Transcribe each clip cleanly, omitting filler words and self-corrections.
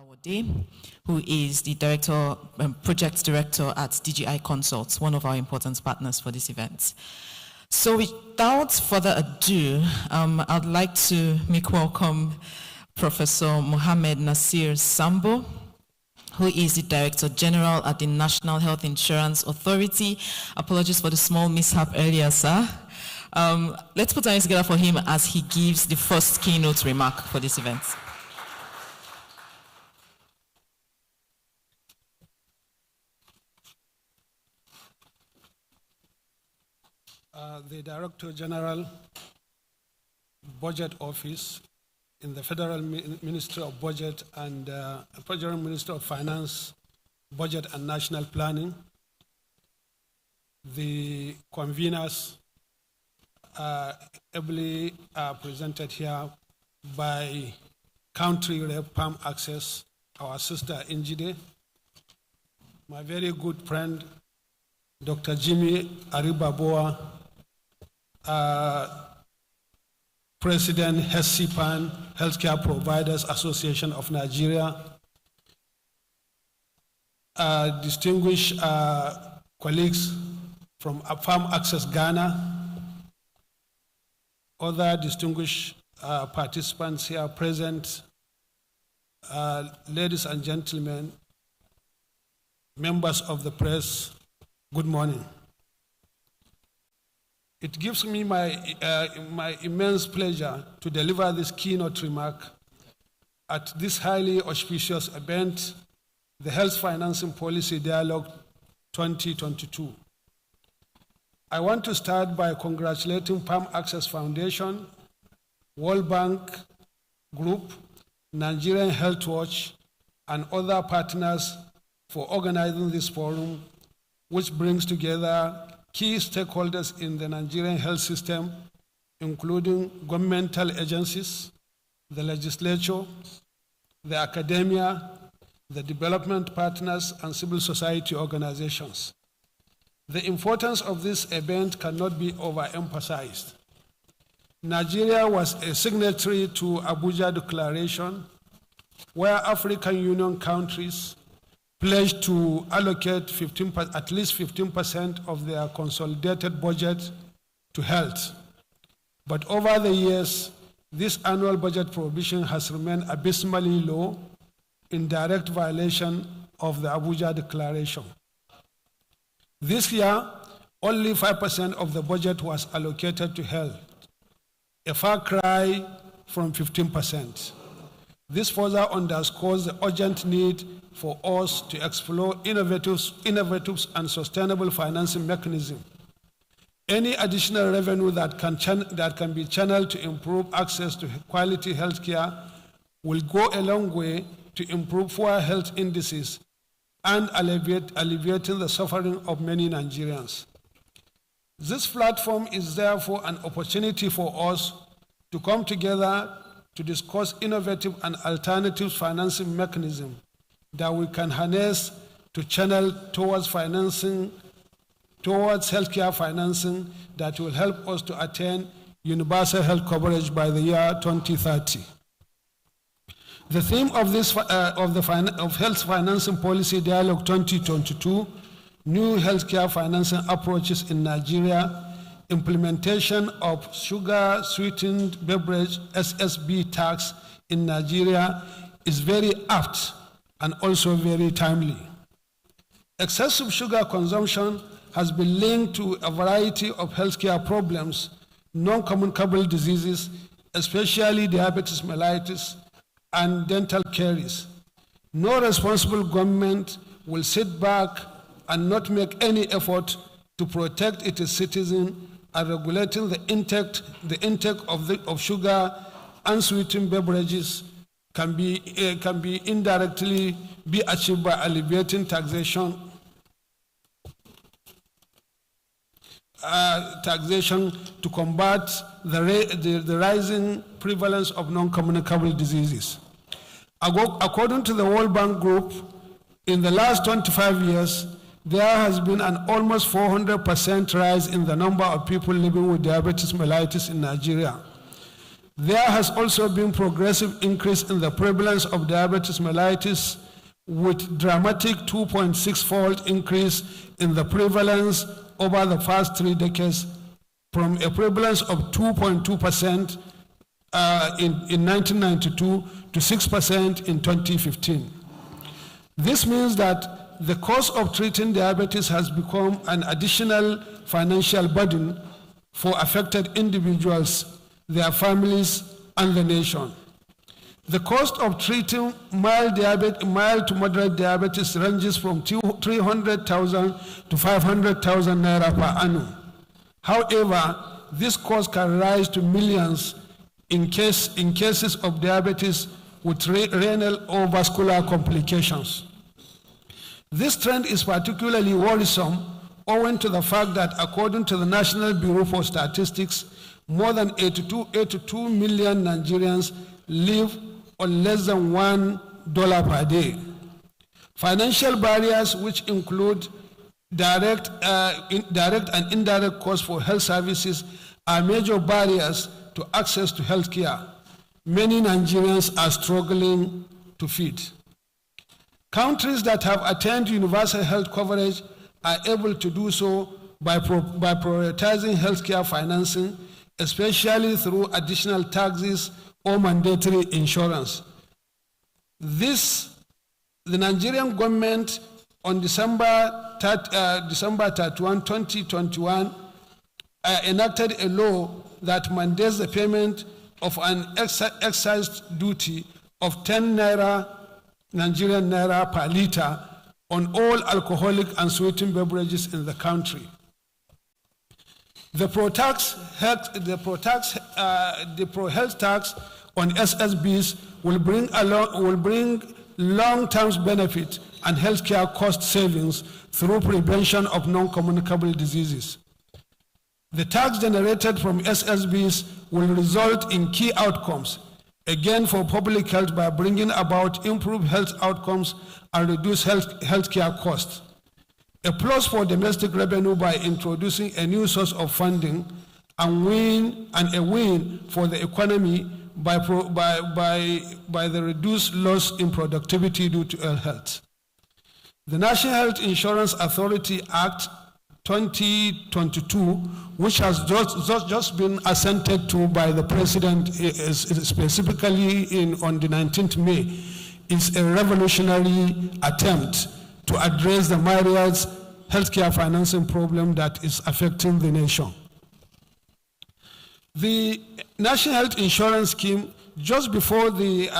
Alawode, who is the director, project director at DGI Consults, one of our important partners for this event. So without further ado, I'd like to make welcome Professor Mohammed Nasir Sambo, who is the Director General at the National Health Insurance Authority. Apologies for the small mishap earlier, sir. Let's put our hands together for him as he gives the first keynote remark for this event. The Director General Budget Office in the Federal Ministry of Budget and Federal Ministry of Finance, Budget and National Planning, the conveners are ably presented here by Country Rep Palm Access, our sister Njide, my very good friend, Dr. Jimmy Aribaboa, President HESCPAN, Healthcare Providers Association of Nigeria, distinguished colleagues from Farm Access Ghana, other distinguished participants here present, ladies and gentlemen, members of the press, good morning. It gives me my immense pleasure to deliver this keynote remark at this highly auspicious event, the Health Financing Policy Dialogue 2022. I want to start by congratulating Palm Access Foundation, World Bank Group, Nigerian Health Watch, and other partners for organizing this forum, which brings together key stakeholders in the Nigerian health system, including governmental agencies, the legislature, the academia, the development partners, and civil society organizations. The importance of this event cannot be overemphasized. Nigeria was a signatory to Abuja Declaration, where African Union countries pledged to allocate at least 15% of their consolidated budget to health. But over the years, this annual budget provision has remained abysmally low, in direct violation of the Abuja Declaration. This year, only 5% of the budget was allocated to health, a far cry from 15%. This further underscores the urgent need for us to explore innovative and sustainable financing mechanisms. Any additional revenue that can be channeled to improve access to quality healthcare will go a long way to improve poor health indices and alleviating the suffering of many Nigerians. This platform is therefore an opportunity for us to come together to discuss innovative and alternative financing mechanisms that we can harness to channel towards healthcare financing that will help us to attain universal health coverage by the year 2030. The theme of this of Health Financing Policy Dialogue 2022, New Healthcare Financing Approaches in Nigeria, Implementation of Sugar-Sweetened Beverage Ssb Tax in Nigeria, is very apt and also very timely. Excessive sugar consumption has been linked to a variety of healthcare problems, non-communicable diseases, especially diabetes mellitus and dental caries. No responsible government will sit back and not make any effort to protect its citizens and regulating the intake of sugar and sweetened beverages can be indirectly be achieved by alleviating taxation to combat the rising prevalence of non-communicable diseases. According to the World Bank Group, in the last 25 years, there has been an almost 400% rise in the number of people living with diabetes mellitus in Nigeria. There has also been progressive increase in the prevalence of diabetes mellitus, with dramatic 2.6-fold increase in the prevalence over the past 3 decades, from a prevalence of 2.2% in 1992 to 6% in 2015. This means that the cost of treating diabetes has become an additional financial burden for affected individuals, their families, and the nation. The cost of treating mild to moderate diabetes ranges from 300,000 to 500,000 naira per annum. However, this cost can rise to millions in cases of diabetes with renal or vascular complications. This trend is particularly worrisome owing to the fact that, according to the National Bureau for Statistics, more than 82 million Nigerians live on less than $1 per day. Financial barriers, which include direct and indirect costs for health services, are major barriers to access to health care. Many Nigerians are struggling to feed. Countries that have attained universal health coverage are able to do so by prioritizing healthcare financing, especially through additional taxes or mandatory insurance. The Nigerian government on December 31, 2021, enacted a law that mandates the payment of an excise duty of 10 Nigerian naira per liter on all alcoholic and sweetened beverages in the country. The pro-health tax on SSBs will bring long-term benefit and healthcare cost savings through prevention of non-communicable diseases. The tax generated from SSBs will result in key outcomes, again for public health, by bringing about improved health outcomes and reduced healthcare costs. A plus for domestic revenue by introducing a new source of funding, and a win for the economy by the reduced loss in productivity due to ill health. The National Health Insurance Authority Act 2022, which has just been assented to by the President, specifically on the 19th May, is a revolutionary attempt to address the myriad healthcare financing problem that is affecting the nation. The National Health Insurance Scheme, just before this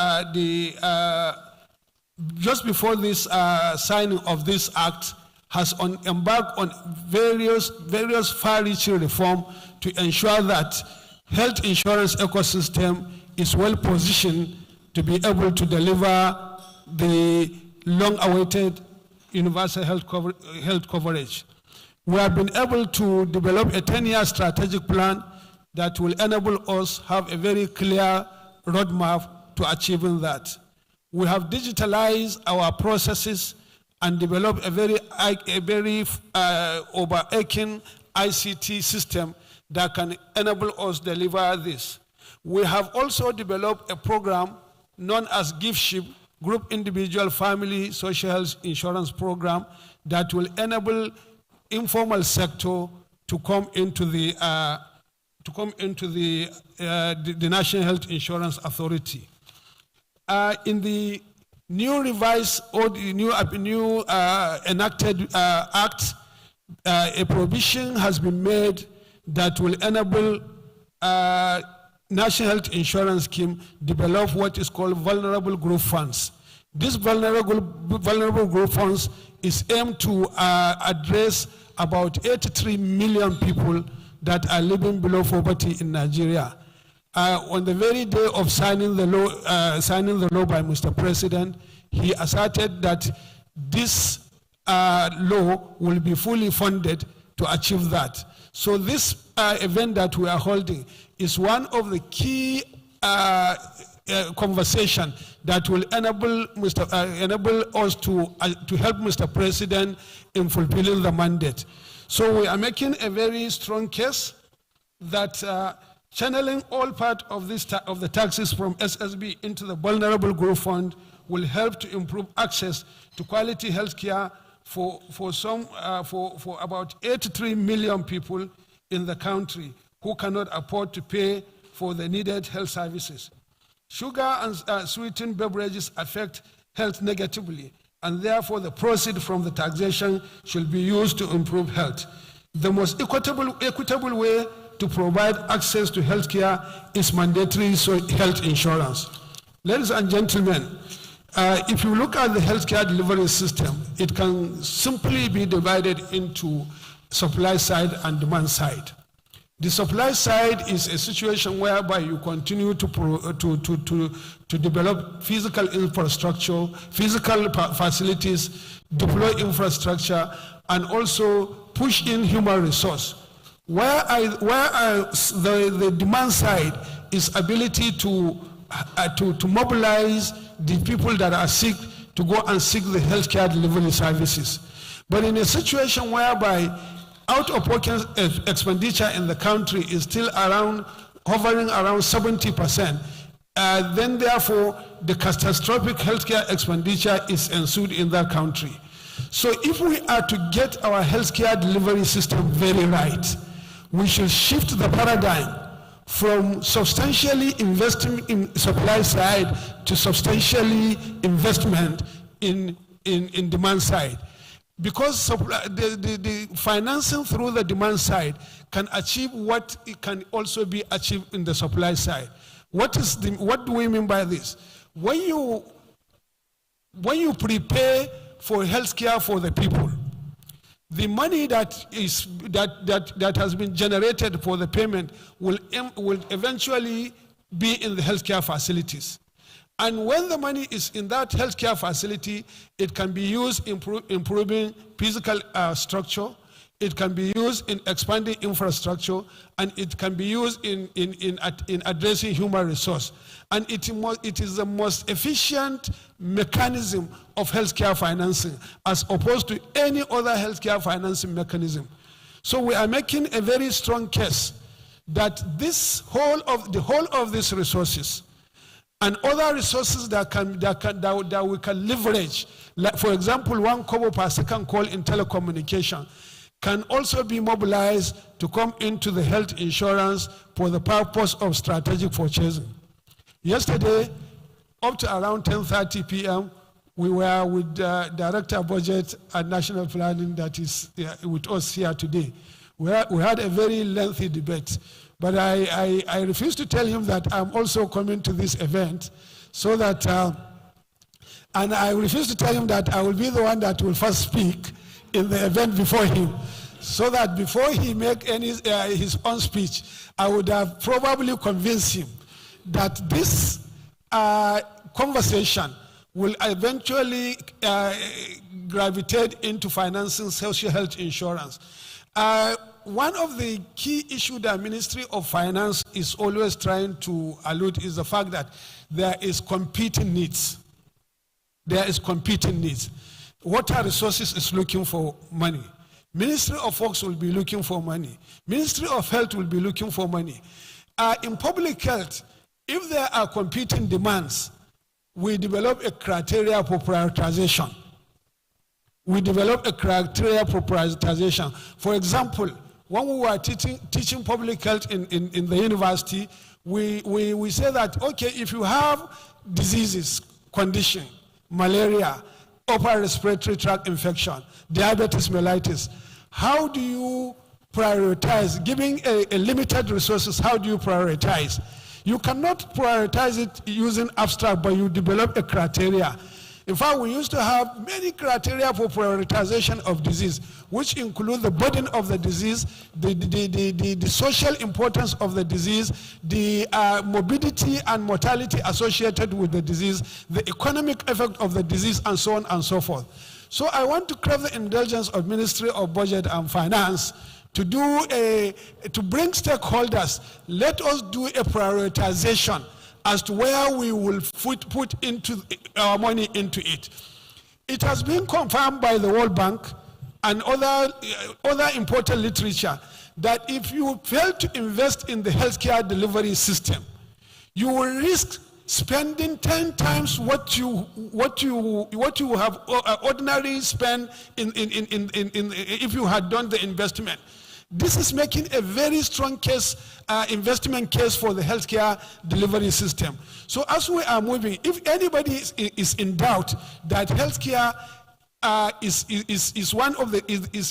signing of this act, has embarked on various far-reaching reform to ensure that health insurance ecosystem is well positioned to be able to deliver the long-awaited universal health coverage. We have been able to develop a 10-year strategic plan that will enable us have a very clear roadmap to achieving that. We have digitalized our processes and developed a very overarching ICT system that can enable us deliver this. We have also developed a program known as GiftShip, Group Individual Family Social Health Insurance Program, that will enable informal sector to come into the National Health Insurance Authority. In the new revised or the new enacted act, a provision has been made that will enable National Health Insurance Scheme develop what is called vulnerable group funds. This vulnerable group funds is aimed to address about 83 million people that are living below poverty in Nigeria. On the very day of signing the law by Mr. President, he asserted that this law will be fully funded to achieve that. So this event that we are holding is one of the key conversation that will enable us to help Mr. President in fulfilling the mandate. So we are making a very strong case that Channeling all part of the taxes from SSB into the Vulnerable Group Fund will help to improve access to quality health care for about 83 million people in the country who cannot afford to pay for the needed health services. Sugar and sweetened beverages affect health negatively, and therefore the proceeds from the taxation should be used to improve health. The most equitable way to provide access to health care is mandatory health insurance. Ladies and gentlemen, if you look at the healthcare delivery system, it can simply be divided into supply side and demand side. The supply side is a situation whereby you continue to develop physical infrastructure, physical facilities, deploy infrastructure, and also push in human resource. The demand side is ability to mobilize the people that are sick to go and seek the healthcare delivery services. But in a situation whereby out-of-pocket expenditure in the country is still hovering around 70%, then therefore the catastrophic healthcare expenditure is ensued in that country. So if we are to get our healthcare delivery system very right, we should shift the paradigm from substantially investing in supply side to substantially investment in demand side. Because the financing through the demand side can achieve what it can also be achieved in the supply side. What do we mean by this? When you prepare for health care for the people, the money that has been generated for the payment will eventually be in the healthcare facilities. And when the money is in that healthcare facility, it can be used in improving physical structure, it can be used in expanding infrastructure, and it can be used in addressing human resource. And it is the most efficient mechanism of healthcare financing as opposed to any other healthcare financing mechanism. So we are making a very strong case that the whole of these resources and other resources that we can leverage, like for example, 1 kobo per second call in telecommunication, can also be mobilized to come into the health insurance for the purpose of strategic purchasing. Yesterday, up to around 10:30 p.m., we were with Director of Budget and National Planning that is with us here today. We had a very lengthy debate, but I refused to tell him that I'm also coming to this event, so that, and I refused to tell him that I will be the one that will first speak in the event before him, so that before he make his own speech, I would have probably convinced him that this conversation will eventually gravitate into financing social health insurance. One of the key issues that Ministry of Finance is always trying to allude is the fact that there is competing needs. There is competing needs. Water Resources is looking for money. Ministry of Works will be looking for money. Ministry of Health will be looking for money. In public health, if there are competing demands, we develop a criteria for prioritization. For example, when we were teaching public health in the university, we say that, okay, if you have diseases, condition, malaria, upper respiratory tract infection, diabetes mellitus, how do you prioritize? Giving a limited resources, how do you prioritize? You cannot prioritize it using abstract, but you develop a criteria. In fact, we used to have many criteria for prioritization of disease, which include the burden of the disease, the social importance of the disease, the morbidity and mortality associated with the disease, the economic effect of the disease, and so on and so forth. So I want to crave the indulgence of Ministry of Budget and Finance to bring stakeholders. Let us do a prioritization as to where we will put into our money into it. It has been confirmed by the World Bank and other important literature that if you fail to invest in the healthcare delivery system, you will risk spending 10 times what you have ordinarily spent if you had done the investment. This is making a very strong case, investment case for the healthcare delivery system. So as we are moving, if anybody is in doubt that healthcare is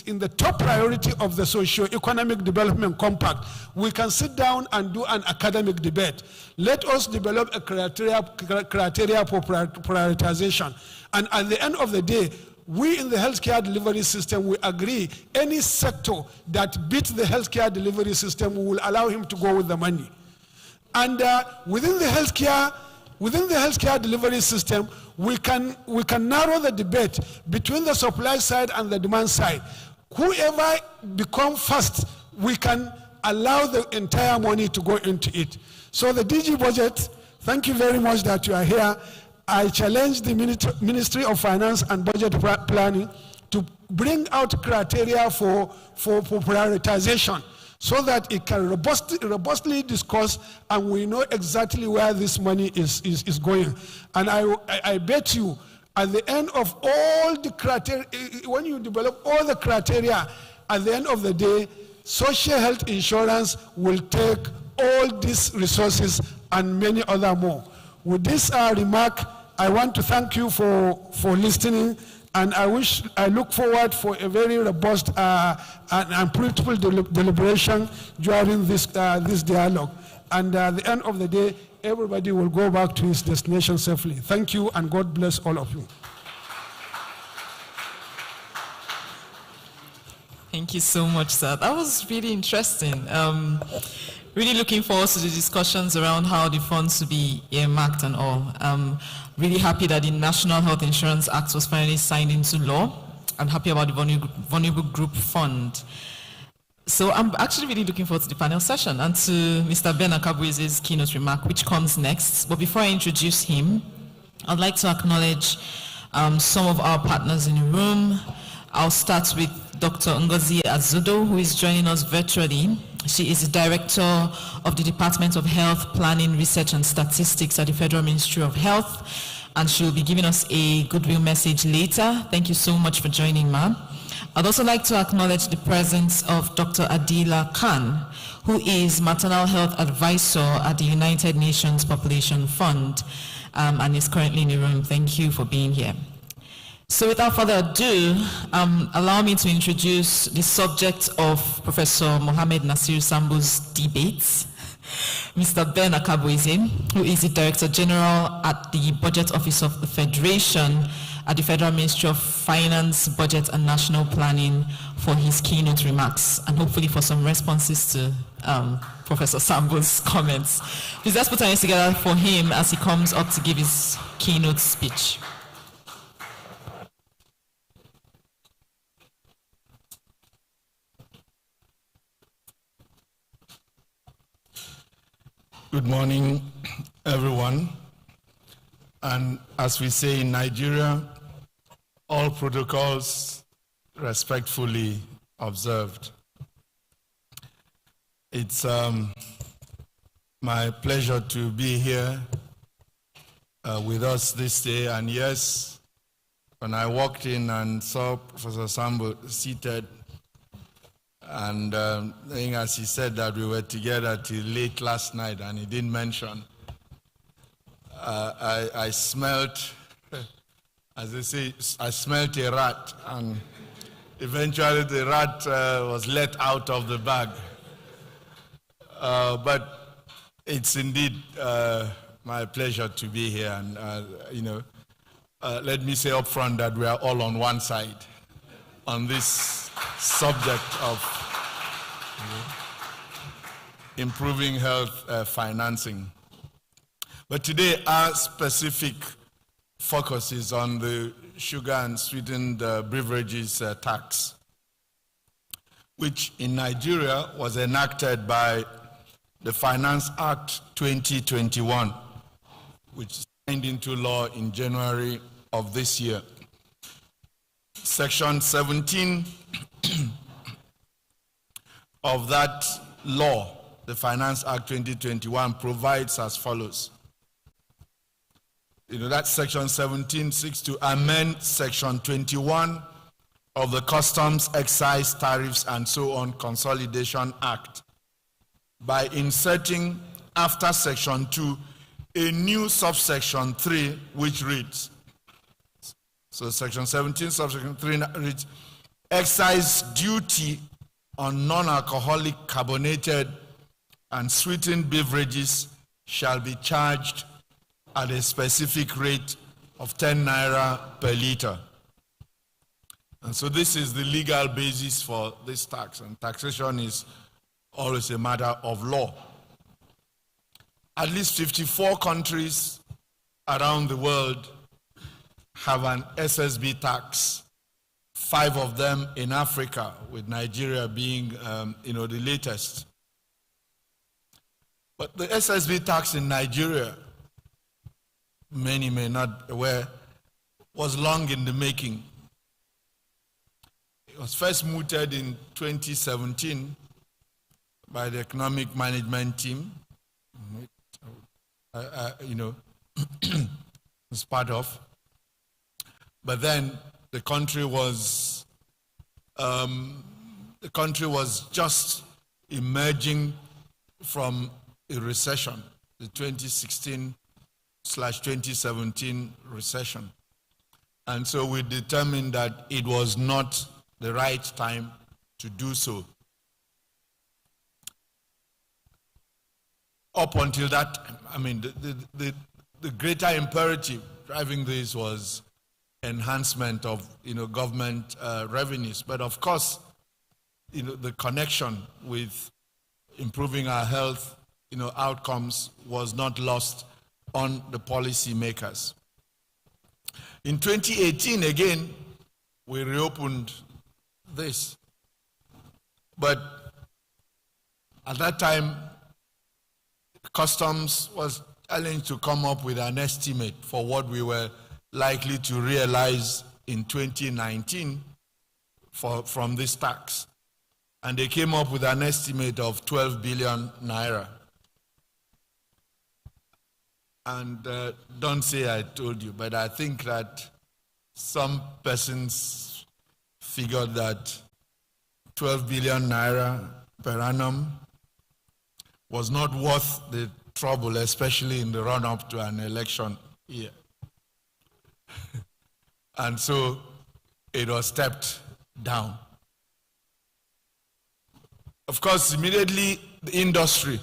in the top priority of the socio-economic development compact, we can sit down and do an academic debate. Let us develop a criteria for prioritization. And at the end of the day, we in the healthcare delivery system, we agree any sector that beats the healthcare delivery system, we will allow him to go with the money. And within the healthcare delivery system, we can narrow the debate between the supply side and the demand side. Whoever becomes first, we can allow the entire money to go into it. So the DG budget, thank you very much that you are here. I challenge the Ministry of Finance and Budget Planning to bring out criteria for prioritization so that it can robustly discuss and we know exactly where this money is going. And I bet you, at the end of all the criteria, when you develop all the criteria, at the end of the day, social health insurance will take all these resources and many other more. With this remark, I want to thank you for listening, and I look forward for a very robust and fruitful deliberation during this dialogue. And at the end of the day, everybody will go back to his destination safely. Thank you, and God bless all of you. Thank you so much, sir. That was really interesting. Really looking forward to the discussions around how the funds will be earmarked and all. Really happy that the National Health Insurance Act was finally signed into law. I'm happy about the Vulnerable Group Fund. So I'm actually really looking forward to the panel session and to Mr. Ben Akabueze's keynote remark, which comes next. But before I introduce him, I'd like to acknowledge some of our partners in the room. I'll start with Dr. Ngozi Azudo, who is joining us virtually. She is the Director of the Department of Health Planning, Research and Statistics at the Federal Ministry of Health, and she will be giving us a goodwill message later. Thank you so much for joining, ma'am. I'd also like to acknowledge the presence of Dr. Adila Khan, who is Maternal Health Advisor at the United Nations Population Fund, and is currently in the room. Thank you for being here. So without further ado, allow me to introduce the subject of Professor Mohammed Nasir Sambo's debates, Mr. Ben Akabueze, who is the Director General at the Budget Office of the Federation at the Federal Ministry of Finance, Budget and National Planning, for his keynote remarks and hopefully for some responses to Professor Sambo's comments. Please let's put our hands together for him as he comes up to give his keynote speech. Good morning, everyone. And as we say in Nigeria, all protocols respectfully observed. It's my pleasure to be here with us this day. And yes, when I walked in and saw Professor Sambo seated, and as he said that we were together till late last night, and he didn't mention, I smelt, as they say, I smelt a rat, and eventually the rat was let out of the bag. But it's indeed my pleasure to be here, and let me say up front that we are all on one side on this subject of improving health financing. But today our specific focus is on the sugar and sweetened beverages tax, which in Nigeria was enacted by the Finance Act 2021, which signed into law in January of this year. Section 17 of that law, the Finance Act 2021, provides as follows. That Section 17 seeks to amend Section 21 of the Customs, Excise, Tariffs, and so on Consolidation Act by inserting after Section 2 a new subsection 3 which reads, so Section 17 subsection 3 reads, excise duty on non-alcoholic carbonated and sweetened beverages shall be charged at a specific rate of 10 naira per liter. And so this is the legal basis for this tax, and taxation is always a matter of law. At least 54 countries around the world have an Ssb tax, 5 of them in Africa, with Nigeria being the latest. But the Ssb tax in Nigeria, many may not be aware, was long in the making. It was first mooted in 2017 by the economic management team, was part of. But then the country was just emerging from a recession, the 2016/2017 recession. And so we determined that it was not the right time to do so. Up until that time, the greater imperative driving this was enhancement of government revenues. But of course, the connection with improving our health outcomes was not lost on the policy makers. In 2018, again, we reopened this. But at that time, Customs was challenged to come up with an estimate for what we were likely to realize in 2019 from this tax. And they came up with an estimate of 12 billion naira. And don't say I told you, but I think that some persons figured that 12 billion naira per annum was not worth the trouble, especially in the run-up to an election year. And so it was stepped down. Of course, immediately the industry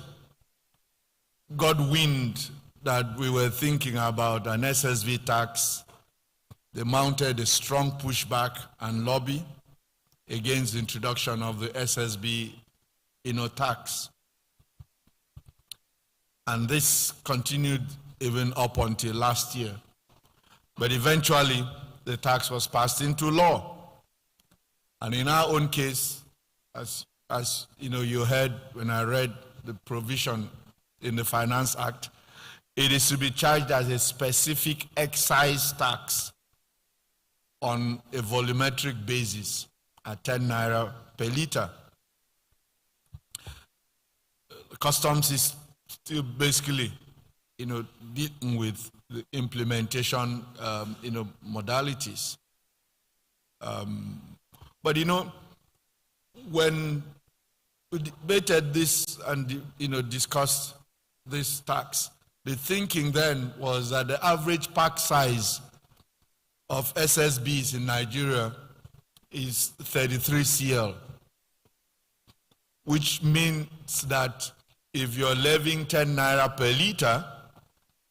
got wind that we were thinking about an Ssb tax. They mounted a strong pushback and lobby against the introduction of the Ssb tax. And this continued even up until last year. But eventually, the tax was passed into law. And in our own case, as you heard when I read the provision in the Finance Act, it is to be charged as a specific excise tax on a volumetric basis at 10 naira per liter. Customs is still basically, dealing with the implementation, modalities. But when we debated this and discussed this tax, the thinking then was that the average pack size of SSBs in Nigeria is 33 cl, which means that if you're levying 10 naira per liter,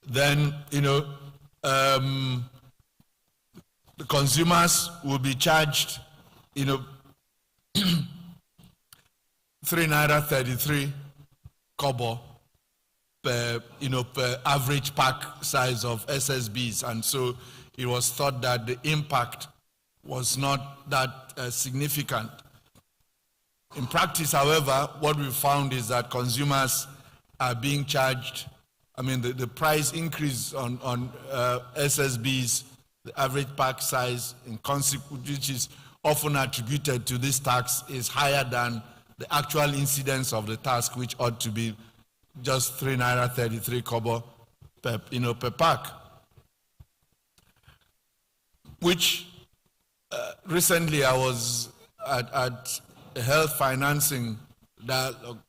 then the consumers will be charged 3 naira 33 kobo per average pack size of SSBs. And so it was thought that the impact was not that significant. In practice, however, what we found is that consumers are being charged, the price increase on SSBs the average pack size, in consequence, which is often attributed to this tax, is higher than the actual incidence of the tax, which ought to be just 3 naira 33 kobo per, per pack. Which recently I was at a health financing dialogue,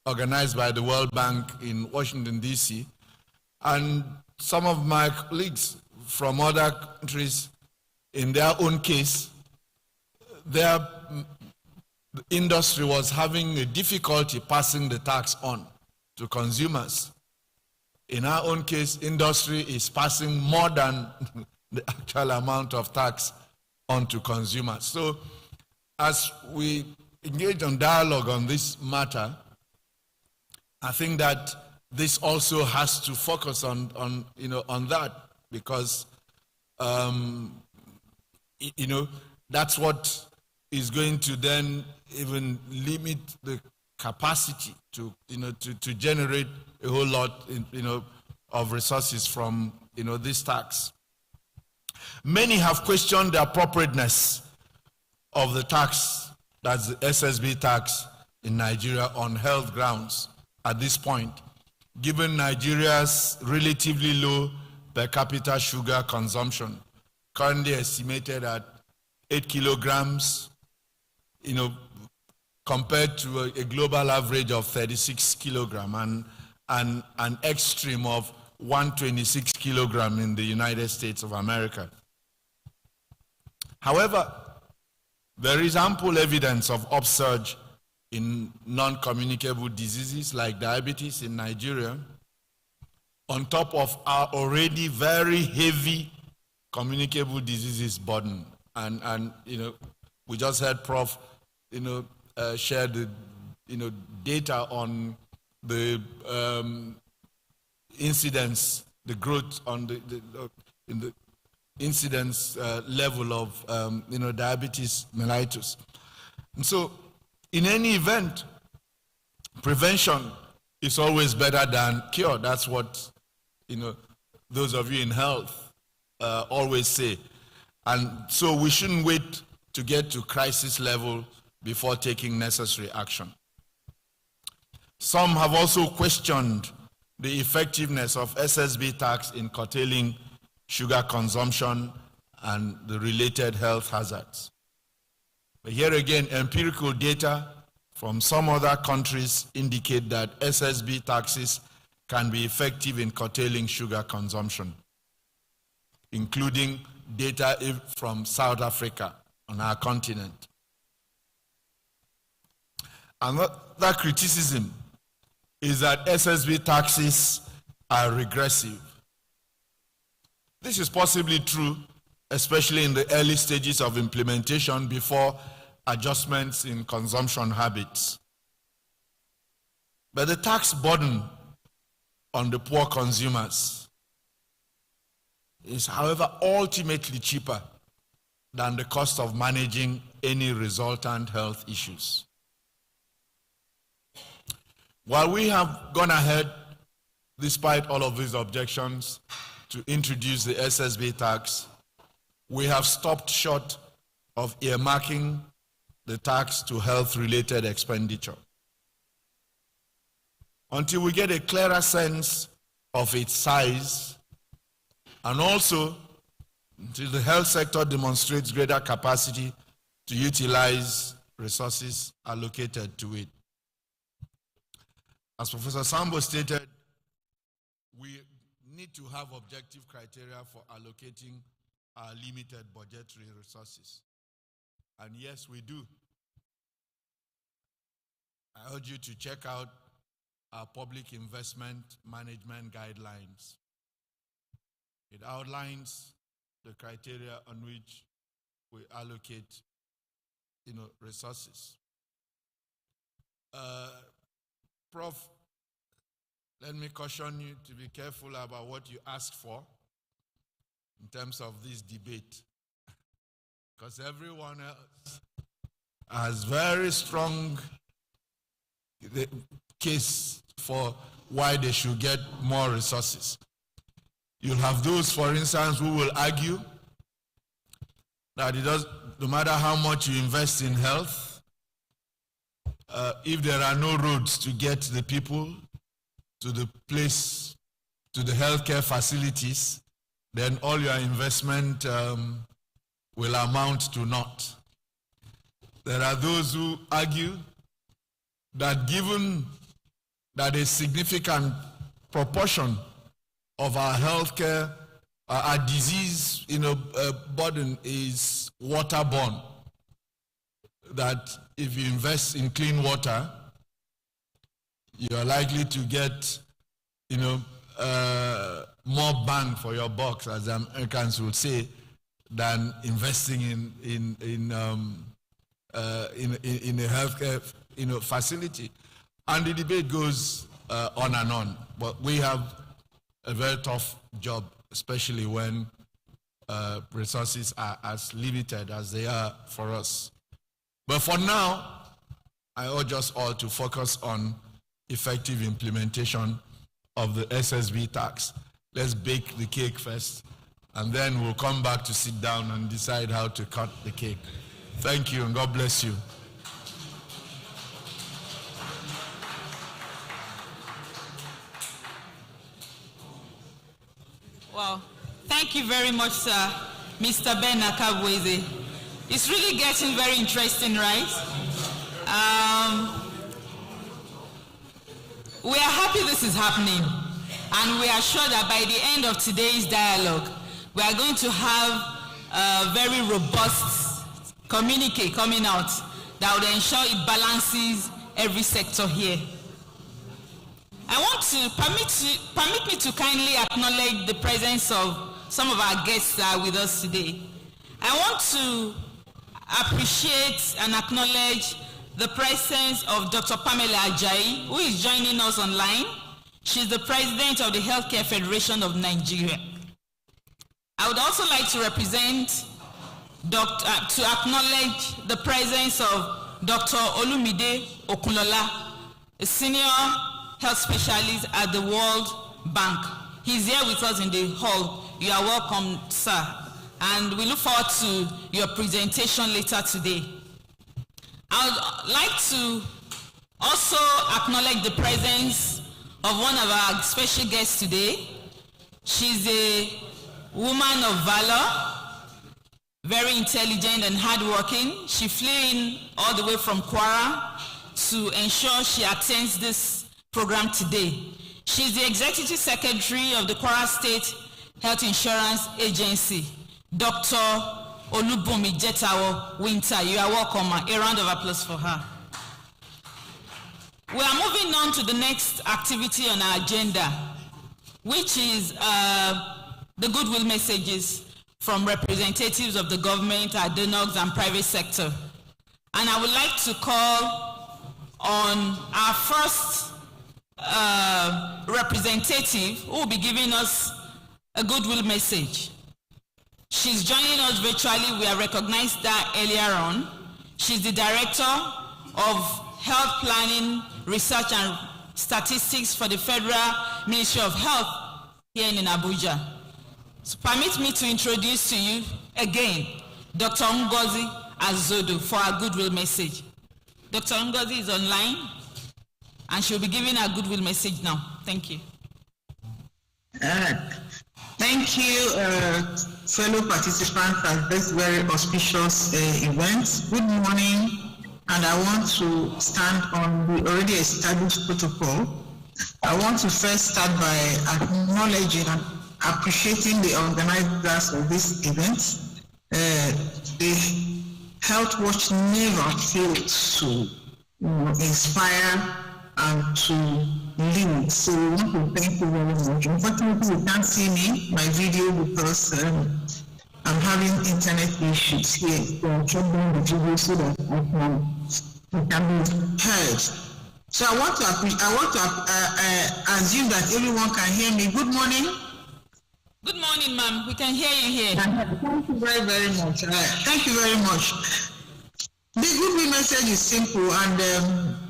organized by the World Bank in Washington, D.C., and some of my colleagues from other countries, in their own case, their industry was having a difficulty passing the tax on to consumers. In our own case, industry is passing more than the actual amount of tax on to consumers. So as we engage in dialogue on this matter, I think that this also has to focus on that, because that's what is going to then even limit the capacity to generate a whole lot of resources from this tax. Many have questioned the appropriateness of the tax, that's the Ssb tax in Nigeria, on health grounds at this point, given Nigeria's relatively low per capita sugar consumption, currently estimated at 8 kilograms, compared to a global average of 36 kilograms and an extreme of 126 kilograms in the United States of America. However, there is ample evidence of upsurge in non-communicable diseases like diabetes in Nigeria, on top of our already very heavy communicable diseases burden. And we just heard Prof. Share the data on the incidence, the growth on in the incidence level of diabetes mellitus. And so, in any event, prevention is always better than cure. That's what those of you in health always say. And so we shouldn't wait to get to crisis level before taking necessary action. Some have also questioned the effectiveness of Ssb tax in curtailing sugar consumption and the related health hazards. But here again, empirical data from some other countries indicate that Ssb taxes can be effective in curtailing sugar consumption, including data from South Africa on our continent. Another criticism is that Ssb taxes are regressive. This is possibly true, especially in the early stages of implementation before adjustments in consumption habits. But the tax burden on the poor consumers is, however, ultimately cheaper than the cost of managing any resultant health issues. While we have gone ahead, despite all of these objections, to introduce the Ssb tax, we have stopped short of earmarking the tax to health-related expenditure. Until we get a clearer sense of its size, and also until the health sector demonstrates greater capacity to utilize resources allocated to it. As Professor Sambo stated, we need to have objective criteria for allocating our limited budgetary resources. And yes, we do. I urge you to check out our public investment management guidelines. It outlines the criteria on which we allocate, resources. Prof, let me caution you to be careful about what you ask for in terms of this debate, because everyone else has very strong case for why they should get more resources. You'll have those, for instance, who will argue that no matter how much you invest in health, if there are no roads to get the people to the place, to the healthcare facilities, then all your investment will amount to naught. There are those who argue that given that a significant proportion of our healthcare, our disease burden is waterborne, that if you invest in clean water, you are likely to get more bang for your bucks, as the Americans would say, than investing in a healthcare facility. And the debate goes on and on. But we have a very tough job, especially when resources are as limited as they are for us. But for now, I urge us all to focus on effective implementation of the Ssb tax. Let's bake the cake first, and then we'll come back to sit down and decide how to cut the cake. Thank you, and God bless you. Well, thank you very much, sir, Mr. Ben Akabweze. It's really getting very interesting, right? We are happy this is happening, and we are sure that by the end of today's dialogue, we are going to have a very robust communique coming out that would ensure it balances every sector here. I want to permit me to kindly acknowledge the presence of some of our guests that are with us today. I want to appreciate and acknowledge the presence of Dr. Pamela Ajayi, who is joining us online. She's the president of the Healthcare Federation of Nigeria. I would also like to to acknowledge the presence of Dr. Olumide Okunlola, a senior health specialist at the World Bank. He's here with us in the hall. You are welcome, sir. And we look forward to your presentation later today. I would like to also acknowledge the presence of one of our special guests today. She's a woman of valor, very intelligent and hardworking. She flew in all the way from Kwara to ensure she attends this program today. She's the Executive Secretary of the Kwara State Health Insurance Agency, Dr. Olubunmi Jetawo Winter. You are welcome. A round of applause for her. We are moving on to the next activity on our agenda, which is the goodwill messages from representatives of the government, our donors, and private sector. And I would like to call on our first representative who will be giving us a goodwill message. She's joining us virtually. We have recognized that earlier on. She's the Director of Health Planning, Research and Statistics for the Federal Ministry of Health here in Abuja. So permit me to introduce to you again Dr. Ngozi Azodo for our goodwill message. Dr. Ngozi is online, and she'll be giving our goodwill message now. Thank you. Thank you, fellow participants at this very auspicious event. Good morning, and I want to stand on the already established protocol. I want to first start by acknowledging and appreciating the organizers of this event. The Health Watch never failed to inspire and to lead. So we want to thank you very much. Unfortunately, you can't see me, my video, because I'm having internet issues here. So I'll shut down the video so that it can be heard. So I want to assume that everyone can hear me. Good morning. Good morning, ma'am. We can hear you here. Thank you very, very much. Thank you very much. The goodwill message is simple, and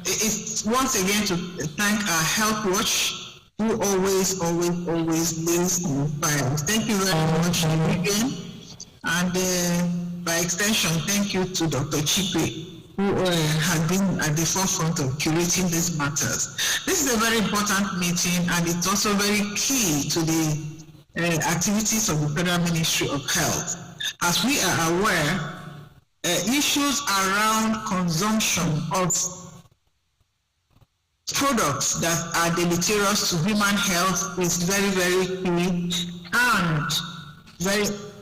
it's once again to thank our Health Watch who always lays on fire. Thank you very much again. And by extension, thank you to Dr. Chikwe, who has been at the forefront of curating these matters. This is a very important meeting, and it's also very key to the activities of the Federal Ministry of Health. As we are aware, issues around consumption of products that are deleterious to human health is very, very key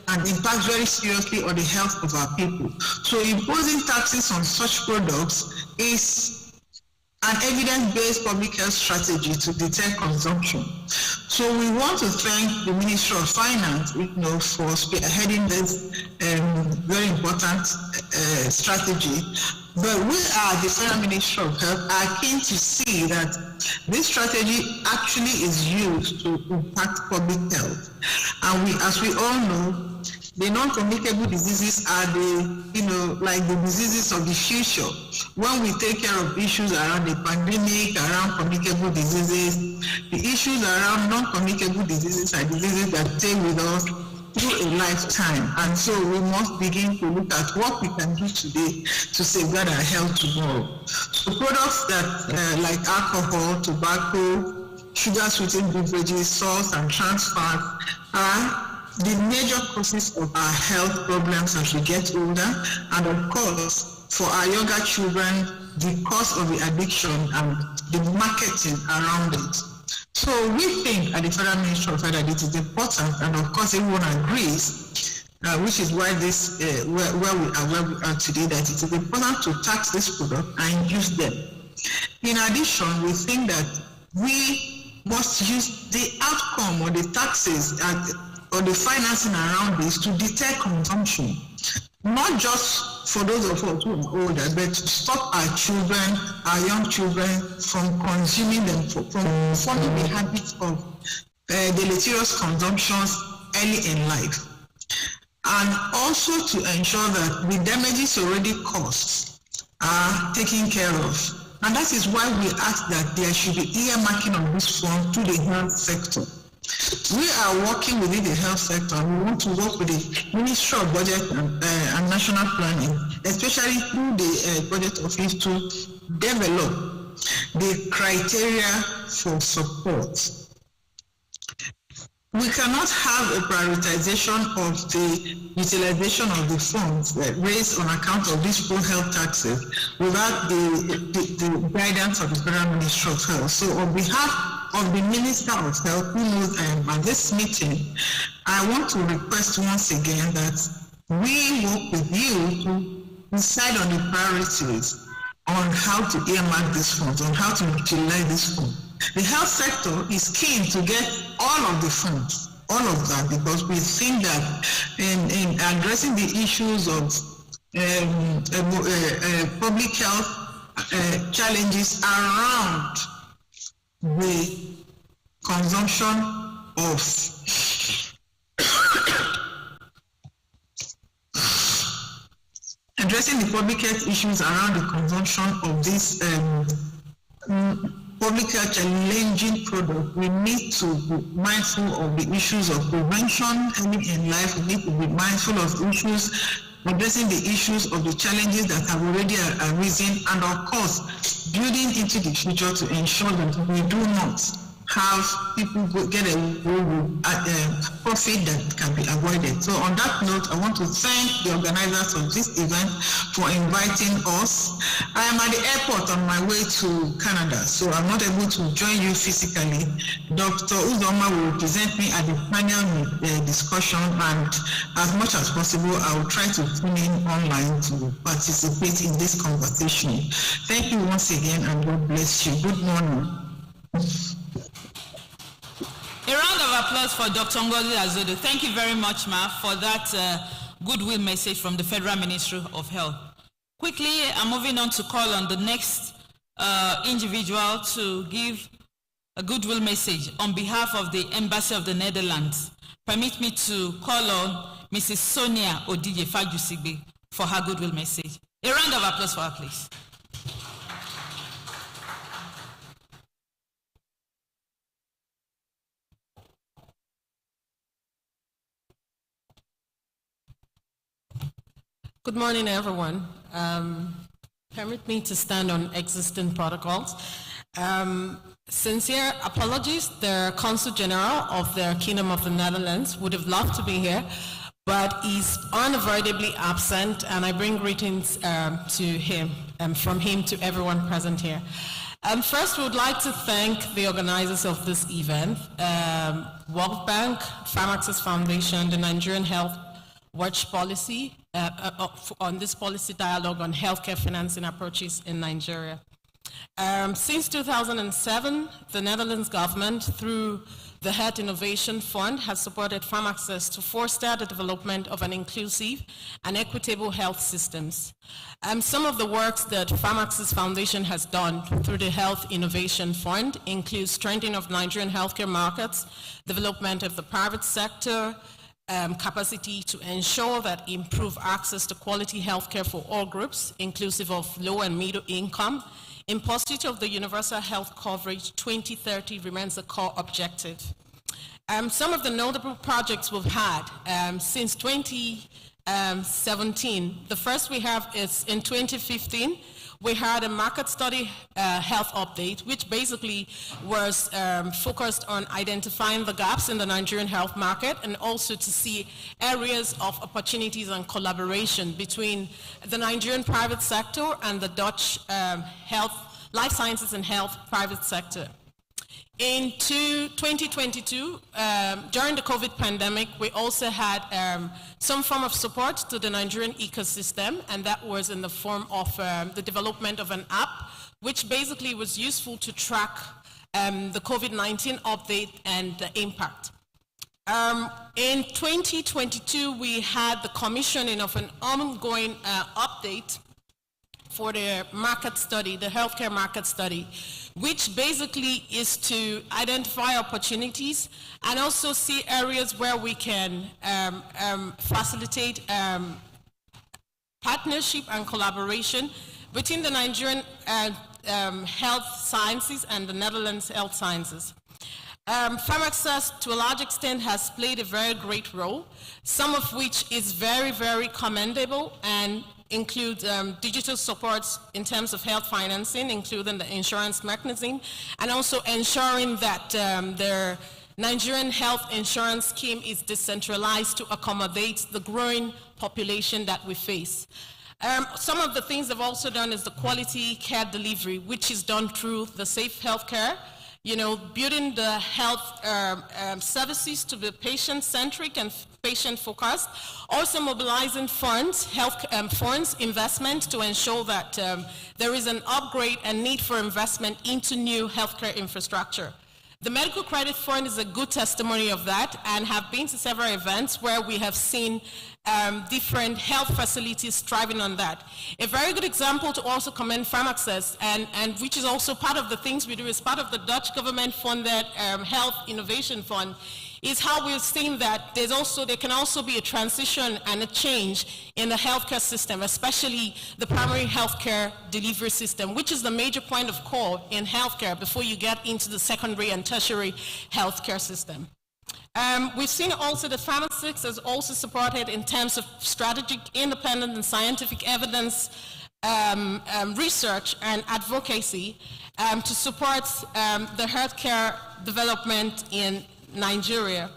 and impacts very seriously on the health of our people. So imposing taxes on such products is an evidence-based public health strategy to deter consumption. So we want to thank the Ministry of Finance, for spearheading this very important strategy. But we the Federal Ministry of Health are keen to see that this strategy actually is used to impact public health. And as we all know, the non-communicable diseases are like the diseases of the future. When we take care of issues around the pandemic, around communicable diseases, the issues around non-communicable diseases are diseases that stay with us through a lifetime. And so we must begin to look at what we can do today to safeguard our health tomorrow. So products that like alcohol, tobacco, sugar-sweetened beverages, salts, and trans fats are the major causes of our health problems as we get older, and of course, for our younger children, the cause of the addiction and the marketing around it. So we think at the Federal Ministry of Health that it is important, and of course everyone agrees, which is why this where we are today, that it is important to tax this product and use them. In addition, we think that we must use the outcome or the taxes or the financing around this to deter consumption, not just for those of us who are older, but to stop our children, our young children from consuming them, from forming the habits of deleterious consumptions early in life. And also to ensure that the damages already caused are taken care of. And that is why we ask that there should be earmarking of this fund to the health sector. We are working within the health sector, and we want to work with the Ministry of Budget and National Planning, especially through the Budget Office, to develop the criteria for support. We cannot have a prioritization of the utilization of the funds raised on account of these full health taxes without the guidance of the Federal Ministry of Health. So on behalf of the Minister of Health, who knows at this meeting, I want to request once again that we work with you to decide on the priorities on how to earmark these funds, on how to utilize this fund. The health sector is keen to get all of the funds, all of that, because we think that in addressing the issues of public health challenges around the consumption of addressing the public health issues around the consumption of these public health challenging products, we need to be mindful of the issues of prevention early in life. We need to be mindful of issues, addressing the issues of the challenges that have already arisen, and of course, building into the future to ensure that we do not have people get a profit that can be avoided. So on that note, I want to thank the organizers of this event for inviting us. I am at the airport on my way to Canada, so I'm not able to join you physically. Dr. Uzoma will present me at the panel discussion, and as much as possible, I will try to tune in online to participate in this conversation. Thank you once again, and God bless you. Good morning. A round of applause for Dr. Ngozi Azodo. Thank you very much, Ma, for that goodwill message from the Federal Ministry of Health. Quickly, I'm moving on to call on the next individual to give a goodwill message on behalf of the Embassy of the Netherlands. Permit me to call on Mrs. Sonia Odije Fajusigbe for her goodwill message. A round of applause for her, please. Good morning, everyone. Permit me to stand on existing protocols. Sincere apologies. The Consul General of the Kingdom of the Netherlands would have loved to be here, but is unavoidably absent, and I bring greetings to him, from him to everyone present here. First, we would like to thank the organizers of this event, World Bank, Farm Access Foundation, the Nigerian Health Watch Policy, on this policy dialogue on healthcare financing approaches in Nigeria. Since 2007, the Netherlands government, through the Health Innovation Fund, has supported farm access to foster the development of an inclusive and equitable health systems. Some of the works that Farm Access Foundation has done through the Health Innovation Fund include strengthening of Nigerian healthcare markets, development of the private sector, capacity to ensure that improve access to quality healthcare for all groups, inclusive of low and middle income. In pursuit of the universal health coverage, 2030 remains a core objective. Some of the notable projects we've had since 2017, the first we have is in 2015, we had a market study health update, which basically was focused on identifying the gaps in the Nigerian health market and also to see areas of opportunities and collaboration between the Nigerian private sector and the Dutch life sciences and health private sector. In 2022, during the COVID pandemic, we also had some form of support to the Nigerian ecosystem, and that was in the form of the development of an app, which basically was useful to track the COVID-19 update and the impact. In 2022, we had the commissioning of an ongoing update for the market study, the healthcare market study, which basically is to identify opportunities and also see areas where we can facilitate partnership and collaboration between the Nigerian health sciences and the Netherlands health sciences. Farm access, to a large extent, has played a very great role, some of which is very, very commendable and include digital supports in terms of health financing, including the insurance mechanism, and also ensuring that the Nigerian health insurance scheme is decentralized to accommodate the growing population that we face. Some of the things they've also done is the quality care delivery, which is done through the safe healthcare, building the health services to be patient-centric and patient-focused, also mobilizing funds, funds, investment to ensure that there is an upgrade and need for investment into new healthcare infrastructure. The Medical Credit Fund is a good testimony of that, and have been to several events where we have seen different health facilities thriving on that. A very good example to also commend Farm Access, and which is also part of the things we do as part of the Dutch government-funded Health Innovation Fund, is how we've seen that there can also be a transition and a change in the healthcare system, especially the primary healthcare delivery system, which is the major point of call in healthcare before you get into the secondary and tertiary healthcare system. We've seen also that pharmacists is also supported in terms of strategic, independent, and scientific evidence research and advocacy to support the healthcare development in Nigeria.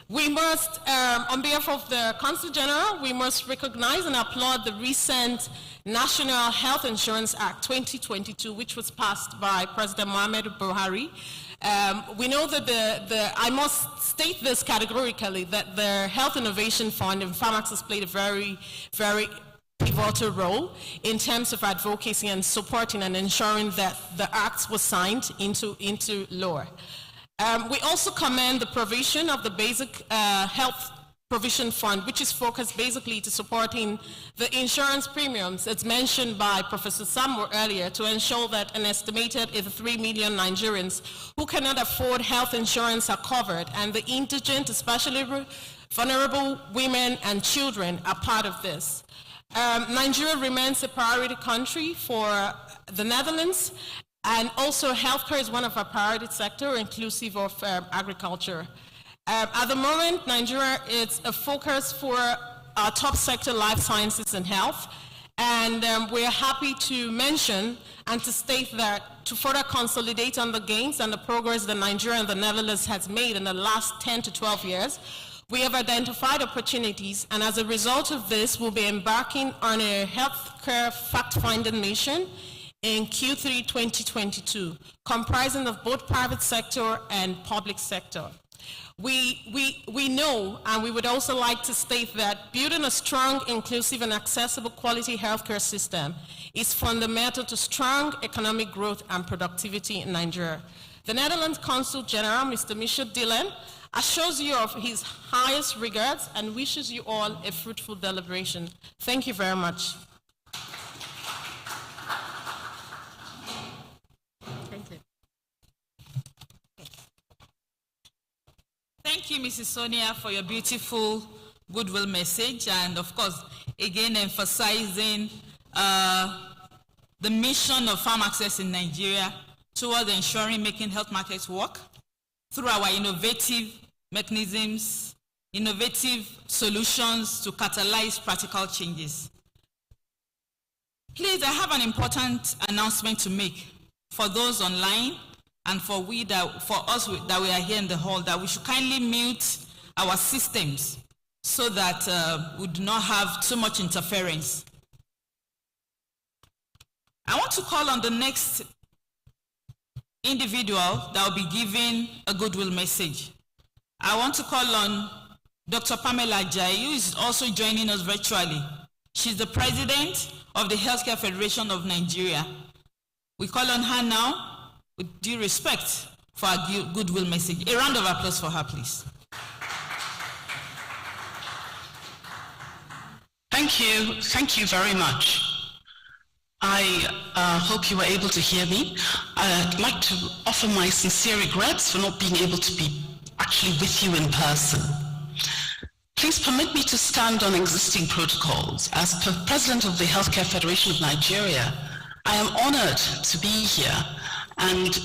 We must, on behalf of the Consul General, we must recognize and applaud the recent National Health Insurance Act 2022, which was passed by President Muhammadu Buhari. We know that I must state this categorically, that the Health Innovation Fund and Farm Access played a very, very pivotal role in terms of advocacy and supporting and ensuring that the acts were signed into law. We also commend the provision of the Basic Health Provision Fund, which is focused basically to supporting the insurance premiums, as mentioned by Professor Samuel earlier, to ensure that an estimated 83 million Nigerians who cannot afford health insurance are covered, and the indigent, especially vulnerable women and children, are part of this. Nigeria remains a priority country for the Netherlands, and also healthcare is one of our priority sectors, inclusive of agriculture. At the moment, Nigeria is a focus for our top sector, life sciences and health. And we're happy to mention and to state that to further consolidate on the gains and the progress that Nigeria and the Netherlands has made in the last 10 to 12 years, we have identified opportunities, and as a result of this, we'll be embarking on a healthcare fact-finding mission in Q3 2022, comprising of both private sector and public sector. We know, and we would also like to state that building a strong, inclusive, and accessible quality healthcare system is fundamental to strong economic growth and productivity in Nigeria. The Netherlands Consul General, Mr. Michel Dillon, assures you of his highest regards and wishes you all a fruitful deliberation. Thank you very much. Thank you. Thank you, Mrs. Sonia, for your beautiful goodwill message, and of course, again emphasizing the mission of farm access in Nigeria towards ensuring making health markets work through our innovative mechanisms, innovative solutions to catalyze practical changes. Please, I have an important announcement to make for those online and for us that we are here in the hall, that we should kindly mute our systems so that we do not have too much interference. I want to call on the next individual that will be giving a goodwill message. I want to call on Dr. Pamela Ajayi, who is also joining us virtually. She's the president of the Healthcare Federation of Nigeria. We call on her now with due respect for our goodwill message. A round of applause for her, please. Thank you very much. I hope you were able to hear me. I'd like to offer my sincere regrets for not being able to be actually with you in person. Please permit me to stand on existing protocols. As President of the Healthcare Federation of Nigeria, I am honored to be here and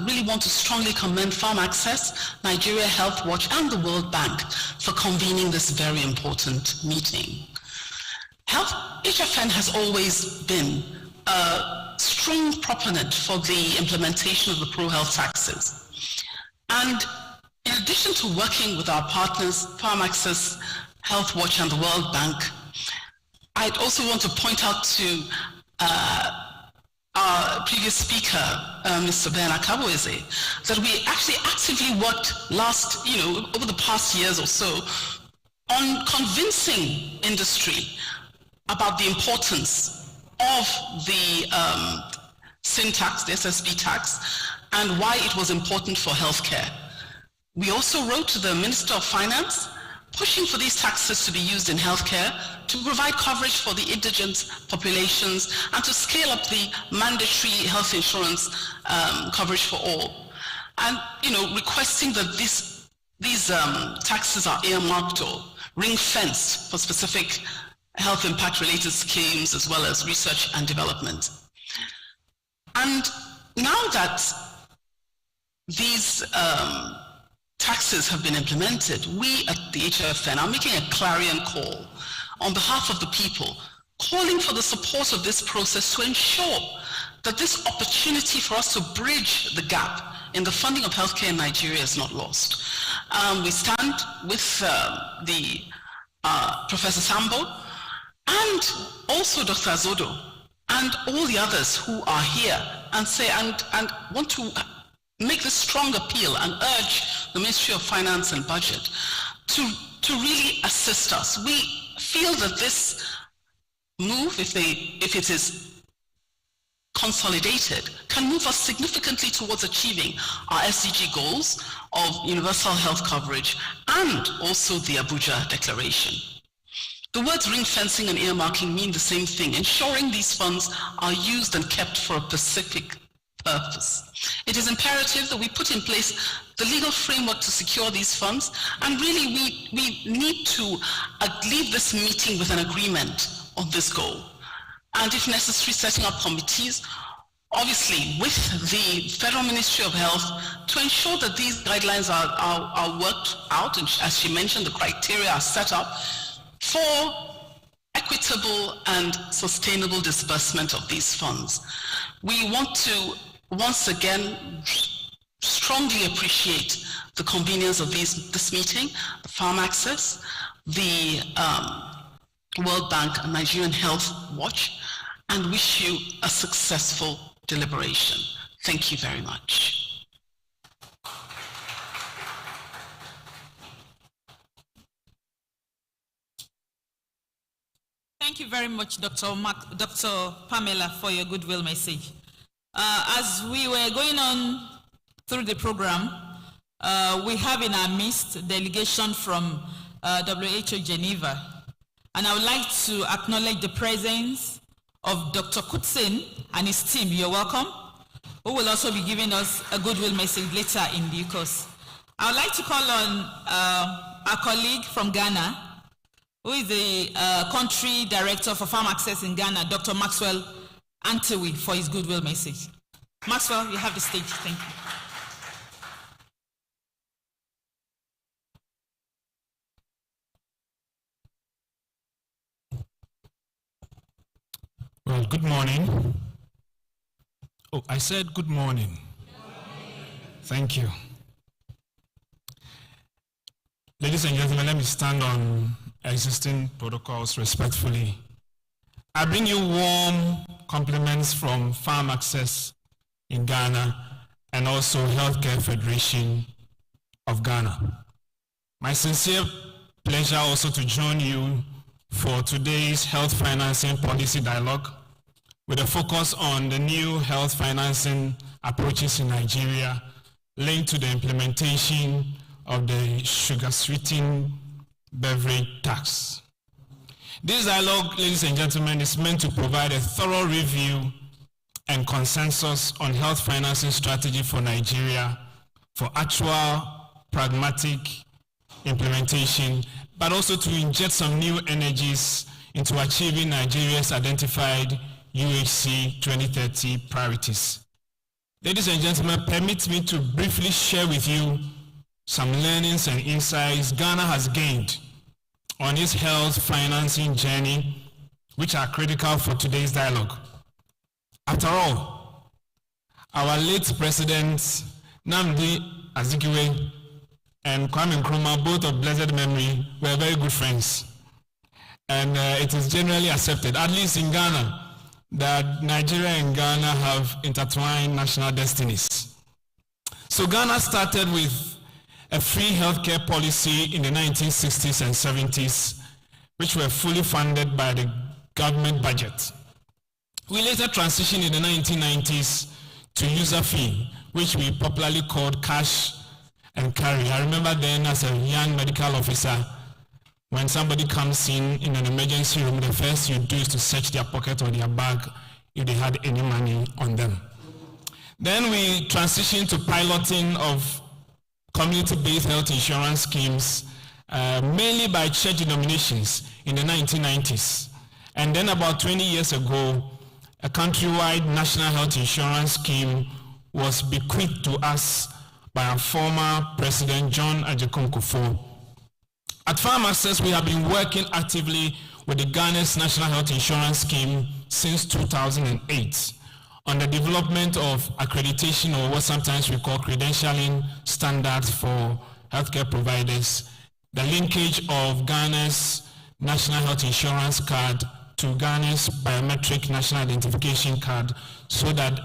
really want to strongly commend Farm Access, Nigeria Health Watch, and the World Bank for convening this very important meeting. HFN has always been a strong proponent for the implementation of the pro-health taxes. And in addition to working with our partners, Farm Access, Health Watch, and the World Bank, I'd also want to point out to our previous speaker, Mr. Ben Akabueze, that we actually actively worked over the past years or so on convincing industry about the importance of the sin tax, the Ssb tax, and why it was important for healthcare. We also wrote to the Minister of Finance, pushing for these taxes to be used in healthcare to provide coverage for the indigent populations and to scale up the mandatory health insurance coverage for all. And requesting that these taxes are earmarked or ring-fenced for specific health impact-related schemes as well as research and development. And now that these taxes have been implemented, we at the HFN are making a clarion call on behalf of the people, calling for the support of this process to ensure that this opportunity for us to bridge the gap in the funding of healthcare in Nigeria is not lost. We stand with Professor Sambo and also Dr. Azodo and all the others who are here and want to make this strong appeal and urge the Ministry of Finance and Budget to really assist us. We feel that this move, if it is consolidated, can move us significantly towards achieving our SDG goals of universal health coverage and also the Abuja Declaration. The words ring fencing and earmarking mean the same thing, ensuring these funds are used and kept for a specific purpose. It is imperative that we put in place the legal framework to secure these funds, and really we need to leave this meeting with an agreement on this goal. And if necessary, setting up committees, obviously with the Federal Ministry of Health, to ensure that these guidelines are worked out, and as she mentioned, the criteria are set up, for equitable and sustainable disbursement of these funds. We want to once again strongly appreciate the convenience of this meeting, the Farm Access, the World Bank and Nigerian Health Watch, and wish you a successful deliberation. Thank you very much. Thank you very much, Dr. Pamela, for your goodwill message. As we were going on through the program, we have in our midst a delegation from WHO Geneva, and I would like to acknowledge the presence of Dr. Kutsin and his team. You're welcome, who will also be giving us a goodwill message later in due course. I would like to call on our colleague from Ghana, who is the country director for Farm Access in Ghana, Dr. Maxwell Antewi, for his goodwill message. Maxwell, you have the stage. Thank you. Well, good morning. Oh, I said good morning. Thank you. Ladies and gentlemen, let me stand on existing protocols respectfully. I bring you warm compliments from Farm Access in Ghana and also Healthcare Federation of Ghana. My sincere pleasure also to join you for today's health financing policy dialogue with a focus on the new health financing approaches in Nigeria linked to the implementation of the Sugar-Sweetened Beverage tax. This dialogue, ladies and gentlemen, is meant to provide a thorough review and consensus on health financing strategy for Nigeria for actual pragmatic implementation, but also to inject some new energies into achieving Nigeria's identified UHC 2030 priorities. Ladies and gentlemen, permit me to briefly share with you some learnings and insights Ghana has gained on its health financing journey, which are critical for today's dialogue. After all, our late presidents, Nnamdi Azikiwe and Kwame Nkrumah, both of blessed memory, were very good friends. And it is generally accepted, at least in Ghana, that Nigeria and Ghana have intertwined national destinies. So Ghana started with a free healthcare policy in the 1960s and 70s, which were fully funded by the government budget. We later transitioned in the 1990s to user fee, which we popularly called cash and carry. I remember then as a young medical officer, when somebody comes in an emergency room, the first you do is to search their pocket or their bag if they had any money on them. Then we transitioned to piloting of community-based health insurance schemes, mainly by church denominations in the 1990s. And then about 20 years ago, a countrywide national health insurance scheme was bequeathed to us by our former president, John Ajekun Kufuor. At Farm Access, we have been working actively with the Ghana's National Health Insurance Scheme since 2008 on the development of accreditation, or what sometimes we call credentialing standards for healthcare providers, the linkage of Ghana's National Health Insurance Card to Ghana's biometric national identification card, so that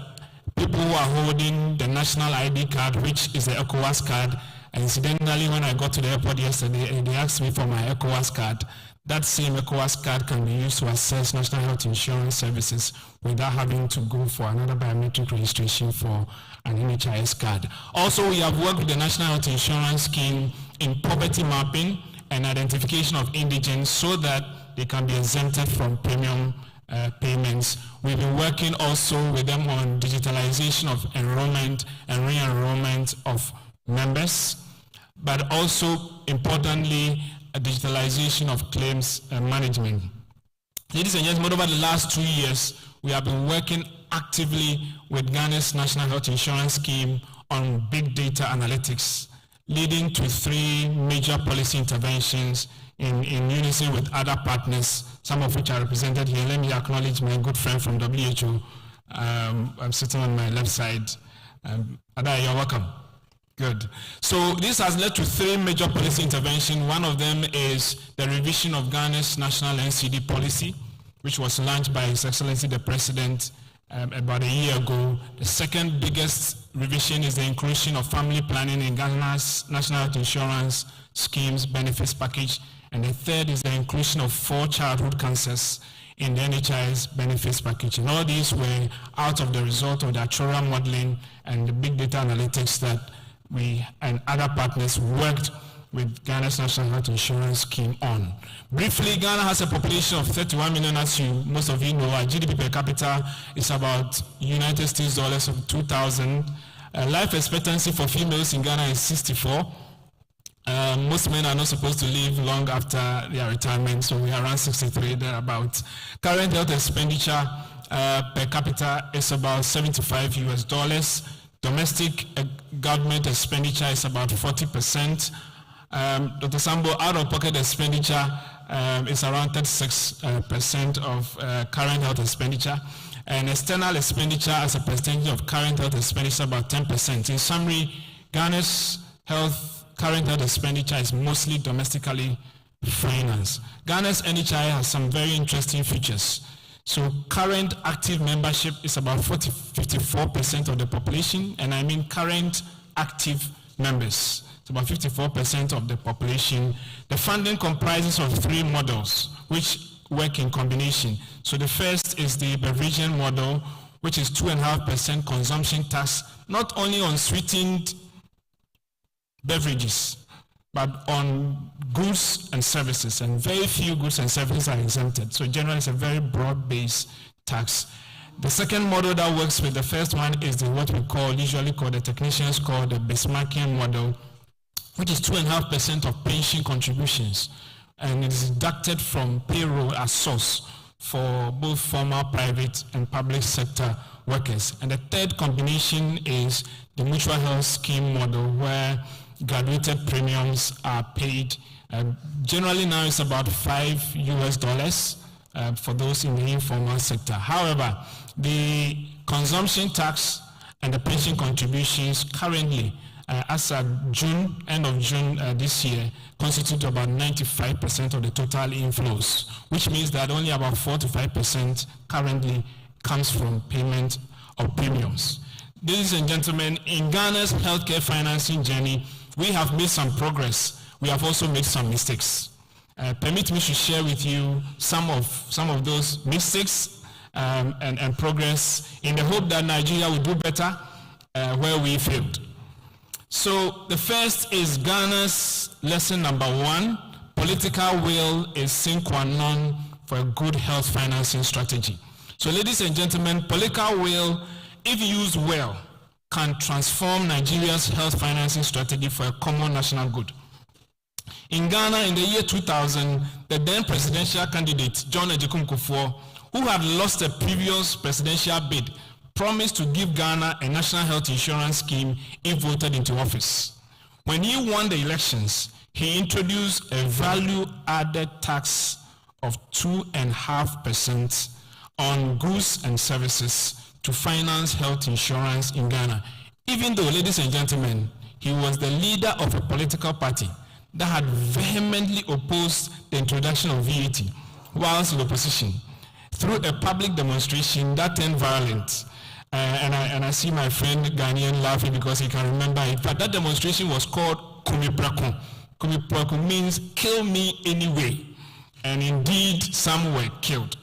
people who are holding the national ID card, which is the ECOWAS card, and incidentally, when I got to the airport yesterday, they asked me for my ECOWAS card. That same ECOWAS card can be used to access national health insurance services without having to go for another biometric registration for an NHIS card. Also, we have worked with the National Health Insurance Scheme in poverty mapping and identification of indigents so that they can be exempted from premium payments. We've been working also with them on digitalization of enrollment and re-enrollment of members, but also importantly, a digitalization of claims management. Ladies and gentlemen, over the last 2 years, we have been working actively with Ghana's National Health Insurance Scheme on big data analytics, leading to 3 major policy interventions in unison with other partners, some of which are represented here. Let me acknowledge my good friend from WHO. I'm sitting on my left side. Ada, you're welcome. Good. So this has led to 3 major policy interventions. One of them is the revision of Ghana's national NCD policy, which was launched by His Excellency the President about a year ago. The second biggest revision is the inclusion of family planning in Ghana's national health insurance schemes benefits package. And the third is the inclusion of 4 childhood cancers in the NHIS benefits package. And all these were out of the result of the actuarial modeling and the big data analytics that we and other partners worked with Ghana's national health insurance scheme on. Briefly, Ghana has a population of 31 million, as most of you know. Our GDP per capita is about United States dollars of 2,000. Life expectancy for females in Ghana is 64. Most men are not supposed to live long after their retirement, so we are around 63 thereabouts. Current health expenditure per capita is about $75. Domestic government expenditure is about 40%. Dr. Sambo, out-of-pocket expenditure is around 36% of current health expenditure, and external expenditure as a percentage of current health expenditure about 10%. In summary, Ghana's current health expenditure is mostly domestically financed. Ghana's NHI has some very interesting features. So current active membership is about 54% of the population, and I mean current active members. It's about 54% of the population. The funding comprises of 3 models which work in combination. So the first is the Beveragian model, which is 2.5% consumption tax, not only on sweetened beverages, but on goods and services, and very few goods and services are exempted. So generally it's a very broad-based tax. The second model that works with the first one is what we usually call the technicians call the Bismarckian model, which is 2.5% of pension contributions, and it is deducted from payroll as source for both formal, private, and public sector workers. And the third combination is the mutual health scheme model, where graduated premiums are paid. Generally now it's about $5 for those in the informal sector. However, the consumption tax and the pension contributions currently, as at end of June this year, constitute about 95% of the total inflows, which means that only about 4 to 5% currently comes from payment of premiums. Ladies and gentlemen, in Ghana's healthcare financing journey, we have made some progress. We have also made some mistakes. Permit me to share with you some of those mistakes and progress in the hope that Nigeria will do better where we failed. So the first is Ghana's lesson number 1. Political will is sine qua non for a good health financing strategy. So ladies and gentlemen, political will, if used well, can transform Nigeria's health financing strategy for a common national good. In Ghana, in the year 2000, the then presidential candidate, John Ejikun Kufuor, who had lost a previous presidential bid, promised to give Ghana a national health insurance scheme if voted into office. When he won the elections, he introduced a value-added tax of 2.5% on goods and services to finance health insurance in Ghana, even though, ladies and gentlemen, he was the leader of a political party that had vehemently opposed the introduction of VAT whilst in opposition through a public demonstration that turned violent. And I see my friend Ghanaian laughing because he can remember it. But that demonstration was called Kumipraku. Kumipraku means kill me anyway. And indeed, some were killed.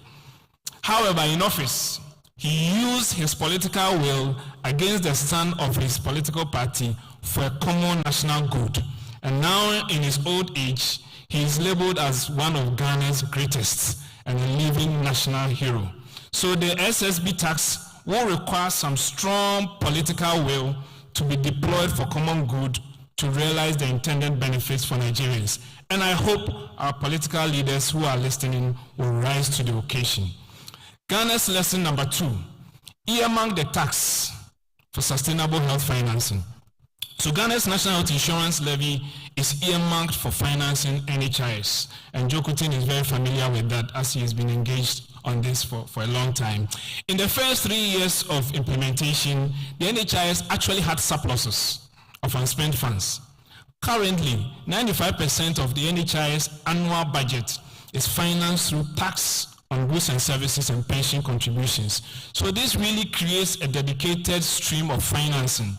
However, in office, he used his political will against the stand of his political party for a common national good. And now, in his old age, he is labeled as one of Ghana's greatest and a living national hero. So the Ssb tax will require some strong political will to be deployed for common good to realize the intended benefits for Nigerians. And I hope our political leaders who are listening will rise to the occasion. Ghana's lesson number 2, earmark the tax for sustainable health financing. So Ghana's national health insurance levy is earmarked for financing NHIS, and Joe Kutin is very familiar with that as he has been engaged on this for a long time. In the first 3 years of implementation, the NHIS actually had surpluses of unspent funds. Currently, 95% of the NHIS annual budget is financed through tax on goods and services and pension contributions. So this really creates a dedicated stream of financing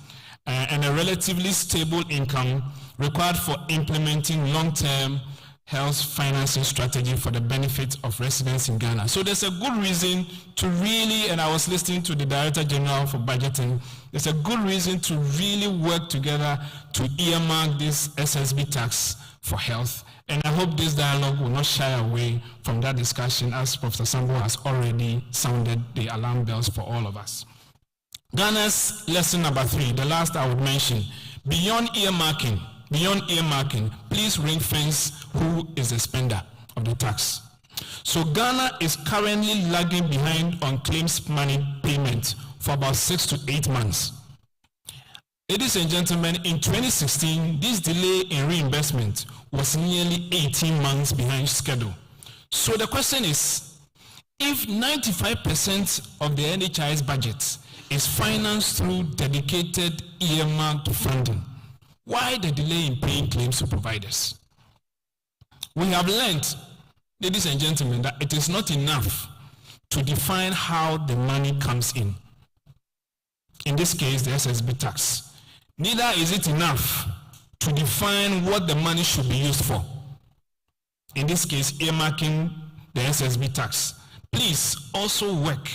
and a relatively stable income required for implementing long-term health financing strategy for the benefit of residents in Ghana. So there's a good reason to really, and I was listening to the Director General for Budgeting, there's a good reason to really work together to earmark this Ssb tax for health. And I hope this dialogue will not shy away from that discussion, as Professor Sambo has already sounded the alarm bells for all of us. Ghana's lesson number 3, the last I would mention, beyond earmarking, please ring fence who is the spender of the tax. So Ghana is currently lagging behind on claims money payment for about 6 to 8 months. Ladies and gentlemen, in 2016, this delay in reimbursement was nearly 18 months behind schedule. So the question is, if 95% of the NHIS budget is financed through dedicated earmarked funding, why the delay in paying claims to providers? We have learned, ladies and gentlemen, that it is not enough to define how the money comes in. In this case, the Ssb tax. Neither is it enough to define what the money should be used for. In this case, earmarking the Ssb tax. Please also work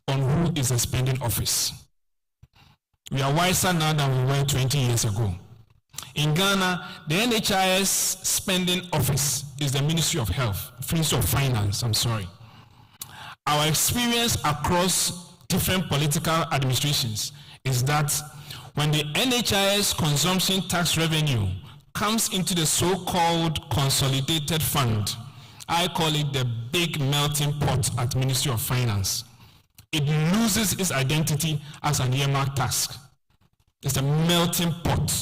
on who is the spending office. We are wiser now than we were 20 years ago. In Ghana, the NHIS spending office is the Ministry of Health, Ministry of Finance, Our experience across different political administrations is that when the NHIS consumption tax revenue comes into the so-called consolidated fund, I call it the big melting pot at Ministry of Finance, it loses its identity as an earmarked tax. It's a melting pot.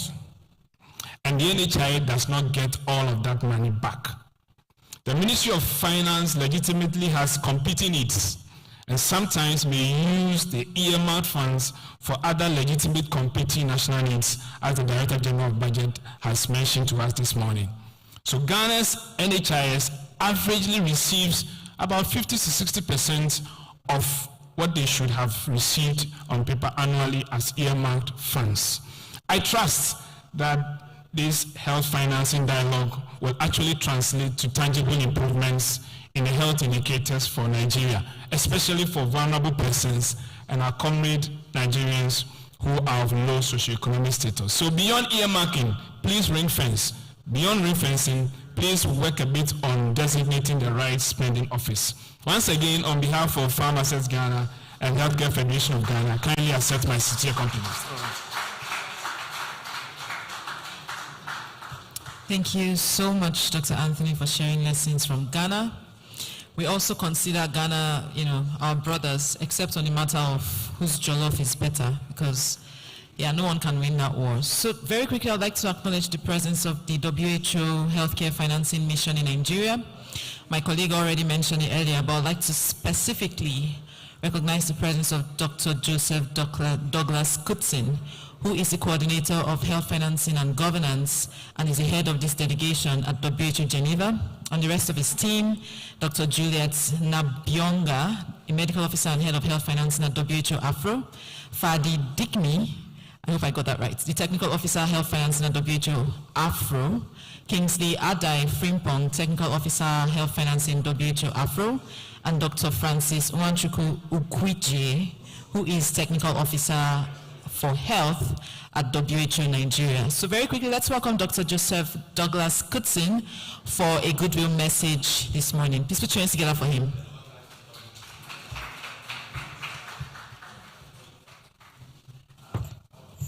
And the NHIS does not get all of that money back. The Ministry of Finance legitimately has competing needs and sometimes may use the earmarked funds for other legitimate competing national needs, as the Director General of Budget has mentioned to us this morning. So Ghana's NHIS averagely receives about 50 to 60% of what they should have received on paper annually as earmarked funds. I trust that this health financing dialogue will actually translate to tangible improvements in the health indicators for Nigeria, especially for vulnerable persons and our comrade Nigerians who are of low socioeconomic status. So beyond earmarking, please ring fence. Beyond ring fencing, please work a bit on designating the right spending office. Once again, on behalf of Farm Assets Ghana and Healthcare Federation of Ghana, kindly accept my sincere compliments. Thank you so much, Dr. Anthony, for sharing lessons from Ghana. We also consider Ghana, our brothers, except on the matter of whose jollof is better, because, no one can win that war. So very quickly, I'd like to acknowledge the presence of the WHO Healthcare Financing Mission in Nigeria. My colleague already mentioned it earlier, but I'd like to specifically recognize the presence of Dr. Joseph Douglas Kutsin, who is the coordinator of health financing and governance and is the head of this delegation at WHO Geneva. And the rest of his team, Dr. Juliet Nabionga, a medical officer and head of health financing at WHO Afro, Fadi Dikmi, I hope I got that right, the technical officer health financing at WHO Afro, Kingsley Adai Frimpong, technical officer health financing WHO Afro, and Dr. Francis Wanchuku Ukwije, who is technical officer for health at WHO Nigeria. So very quickly, let's welcome Dr. Joseph Douglas Kutsin for a goodwill message this morning. Please put your hands together for him.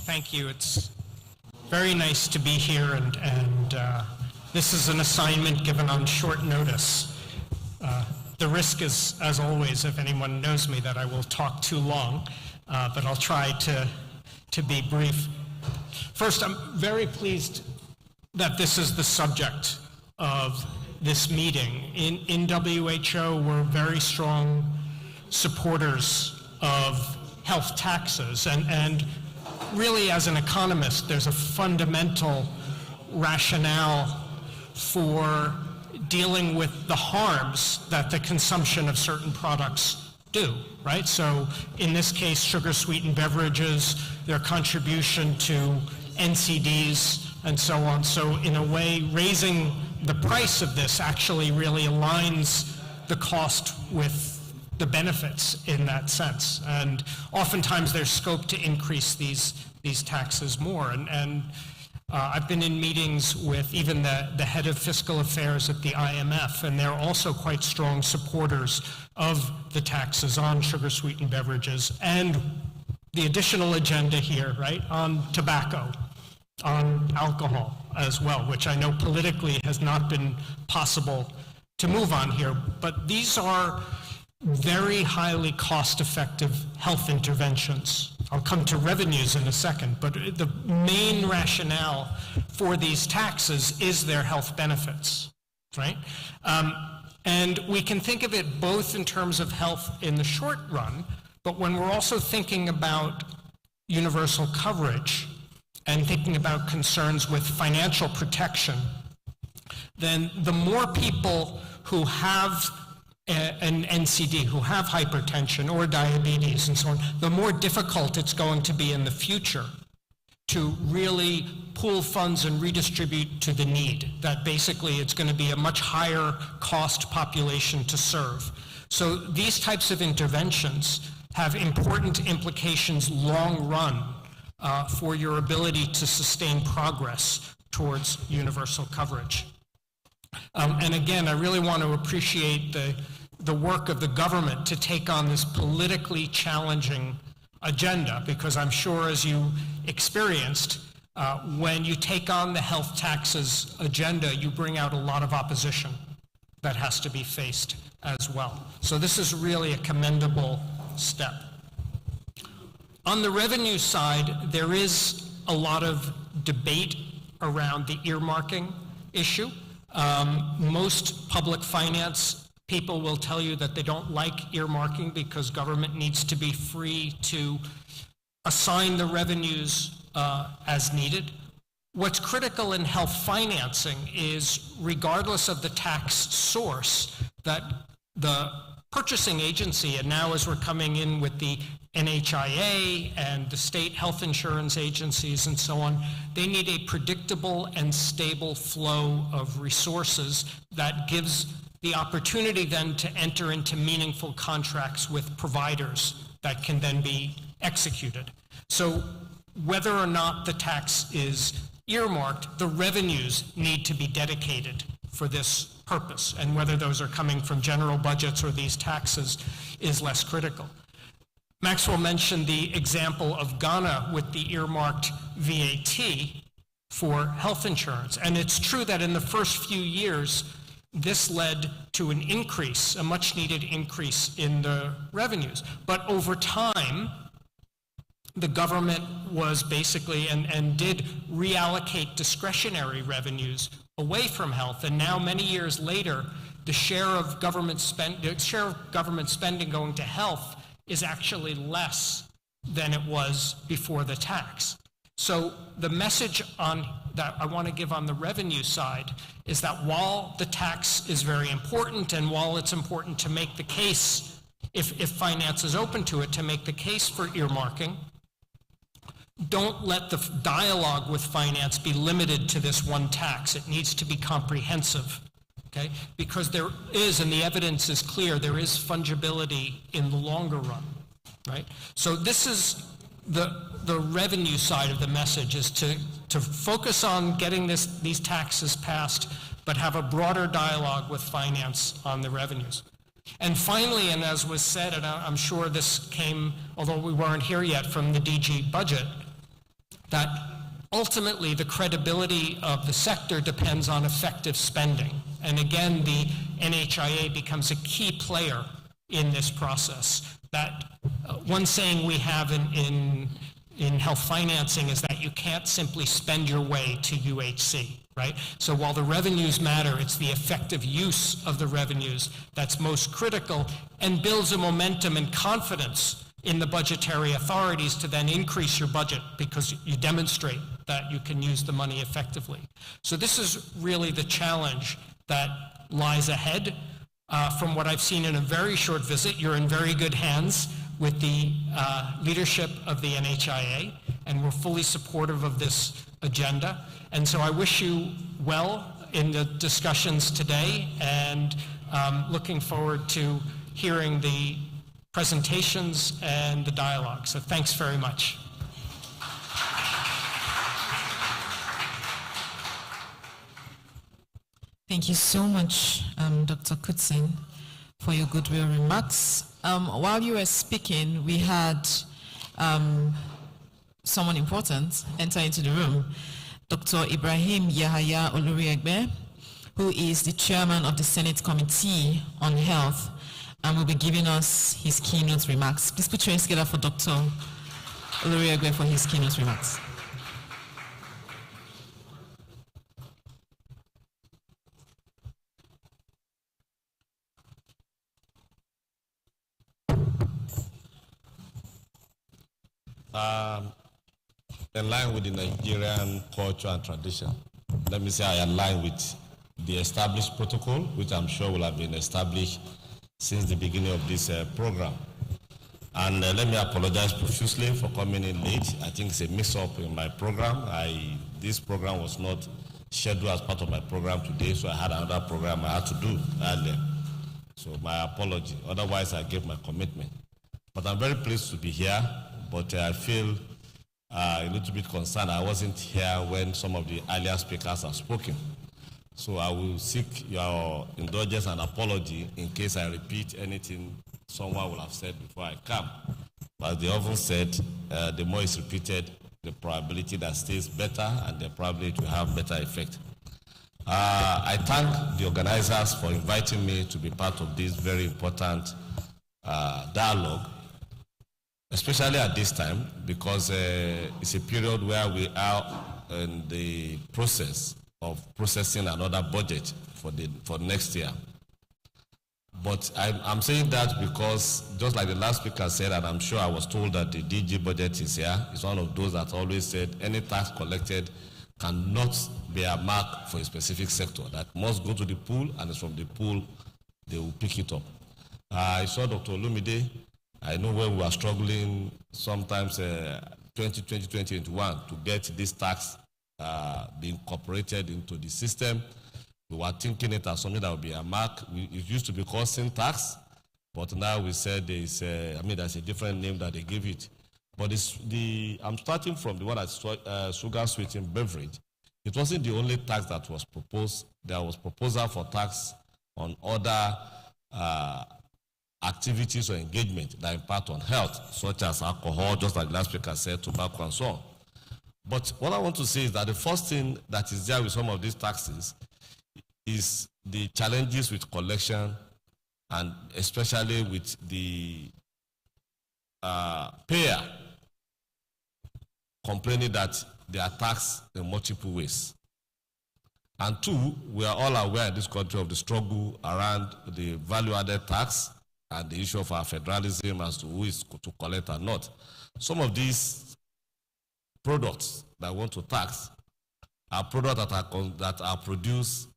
Thank you. It's very nice to be here, and this is an assignment given on short notice. The risk is, as always, if anyone knows me, that I will talk too long, but I'll try to be brief. First, I'm very pleased that this is the subject of this meeting. In WHO, we're very strong supporters of health taxes, and really as an economist, there's a fundamental rationale for dealing with the harms that the consumption of certain products do, right? So in this case, sugar-sweetened beverages, their contribution to NCDs, and so on. So in a way, raising the price of this actually really aligns the cost with the benefits in that sense. And oftentimes there's scope to increase these taxes more. And I've been in meetings with even the head of fiscal affairs at the IMF, and they're also quite strong supporters of the taxes on sugar-sweetened beverages and the additional agenda here, right, on tobacco, on alcohol as well, which I know politically has not been possible to move on here. But these are very highly cost-effective health interventions. I'll come to revenues in a second, but the main rationale for these taxes is their health benefits, right? And we can think of it both in terms of health in the short run, but when we're also thinking about universal coverage and thinking about concerns with financial protection, then the more people who have an NCD, who have hypertension or diabetes and so on, the more difficult it's going to be in the future to really pool funds and redistribute to the need. That basically it's going to be a much higher cost population to serve. So these types of interventions have important implications long run for your ability to sustain progress towards universal coverage. And again, I really want to appreciate the work of the government to take on this politically challenging agenda, because I'm sure, as you experienced, when you take on the health taxes agenda, you bring out a lot of opposition that has to be faced as well. So this is really a commendable step. On the revenue side, there is a lot of debate around the earmarking issue. Most public finance people will tell you that they don't like earmarking because government needs to be free to assign the revenues as needed. What's critical in health financing is, regardless of the tax source, that the purchasing agency, and now as we're coming in with the NHIA and the state health insurance agencies and so on, they need a predictable and stable flow of resources that gives the opportunity then to enter into meaningful contracts with providers that can then be executed. So whether or not the tax is earmarked, the revenues need to be dedicated for this purpose, and whether those are coming from general budgets or these taxes is less critical. Maxwell mentioned the example of Ghana with the earmarked VAT for health insurance, and it's true that in the first few years this led to an increase, a much needed increase in the revenues. But over time, the government was basically and did reallocate discretionary revenues away from health, and now many years later, the share of government spending going to health is actually less than it was before the tax. So the message that I want to give on the revenue side is that while the tax is very important, and while it's important to make the case, if finance is open to it, to make the case for earmarking, don't let the dialogue with finance be limited to this one tax. It needs to be comprehensive, okay? Because there is, and the evidence is clear, there is fungibility in the longer run, right? So this is the revenue side of the message, is to focus on getting these taxes passed, but have a broader dialogue with finance on the revenues. And finally, and as was said, and I'm sure this came, although we weren't here yet, from the DG budget, that ultimately the credibility of the sector depends on effective spending. And again, the NHIA becomes a key player in this process. That one saying we have in in health financing is that you can't simply spend your way to UHC, right? So while the revenues matter, it's the effective use of the revenues that's most critical and builds a momentum and confidence in the budgetary authorities to then increase your budget because you demonstrate that you can use the money effectively. So this is really the challenge that lies ahead. From what I've seen in a very short visit, you're in very good hands with the leadership of the NHIA, and we're fully supportive of this agenda. And so I wish you well in the discussions today, and looking forward to hearing the presentations and the dialogue. So thanks very much. Thank you so much, Dr. Kutsin, for your goodwill remarks. While you were speaking, we had someone important enter into the room, Dr. Ibrahim Yahaya Oluriegbe, who is the chairman of the Senate Committee on Health, and will be giving us his keynote remarks. Please put your hands together for Dr. Oluriegbe for his keynote remarks. In line with the Nigerian culture and tradition, let me say I align with the established protocol, which I'm sure will have been established since the beginning of this program. And let me apologize profusely for coming in late. I think it's a mix-up in my program. This program was not scheduled as part of my program today, so I had another program I had to do earlier. So my apology. Otherwise, I gave my commitment. But I'm very pleased to be here, but I feel a little bit concerned. I wasn't here when some of the earlier speakers have spoken. So I will seek your indulgence and apology in case I repeat anything someone will have said before I come. As they often said, the more it's repeated, the probability that stays better and the probability it will have better effect. I thank the organizers for inviting me to be part of this very important dialogue, especially at this time, because it's a period where we are in the process of processing another budget for next year. But I'm saying that because, just like the last speaker said, and I'm sure I was told that the DG budget is here, it's one of those that always said any tax collected cannot be a mark for a specific sector, that must go to the pool, and it's from the pool they will pick it up. I saw Dr. Olumide. I know when we were struggling sometimes 2020, 2021 to get this tax be incorporated into the system. We were thinking it as something that would be a mark. It used to be called sin tax, but now we said there's a different name that they give it. But I'm starting from the one that's sugar-sweetened beverage. It wasn't the only tax that was proposed. There was proposal for tax on other activities or engagement that impact on health, such as alcohol, just like the last speaker said, tobacco and so on. But what I want to say is that the first thing that is there with some of these taxes is the challenges with collection, and especially with the payer complaining that they are taxed in multiple ways. And two, we are all aware in this country of the struggle around the value-added tax and the issue of our federalism as to who is to collect or not. Some of these products that want to tax are products that are produced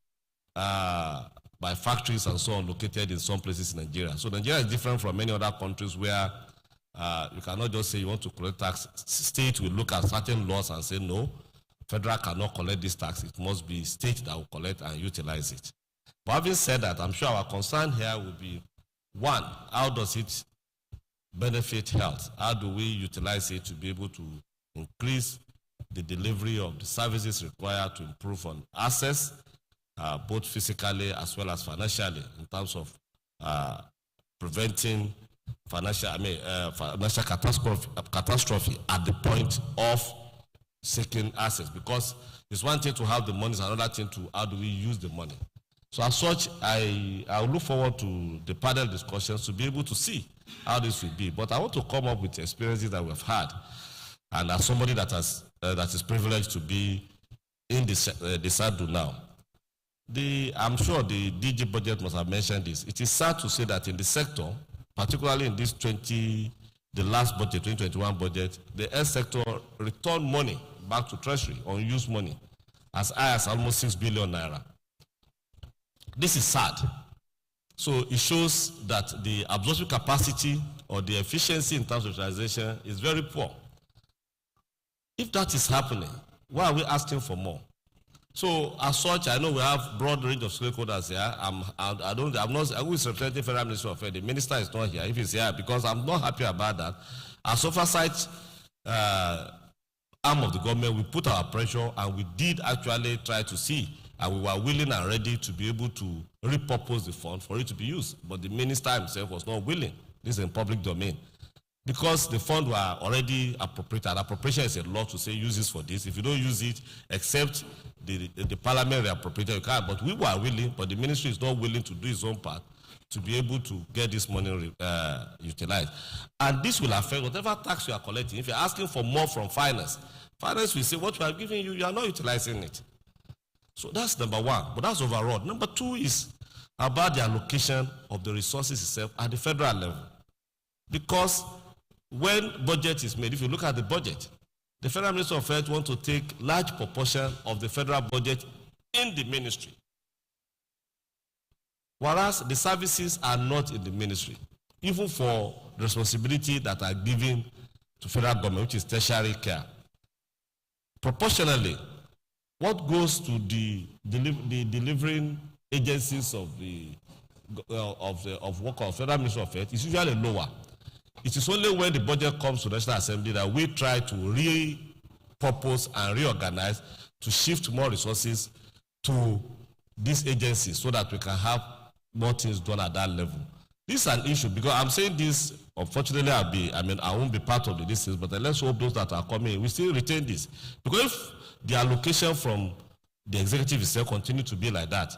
by factories and so on located in some places in Nigeria. So Nigeria is different from many other countries where you cannot just say you want to collect tax. State will look at certain laws and say, no, federal cannot collect this tax. It must be state that will collect and utilize it. But having said that, I'm sure our concern here will be, one, how does it benefit health? How do we utilize it to be able to increase the delivery of the services required to improve on access, both physically as well as financially, in terms of preventing financial catastrophe at the point of seeking access? Because it's one thing to have the money, it's another thing to how do we use the money. So as such, I look forward to the panel discussions to be able to see how this will be. But I want to come up with experiences that we've had. And as somebody that is privileged to be in the saddle now, I'm sure the DG budget must have mentioned this. It is sad to say that in the sector, particularly in this the last budget, 2021 budget, the health sector returned money back to Treasury, unused money, as high as almost 6 billion naira. This is sad. So it shows that the absorption capacity or the efficiency in terms of utilization is very poor. If that is happening, why are we asking for more? So as such, I know we have broad range of stakeholders here. I will representing Federal Ministry of Affairs. The minister is not here. If he's here, because I'm not happy about that. As oversight arm of the government, we put our pressure and we did actually try to see, and we were willing and ready to be able to repurpose the fund for it to be used. But the minister himself was not willing. This is in public domain. Because the fund were already appropriated. Appropriation is a law to say use this for this. If you don't use it, except the parliament reappropriated, you can't. But we were willing, but the ministry is not willing to do its own part to be able to get this money utilized. And this will affect whatever tax you are collecting. If you're asking for more from finance, finance will say, what we are giving you, you are not utilizing it. So that's number one, but that's overall. Number two is about the allocation of the resources itself at the federal level. Because when budget is made, if you look at the budget, the Federal Ministry of Health wants to take large proportion of the federal budget in the ministry. Whereas the services are not in the ministry, even for the responsibility that are given to federal government, which is tertiary care. Proportionally, what goes to the delivering agencies of work of Federal Ministry of Health is usually lower. It is only when the budget comes to the National Assembly that we try to repurpose and reorganize to shift more resources to these agencies so that we can have more things done at that level. This is an issue because I'm saying this, unfortunately, I won't be part of the distance, but let's hope those that are coming, we still retain this. Because if the allocation from the executive itself continue to be like that,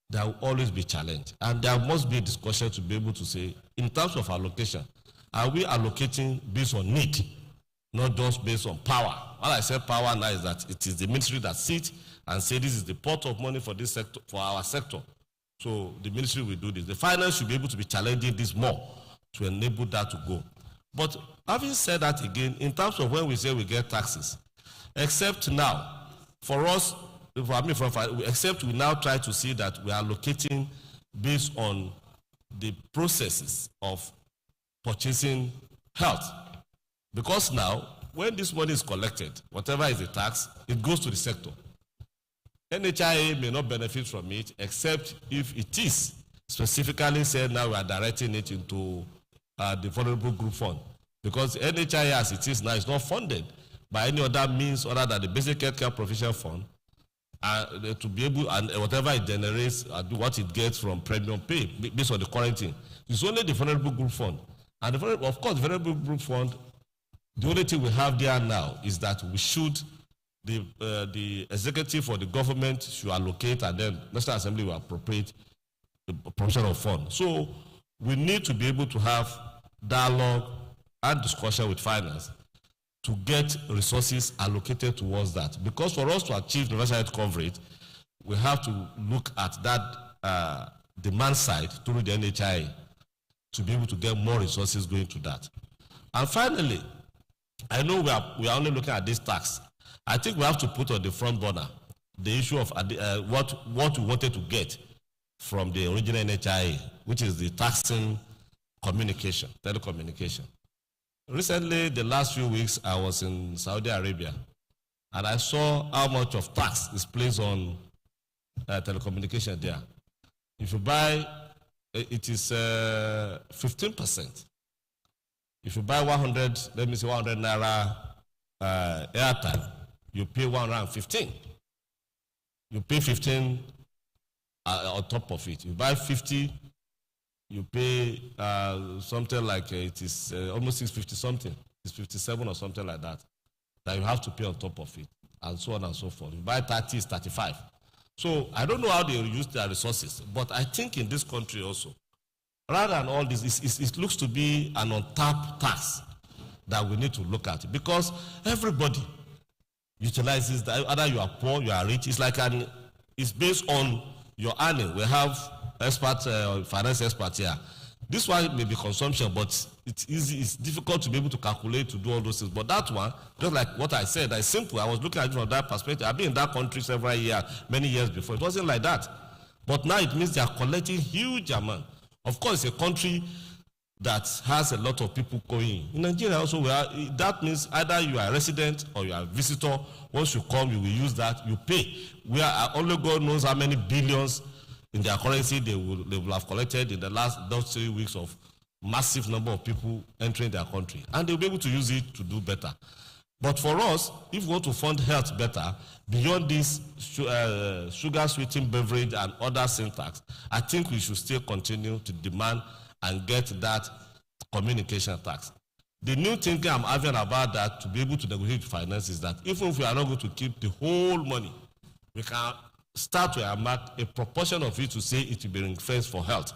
there will always be challenge. And there must be a discussion to be able to say, in terms of allocation, are we allocating based on need, not just based on power? When I say power now is that it is the ministry that sits and say this is the pot of money for this sector, for our sector. So the ministry will do this. The finance should be able to be challenging this more to enable that to go. But having said that again, in terms of when we say we get taxes, except now, for us, except we now try to see that we are allocating based on the processes of purchasing health. Because now, when this money is collected, whatever is the tax, it goes to the sector. NHIA may not benefit from it, except if it is specifically said now we are directing it into the vulnerable group fund. Because NHIA as it is now is not funded by any other means other than the basic healthcare provision fund, to be able, and whatever it generates, what it gets from premium pay, based on the current thing. It's only the vulnerable group fund. And of course, the vulnerable group fund, the only thing we have there now is that we should, the executive or the government should allocate, and then National Assembly will appropriate the provision of funds. So we need to be able to have dialogue and discussion with finance to get resources allocated towards that. Because for us to achieve universal health coverage, we have to look at that demand side through the NHIA to be able to get more resources going to that. And finally, I know we are only looking at this tax. I think we have to put on the front burner the issue of what we wanted to get from the original NHIA, which is the taxing communication, telecommunication. Recently, the last few weeks, I was in Saudi Arabia, and I saw how much of tax is placed on telecommunication there. If you buy, it is 15%. If you buy 100, let me say 100 naira airtime, you pay 115. You pay 15 on top of it. You buy 50, you pay something like it is almost 650 something. It's 57 or something like that. That you have to pay on top of it, and so on and so forth. You buy 30, it's 35. So I don't know how they use their resources, but I think in this country also, rather than all this, it looks to be an untapped tax that we need to look at, because everybody utilizes that. Either you are poor, you are rich. It's like it's based on your earning. We have finance experts here. This one may be consumption, but it's easy. It's difficult to be able to calculate, to do all those things. But that one, just like what I said, it's simple. I was looking at it from that perspective. I've been in that country several years, many years before. It wasn't like that. But now it means they are collecting huge amount. Of course, a country that has a lot of people going. In Nigeria also, that means either you are a resident or you are a visitor. Once you come, you will use that, you pay. Only God knows how many billions in their currency they will have collected in the last 3 weeks of massive number of people entering their country. And they'll be able to use it to do better. But for us, if we want to fund health better, beyond this sugar-sweetened beverage and other syntax, I think we should still continue to demand and get that communication tax. The new thinking I'm having about that, to be able to negotiate finance, is that even if we are not going to keep the whole money, we can start to earmark a proportion of it to say it will be ring-fenced for health,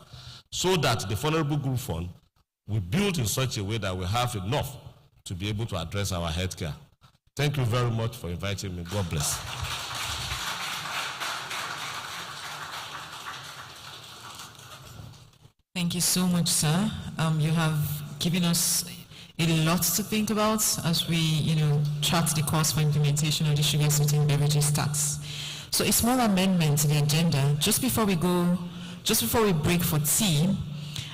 so that the vulnerable group fund will build in such a way that we have enough to be able to address our healthcare. Thank you very much for inviting me. God bless. Thank you so much, sir. You have given us a lot to think about as we, chart the course for implementation of the sugar-sweetened beverages tax. So a small amendment to the agenda. Just before we break for tea,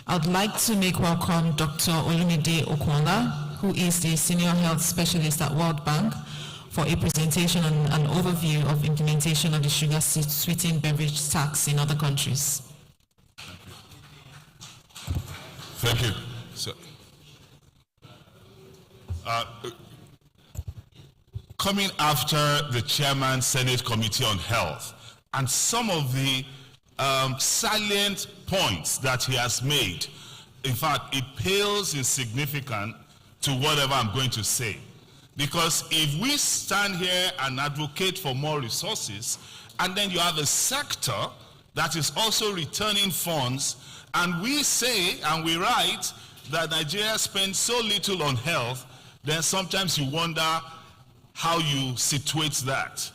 I'd like to make welcome Dr. Olumide Okwonla, who is the Senior Health Specialist at World Bank, for a presentation on an overview of implementation of the sugar-sweetened beverage tax in other countries. Thank you. So, coming after the Chairman Senate Committee on Health and some of the salient points that he has made, in fact, it pales in significance to whatever I'm going to say. Because if we stand here and advocate for more resources, and then you have a sector that is also returning funds, and we say and we write that Nigeria spends so little on health, then sometimes you wonder how you situate that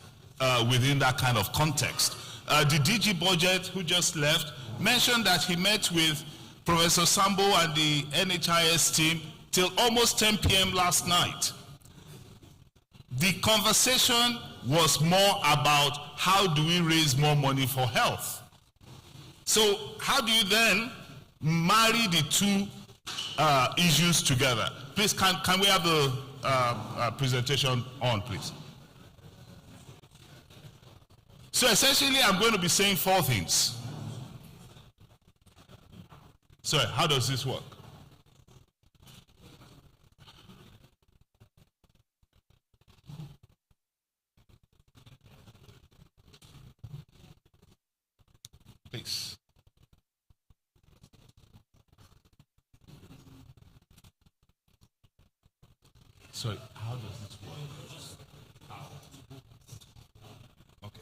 within that kind of context. The DG Budget, who just left, mentioned that he met with Professor Sambo and the NHIS team till almost 10 p.m. last night. The conversation was more about how do we raise more money for health. So how do you then marry the two issues together? Please, can we have the presentation on, please? So essentially, I'm going to be saying 4 things. So how does this work? Please. So how does this work? Okay.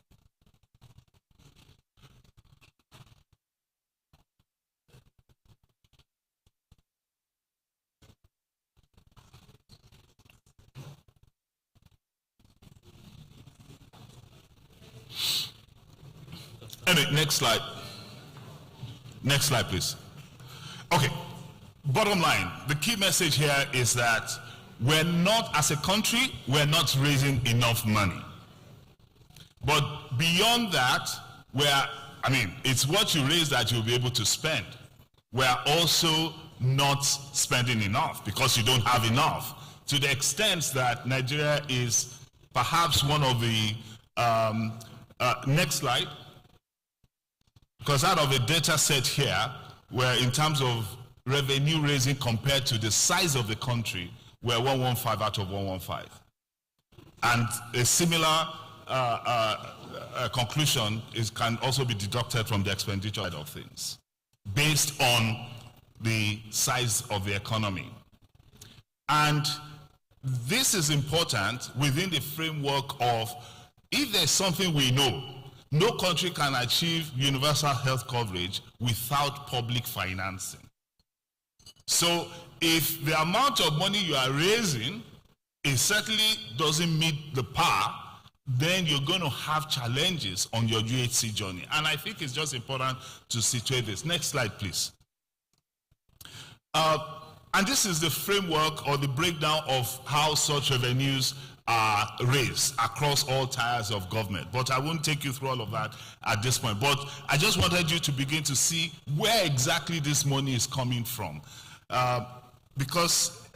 Anyway, next slide. Next slide, please. Okay, bottom line, the key message here is that we're not, as a country, we're not raising enough money. But beyond that, it's what you raise that you'll be able to spend. We're also not spending enough because you don't have enough, to the extent that Nigeria is perhaps one of the, next slide, because out of a data set here, where in terms of revenue raising compared to the size of the country, we're 115 out of 115. And a similar conclusion can also be deducted from the expenditure side of things, based on the size of the economy. And this is important within the framework of, if there's something we know, no country can achieve universal health coverage without public financing. So if the amount of money you are raising, it certainly doesn't meet the par, then you're going to have challenges on your UHC journey. And I think it's just important to situate this. Next slide, please. And this is the framework or the breakdown of how such revenues are raised across all tiers of government. But I won't take you through all of that at this point. But I just wanted you to begin to see where exactly this money is coming from. Because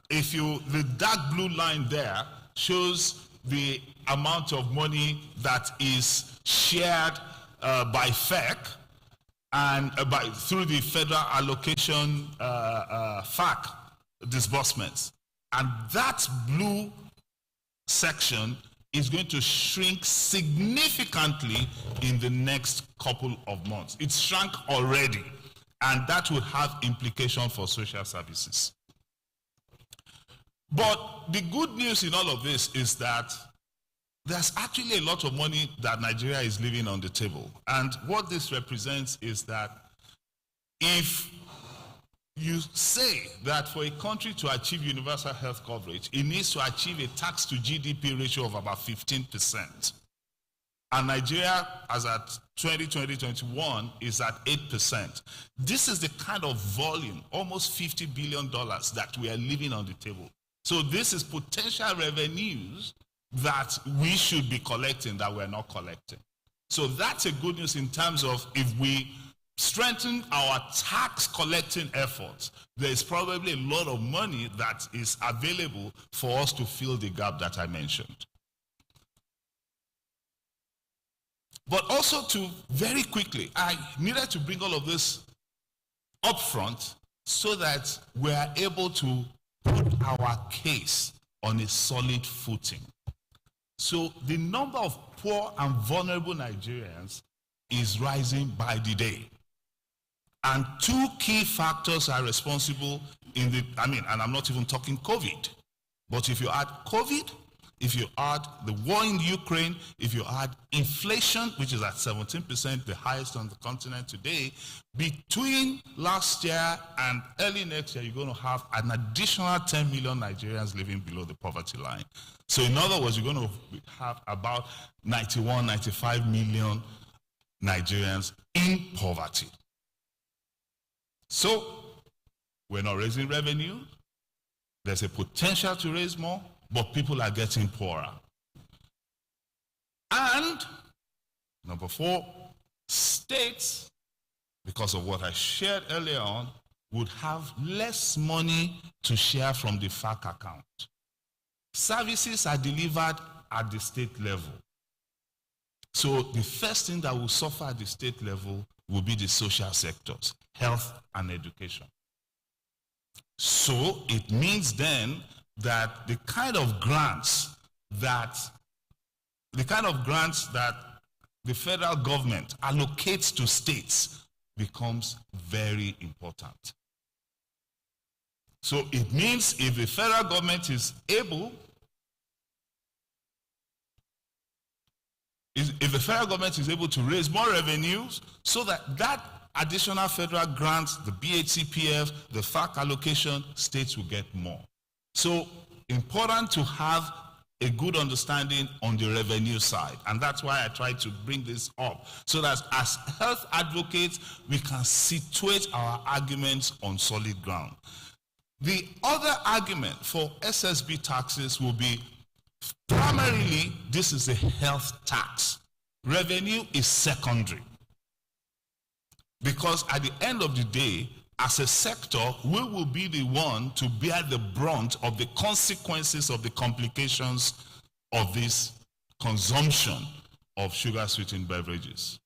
the dark blue line there shows the amount of money that is shared by FEC and through the federal allocation FAC disbursements. And that blue section is going to shrink significantly in the next couple of months. It's shrunk already, and that will have implications for social services. But the good news in all of this is that there's actually a lot of money that Nigeria is leaving on the table. And what this represents is that if you say that for a country to achieve universal health coverage, it needs to achieve a tax to GDP ratio of about 15%. And Nigeria, as at 2020-21, is at 8%. This is the kind of volume, almost $50 billion, that we are leaving on the table. So this is potential revenues that we should be collecting that we're not collecting. So that's a good news in terms of if we strengthen our tax collecting efforts, there is probably a lot of money that is available for us to fill the gap that I mentioned. But also very quickly, I needed to bring all of this up front so that we are able to put our case on a solid footing. So the number of poor and vulnerable Nigerians is rising by the day. And two key factors are responsible and I'm not even talking COVID. But if you add COVID, if you add the war in Ukraine, if you add inflation, which is at 17%, the highest on the continent today, between last year and early next year, you're going to have an additional 10 million Nigerians living below the poverty line. So in other words, you're going to have about 95 million Nigerians in poverty. So we're not raising revenue. There's a potential to raise more, but people are getting poorer. And number 4, states, because of what I shared earlier on, would have less money to share from the FAC account. Services are delivered at the state level. So the first thing that will suffer at the state level will be the social sectors, health and education. So it means then that the kind of grants that the federal government allocates to states becomes very important. So it means if the federal government is able to raise more revenues so that additional federal grants, the BHCPF, the FAC allocation, states will get more. So important to have a good understanding on the revenue side. And that's why I try to bring this up, so that as health advocates, we can situate our arguments on solid ground. The other argument for Ssb taxes will be, primarily, this is a health tax. Revenue is secondary. Because at the end of the day, as a sector, we will be the one to bear the brunt of the consequences of the complications of this consumption of sugar-sweetened beverages.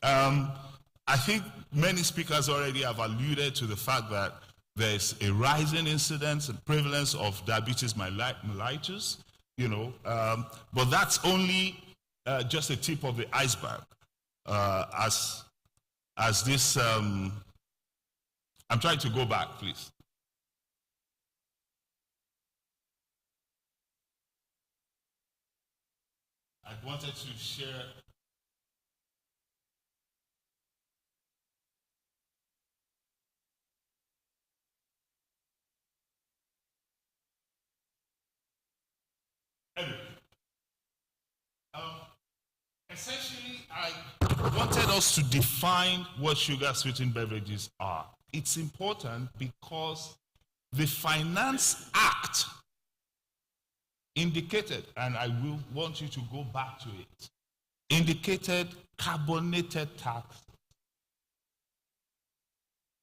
I think many speakers already have alluded to the fact that there's a rising incidence and prevalence of diabetes mellitus, but that's only just the tip of the iceberg. As this, I'm trying to go back, please. I wanted to share. Anyway, essentially, I wanted us to define what sugar-sweetened beverages are. It's important because the Finance Act indicated, and I will want you to go back to it, indicated carbonated tax.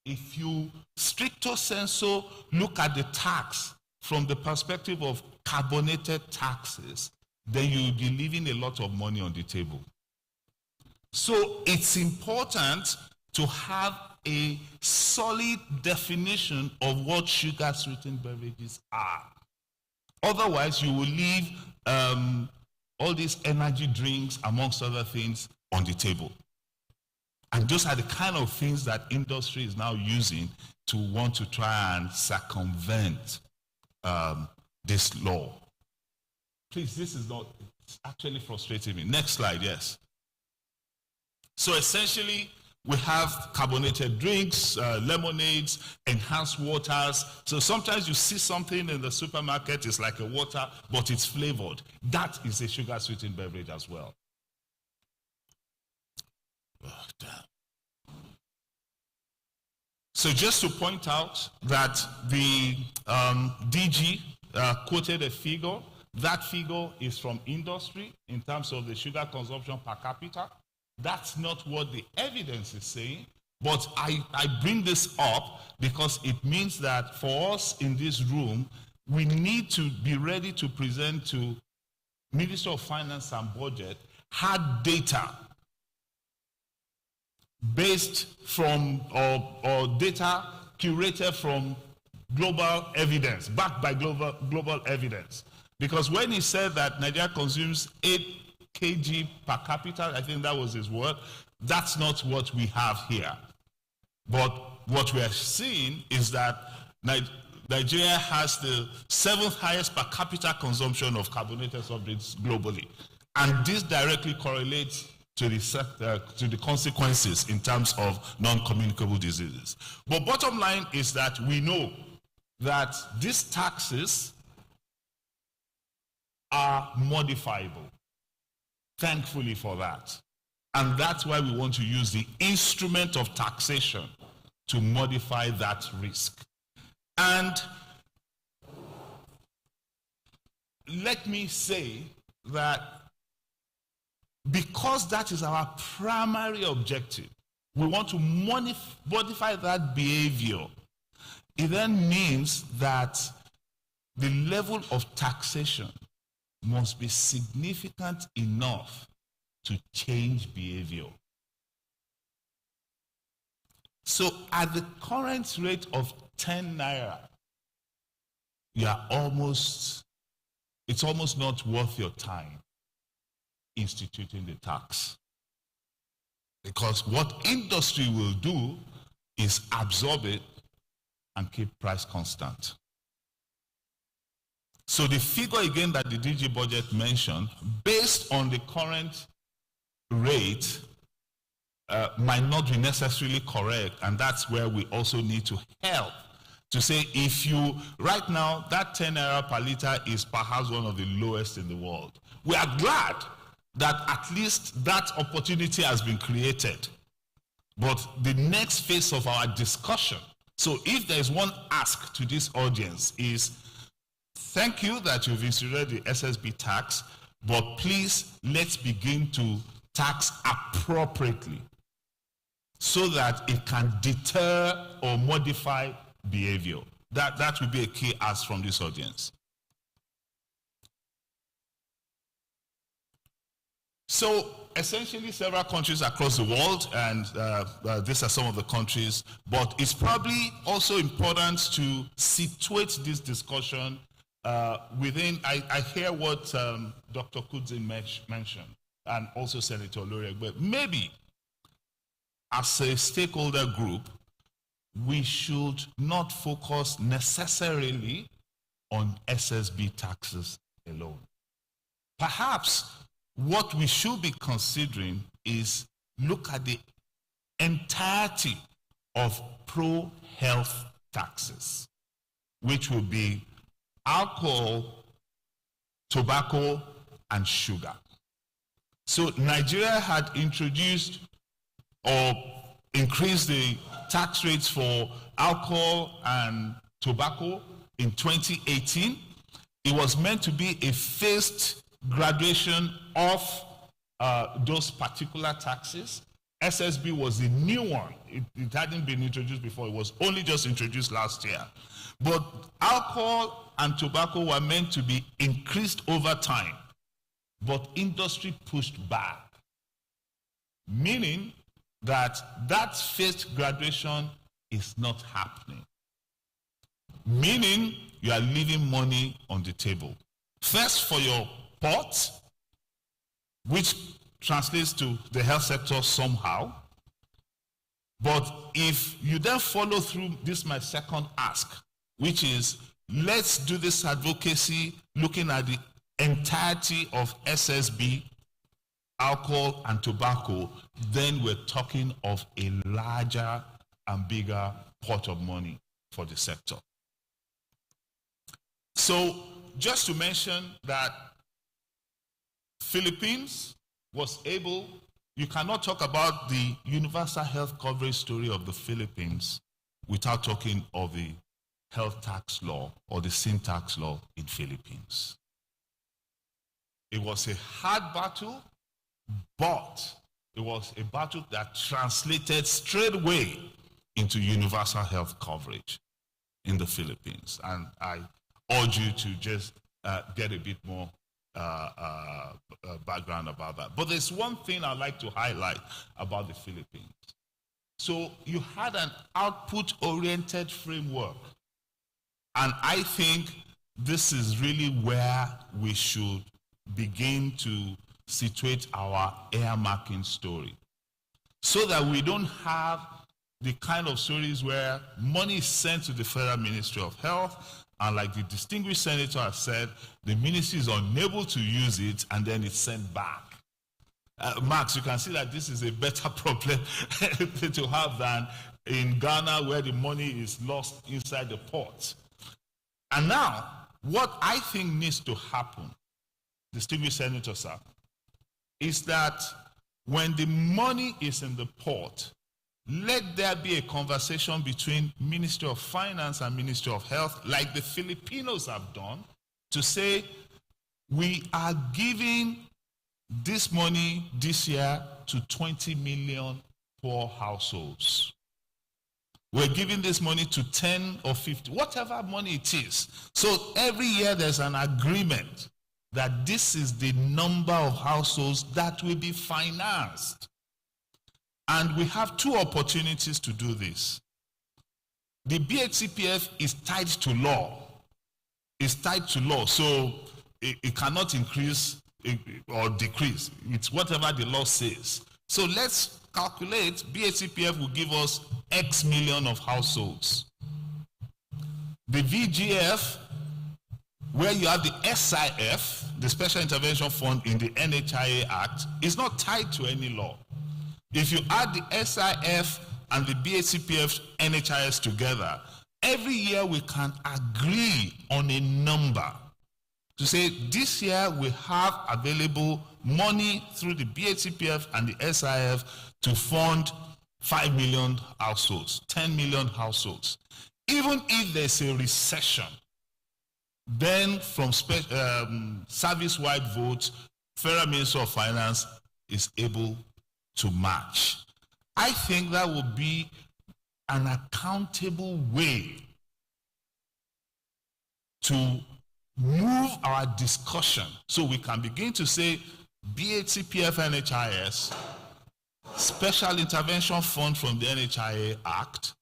If you stricto sensu look at the tax from the perspective of carbonated taxes, then you'll be leaving a lot of money on the table. So it's important to have a solid definition of what sugar-sweetened beverages are. Otherwise, you will leave all these energy drinks, amongst other things, on the table. And those are the kind of things that industry is now using to want to try and circumvent this law. Please, this is not, it's actually frustrating me. Next slide, yes. So essentially, we have carbonated drinks, lemonades, enhanced waters. So sometimes you see something in the supermarket, it's like a water, but it's flavored. That is a sugar-sweetened beverage as well. Oh, damn. So just to point out that the DG quoted a figure. That figure is from industry in terms of the sugar consumption per capita. That's not what the evidence is saying, but I bring this up because it means that for us in this room, we need to be ready to present to Minister of Finance and Budget hard data based from or data curated from global evidence, backed by global evidence. Because when he said that Nigeria consumes 8 kg per capita, I think that was his word, that's not what we have here. But what we are seeing is that Nigeria has the 7th highest per capita consumption of carbonated soft drinks globally. And this directly correlates to the consequences in terms of non-communicable diseases. But bottom line is that we know that these taxes are modifiable. Thankfully for that. And that's why we want to use the instrument of taxation to modify that risk. And let me say that because that is our primary objective, we want to modify that behavior. It then means that the level of taxation must be significant enough to change behavior. So at the current rate of 10 naira, it's almost not worth your time instituting the tax. Because what industry will do is absorb it and keep price constant. So the figure again that the DG budget mentioned, based on the current rate, might not be necessarily correct, and that's where we also need to help to say, if you, right now, that 10 naira per liter is perhaps one of the lowest in the world. We are glad that at least that opportunity has been created. But the next phase of our discussion, so if there's one ask to this audience is, thank you that you've instituted the Ssb tax, but please let's begin to tax appropriately so that it can deter or modify behavior. That would be a key ask from this audience. So essentially several countries across the world, and these are some of the countries, but it's probably also important to situate this discussion within, I hear what Dr. Kudzin mentioned, and also Senator Loriak, but maybe as a stakeholder group, we should not focus necessarily on Ssb taxes alone. Perhaps what we should be considering is look at the entirety of pro-health taxes, which will be alcohol, tobacco, and sugar. So Nigeria had introduced or increased the tax rates for alcohol and tobacco in 2018. It was meant to be a phased graduation of those particular taxes. Ssb was a new one. It hadn't been introduced before. It was only just introduced last year. But alcohol and tobacco were meant to be increased over time. But industry pushed back, meaning that phased graduation is not happening. Meaning you are leaving money on the table. First for your pot, which translates to the health sector somehow. But if you then follow through, this is my second ask, which is let's do this advocacy looking at the entirety of Ssb, alcohol and tobacco, then we're talking of a larger and bigger pot of money for the sector. So just to mention that Philippines was able, you cannot talk about the universal health coverage story of the Philippines without talking of the health tax law or the sin tax law in Philippines. It was a hard battle, but it was a battle that translated straight away into universal health coverage in the Philippines. And I urge you to just get a bit more background about that. But there's one thing I'd like to highlight about the Philippines. So you had an output-oriented framework. And I think this is really where we should begin to situate our earmarking story, so that we don't have the kind of stories where money is sent to the Federal Ministry of Health, and like the distinguished senator has said, the ministry is unable to use it, and then it's sent back. Max, you can see that this is a better problem to have than in Ghana, where the money is lost inside the pot. And now, what I think needs to happen, distinguished senator sir, is that when the money is in the pot, let there be a conversation between Ministry of Finance and Ministry of Health, like the Filipinos have done, to say, we are giving this money this year to 20 million poor households. We're giving this money to 10 or 50, whatever money it is. So every year there's an agreement that this is the number of households that will be financed. And we have two opportunities to do this. The BHCPF is tied to law. It's tied to law, so it cannot increase or decrease. It's whatever the law says. So let's calculate, BHCPF will give us X million of households. The VGF, where you have the SIF, the Special Intervention Fund in the NHIA Act, is not tied to any law. If you add the SIF and the BHCPF NHIS together, every year we can agree on a number to say this year we have available money through the BHCPF and the SIF to fund 5 million households, 10 million households. Even if there's a recession, then from service-wide votes, Federal Minister of Finance is able to match. I think that would be an accountable way to move our discussion so we can begin to say BHCPF NHIS, Special Intervention Fund from the NHIA Act,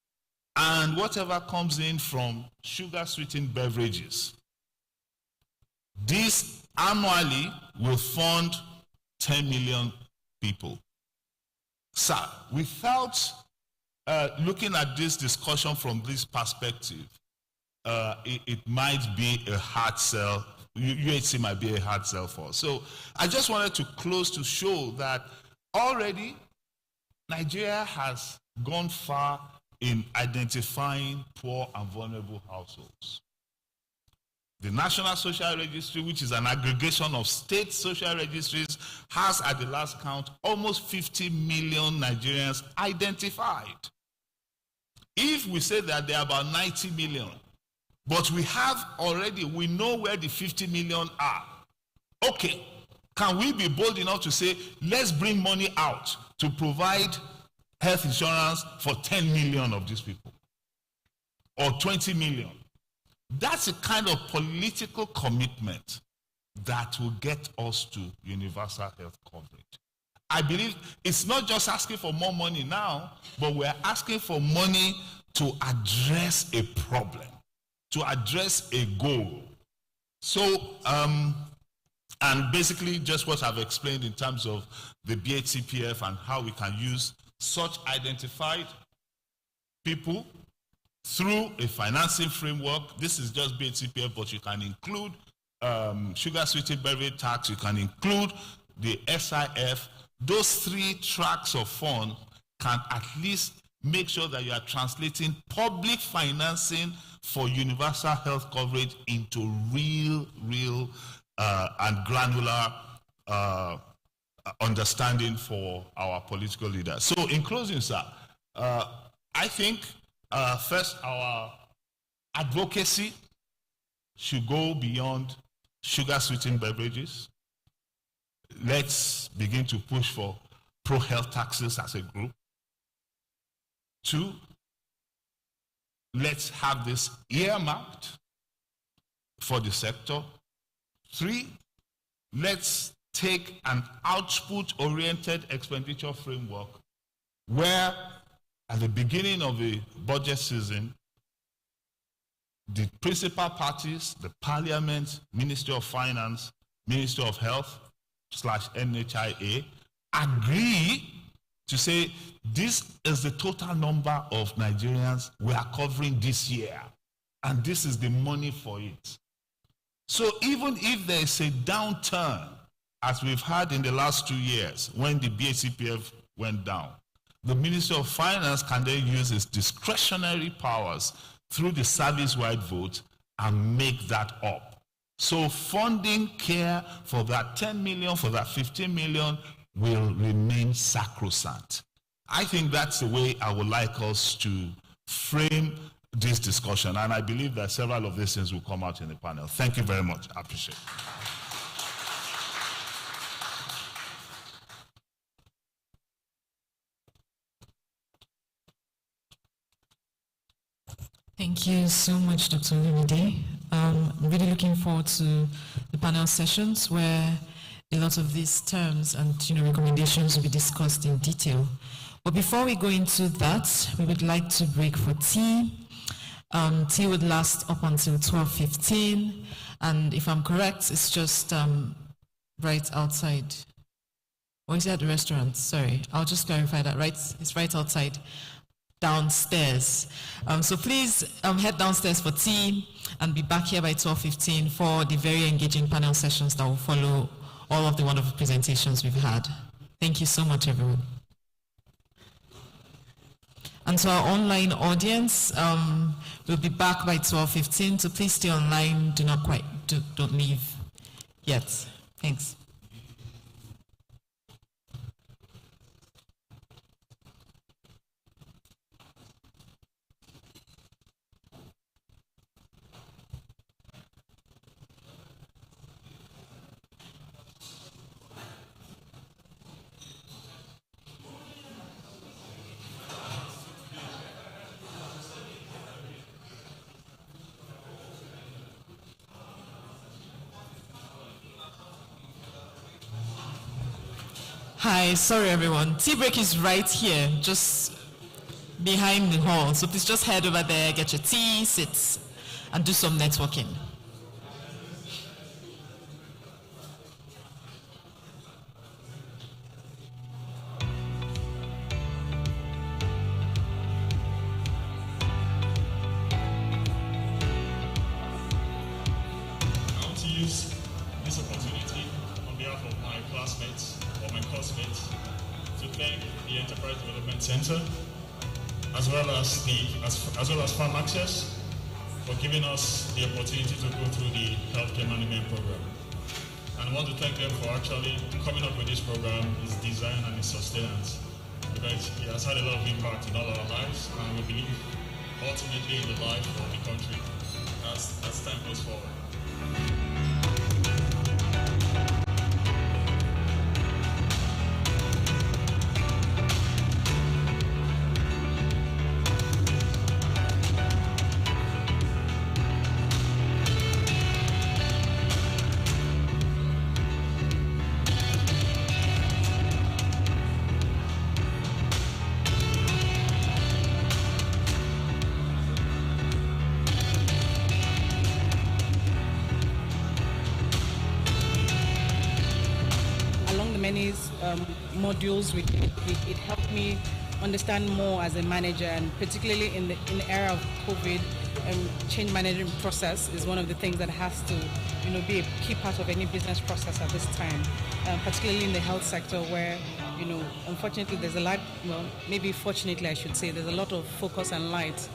and whatever comes in from sugar-sweetened beverages. This annually will fund 10 million people. Sir, without looking at this discussion from this perspective, it might be a hard sell. UHC might be a hard sell for us. So I just wanted to close to show that already Nigeria has gone far in identifying poor and vulnerable households. The National Social Registry, which is an aggregation of state social registries, has at the last count almost 50 million Nigerians identified. If we say that there are about 90 million, but we know where the 50 million are. Okay, can we be bold enough to say, let's bring money out to provide health insurance for 10 million of these people? Or 20 million? That's a kind of political commitment that will get us to universal health coverage. I believe it's not just asking for more money now, but we're asking for money to address a problem, to address a goal. So, and basically just what I've explained in terms of the BHCPF and how we can use such identified people through a financing framework. This is just BHCPF, but you can include Sugar-Sweetened Beverage tax, you can include the SIF. Those three tracks of funds can at least make sure that you are translating public financing for universal health coverage into real and granular understanding for our political leaders. So in closing, sir, I think first, our advocacy should go beyond sugar-sweetened beverages. Let's begin to push for pro-health taxes as a group. 2, let's have this earmarked for the sector. 3, let's take an output-oriented expenditure framework where at the beginning of the budget season, the principal parties, the Parliament, Ministry of Finance, Ministry of Health /NHIA, agree to say this is the total number of Nigerians we are covering this year, and this is the money for it. So even if there is a downturn, as we've had in the last 2 years when the BHCPF went down, the Minister of Finance can then use its discretionary powers through the service-wide vote and make that up. So funding care for that 10 million, for that 15 million will remain sacrosanct. I think that's the way I would like us to frame this discussion, and I believe that several of these things will come out in the panel. Thank you very much. I appreciate it. Thank you so much, Dr. Olumide. I'm really looking forward to the panel sessions where a lot of these terms and recommendations will be discussed in detail. But before we go into that, we would like to break for tea. Tea would last up until 12:15, and if I'm correct, it's just right outside. Or is it at the restaurant? Sorry, I'll just clarify that. Right, it's right outside, downstairs. So please head downstairs for tea and be back here by 12:15 for the very engaging panel sessions that will follow all of the wonderful presentations we've had. Thank you so much, everyone. And to our online audience, we'll be back by 12:15, so please stay online. Don't leave yet. Thanks. Hi, sorry everyone. Tea break is right here, just behind the hall. So please just head over there, get your tea, sit, and do some networking. I want to use this opportunity on behalf of my classmates or my classmates to thank the Enterprise Development Center as well as Farm Access for giving us the opportunity to go through the healthcare management program. And I want to thank them for actually coming up with this program, its design and its sustenance, because it has had a lot of impact in all our lives, and we believe ultimately in the life of the country as time goes forward. Many modules with it helped me understand more as a manager, and particularly in the era of COVID, change management process is one of the things that has to be a key part of any business process at this time, particularly in the health sector where unfortunately there's a lot, well, maybe fortunately I should say, there's a lot of focus and light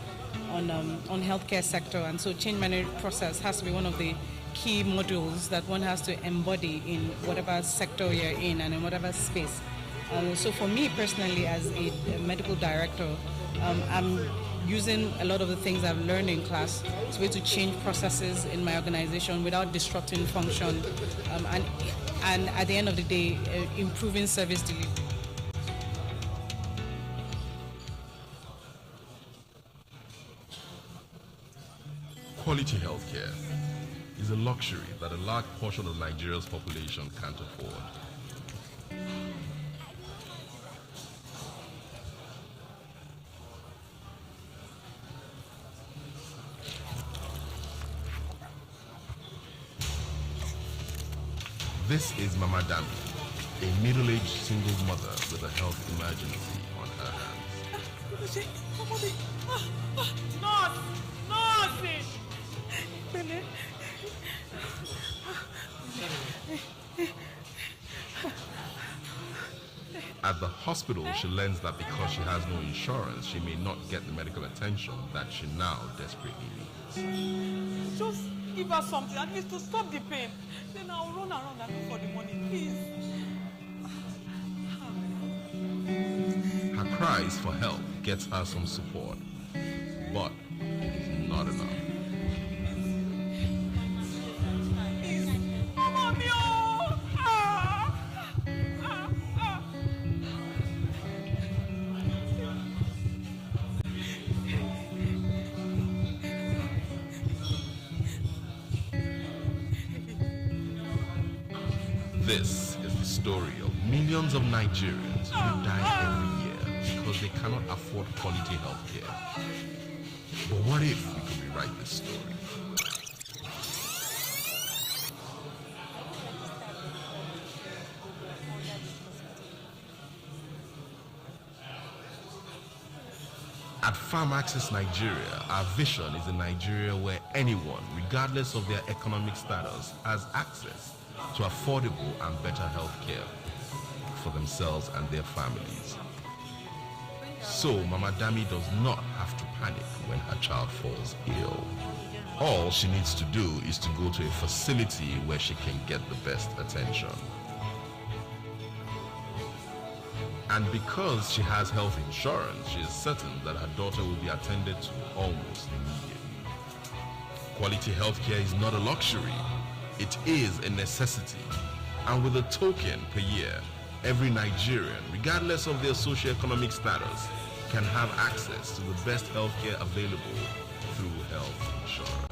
on healthcare sector, and so change management process has to be one of the key modules that one has to embody in whatever sector you're in and in whatever space. So for me personally, as a medical director, I'm using a lot of the things I've learned in class to be able to change processes in my organization without disrupting function, and at the end of the day, improving service delivery. Quality healthcare is a luxury that a large portion of Nigeria's population can't afford. This is Mama Dami, a middle-aged single mother with a health emergency on her hands. At the hospital, she learns that because she has no insurance, she may not get the medical attention that she now desperately needs. Just give her something, at least to stop the pain. Then I'll run around and look for the money, please. Her cries for help gets her some support, but it's not enough. This is the story of millions of Nigerians who die every year because they cannot afford quality health care. But what if we could rewrite this story? At Farm Access Nigeria, our vision is a Nigeria where anyone, regardless of their economic status, has access to affordable and better health care for themselves and their families. So Mama Dami does not have to panic when her child falls ill. All she needs to do is to go to a facility where she can get the best attention. And because she has health insurance, she is certain that her daughter will be attended to almost immediately. Quality healthcare is not a luxury. It is a necessity, and with a token per year, every Nigerian, regardless of their socioeconomic status, can have access to the best healthcare available through health insurance.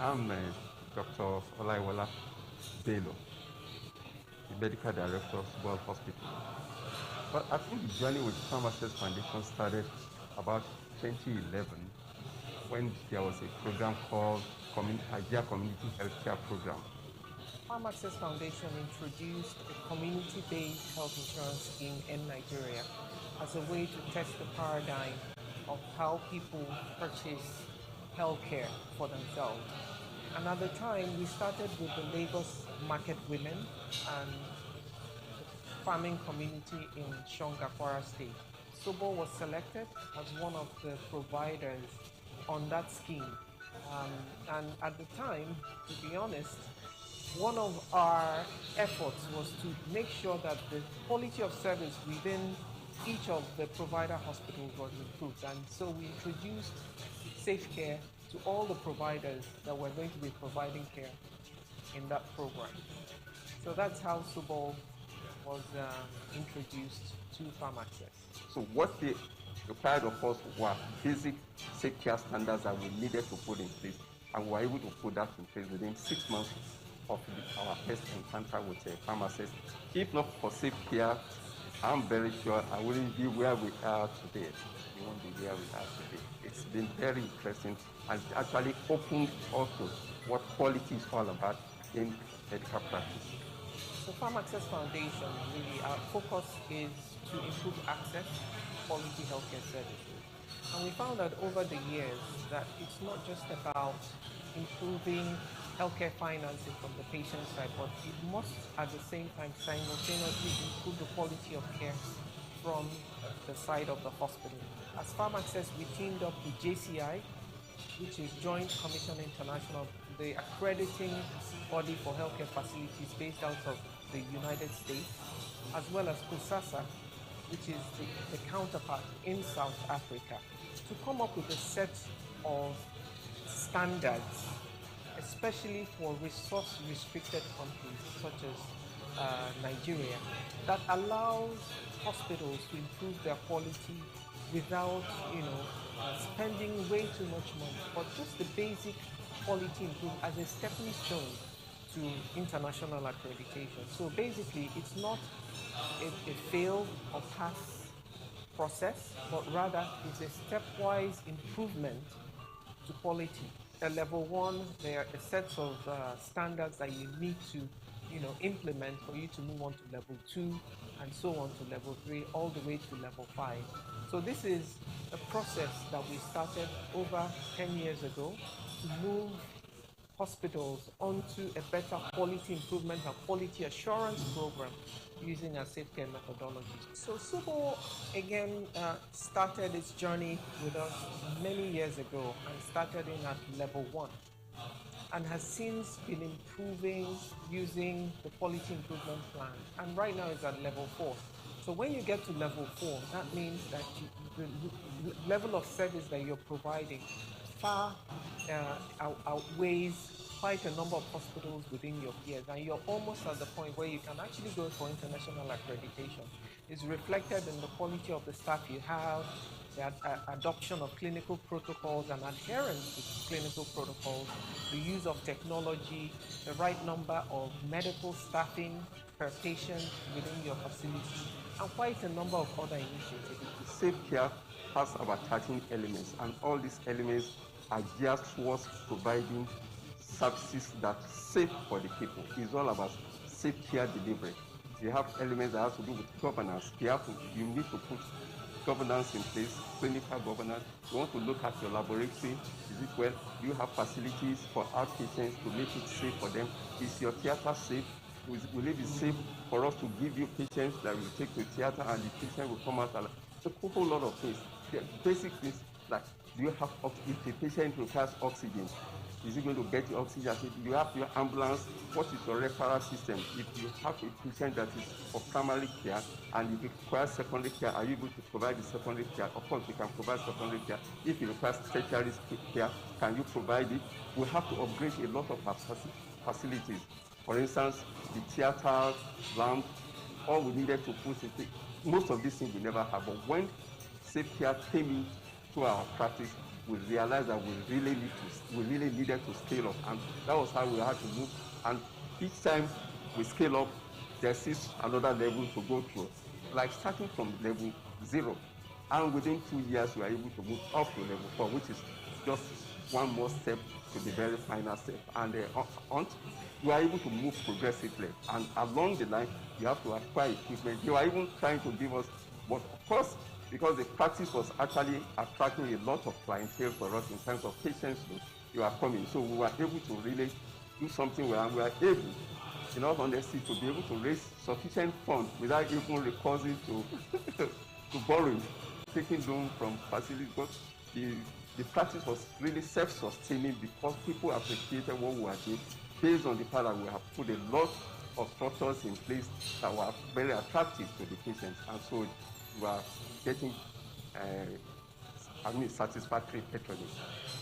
I'm Dr. Olaiwola Bello, the medical director of Sugar Hospital. But I think the journey with Farm Access Foundation started about 2011 when there was a program called Idea Community Healthcare Program. Farm Access Foundation introduced a community-based health insurance scheme in Nigeria as a way to test the paradigm of how people purchase healthcare for themselves. And at the time, we started with the Lagos market women and the farming community in Shonga, Kwara State. Sobo was selected as one of the providers on that scheme. And at the time, to be honest, one of our efforts was to make sure that the quality of service within each of the provider hospitals was improved. And so we introduced Safe Care to all the providers that were going to be providing care in that program. So that's how Subo was introduced to Farm Access. So what they required of us were basic safe care standards that we needed to put in place, and we were able to put that in place within 6 months of our first encounter with Farm Access. If not for safe care, I'm very sure I wouldn't be where we are today. We won't be where we are today. It's been very interesting and it actually opened also what quality is all about in medical practice. So Farm Access Foundation, really, our focus is to improve access to quality healthcare services. And we found that over the years that it's not just about improving healthcare financing from the patient side, but it must at the same time simultaneously improve the quality of care from the side of the hospital. As Farm Access, we teamed up with JCI, which is Joint Commission International, the accrediting body for healthcare facilities based out of the United States, as well as COSASA, which is the counterpart in South Africa, to come up with a set of standards, especially for resource-restricted countries such as Nigeria, that allows hospitals to improve their quality without, spending way too much money, but just the basic quality improvement as a stepping stone to international accreditation. So basically, it's not a fail or pass process, but rather it's a stepwise improvement to quality. At level 1, there are a set of standards that you need to implement for you to move on to level 2, and so on to level 3, all the way to level 5. So this is a process that we started over 10 years ago to move hospitals onto a better quality improvement and quality assurance program using our safe care methodologies. So Subo, again, started its journey with us many years ago and started in at level 1. And has since been improving using the quality improvement plan. And right now it's at level 4. So when you get to level 4, that means that the level of service that you're providing far outweighs quite a number of hospitals within your peers. And you're almost at the point where you can actually go for international accreditation. It's reflected in the quality of the staff you have, the adoption of clinical protocols and adherence to clinical protocols, the use of technology, the right number of medical staffing per patient within your facility, and quite a number of other initiatives. Safe care has about 13 elements, and all these elements are geared towards providing services that are safe for the people. It's all about safe care delivery. You have elements that have to do with governance. You need to put governance in place, clinical governance. You want to look at your laboratory. Is it well? Do you have facilities for outpatients to make it safe for them? Is your theater safe? Will it be safe for us to give you patients that will take to theater and the patient will come out alive? It's a whole lot of things. The basic things like, do you have, if the patient requires oxygen, is he going to get the oxygen? Do you have your ambulance? What is your referral system? If you have a patient that is for primary care and it requires secondary care, are you able to provide the secondary care? Of course, we can provide secondary care. If it requires tertiary care, can you provide it? We have to upgrade a lot of our facilities. For instance, the theater, lamp, all we needed to put in, most of these things we never have. But when safe care came into our practice, we realized that we really needed to scale up, and that was how we had to move. And each time we scale up, there's still another level to go through, like starting from level 0, and within 2 years we are able to move up to level 4, which is just one more step to the very final step. And we are able to move progressively, and along the line you have to acquire equipment. You are even trying to give us, but of course, because the practice was actually attracting a lot of clientele for us in terms of patients who are coming, so we were able to really do something where we are able, in all honesty, to be able to raise sufficient funds without even recourse to to borrowing, taking loan from facilities. But the practice was really self-sustaining because people appreciated what we were doing, based on the fact that we have put a lot of structures in place that were very attractive to the patients, and so we are getting satisfactory patronage.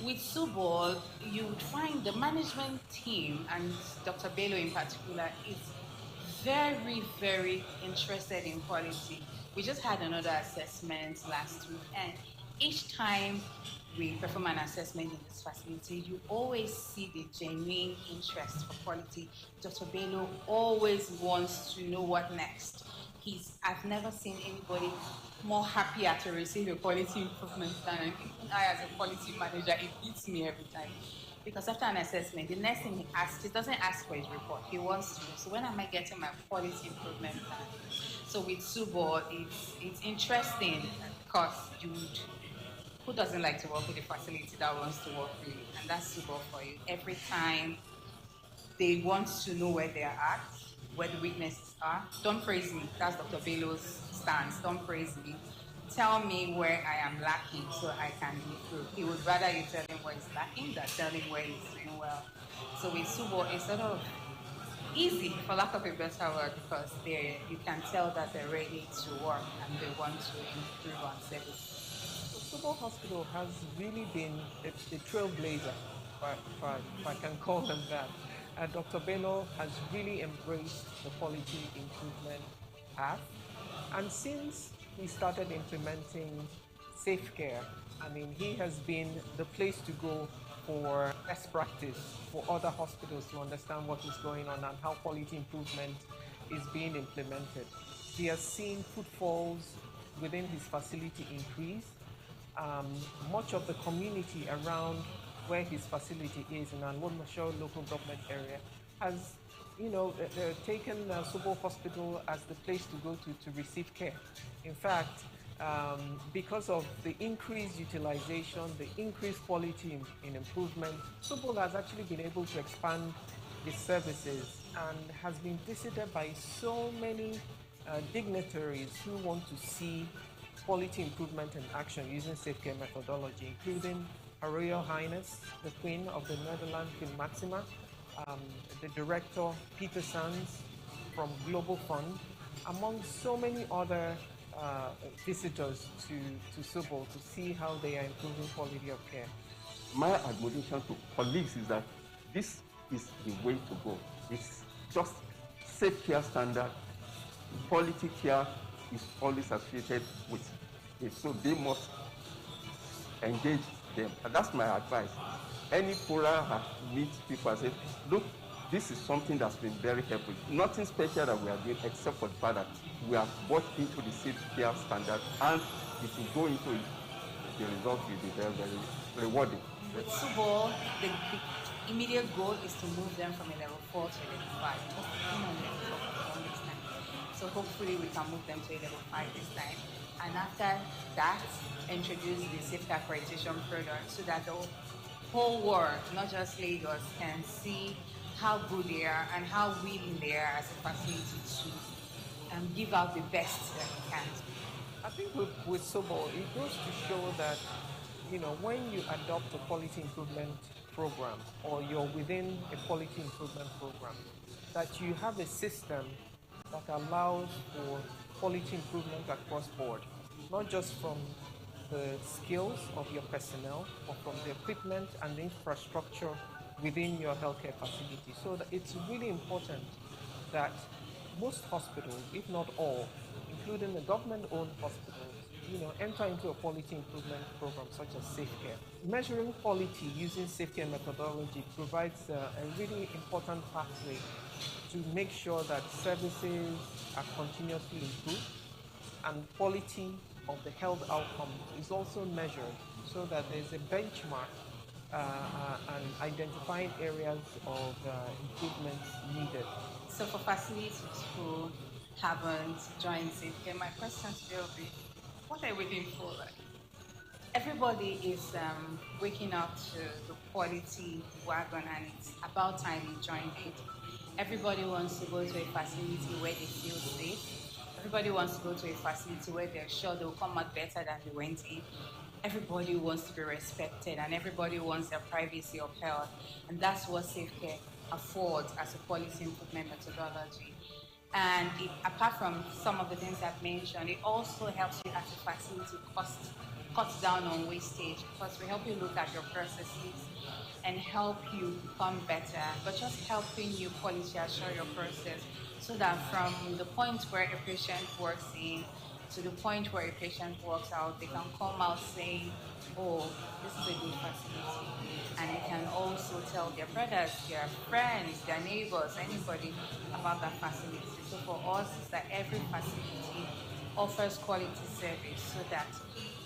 With Subol, you would find the management team, and Dr. Bello in particular, is very, very interested in quality. We just had another assessment last week, and each time we perform an assessment in this facility, you always see the genuine interest for quality. Dr. Bello always wants to know what next. I've never seen anybody more happier to receive a quality improvement than even I, as a quality manager. It beats me every time. Because after an assessment, the next thing he asks, he doesn't ask for his report. He wants to know, so when am I getting my quality improvement plan? So with Subo, it's interesting because who doesn't like to work with a facility that wants to work with you? And that's Subo for you. Every time they want to know where they're at, where the weaknesses are. Don't praise me. That's Dr. Bello's stance. Don't praise me. Tell me where I am lacking so I can improve. He would rather you tell him where he's lacking than tell him where he's doing well. So with Subo, it's sort of easy, for lack of a better word, because you can tell that they're ready to work and they want to improve on service. Subo Hospital has really been a trailblazer, if I can call them that. Dr. Bello has really embraced the quality improvement path. And since we started implementing safe care, I mean, he has been the place to go for best practice for other hospitals to understand what is going on and how quality improvement is being implemented. He has seen footfalls within his facility increase. Much of the community around where his facility is in Alwomashaw local government area has, taken Subo Hospital as the place to go to receive care. In fact, because of the increased utilization, the increased quality in improvement, Subo has actually been able to expand its services and has been visited by so many dignitaries who want to see quality improvement in action using safe care methodology, including Her Royal Highness, the Queen of the Netherlands, Queen Maxima, the Director, Peter Sands from Global Fund, among so many other visitors to Subo to see how they are improving quality of care. My admonition to colleagues is that this is the way to go. It's just safe care standard. Quality care is always associated with it, so they must engage them. And that's my advice. Any forum that meets people and say, look, this is something that's been very helpful. Nothing special that we are doing except for the fact that we have bought into the safe care standard, and if you go into it, the result will be very, very rewarding. With Subo, the immediate goal is to move them from a level 4 to a level 5. So hopefully we can move them to a level 5 this time. And after that, introduce the safety accreditation product so that the whole world, not just Lagos, can see how good they are and how willing they are as a facility to give out the best that we can. I think with Subo, it goes to show that, when you adopt a quality improvement program or you're within a quality improvement program, that you have a system that allows for quality improvement across board, not just from the skills of your personnel, but from the equipment and the infrastructure within your healthcare facility. So that it's really important that most hospitals, if not all, including the government-owned hospitals, enter into a quality improvement program such as Safe Care. Measuring quality using Safe Care methodology provides a really important pathway to make sure that services are continuously improved and quality of the health outcomes is also measured so that there's a benchmark and identifying areas of improvements needed. So for facilities who haven't joined Safe Care, my question will be, what are you waiting for? Everybody is waking up to the quality wagon, and it's about time you joined it. Everybody wants to go to a facility where they feel safe. Everybody wants to go to a facility where they're sure they'll come out better than they went in. Everybody wants to be respected, and everybody wants their privacy upheld. And that's what Safe Care affords as a policy improvement methodology. And apart from some of the things I've mentioned, it also helps you as a facility cut down on wastage, because we help you look at your processes and help you become better, but just helping you quality assure your process so that from the point where a patient works in to the point where a patient walks out, they can come out saying, oh, this is a good facility. And they can also tell their brothers, their friends, their neighbors, anybody about that facility. So for us, it's that every facility offers quality service so that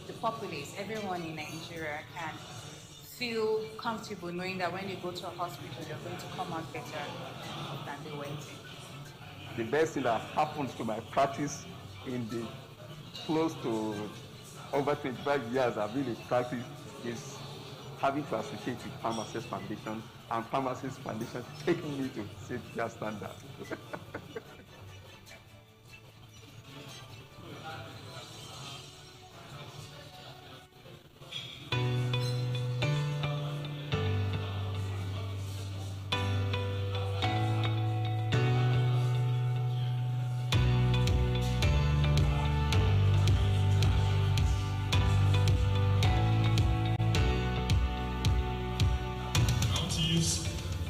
the populace, everyone in Nigeria, can feel comfortable knowing that when they go to a hospital, they're going to come out better than they went in. The best thing that happened to my practice in the close to over 25 years I've been in practice is having to associate with Pharmacist Foundation, and Pharmacist Foundation taking me to Safe Care standard.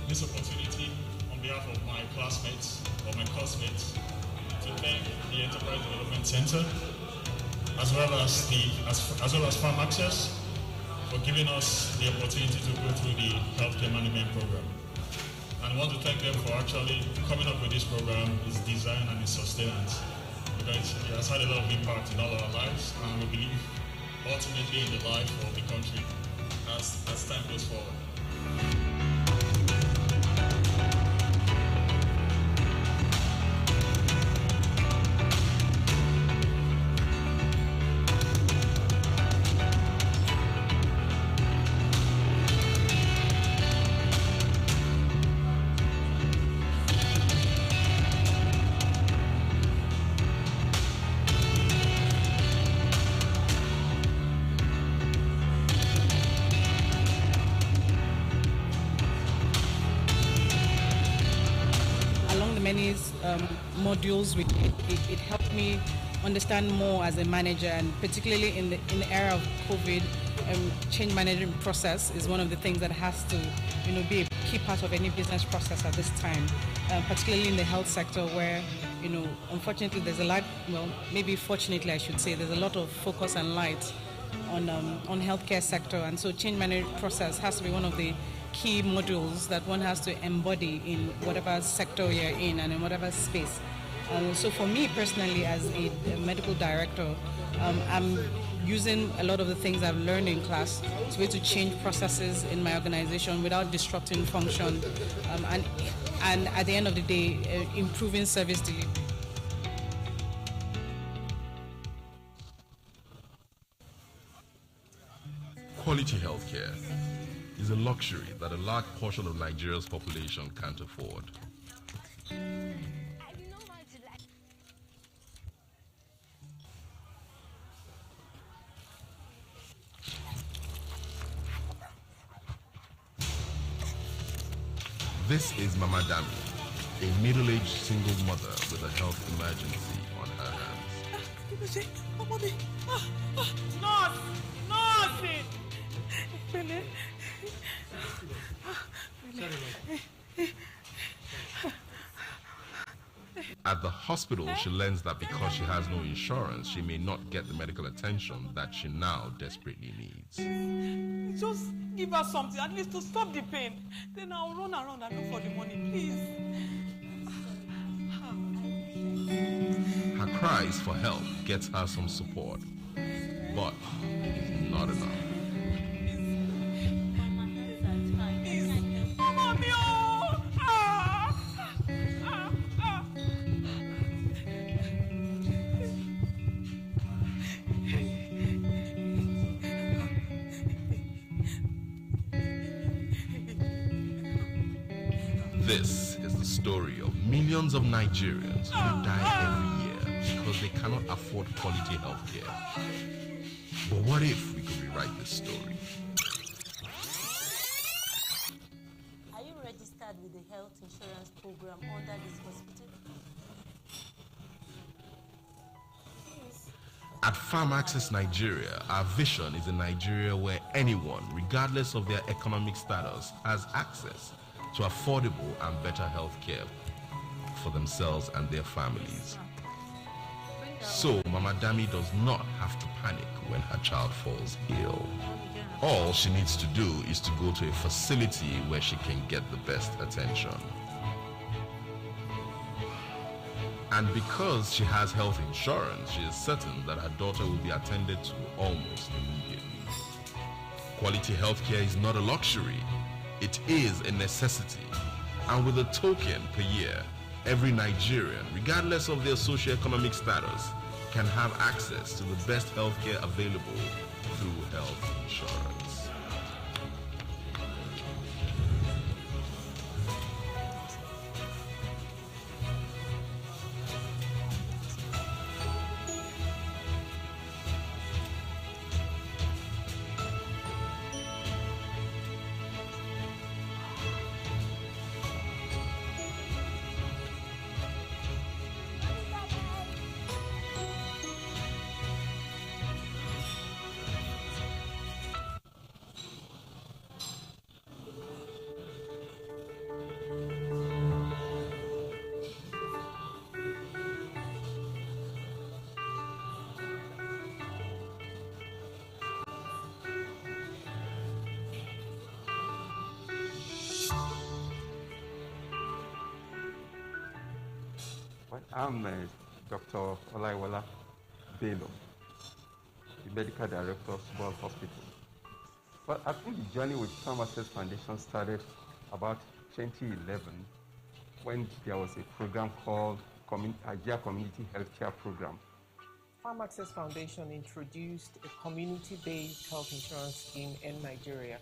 This opportunity on behalf of my classmates or my classmates to thank the Enterprise Development Center as well as Farm Access for giving us the opportunity to go through the healthcare management program. And I want to thank them for actually coming up with this program, its design and its sustenance, because it has had a lot of impact in all our lives, and we believe ultimately in the life of the country as time goes forward. Modules with it helped me understand more as a manager, and particularly in the era of COVID, change management process is one of the things that has to be a key part of any business process at this time, particularly in the health sector where unfortunately there's a lot, well, maybe fortunately I should say, there's a lot of focus and light on healthcare sector, and so change management process has to be one of the key modules that one has to embody in whatever sector you're in and in whatever space. So for me personally, as a medical director, I'm using a lot of the things I've learned in class to be able to change processes in my organization without disrupting function, and at the end of the day, improving service delivery. Quality healthcare is a luxury that a large portion of Nigeria's population can't afford. This is Mama Dami, a middle-aged single mother with a health emergency on her hands. At the hospital, she learns that because she has no insurance, she may not get the medical attention that she now desperately needs. Just give her something, at least to stop the pain. Then I'll run around and look for the money, please. Her cries for help gets her some support, but it's not enough. This is the story of millions of Nigerians who die every year because they cannot afford quality health care. But what if we could rewrite this story? Are you registered with the health insurance program under this hospital? At Farm Access Nigeria, our vision is a Nigeria where anyone, regardless of their economic status, has access to affordable and better health care for themselves and their families. So Mama Dami does not have to panic when her child falls ill. All she needs to do is to go to a facility where she can get the best attention. And because she has health insurance, she is certain that her daughter will be attended to almost immediately. Quality healthcare is not a luxury. It is a necessity, and with a token per year, every Nigerian, regardless of their socioeconomic status, can have access to the best healthcare available through health insurance. Well, I'm Dr. Olaiwola Bello, the medical director of Ssb Hospital. Well, I think the journey with Farm Access Foundation started about 2011 when there was a program called Nigeria Community Healthcare Program. Farm Access Foundation introduced a community-based health insurance scheme in Nigeria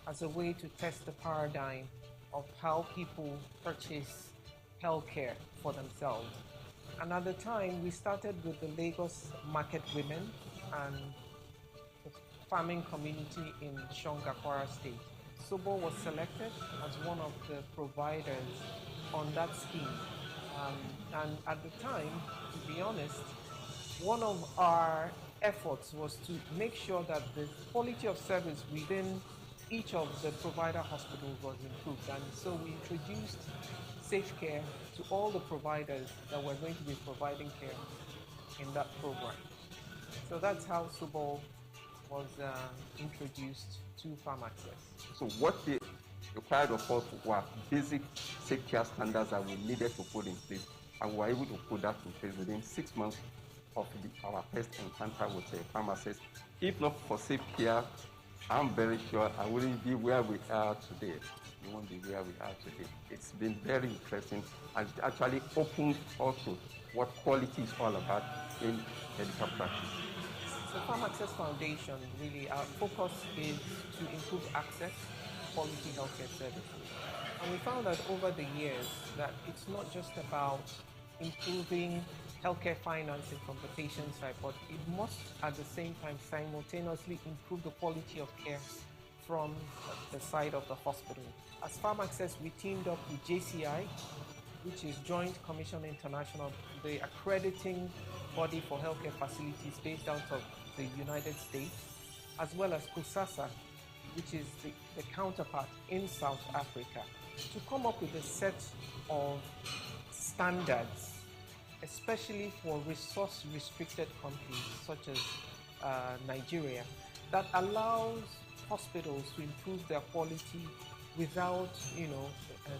as a way to test the paradigm of how people purchase healthcare for themselves. And at the time, we started with the Lagos market women and the farming community in Shonga, Kwara State. Ssb was selected as one of the providers on that scheme. And at the time, to be honest, one of our efforts was to make sure that the quality of service within each of the provider hospitals was improved. And so we introduced safe care to all the providers that were going to be providing care in that program. So that's how Ssb was introduced to Farm Access. So what they required of us were basic safe care standards that we needed to put in place, and we were able to put that in place within 6 months of our first encounter with Farm Access. If not for safe care, I'm very sure I wouldn't be where we are today. We won't be where we are today. It's been very interesting and it actually opened also what quality is all about in medical practice. So Farm Access Foundation, really, our focus is to improve access to quality healthcare services. And we found that over the years that it's not just about improving healthcare financing from the patient side, but it must at the same time simultaneously improve the quality of care from the side of the hospital. As Farm Access, we teamed up with JCI, which is Joint Commission International, the accrediting body for healthcare facilities based out of the United States, as well as CUSASA, which is the counterpart in South Africa, to come up with a set of standards especially for resource-restricted countries such as Nigeria, that allows hospitals to improve their quality without,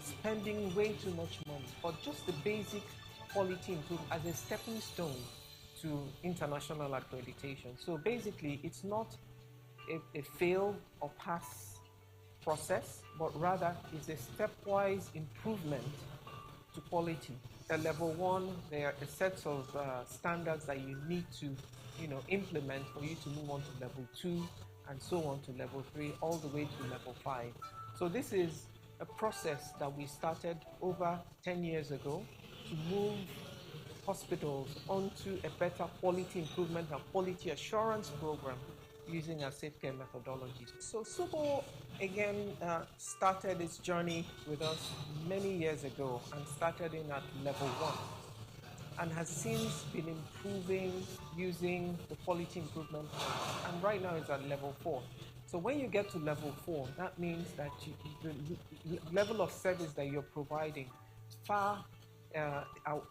spending way too much money, but just the basic quality improvement as a stepping stone to international accreditation. So basically, it's not a fail or pass process, but rather is a stepwise improvement to quality. At level 1, there are a set of standards that you need to, implement for you to move on to level 2, and so on to level 3, all the way to level 5. So this is a process that we started over 10 years ago to move hospitals onto a better quality improvement and quality assurance program using our safe care methodologies. So Subo, again, started its journey with us many years ago and started in at level 1 and has since been improving using the quality improvement, and right now it's at level 4. So when you get to level 4, that means that the level of service that you're providing far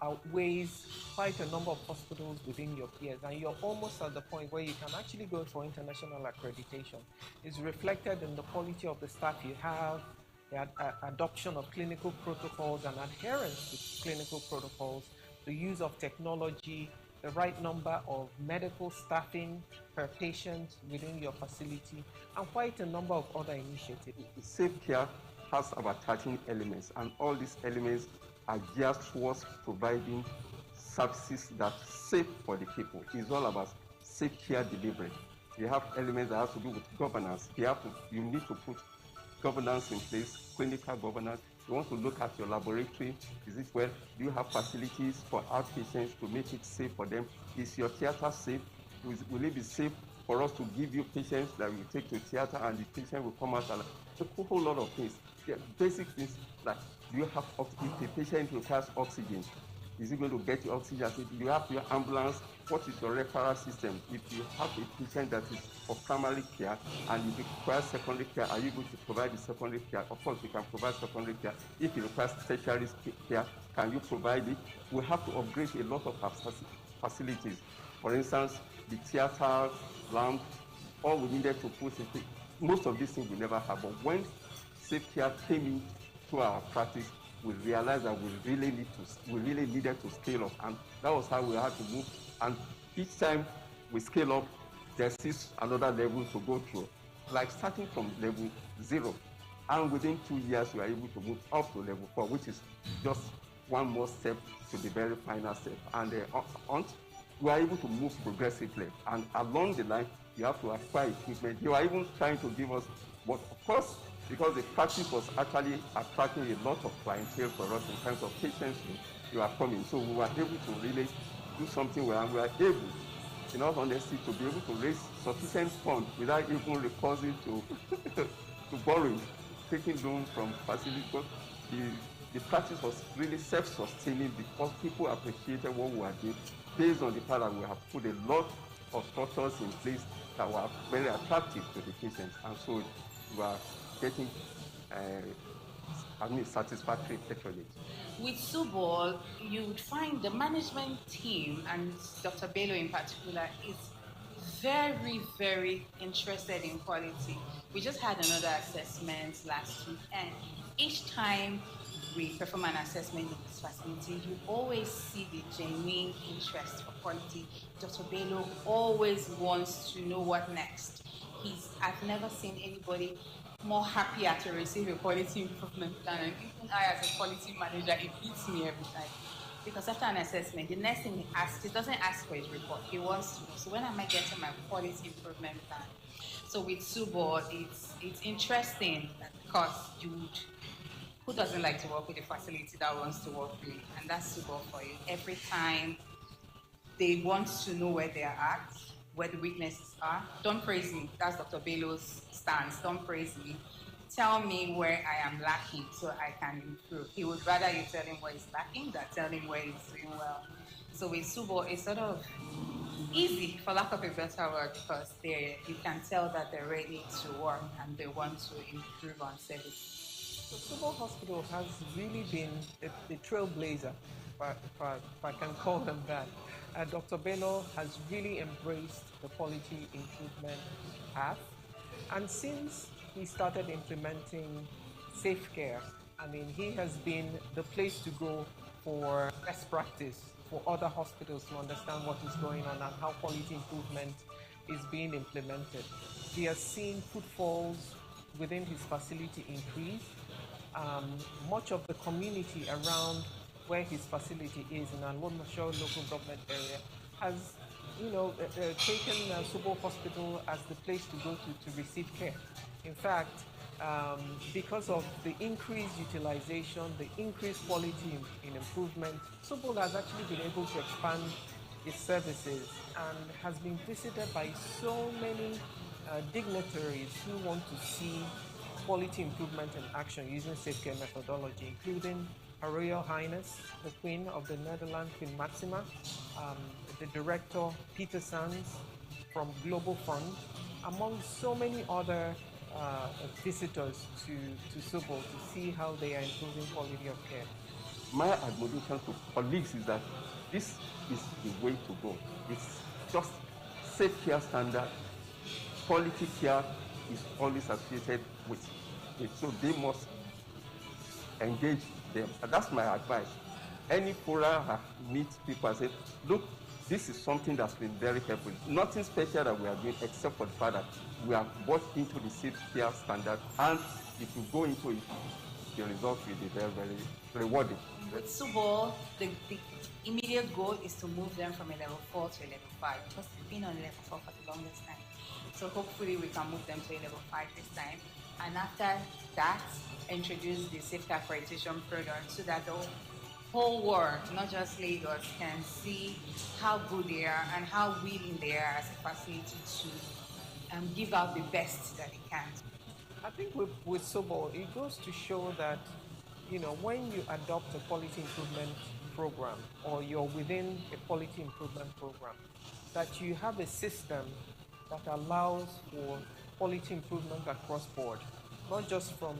outweighs quite a number of hospitals within your peers, and you're almost at the point where you can actually go for international accreditation. It's reflected in the quality of the staff you have, the adoption of clinical protocols and adherence to clinical protocols, the use of technology, the right number of medical staffing per patient within your facility, and quite a number of other initiatives. Safe care has about 13 elements, and all these elements are geared towards providing services that are safe for the people. It's all about safe care delivery. You have elements that have to do with governance. You need to put governance in place, clinical governance. You want to look at your laboratory. Is it well? Do you have facilities for outpatients to make it safe for them? Is your theater safe? Will it be safe for us to give you patients that we take to theater and the patient will come out? A whole lot of things. Yeah, basic things like, do you have, if the patient requires oxygen, is he going to get the oxygen? Do you have your ambulance? What is your referral system? If you have a patient that is for primary care and it requires secondary care, are you going to provide the secondary care? Of course, we can provide secondary care. If it requires tertiary care, can you provide it? We have to upgrade a lot of our facilities. For instance, the theater, lamp, all we needed to put in place. Most of these things we never have, but when safe care came into our practice, we realized that we really needed to scale up, and that was how we had to move. And each time we scale up, there's still another level to go through, like starting from level 0, and within 2 years we are able to move up to level 4, which is just one more step to the very final step. And we are able to move progressively, and along the line you have to acquire equipment. You are even trying to give us, but of course, because the practice was actually attracting a lot of clientele for us in terms of patients who are coming. So we were able to really do something where we are able, in all honesty, to be able to raise sufficient funds without even recourse to to borrowing, taking loans from facilities. The practice was really self-sustaining because people appreciated what we were doing, based on the fact that we have put a lot of structures in place that were very attractive to the patients, and so we are getting satisfactory actually. With Subol, you would find the management team, and Dr. Bello in particular, is very, very interested in quality. We just had another assessment last week, and each time we perform an assessment in this facility, you always see the genuine interest for quality. Dr. Bello always wants to know what next. I've never seen anybody more happier to receive a quality improvement plan, and even I as a quality manager, it beats me every time. Because after an assessment, the next thing he doesn't ask for his report, he wants to know, so when am I getting my quality improvement plan? So with Subol, it's interesting because who doesn't like to work with a facility that wants to work with you? And that's Subol for you. Every time they want to know where they are at, where the weaknesses are. Don't praise me. That's Dr. Bello's stance. Don't praise me. Tell me where I am lacking so I can improve. He would rather you tell him where he's lacking than tell him where he's doing well. So with Subol, it's sort of easy, for lack of a better word, because you can tell that they're ready to work and they want to improve on service. So Subol Hospital has really been a trailblazer if I can call them that. Dr. Beno has really embraced the quality improvement path. And since he started implementing safe care, I mean, he has been the place to go for best practice for other hospitals to understand what is going on and how quality improvement is being implemented. He has seen footfalls within his facility increase. Much of the community around where his facility is in Alonashore local government area has, taken Subo Hospital as the place to go to receive care. In fact, because of the increased utilization, the increased quality in improvement, Subo has actually been able to expand its services and has been visited by so many dignitaries who want to see quality improvement in action using safe care methodology, including Her Royal Highness, the Queen of the Netherlands, Queen Maxima, the Director Peter Sands from Global Fund, among so many other visitors to Subo to see how they are improving quality of care. My admonition to colleagues is that this is the way to go. It's just safe care standard. Quality care is always associated with it, so they must engage them. And that's my advice. Any forum I meet people and say, look, this is something that's been very helpful. Nothing special that we are doing except for the fact that we are bought into the safe care standard, and if you go into it, the result will be very, very rewarding. With Subo, the immediate goal is to move them from a level 4 to a level 5, because they've been on a level 4 for the longest time. So hopefully we can move them to a level 5 this time. And after that, introduce the safety accreditation product so that the whole world, not just Lagos, can see how good they are and how willing they are as a facility to give out the best that they can. I think with Subo, it goes to show that, when you adopt a quality improvement program or you're within a quality improvement program, that you have a system that allows for quality improvement across board, not just from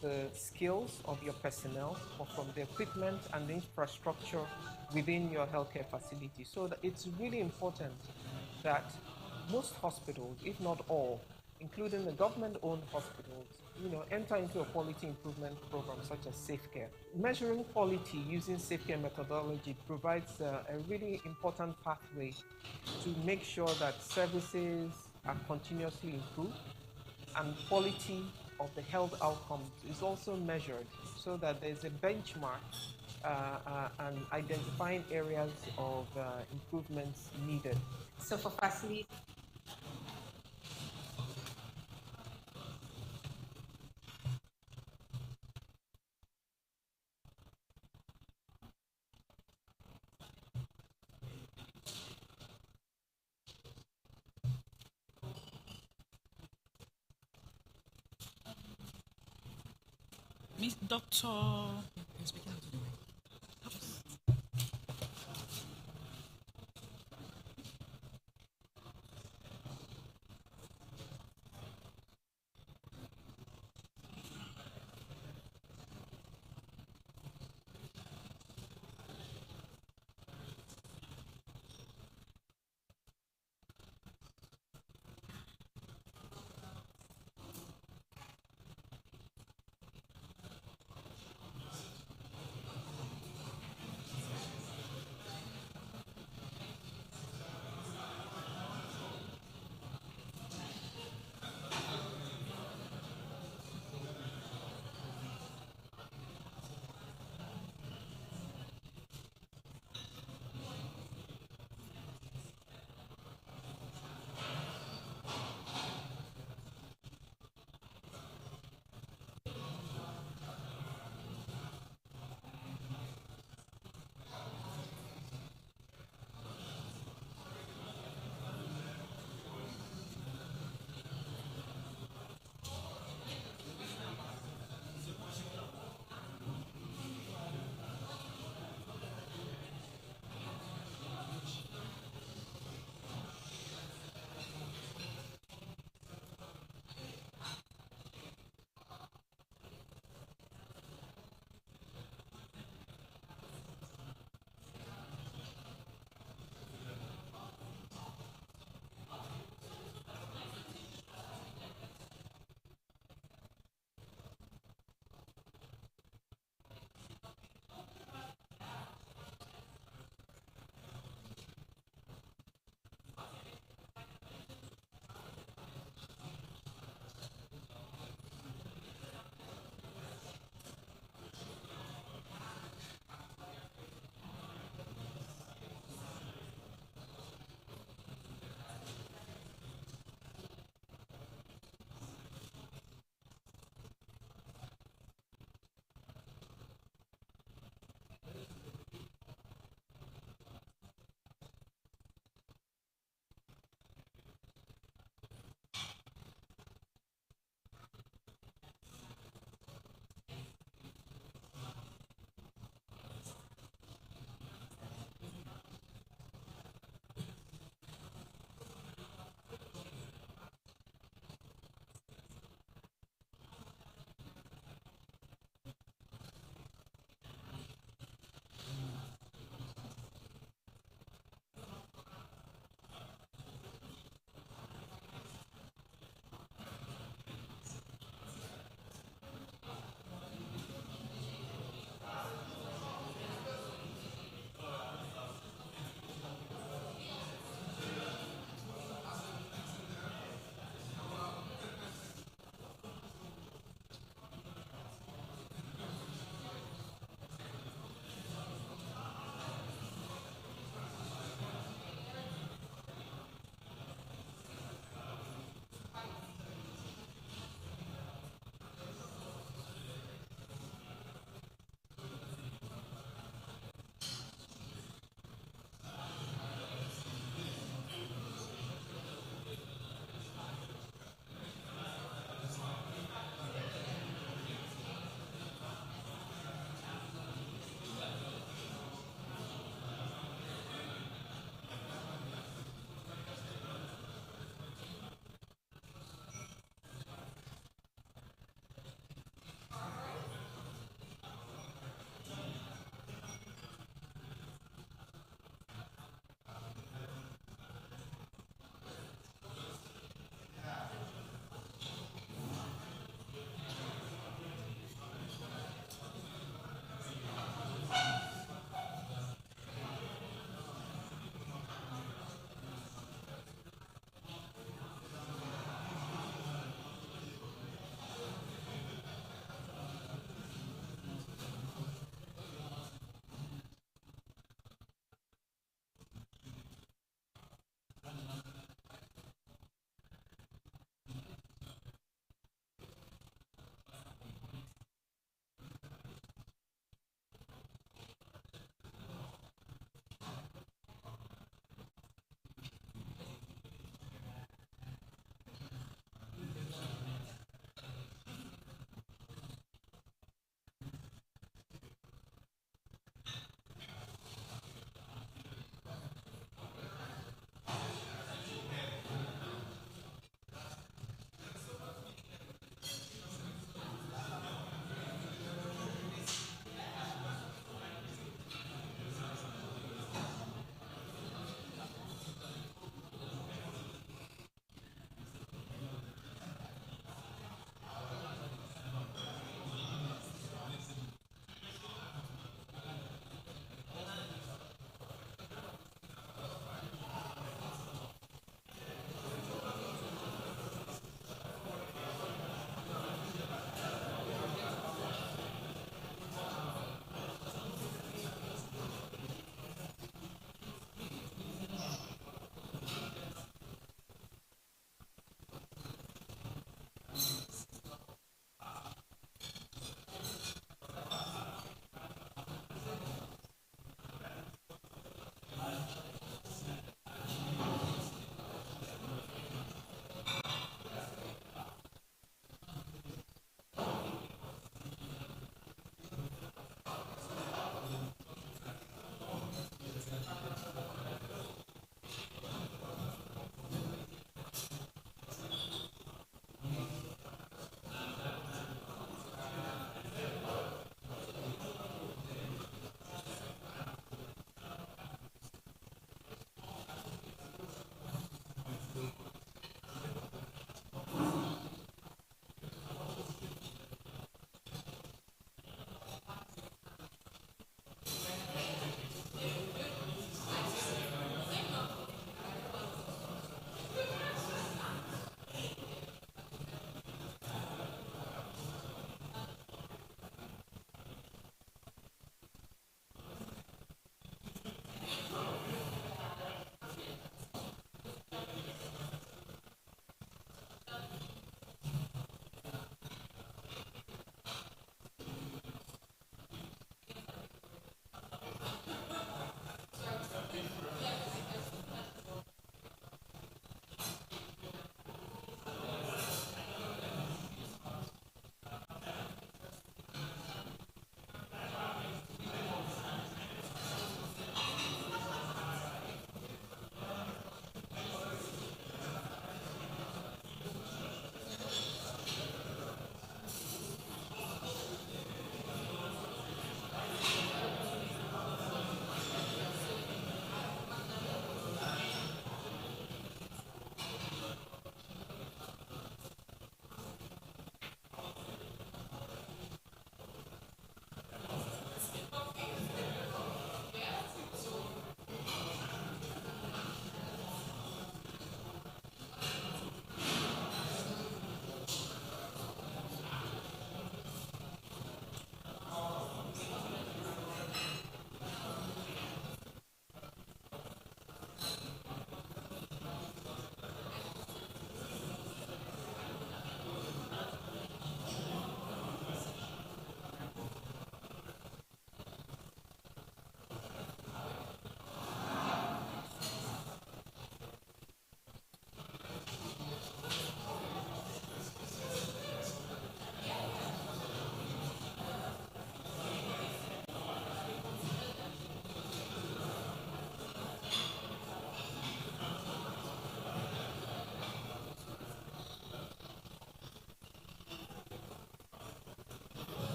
the skills of your personnel, but from the equipment and the infrastructure within your healthcare facility. So that it's really important that most hospitals, if not all, including the government-owned hospitals, enter into a quality improvement program such as safe care. Measuring quality using safe care methodology provides a really important pathway to make sure that services are continuously improved and quality of the health outcomes is also measured so that there's a benchmark and identifying areas of improvements needed. So for facility, Miss Doctor, you're speaking out to the mic.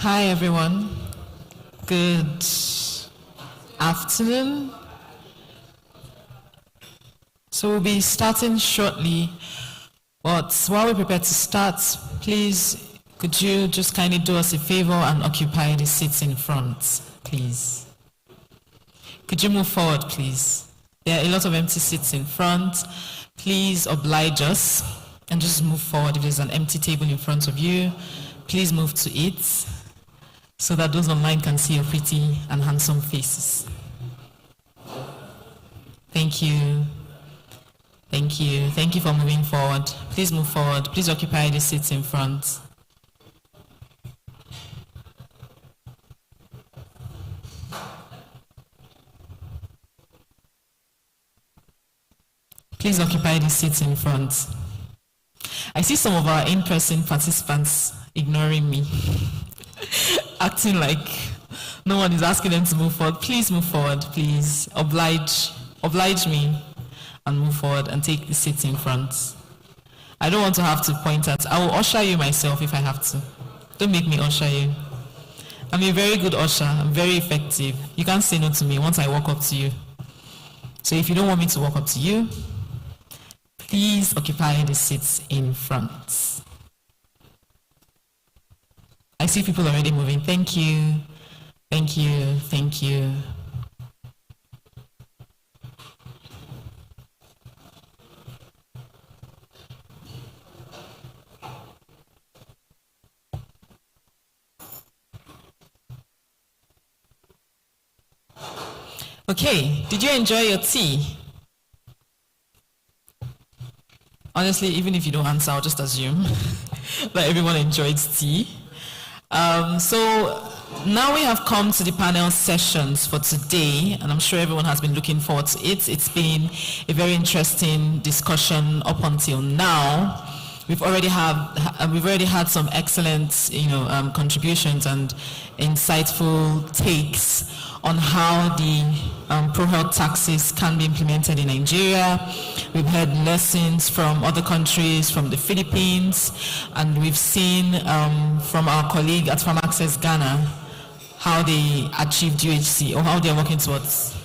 Hi, everyone. Good afternoon. So we'll be starting shortly, but while we prepare to start, please, could you just kindly do us a favor and occupy the seats in front, please? Could you move forward, please? There are a lot of empty seats in front. Please oblige us and just move forward. If there's an empty table in front of you, please move to it so that those online can see your pretty and handsome faces. Thank you. Thank you. Thank you for moving forward. Please move forward. Please occupy the seats in front. Please occupy the seats in front. I see some of our in-person participants ignoring me, acting like no one is asking them to move forward. Please move forward, please. Oblige me and move forward and take the seats in front. I don't want to have to point at. I will usher you myself if I have to. Don't make me usher you. I'm a very good usher. I'm very effective. You can't say no to me once I walk up to you. So if you don't want me to walk up to you, please occupy the seats in front. I see people already moving. Thank you. Thank you. Thank you. Okay, did you enjoy your tea? Honestly, even if you don't answer, I'll just assume that everyone enjoyed tea. So now we have come to the panel sessions for today, and I'm sure everyone has been looking forward to it. It's been a very interesting discussion up until now. We've already had some excellent, contributions and insightful takes on how the pro-health taxes can be implemented in Nigeria. We've heard lessons from other countries, from the Philippines, and we've seen from our colleague at Farm Access Ghana how they achieved UHC, or how they're working towards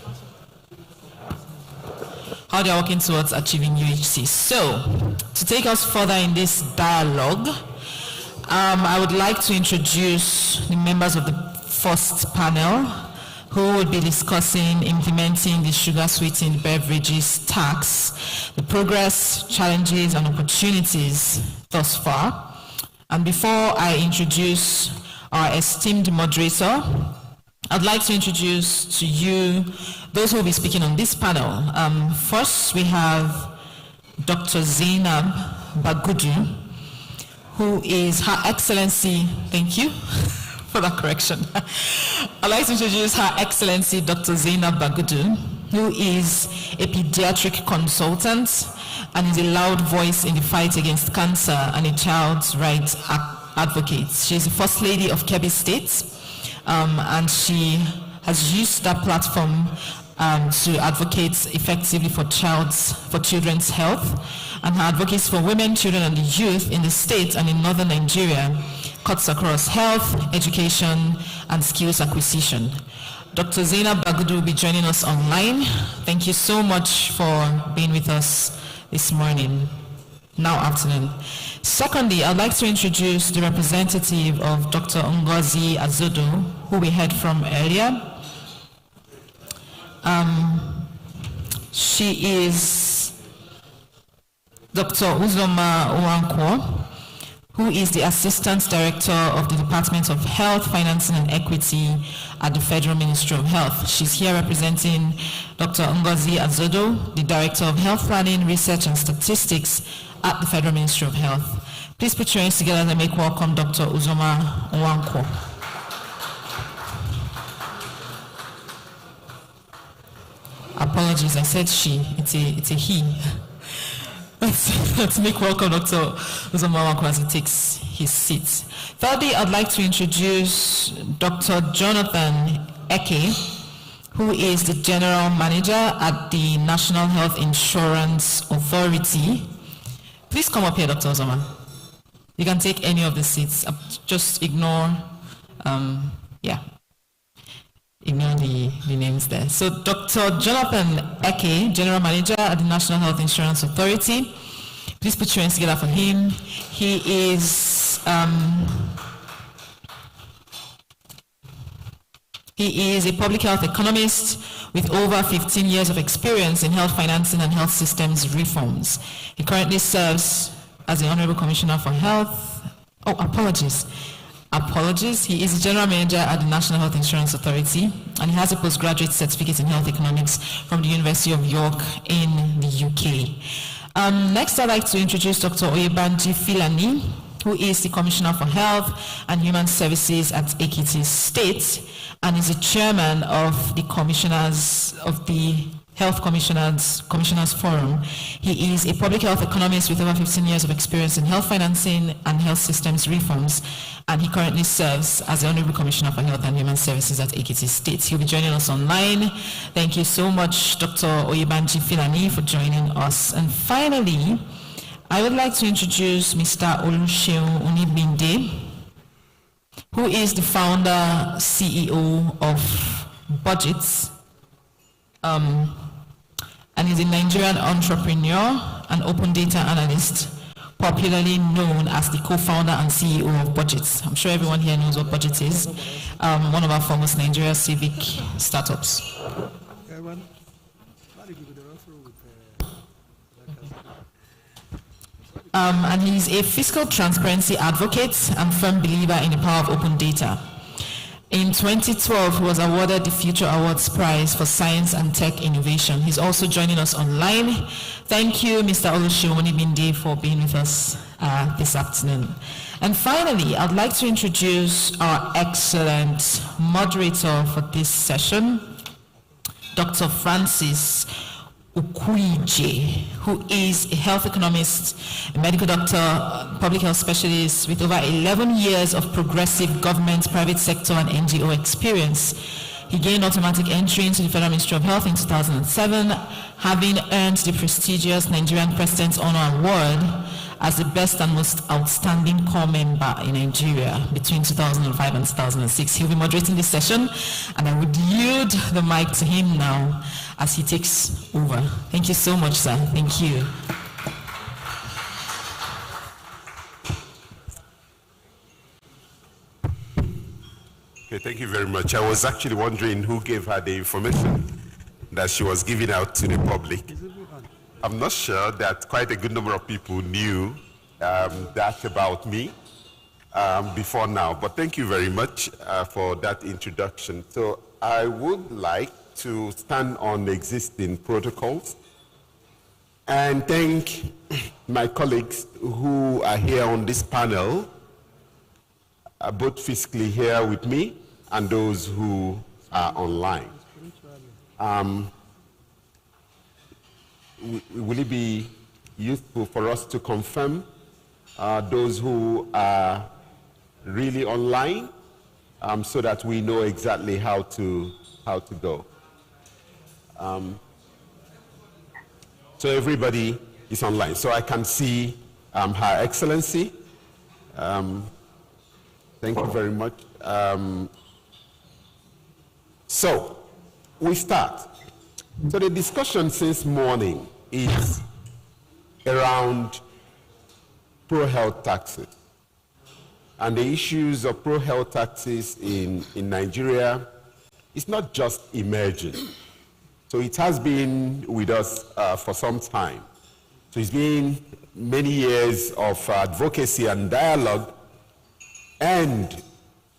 achieving UHC. So, to take us further in this dialogue, I would like to introduce the members of the first panel, who will be discussing implementing the sugar-sweetened beverages tax, the progress, challenges, and opportunities thus far. And before I introduce our esteemed moderator, I'd like to introduce to you those who will be speaking on this panel. First, we have Dr. Zainab Bagudu, who is Her Excellency, thank you for that correction. I'd like to introduce Her Excellency Dr. Zainab Bagudu, who is a pediatric consultant and is a loud voice in the fight against cancer and a child's rights advocate. She is the First Lady of Kebbi State, and she has used that platform to advocate effectively for children's health, and her advocacy for women, children, and the youth in the state and in northern Nigeria cuts across health, education, and skills acquisition. Dr. Zainab Bagudu will be joining us online. Thank you so much for being with us this morning, now afternoon. Secondly, I'd like to introduce the representative of Dr. Ngozi Azodo, who we heard from earlier. She is Dr. Uzoma Owankwo, who is the Assistant Director of the Department of Health, Financing and Equity at the Federal Ministry of Health. She's here representing Dr. Ngozi Azodo, the Director of Health Planning, Research and Statistics at the Federal Ministry of Health. Please put your hands together and make welcome Dr. Uzoma Owankwo. Apologies, I said she, it's a he. Let's make welcome Dr. Uzoma Owankwo as he takes his seat. Thirdly, I'd like to introduce Dr. Jonathan Eke, who is the General Manager at the National Health Insurance Authority. Please come up here, Dr. Uzoma. You can take any of the seats. Just ignore Yeah. Ignore the names there. So Dr. Jonathan Eke, General Manager at the National Health Insurance Authority. Please put your hands together for him. He is a public health economist with over 15 years of experience in health financing and health systems reforms. He currently serves as the Honorable Commissioner for Health. Oh, apologies. He is the General Manager at the National Health Insurance Authority, and he has a postgraduate certificate in health economics from the University of York in the UK. Next, I'd like to introduce Dr. Oyebanji Filani, who is the Commissioner for Health and Human Services at Ekiti State, and is the Chairman of the Commissioners of the Health Commissioners Forum. He is a public health economist with over 15 years of experience in health financing and health systems reforms, and he currently serves as the Honorable Commissioner for Health and Human Services at Ekiti State. He'll be joining us online. Thank you so much, Dr. Oyebanji Filani, for joining us. And finally, I would like to introduce Mr. Oluseun Onibinde, who is the founder, CEO of Budgets, and is a Nigerian entrepreneur and open data analyst, popularly known as the co-founder and CEO of Budgets. I'm sure everyone here knows what Budgets is, one of our foremost Nigerian civic startups. And he's a fiscal transparency advocate and firm believer in the power of open data. In 2012, he was awarded the Future Awards Prize for Science and Tech Innovation. He's also joining us online. Thank you, Mr. Oluseun Onibinde, for being with us this afternoon. And finally, I'd like to introduce our excellent moderator for this session, Dr. Francis Ukuije, who is a health economist, a medical doctor, public health specialist with over 11 years of progressive government, private sector, and NGO experience. He gained automatic entry into the Federal Ministry of Health in 2007, having earned the prestigious Nigerian President's Honor Award as the best and most outstanding corps member in Nigeria between 2005 and 2006. He'll be moderating this session, and I would yield the mic to him now as he takes over. Thank you so much, sir. Thank you. Okay, thank you very much. I was actually wondering who gave her the information that she was giving out to the public. I'm not sure that quite a good number of people knew that about me before now, but thank you very much for that introduction. So I would like to stand on the existing protocols and thank my colleagues who are here on this panel, both physically here with me and those who are online. Will it be useful for us to confirm those who are really online so that we know exactly how to go? So everybody is online. So I can see Her Excellency. Thank you very much. So we start. So the discussion since morning is around pro-health taxes and the issues of pro-health taxes in Nigeria. It's not just emerging. So it has been with us for some time. So it's been many years of advocacy and dialogue and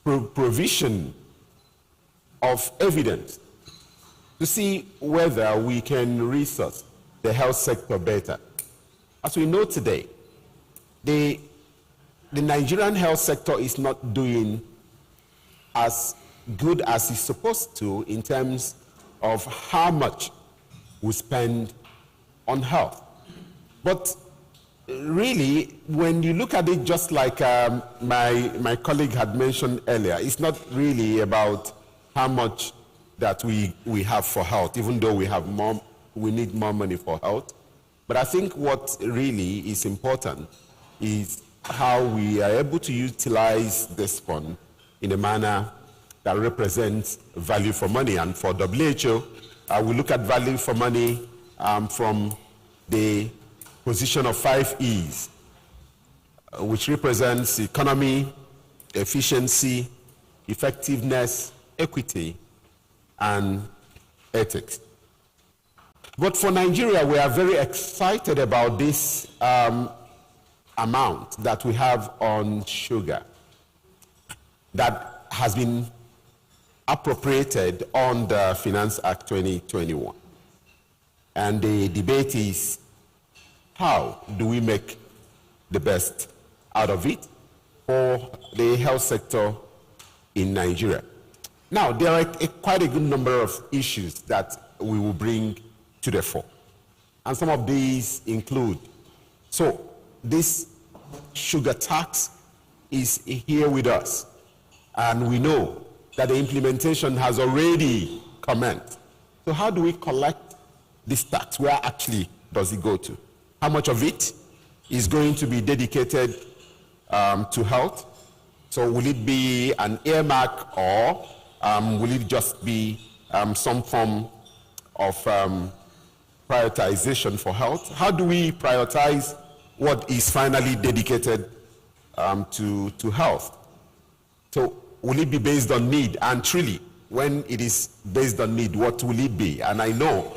provision of evidence to see whether we can resource the health sector better. As we know today, the Nigerian health sector is not doing as good as it's supposed to in terms of how much we spend on health. But really, when you look at it just like my colleague had mentioned earlier, it's not really about how much that we have for health, even though we need more money for health. But I think what really is important is how we are able to utilize this fund in a manner that represents value for money. And for WHO, we look at value for money from the position of 5 E's, which represents economy, efficiency, effectiveness, equity, and ethics. But for Nigeria, we are very excited about this amount that we have on sugar that has been appropriated on the Finance Act 2021. And the debate is, how do we make the best out of it for the health sector in Nigeria? Now, there are quite a good number of issues that we will bring to the fore. And some of these include, so this sugar tax is here with us. And we know that the implementation has already commenced. So how do we collect this tax? Where actually does it go to? How much of it is going to be dedicated to health? So will it be an earmark, or will it just be some form of prioritization for health? How do we prioritize what is finally dedicated to health? So will it be based on need? And truly, when it is based on need, what will it be? And I know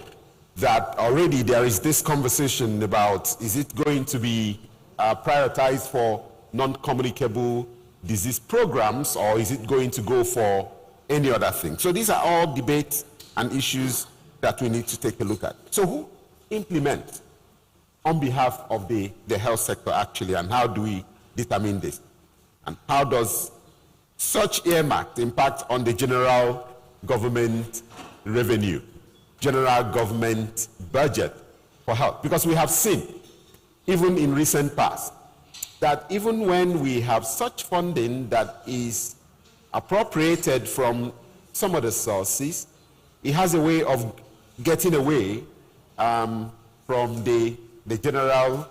that already there is this conversation about, is it going to be prioritized for non-communicable disease programs, or is it going to go for any other thing? So these are all debates and issues that we need to take a look at. So who implements on behalf of the health sector actually, and how do we determine this? And how does such earmark impact on the general government revenue, general government budget for health? Because we have seen, even in recent past, that even when we have such funding that is appropriated from some of the sources, it has a way of getting away from the general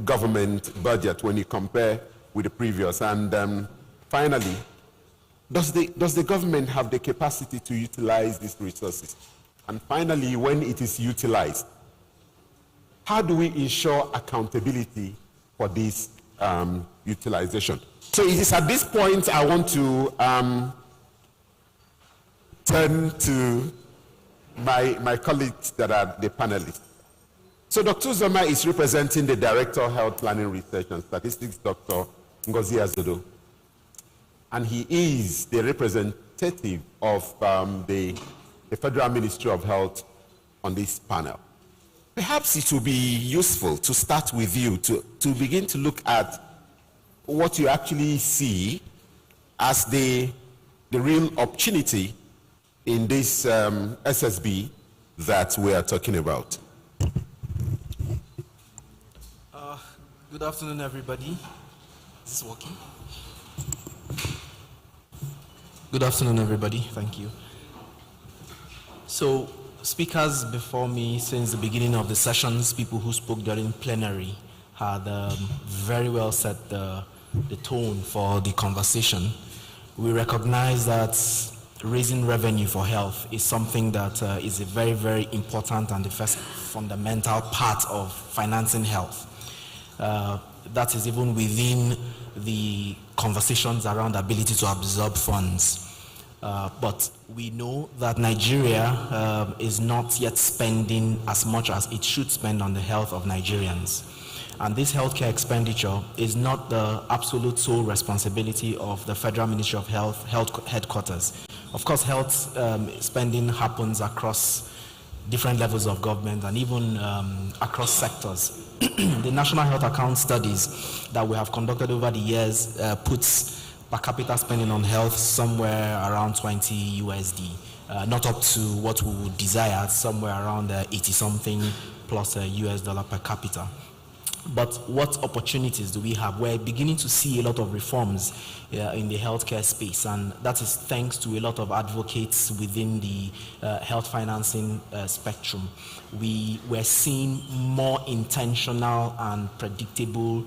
government budget when you compare with the previous. And finally, does the government have the capacity to utilize these resources? And finally, when it is utilized, how do we ensure accountability for this utilization? So it is at this point I want to turn to my colleagues that are the panelists. So Dr. Uzoma is representing the Director of Health Planning Research and Statistics, Dr. Ngozi Azodo. And he is the representative of the Federal Ministry of Health on this panel. Perhaps it will be useful to start with you to begin to look at what you actually see as the real opportunity in this SSB that we are talking about. Good afternoon, everybody. Is this working? Good afternoon, everybody. Thank you. So, speakers before me since the beginning of the sessions, people who spoke during plenary, had very well set the tone for the conversation. We recognize that raising revenue for health is something that is a very, very important and the first fundamental part of financing health. That is even within the conversations around ability to absorb funds. But we know that Nigeria is not yet spending as much as it should spend on the health of Nigerians. And this healthcare expenditure is not the absolute sole responsibility of the Federal Ministry of Health headquarters. Of course, health spending happens across different levels of government and even across sectors. The National Health Account studies that we have conducted over the years puts per capita spending on health somewhere around 20 USD, not up to what we would desire, somewhere around 80-something plus US dollar per capita. But what opportunities do we have? We're beginning to see a lot of reforms in the healthcare space, and that is thanks to a lot of advocates within the health financing spectrum. We're seeing more intentional and predictable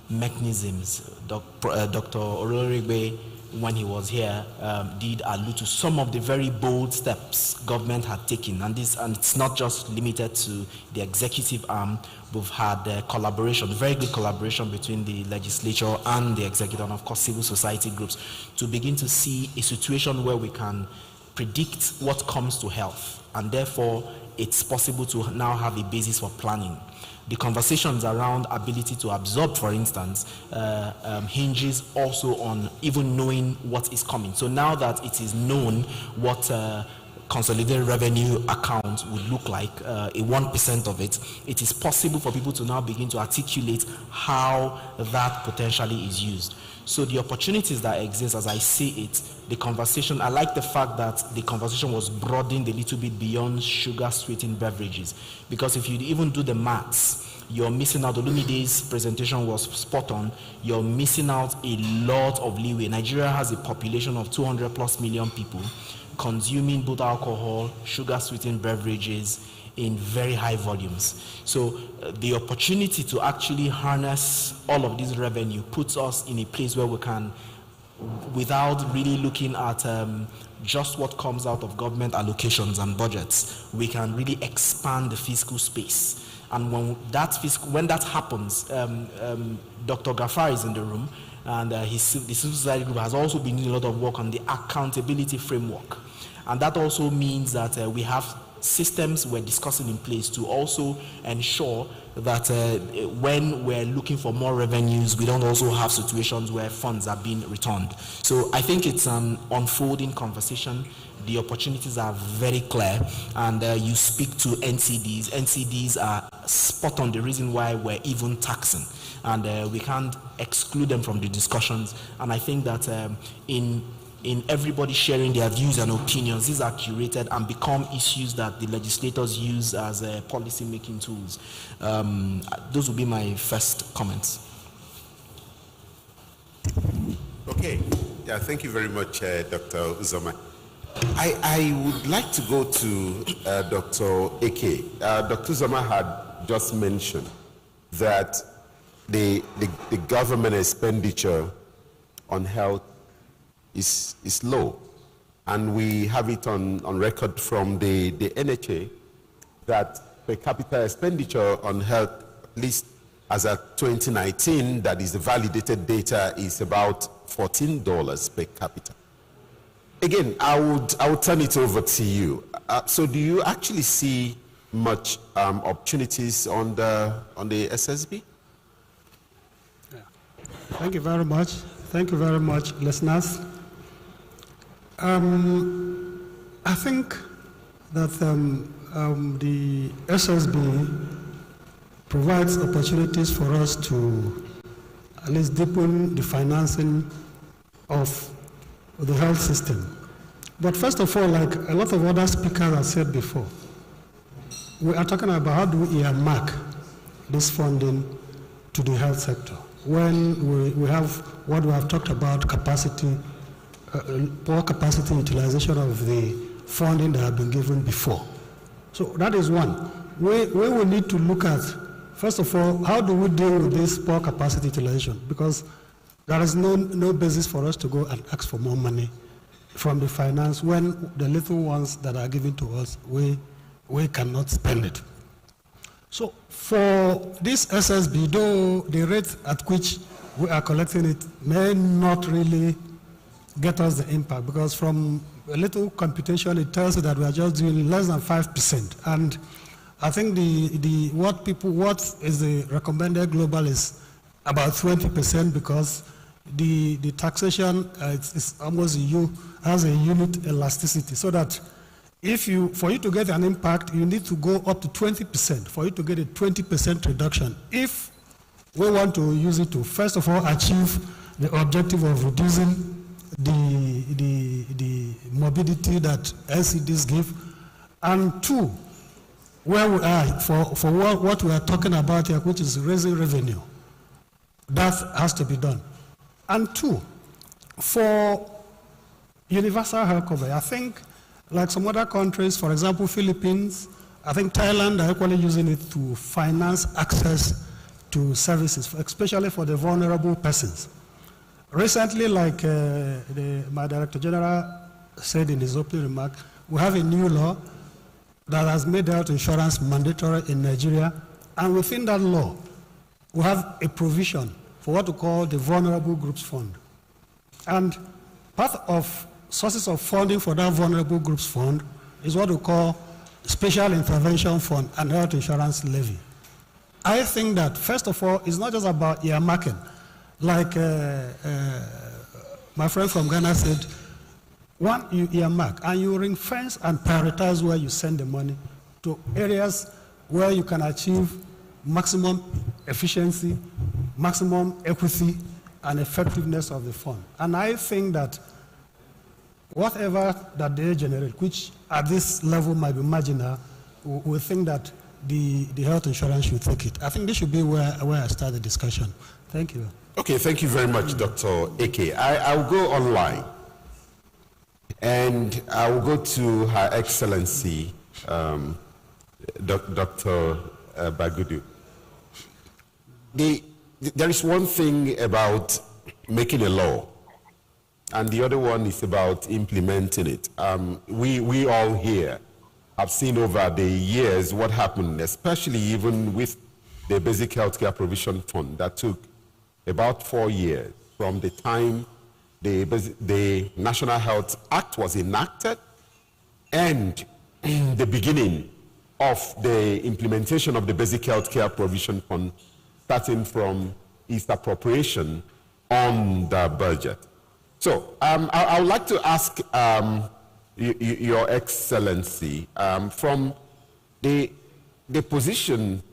mechanisms. Dr. Olorigbe when he was here, did allude to some of the very bold steps government had taken, and it's not just limited to the executive arm. We've had collaboration, very good collaboration between the legislature and the executive, and of course civil society groups, to begin to see a situation where we can predict what comes to health, and therefore it's possible to now have a basis for planning. The conversations around ability to absorb, for instance, hinges also on even knowing what is coming. So now that it is known what consolidated revenue account would look like, a 1% of it, it is possible for people to now begin to articulate how that potentially is used. So the opportunities that exist, as I see it, the conversation, I like the fact that the conversation was broadened a little bit beyond sugar-sweetened beverages, because if you even do the maths, you're missing out. Olumide's presentation was spot on. You're missing out a lot of leeway. Nigeria has a population of 200 plus million people consuming both alcohol, sugar-sweetened beverages in very high volumes. So the opportunity to actually harness all of this revenue puts us in a place where we can, without really looking at just what comes out of government allocations and budgets, we can really expand the fiscal space. And when that happens, Dr. Gafar is in the room, and the civil society group has also been doing a lot of work on the accountability framework. And that also means that we have systems we're discussing in place to also ensure that when we're looking for more revenues, we don't also have situations where funds are being returned. So I think it's an unfolding conversation. The opportunities are very clear, and you speak to NCDs. NCDs are spot on the reason why we're even taxing, and we can't exclude them from the discussions. And I think that in everybody sharing their views and opinions, these are curated and become issues that the legislators use as policy-making tools. Those will be my first comments. Okay. Yeah, thank you very much, Dr. Uzoma. I would like to go to Dr. Eke. Dr. Uzoma had just mentioned that the government expenditure on health is low, and we have it on record from the NHA that per capita expenditure on health, at least as of 2019, that is the validated data, is about $14 per capita. Again, I would turn it over to you. So do you actually see much opportunities on the SSB? Yeah. Thank you very much. Thank you very much, listeners. I think that the SSB provides opportunities for us to at least deepen the financing of the health system. But first of all, like a lot of other speakers have said before, we are talking about how do we earmark this funding to the health sector when we have what we have talked about, capacity, poor capacity utilization of the funding that have been given before. So that is one. We will need to look at, first of all, how do we deal with this poor capacity utilization? Because there is no basis for us to go and ask for more money from the finance when the little ones that are given to us, we cannot spend it. So for this SSB, though the rate at which we are collecting it may not really get us the impact, because from a little computation it tells you that we are just doing less than 5%. And I think what is the recommended global is about 20%, because the taxation is almost has a unit elasticity, so that for you to get an impact, you need to go up to 20%, for you to get a 20% reduction. If we want to use it to, first of all, achieve the objective of reducing the morbidity that NCDs give, and two, where we are for what we are talking about here, which is raising revenue, that has to be done. And two, for universal health coverage, I think, like some other countries, for example, Philippines, I think Thailand are equally using it to finance access to services, especially for the vulnerable persons. Recently, like my Director General said in his opening remark, we have a new law that has made health insurance mandatory in Nigeria, and within that law, we have a provision for what we call the Vulnerable Groups Fund. And part of sources of funding for that Vulnerable Groups Fund is what we call Special Intervention Fund and Health Insurance Levy. I think that, first of all, it's not just about earmarking. Like my friend from Ghana said, one, you earmark, and you ring fence and prioritize where you send the money to areas where you can achieve maximum efficiency, maximum equity, and effectiveness of the fund. And I think that whatever that they generate, which at this level might be marginal, we think that the health insurance should take it. I think this should be where I start the discussion. Thank you. Okay, thank you very much, Dr. Eke. I'll go online, and I will go to Her Excellency, Dr. Bagudu. There is one thing about making a law, and the other one is about implementing it. We all here have seen over the years what happened, especially even with the Basic Healthcare Provision Fund that took about 4 years from the time the National Health Act was enacted and the beginning of the implementation of the Basic Healthcare Provision Fund, starting from its appropriation on the budget. So I would like to ask Your Excellency, from the position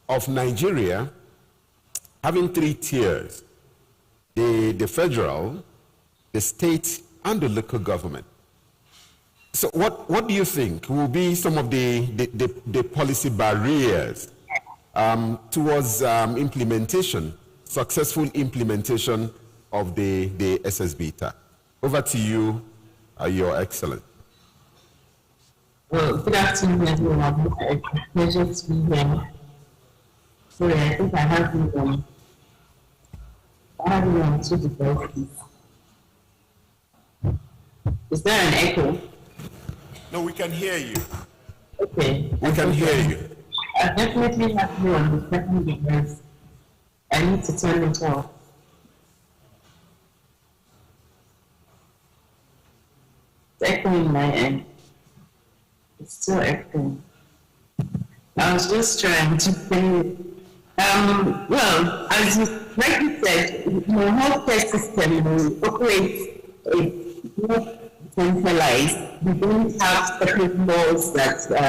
of Nigeria having 3 tiers, the federal, the state, and the local government. So what do you think will be some of the policy barriers towards implementation, successful implementation of the Ssb tax? Over to you, Your Excellency. Well, good afternoon, everyone. It's a pleasure to be here. So I think I have you on 2 devices. Is there an echo? No, we can hear you. Okay. We can hear you. I definitely have you on the 2nd device. I need to turn it off. It's echoing my end. It's still echoing. I was just trying to say, well, as you rightly said, the healthcare system operates more centralized. We don't have separate laws that the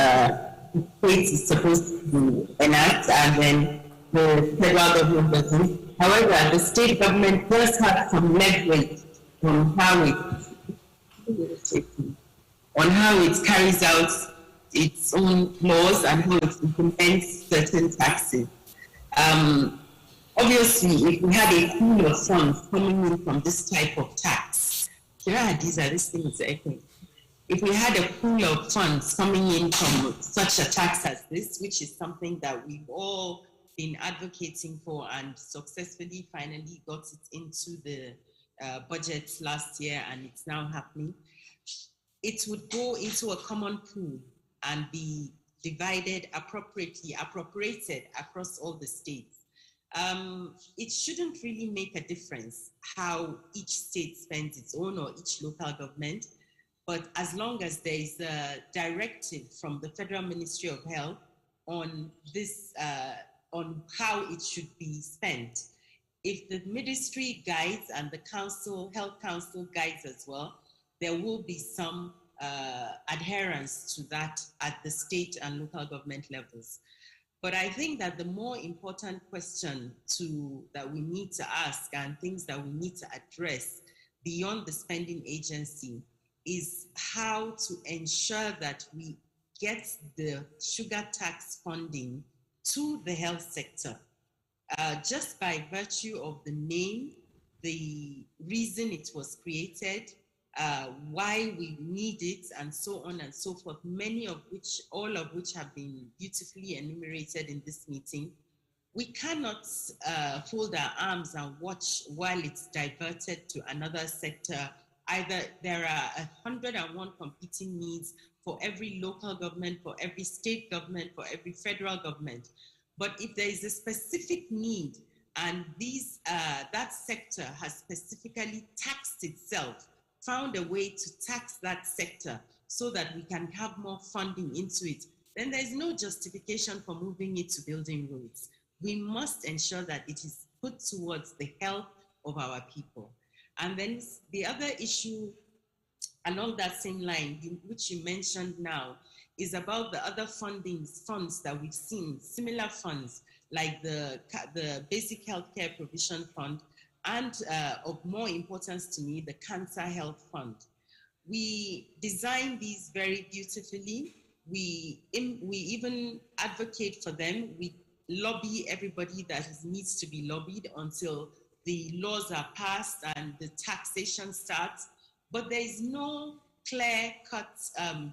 state is supposed to enact, and then the federal government doesn't. However, the state government does have some leverage on how it carries out its own laws and how it implements certain taxes. Obviously, if we had a pool of funds coming in from this type of tax, these things I think. If we had a pool of funds coming in from such a tax as this, which is something that we've all been advocating for and successfully finally got it into the budget last year, and it's now happening, it would go into a common pool and be divided appropriately, appropriated across all the states. It shouldn't really make a difference how each state spends its own or each local government, but as long as there is a directive from the Federal Ministry of Health on this, on how it should be spent. If the ministry guides and the council, health council guides as well, there will be some adherence to that at the state and local government levels. But I think that the more important question that we need to ask and things that we need to address beyond the spending agency is how to ensure that we get the sugar tax funding to the health sector. Just by virtue of the name, the reason it was created, why we need it, and so on and so forth, all of which have been beautifully enumerated in this meeting. We cannot fold our arms and watch while it's diverted to another sector. Either there are 101 competing needs for every local government, for every state government, for every federal government. But if there is a specific need and that sector has specifically taxed itself, found a way to tax that sector so that we can have more funding into it, then there is no justification for moving it to building roads. We must ensure that it is put towards the health of our people. And then the other issue along that same line, which you mentioned now, is about the other funds that we've seen, similar funds like the Basic Healthcare Provision Fund and of more importance to me, the Cancer Health Fund. We design these very beautifully. We even advocate for them. We lobby everybody that needs to be lobbied until the laws are passed and the taxation starts. But there is no clear-cut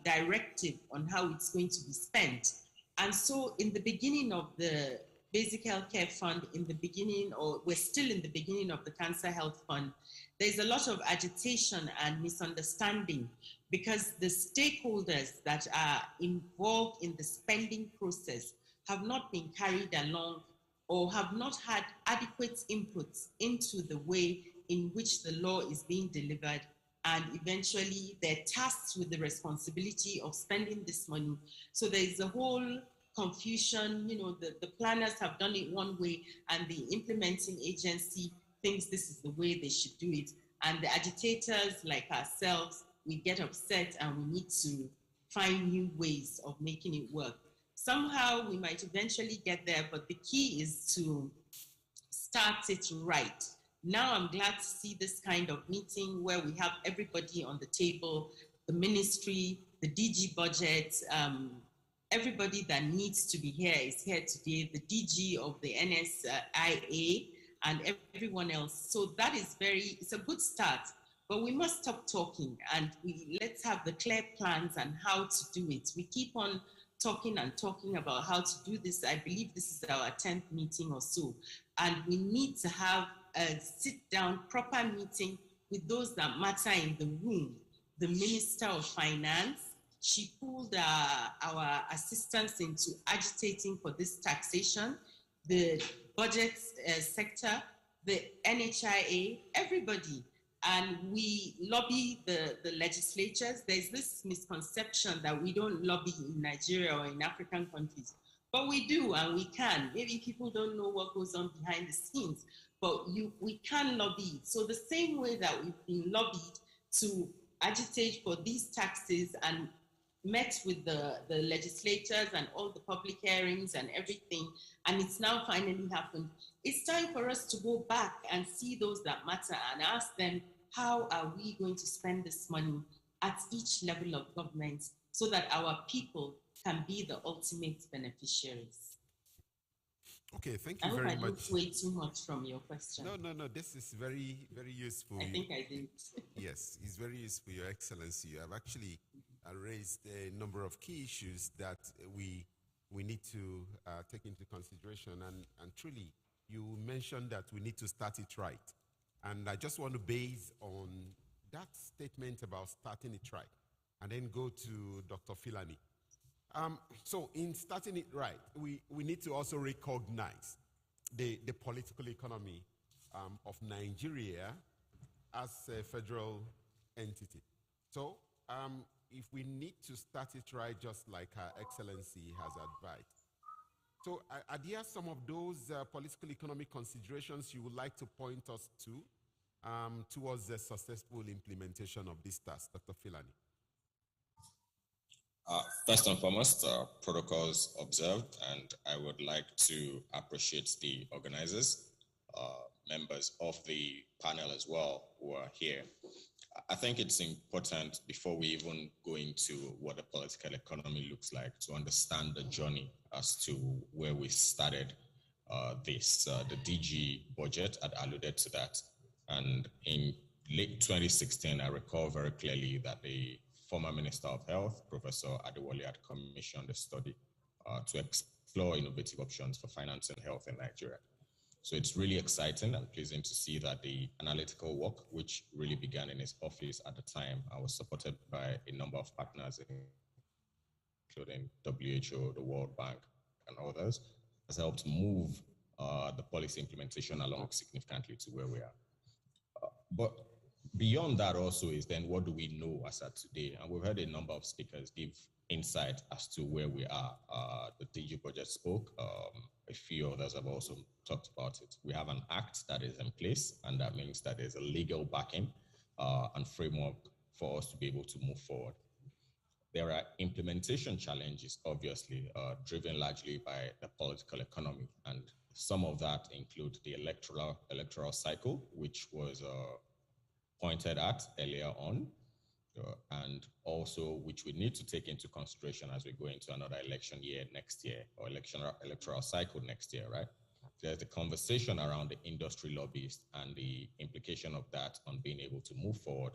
directive on how it's going to be spent. And so in the beginning of the Basic Healthcare Fund, we're still in the beginning of the Cancer Health Fund, there's a lot of agitation and misunderstanding because the stakeholders that are involved in the spending process have not been carried along or have not had adequate inputs into the way in which the law is being delivered, and eventually they're tasked with the responsibility of spending this money. So there's a whole confusion, the planners have done it one way and the implementing agency thinks this is the way they should do it. And the agitators like ourselves, we get upset and we need to find new ways of making it work. Somehow we might eventually get there, but the key is to start it right. Now I'm glad to see this kind of meeting where we have everybody on the table, the ministry, the DG budget, everybody that needs to be here is here today, the DG of the NSIA and everyone else. So that is it's a good start, but we must stop talking and let's have the clear plans and how to do it. We keep on talking and talking about how to do this. I believe this is our 10th meeting or so. And we need to have a sit-down, proper meeting with those that matter in the room. The Minister of Finance, she pulled our assistants into agitating for this taxation, the budget sector, the NHIA, everybody. And we lobby the legislatures. There's this misconception that we don't lobby in Nigeria or in African countries, but we do and we can. Maybe people don't know what goes on behind the scenes, but we can lobby. So the same way that we've been lobbied to agitate for these taxes and met with the legislators and all the public hearings and everything, and it's now finally happened. It's time for us to go back and see those that matter and ask them, how are we going to spend this money at each level of government so that our people can be the ultimate beneficiaries? Okay, thank you very much. I hope I way too much from your question. No, this is very, very useful. I think I did. Yes, it's very useful, Your Excellency. You have actually raised a number of key issues that we need to take into consideration. And truly, you mentioned that we need to start it right. And I just want to base on that statement about starting it right and then go to Dr. Filani. So in starting it right, we need to also recognize the political economy of Nigeria as a federal entity. So if we need to start it right, just like Her Excellency has advised. So are there some of those political economic considerations you would like to point us to towards the successful implementation of this task, Dr. Filani? First and foremost, protocols observed, and I would like to appreciate the organizers, members of the panel as well who are here. I think it's important, before we even go into what the political economy looks like, to understand the journey as to where we started the DG budget. I'd alluded to that. And in late 2016, I recall very clearly that the former Minister of Health, Professor Adewale, had commissioned a study to explore innovative options for financing health in Nigeria. So it's really exciting and pleasing to see that the analytical work, which really began in his office at the time, was supported by a number of partners, including WHO, the World Bank, and others, has helped move the policy implementation along significantly to where we are. But beyond that also is then what do we know as of today? And we've heard a number of speakers give insight as to where we are. The DG budget spoke, a few others have also talked about it. We have an act that is in place, and that means that there's a legal backing and framework for us to be able to move forward. There are implementation challenges, obviously, driven largely by the political economy, and some of that include the electoral cycle, which was pointed at earlier on, and also which we need to take into consideration as we go into another election year next year, or electoral cycle next year, right? There's the conversation around the industry lobbyists and the implication of that on being able to move forward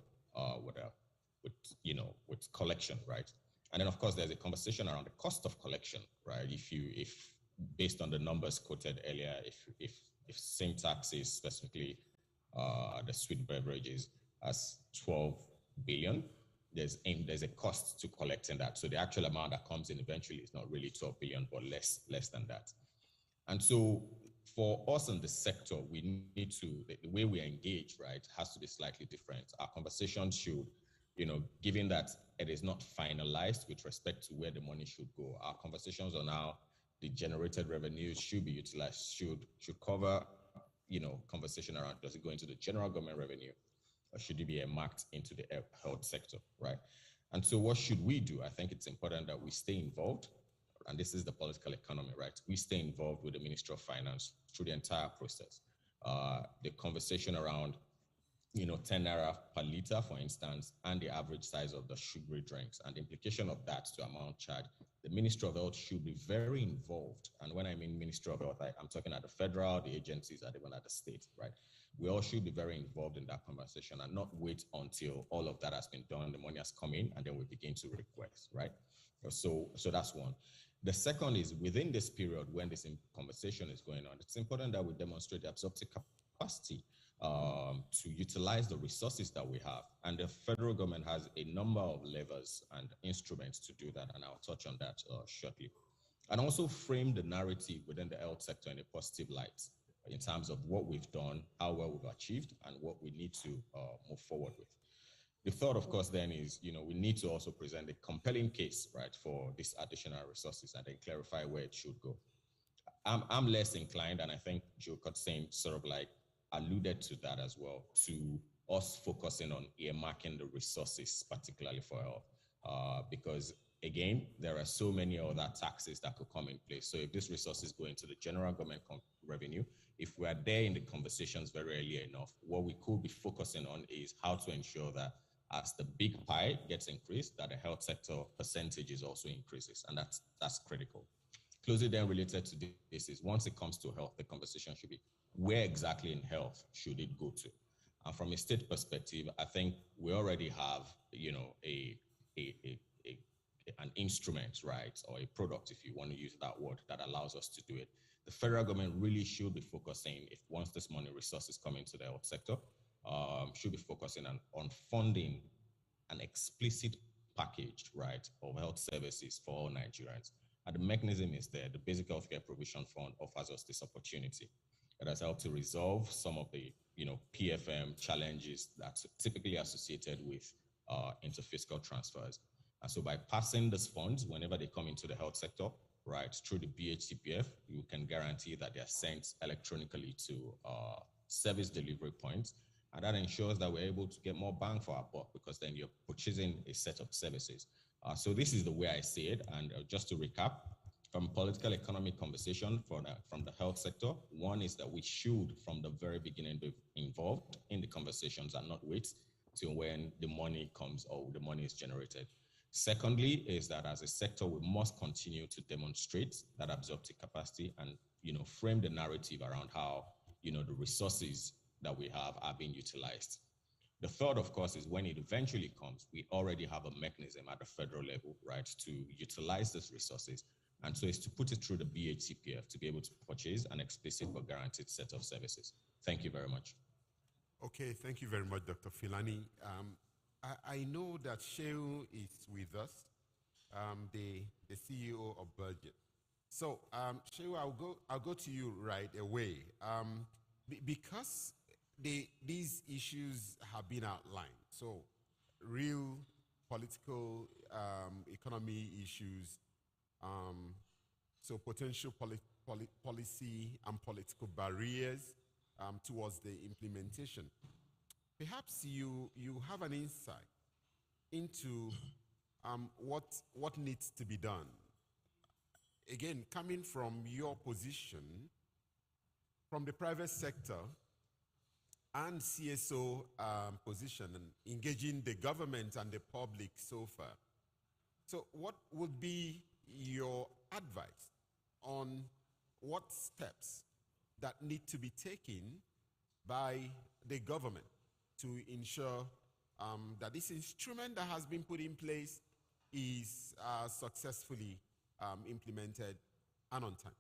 with collection, right? And then of course there's a conversation around the cost of collection, right? If based on the numbers quoted earlier, if same taxes, specifically the sweet beverages, as 12 billion, there's a cost to collecting that. So the actual amount that comes in eventually is not really 12 billion, but less than that. And so for us in the sector, we need to, the way we engage, right, has to be slightly different. Our conversation should, given that it is not finalized with respect to where the money should go, our conversations on how the generated revenues should be utilized should cover, conversation around, does it go into the general government revenue, or should it be earmarked into the health sector, right? And so what should we do? I think it's important that we stay involved, and this is the political economy, right? We stay involved with the Ministry of Finance through the entire process. The conversation around, 10 naira per liter, for instance, and the average size of the sugary drinks and the implication of that to amount charged. The Ministry of Health should be very involved. And when I mean Ministry of Health, I'm talking at the federal, the agencies, and even at the state, right? We all should be very involved in that conversation and not wait until all of that has been done, the money has come in, and then we begin to request, right? So that's one. The second is within this period when this conversation is going on, it's important that we demonstrate the absorptive capacity to utilize the resources that we have. And the federal government has a number of levers and instruments to do that, and I'll touch on that shortly. And also frame the narrative within the health sector in a positive light in terms of what we've done, how well we've achieved, and what we need to move forward with. The third, of course, then is, we need to also present a compelling case, right, for these additional resources and then clarify where it should go. I'm less inclined, and I think Joe Kotsain sort of like alluded to that as well, to us focusing on earmarking the resources, particularly for health, because again, there are so many other taxes that could come in place. So if these resources go into the general government revenue, if we are there in the conversations very early enough, what we could be focusing on is how to ensure that as the big pie gets increased, that the health sector percentages also increases, and that's critical. Closely then related to this is once it comes to health, the conversation should be where exactly in health should it go to? And from a state perspective, I think we already have, an instrument, right, or a product, if you want to use that word, that allows us to do it. The federal government really should be focusing, if once this money resources come into the health sector, should be focusing on funding an explicit package, right, of health services for all Nigerians. And the mechanism is there. The Basic Healthcare Provision Fund offers us this opportunity. It has helped to resolve some of the, PFM challenges that's typically associated with interfiscal transfers. And so by passing these funds, whenever they come into the health sector, right, through the BHCPF, you can guarantee that they are sent electronically to service delivery points. And that ensures that we're able to get more bang for our buck, because then you're purchasing a set of services. So this is the way I see it. And just to recap, from political economic conversation from the health sector, one is that we should, from the very beginning, be involved in the conversations and not wait till when the money comes or the money is generated. Secondly, is that as a sector, we must continue to demonstrate that absorptive capacity and, frame the narrative around how, the resources that we have are being utilized. The third, of course, is when it eventually comes, we already have a mechanism at the federal level, right, to utilize these resources And so it's to put it through the BHCPF to be able to purchase an explicit but guaranteed set of services. Thank you very much. Okay, thank you very much, Dr. Filani. I know that Shehu is with us, the CEO of Budget. So, Shehu, I'll go to you right away. Because these issues have been outlined, so real political economy issues, so potential policy and political barriers towards the implementation. Perhaps you have an insight into what needs to be done. Again, coming from your position, from the private sector and CSO position, and engaging the government and the public so far. So what would be your advice on what steps that need to be taken by the government to ensure that this instrument that has been put in place is successfully implemented and on time?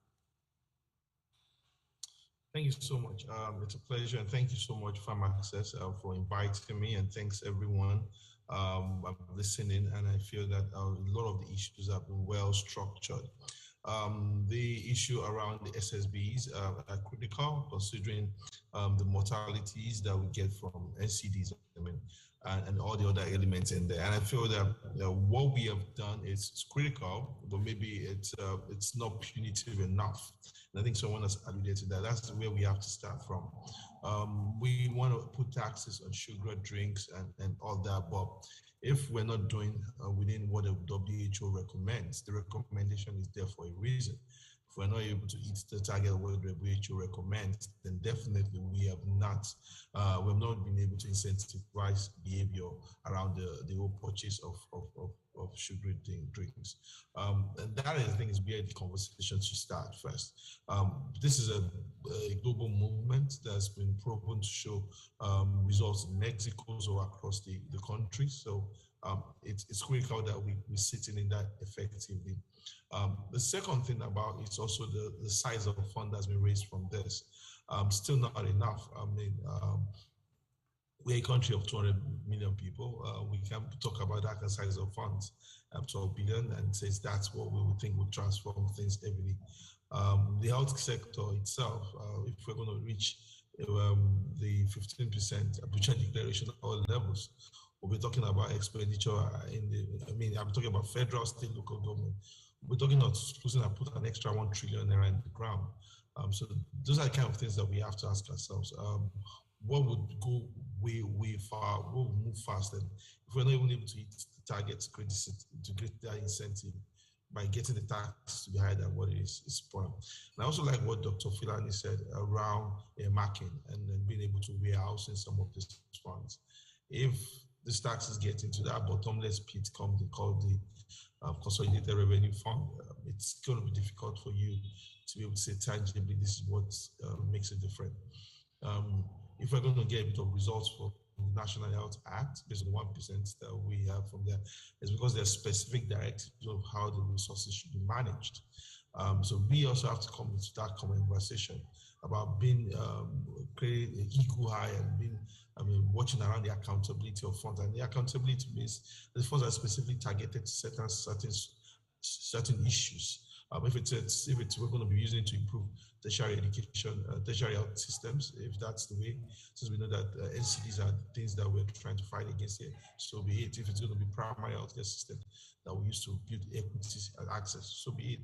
Thank you so much. It's a pleasure, and thank you so much, Farm Access, for inviting me, and thanks everyone listening. And I feel that a lot of the issues have been well structured. The issue around the SSBs are critical, considering the mortalities that we get from NCDs, and all the other elements in there. And I feel that what we have done is critical, but maybe it's not punitive enough. And I think someone has alluded to that. That's where we have to start from. We want to put taxes on sugar, drinks, and all that, but if we're not doing within what the WHO recommends, the recommendation is there for a reason. If we're not able to hit the target what the WHO recommends, then definitely we have not been able to incentivize behavior around the whole purchase of sugary drinks. And that, I think, is where the conversation should start first. This is a global movement that's been proven to show results in Mexico or across the country. So it's critical that we're sitting in that effectively. The second thing about it's also the size of the fund that's been raised from this. Still not enough. I mean, we're a country of 200 million people. We can talk about that kind of size of funds, 12 billion, and says that's what we would think would transform things heavily. The health sector itself, if we're going to reach the 15% budget declaration at all levels, we'll be talking about expenditure I'm talking about federal, state, local government. We're talking about supposing to put an extra 1 trillion naira in the ground. So those are the kind of things that we have to ask ourselves. What would go way far? What would move fast? And if we're not even able to hit the targets, to create that incentive by getting the tax to be higher than what it is, it's important. And I also like what Dr. Filani said around marking and being able to warehouse in some of these funds. If these taxes get into that bottomless pit called the consolidated revenue fund, it's going to be difficult for you to be able to say tangibly this is what makes it different. If we're going to get a bit of results for the National Health Act, based on 1% that we have from there, it's because there's specific directives of how the resources should be managed. So we also have to come into that conversation about being creating an equal high and watching around the accountability of funds. And the accountability means the funds are specifically targeted to certain issues. If we're going to be using it to improve tertiary education, tertiary health systems, if that's the way, since we know that NCDs are things that we're trying to fight against here, so be it. If it's going to be primary healthcare system that we use to build equity and access, so be it.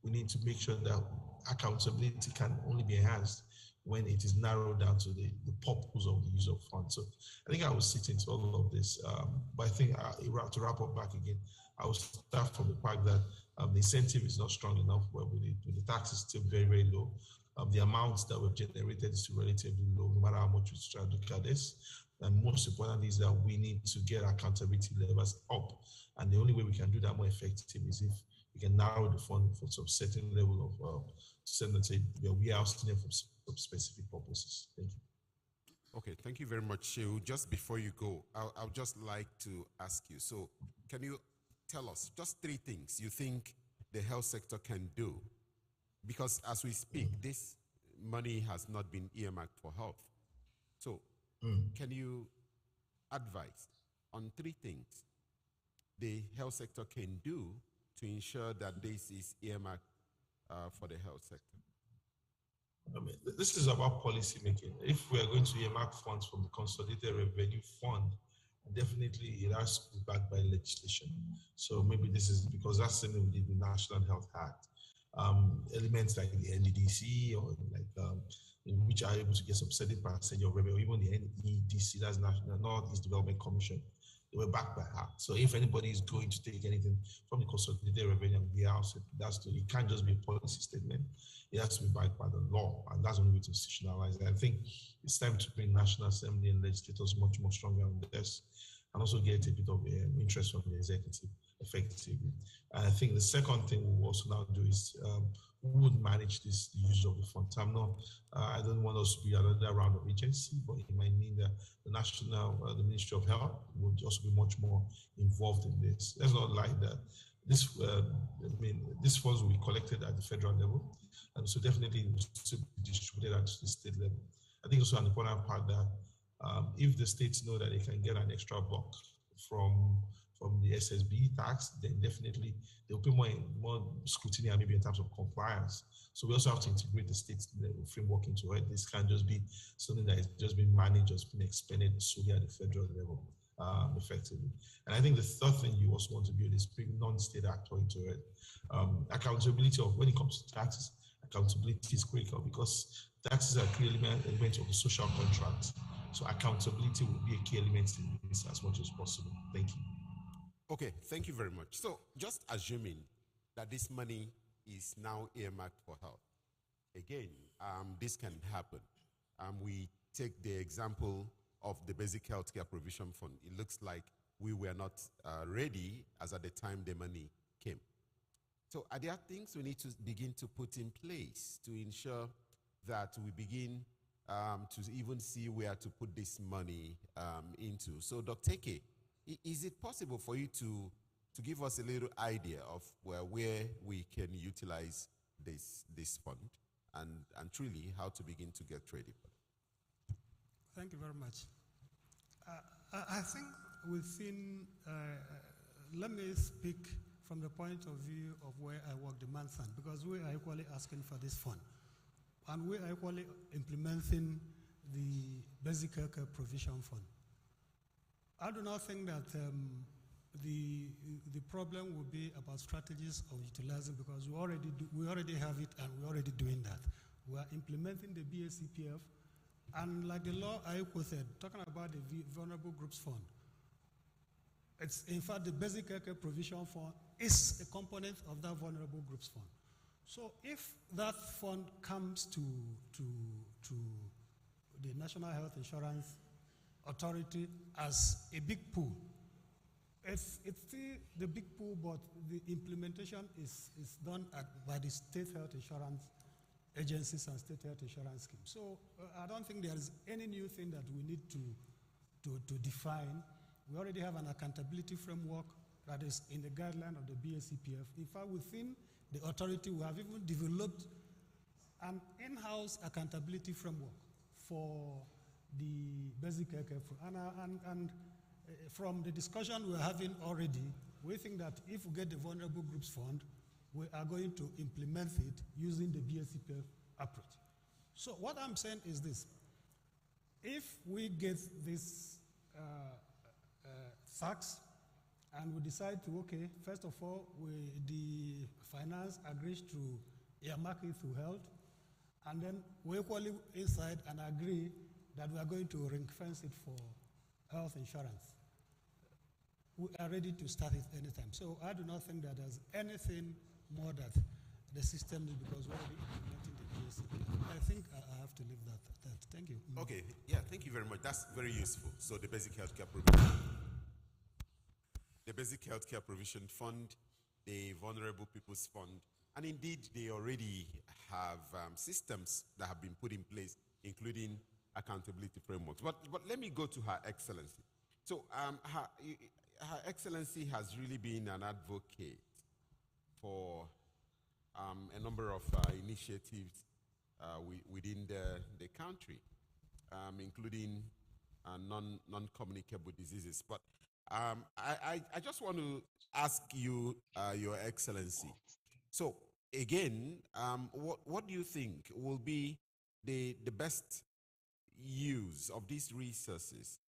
We need to make sure that accountability can only be enhanced when it is narrowed down to the purpose of the use of funds. So I think I will sit into all of this, but I think to wrap up back again, I will start from the fact that the incentive is not strong enough, where with the tax is still very, very low. The amounts that we've generated is still relatively low, no matter how much we try to look at this. And most importantly is that we need to get accountability levels up. And the only way we can do that more effective is if we can narrow the fund for some certain level of, say, we are asking for some specific purposes. Thank you. Okay, thank you very much, Shehu. Just before you go, I'll just like to ask you, so can you tell us just 3 things you think the health sector can do? Because as we speak, this money has not been earmarked for health. So can you advise on 3 things the health sector can do to ensure that this is earmarked for the health sector? I mean, this is about policy making. If we are going to earmark funds from the Consolidated Revenue Fund, definitely it has to be backed by legislation. So maybe this is because that's something we did with the National Health Act. Elements like the NDDC or like in which are able to get some certain percentage of revenue, or even the NEDC, that's National Northeast Development Commission, they were backed by her. So if anybody is going to take anything from the Consolidated Revenue of the House, it can't just be a policy statement. It has to be backed by the law, and that's the only way to institutionalize it. I think it's time to bring National Assembly and legislators much more stronger on this, and also get a bit of interest from the executive effectively. And I think the second thing we'll also now do is who would manage the use of the funds. I don't want us to be another round of agency, but it might mean that the the Ministry of Health would also be much more involved in this. Let's not lie that these funds will be collected at the federal level, and so definitely it will still be distributed at the state level. I think also an important part that if the states know that they can get an extra buck from the Ssb tax, then definitely there will be more scrutiny and maybe in terms of compliance. So we also have to integrate the state framework into it. This can't just be something that is just being managed, just being expended solely at the federal level effectively. And I think the third thing you also want to build is bring non-state actor into it. Accountability of when it comes to taxes, accountability is critical because taxes are a key element of the social contract. So accountability will be a key element in this as much as possible. Thank you. Okay, thank you very much. So just assuming that this money is now earmarked for health, again, this can happen. We take the example of the Basic Healthcare Provision Fund. It looks like we were not ready as at the time the money came. So are there things we need to begin to put in place to ensure that we begin to even see where to put this money into? So Dr. Eke, is it possible for you to give us a little idea of where we can utilize this fund and truly how to begin to get ready for it? Thank you very much. I think within, let me speak from the point of view of where I work, the Mansan, because we are equally asking for this fund. And we are equally implementing the Basic Healthcare Provision Fund. I do not think that the problem will be about strategies of utilizing, because we already have it and we're already doing that. We are implementing the BACPF, and like the law I said, talking about the Vulnerable Groups Fund, it's in fact the Basic Healthcare Provision Fund is a component of that Vulnerable Groups Fund. So if that fund comes to the National Health Insurance Authority as a big pool, it's still the big pool, but the implementation is done by the state health insurance agencies and state health insurance schemes. So I don't think there is any new thing that we need to define. We already have an accountability framework that is in the guideline of the BACPF. In fact, within the authority, we have even developed an in-house accountability framework for the basic healthcare. And from the discussion we're having already, we think that if we get the Vulnerable Groups Fund, we are going to implement it using the BACPF approach. So what I'm saying is this: if we get this tax and we decide to, okay, first of all, the finance agrees to earmark it through health, and then we equally inside and agree that we are going to ring fence it for health insurance. We are ready to start it anytime. So I do not think that there's anything more that the system needs, because we're already implementing the BACPF. I think I have to leave that. Thank you. Okay, yeah, thank you very much. That's very useful. So the Basic Healthcare Provision, the Basic Healthcare Provision Fund, the Vulnerable People's Fund, and indeed they already have systems that have been put in place, including accountability frameworks. But let me go to Her Excellency. So Her Excellency has really been an advocate for a number of initiatives within the country, including non-communicable diseases. But I just want to ask you, Your Excellency. So again, what do you think will be the best use of these resources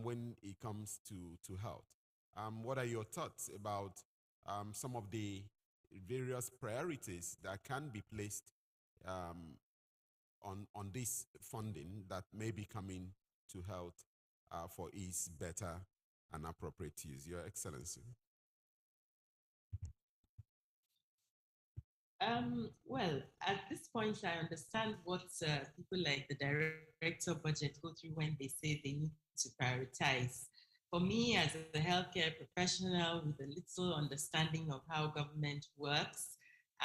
when it comes to health? What are your thoughts about some of the various priorities that can be placed on this funding that may be coming to health for its better and appropriate use? Your Excellency. Well, at this point, I understand what people like the director of budget go through when they say they need to prioritize. For me, as a healthcare professional with a little understanding of how government works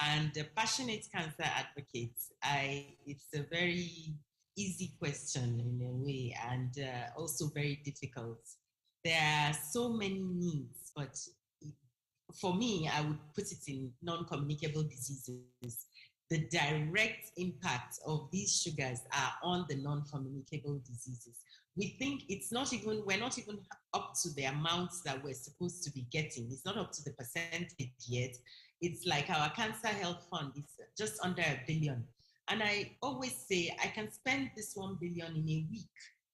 and a passionate cancer advocate, it's a very easy question in a way, and also very difficult. There are so many needs, but for me, I would put it in non-communicable diseases. The direct impact of these sugars are on the non-communicable diseases. We think we're not even up to the amounts that we're supposed to be getting. It's not up to the percentage yet. It's like our cancer health fund is just under $1 billion. And I always say I can spend this 1 billion in a week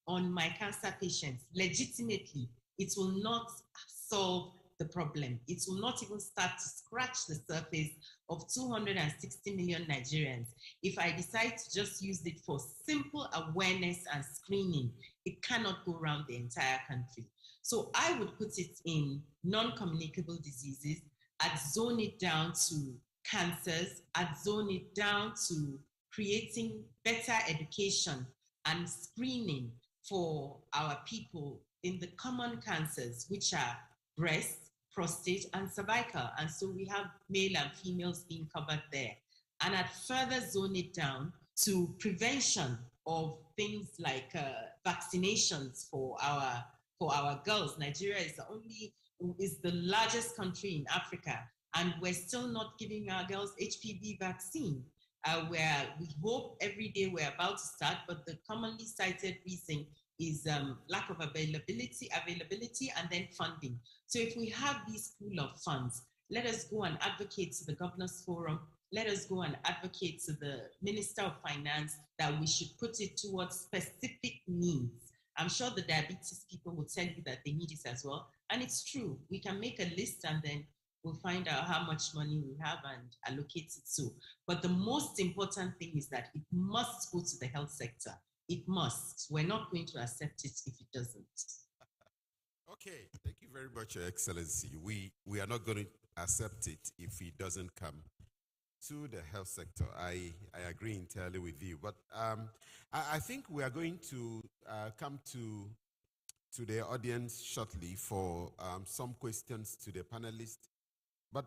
on my cancer patients. Legitimately, it will not solve the problem. It will not even start to scratch the surface of 260 million Nigerians. If I decide to just use it for simple awareness and screening, it cannot go around the entire country. So I would put it in non-communicable diseases. I'd zone it down to cancers. I'd zone it down to creating better education and screening for our people in the common cancers, which are breast, prostate, and cervical. And so we have male and females being covered there. And I'd further zone it down to prevention of things like vaccinations for our girls. Nigeria is the largest country in Africa, and we're still not giving our girls HPV vaccine. Where we hope every day we're about to start, but the commonly cited reason is lack of availability, and then funding. So if we have these pool of funds, let us go and advocate to the Governors Forum, let us go and advocate to the Minister of Finance that we should put it towards specific needs. I'm sure the diabetes people will tell you that they need it as well. And it's true, we can make a list and then we'll find out how much money we have and allocate it to. But the most important thing is that it must go to the health sector. It must. We're not going to accept it if it doesn't. Okay, thank you very much, Your Excellency. We are not going to accept it if it doesn't come to the health sector. I agree entirely with you. But I think we are going to come to the audience shortly for some questions to the panelists. But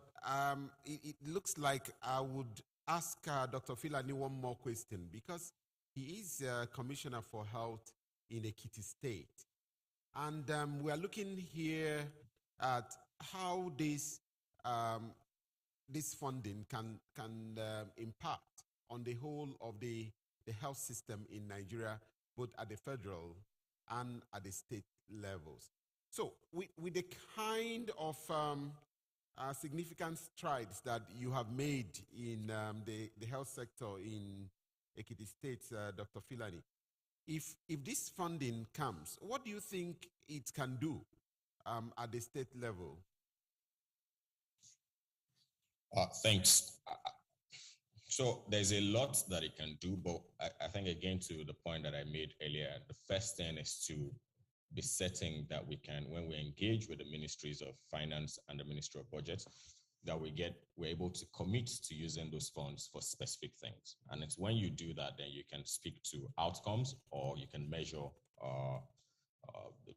it looks like I would ask Dr. Filani one more question, because he is Commissioner for Health in Ekiti State. And we are looking here at how this funding can impact on the whole of the health system in Nigeria, both at the federal and at the state levels. So with the kind of significant strides that you have made in the health sector in Ekiti State, Dr. Filani, if this funding comes, what do you think it can do at the state level? Thanks. So there's a lot that it can do, but I think again to the point that I made earlier, the first thing is to be setting that we can, when we engage with the ministries of finance and the Ministry of Budget, that we're able to commit to using those funds for specific things. And it's when you do that, then you can speak to outcomes, or you can measure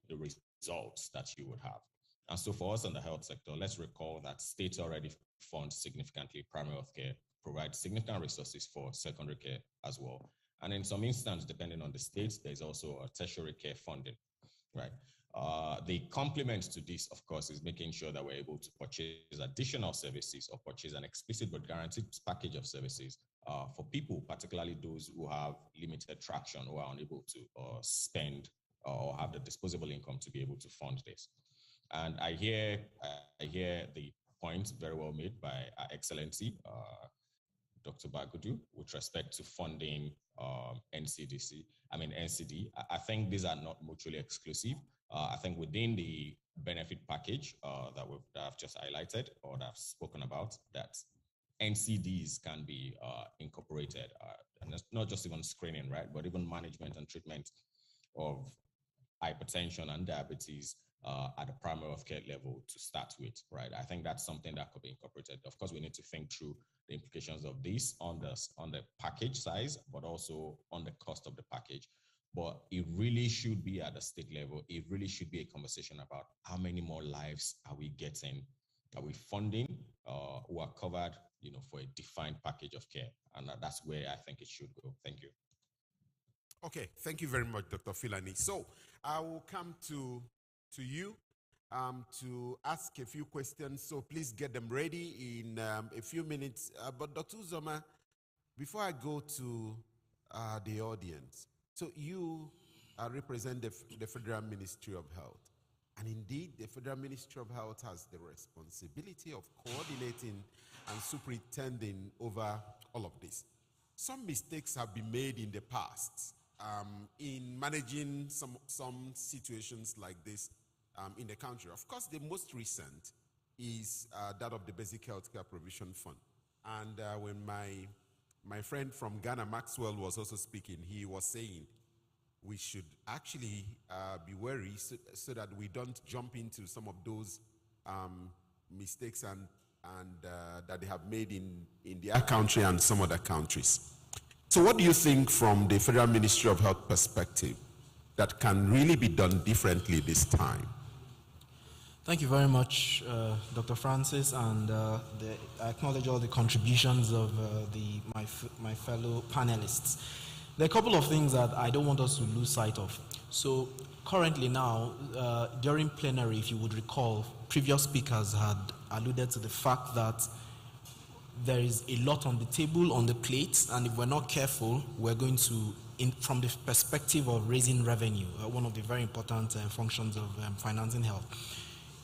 the results that you would have. And so for us in the health sector, let's recall that states already fund significantly primary health care, provide significant resources for secondary care as well. And in some instances, depending on the states, there's also a tertiary care funding, right? The complement to this, of course, is making sure that we're able to purchase additional services or purchase an explicit but guaranteed package of services for people, particularly those who have limited traction or are unable to spend or have the disposable income to be able to fund this. And I hear the point very well made by Her Excellency, Dr. Bagudu, with respect to funding NCD. I think these are not mutually exclusive. I think within the benefit package that I've just highlighted or that I've spoken about, that NCDs can be incorporated, and it's not just even screening, right, but even management and treatment of hypertension and diabetes at the primary health care level to start with, right? I think that's something that could be incorporated. Of course, we need to think through the implications of this on the package size, but also on the cost of the package. But it really should be at the state level. It really should be a conversation about how many more lives are we getting, are we funding, who are covered, for a defined package of care. And that's where I think it should go. Thank you. Okay, thank you very much, Dr. Filani. So I will come to you to ask a few questions. So please get them ready in a few minutes. But Dr. Uzoma, before I go to the audience, so you represent the Federal Ministry of Health. And indeed, the Federal Ministry of Health has the responsibility of coordinating and superintending over all of this. Some mistakes have been made in the past in managing some situations like this in the country. Of course, the most recent is that of the Basic Healthcare Provision Fund. And when my friend from Ghana, Maxwell, was also speaking, he was saying we should actually be wary so that we don't jump into some of those mistakes and that they have made in their country and some other countries. So what do you think from the Federal Ministry of Health perspective that can really be done differently this time? Thank you very much, Dr. Francis, and I acknowledge all the contributions of my fellow panelists. There are a couple of things that I don't want us to lose sight of. So currently now, during plenary, if you would recall, previous speakers had alluded to the fact that there is a lot on the table, on the plate, and if we're not careful, we're going to, from the perspective of raising revenue, one of the very important functions of financing health.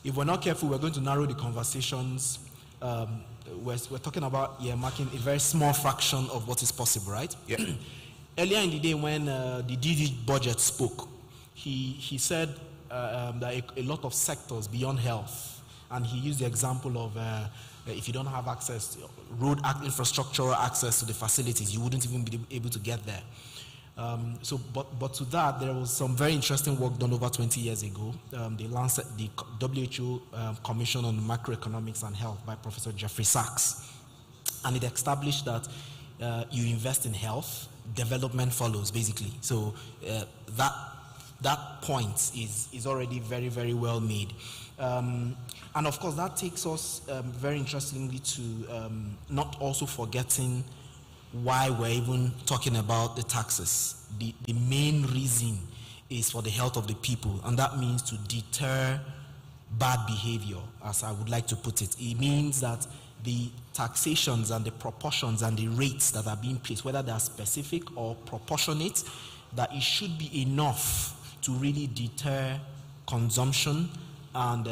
If we're not careful, we're going to narrow the conversations. We're talking about marking a very small fraction of what is possible, right? Yeah. Earlier in the day when the DG budget spoke, he said that a lot of sectors beyond health, and he used the example of if you don't have access, road infrastructural access to the facilities, you wouldn't even be able to get there. But to that, there was some very interesting work done over 20 years ago. The WHO Commission on Macroeconomics and Health by Professor Jeffrey Sachs, and it established that you invest in health, development follows, basically. So that point is already very, very well made. And of course, that takes us very interestingly to not also forgetting why we're even talking about the taxes. The main reason is for the health of the people, and that means to deter bad behavior, as I would like to put it. It means that the taxations and the proportions and the rates that are being placed, whether they are specific or proportionate, that it should be enough to really deter consumption. And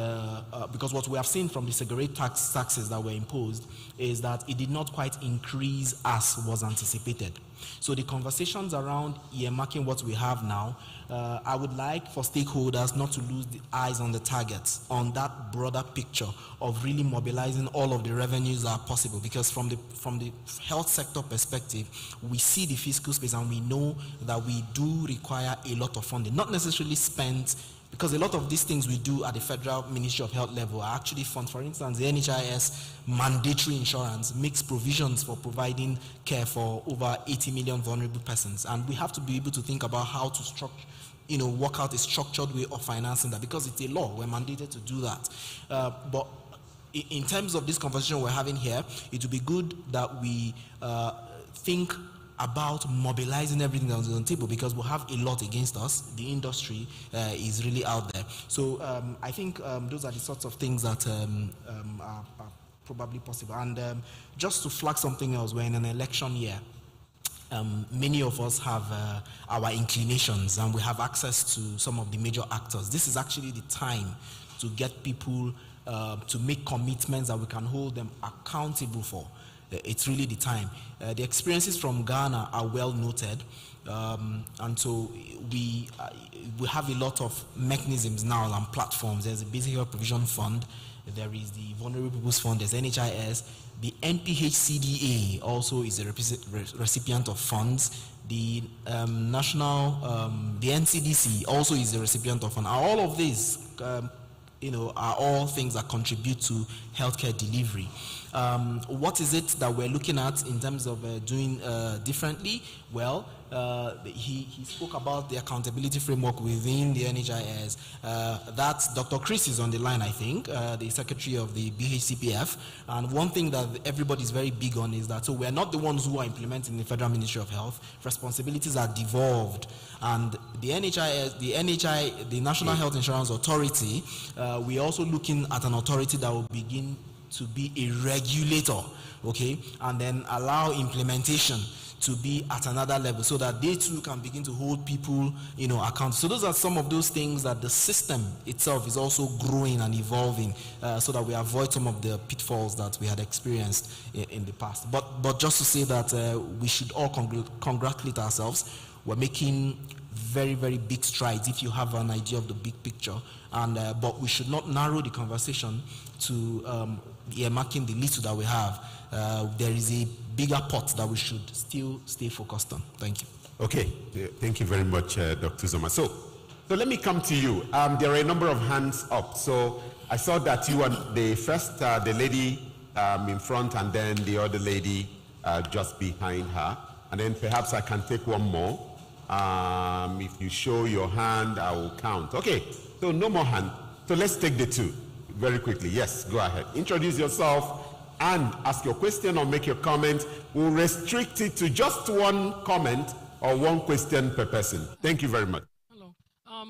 because what we have seen from the cigarette taxes that were imposed is that it did not quite increase as was anticipated. So the conversations around earmarking what we have now, I would like for stakeholders not to lose the eyes on the targets, on that broader picture of really mobilizing all of the revenues that are possible. Because from the health sector perspective, we see the fiscal space and we know that we do require a lot of funding, not necessarily spent, because a lot of these things we do at the Federal Ministry of Health level are actually funds. For instance, the NHIS mandatory insurance makes provisions for providing care for over 80 million vulnerable persons. And we have to be able to think about how to structure, work out a structured way of financing that, because it's a law, we're mandated to do that. But in terms of this conversation we're having here, it would be good that we think about mobilizing everything that was on the table, because we have a lot against us. The industry is really out there. So I think those are the sorts of things that are probably possible. And just to flag something else, we're in an election year. Many of us have our inclinations, and we have access to some of the major actors. This is actually the time to get people to make commitments that we can hold them accountable for. It's really the time. The experiences from Ghana are well noted, and so we have a lot of mechanisms now and platforms. There's a Basic Health Provision Fund, there is the Vulnerable People's Fund, there's NHIS, the NPHCDA also is a recipient of funds. The the NCDC also is a recipient of funds. All of these, are all things that contribute to healthcare delivery. What is it that we're looking at in terms of doing differently? Well, he spoke about the accountability framework within the NHIS. That's Dr. Chris is on the line, I think, the secretary of the BHCPF. And one thing that everybody's very big on is that, so we're not the ones who are implementing the Federal Ministry of Health. Responsibilities are devolved. And the NHIS, the National Health Insurance Authority, we're also looking at an authority that will begin to be a regulator, okay, and then allow implementation to be at another level, so that they too can begin to hold people, accountable. So those are some of those things that the system itself is also growing and evolving, so that we avoid some of the pitfalls that we had experienced in the past. But just to say that we should all congratulate ourselves. We're making very, very big strides if you have an idea of the big picture, and but we should not narrow the conversation to earmarking the little that we have. There is a bigger pot that we should still stay focused on. Thank you. Okay, thank you very much, Dr. Zoma. So let me come to you. There are a number of hands up. So I saw that you were the first, the lady in front, and then the other lady just behind her. And then perhaps I can take one more. If you show your hand, I will count. Okay, so no more hand. So let's take the two very quickly. Yes, go ahead. Introduce yourself and ask your question or make your comment. We'll restrict it to just one comment or one question per person. Thank you very much. Hello.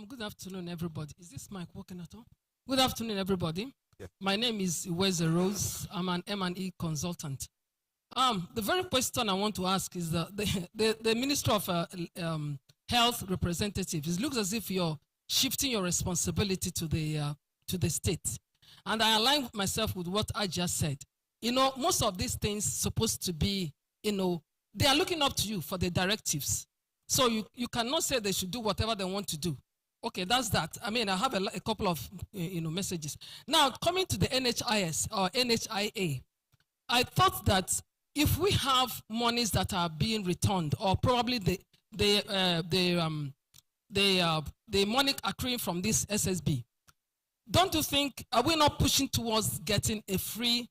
Good afternoon, everybody. Is this mic working at all? Good afternoon, everybody. Yes. My name is Iweze Rose. I'm an M&E consultant. The very question I want to ask is the Minister of Health representative. It looks as if you're shifting your responsibility to the state. And I align myself with what I just said. Most of these things supposed to be, they are looking up to you for the directives. So you cannot say they should do whatever they want to do. Okay, that's that. I mean, I have a couple of, messages. Now, coming to the NHIS or NHIA, I thought that if we have monies that are being returned, or probably the money accruing from this SSB, don't you think, are we not pushing towards getting a free,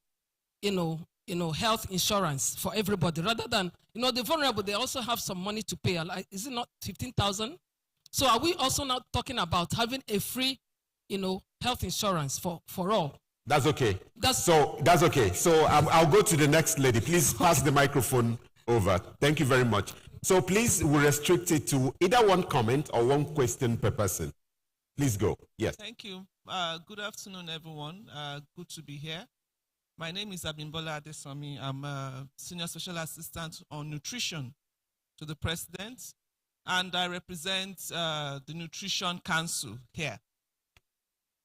health insurance for everybody, rather than, the vulnerable, they also have some money to pay. Like, is it not 15,000? So are we also not talking about having a free, health insurance for all? That's okay. That's okay. So I'll go to the next lady. Please pass the microphone over. Thank you very much. So please, we'll restrict it to either one comment or one question per person. Please go. Yes. Thank you. Good afternoon, everyone. Good to be here. My name is Abimbola Adesomi. I'm a Senior Special Assistant on Nutrition to the President, and I represent the Nutrition Council here.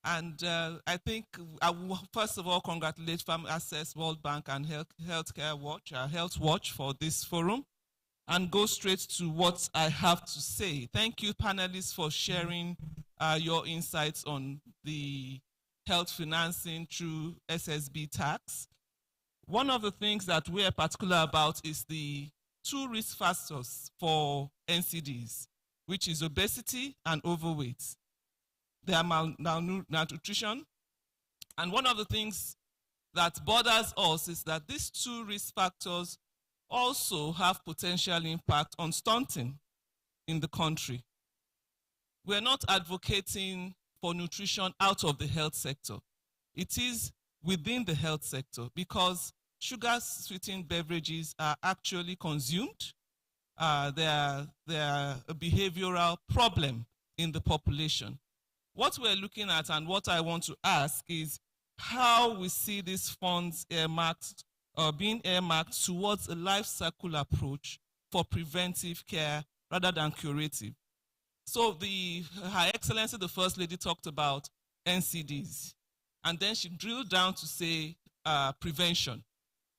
And I think I will first of all congratulate Farm Access, World Bank, and Healthcare Watch, Health Watch, for this forum, and go straight to what I have to say. Thank you, panelists, for sharing your insights on the health financing through Ssb tax. One of the things that we are particular about is the two risk factors for NCDs, which is obesity and overweight. They are malnutrition. And one of the things that bothers us is that these two risk factors also have potential impact on stunting in the country. We're not advocating for nutrition out of the health sector. It is within the health sector, because sugar-sweetened beverages are actually consumed there are a behavioral problem in the population. What we're looking at and what I want to ask is how we see these funds earmarked or being earmarked towards a life cycle approach for preventive care rather than curative. So Her Excellency the First Lady talked about NCDs, and then she drilled down to say prevention.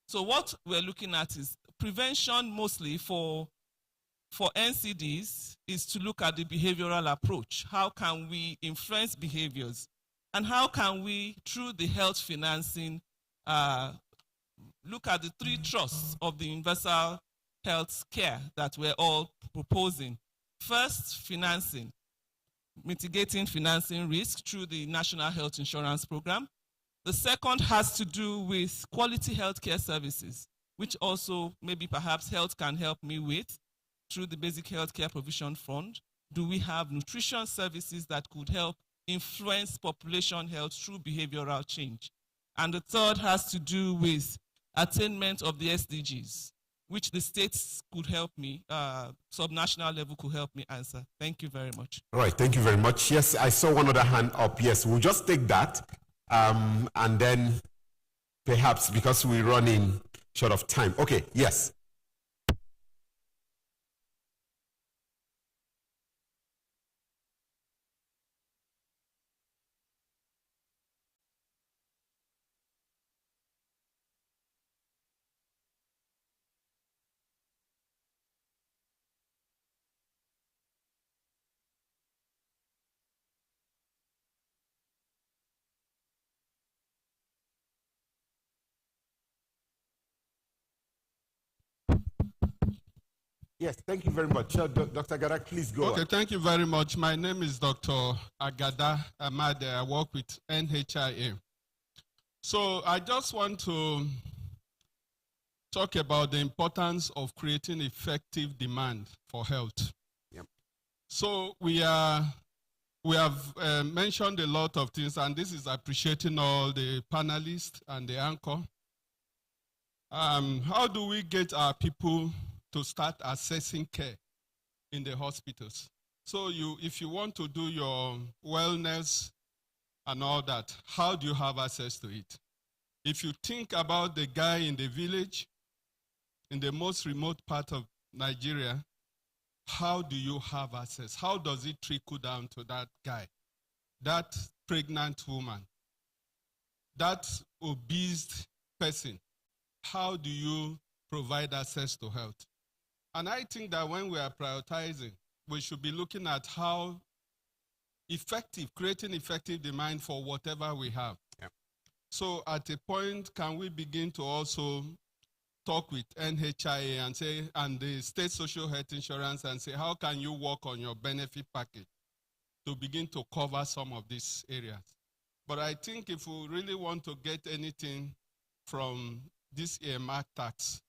So what we're looking at is prevention mostly for NCDs is to look at the behavioral approach. How can we influence behaviors? And how can we, through the health financing, look at the three trusts of the universal health care that we're all proposing. First, financing, mitigating financing risk through the National Health Insurance Program. The second has to do with quality healthcare services, which also maybe perhaps health can help me with through the Basic Healthcare Provision Fund. Do we have nutrition services that could help influence population health through behavioral change? And the third has to do with attainment of the SDGs, which the states could help me, subnational level could help me answer. Thank you very much. All right, thank you very much. Yes, I saw one other hand up. Yes, we'll just take that. And then perhaps because we're running short of time. Okay, yes. Yes, thank you very much. Dr. Agada, please go Okay, on. thank you very much. My name is Dr. Agada Amade. I work with NHIA. So I just want to talk about the importance of creating effective demand for health. Yep. So we have mentioned a lot of things, and this is appreciating all the panelists and the anchor. How do we get our people to start assessing care in the hospitals? So if you want to do your wellness and all that, how do you have access to it? If you think about the guy in the village, in the most remote part of Nigeria, how do you have access? How does it trickle down to that guy, that pregnant woman, that obese person? How do you provide access to health? And I think that when we are prioritizing, we should be looking at how creating effective demand for whatever we have. Yeah. So at a point, can we begin to also talk with NHIA and say, and the state social health insurance, and say, how can you work on your benefit package to begin to cover some of these areas? But I think if we really want to get anything from this earmark tax,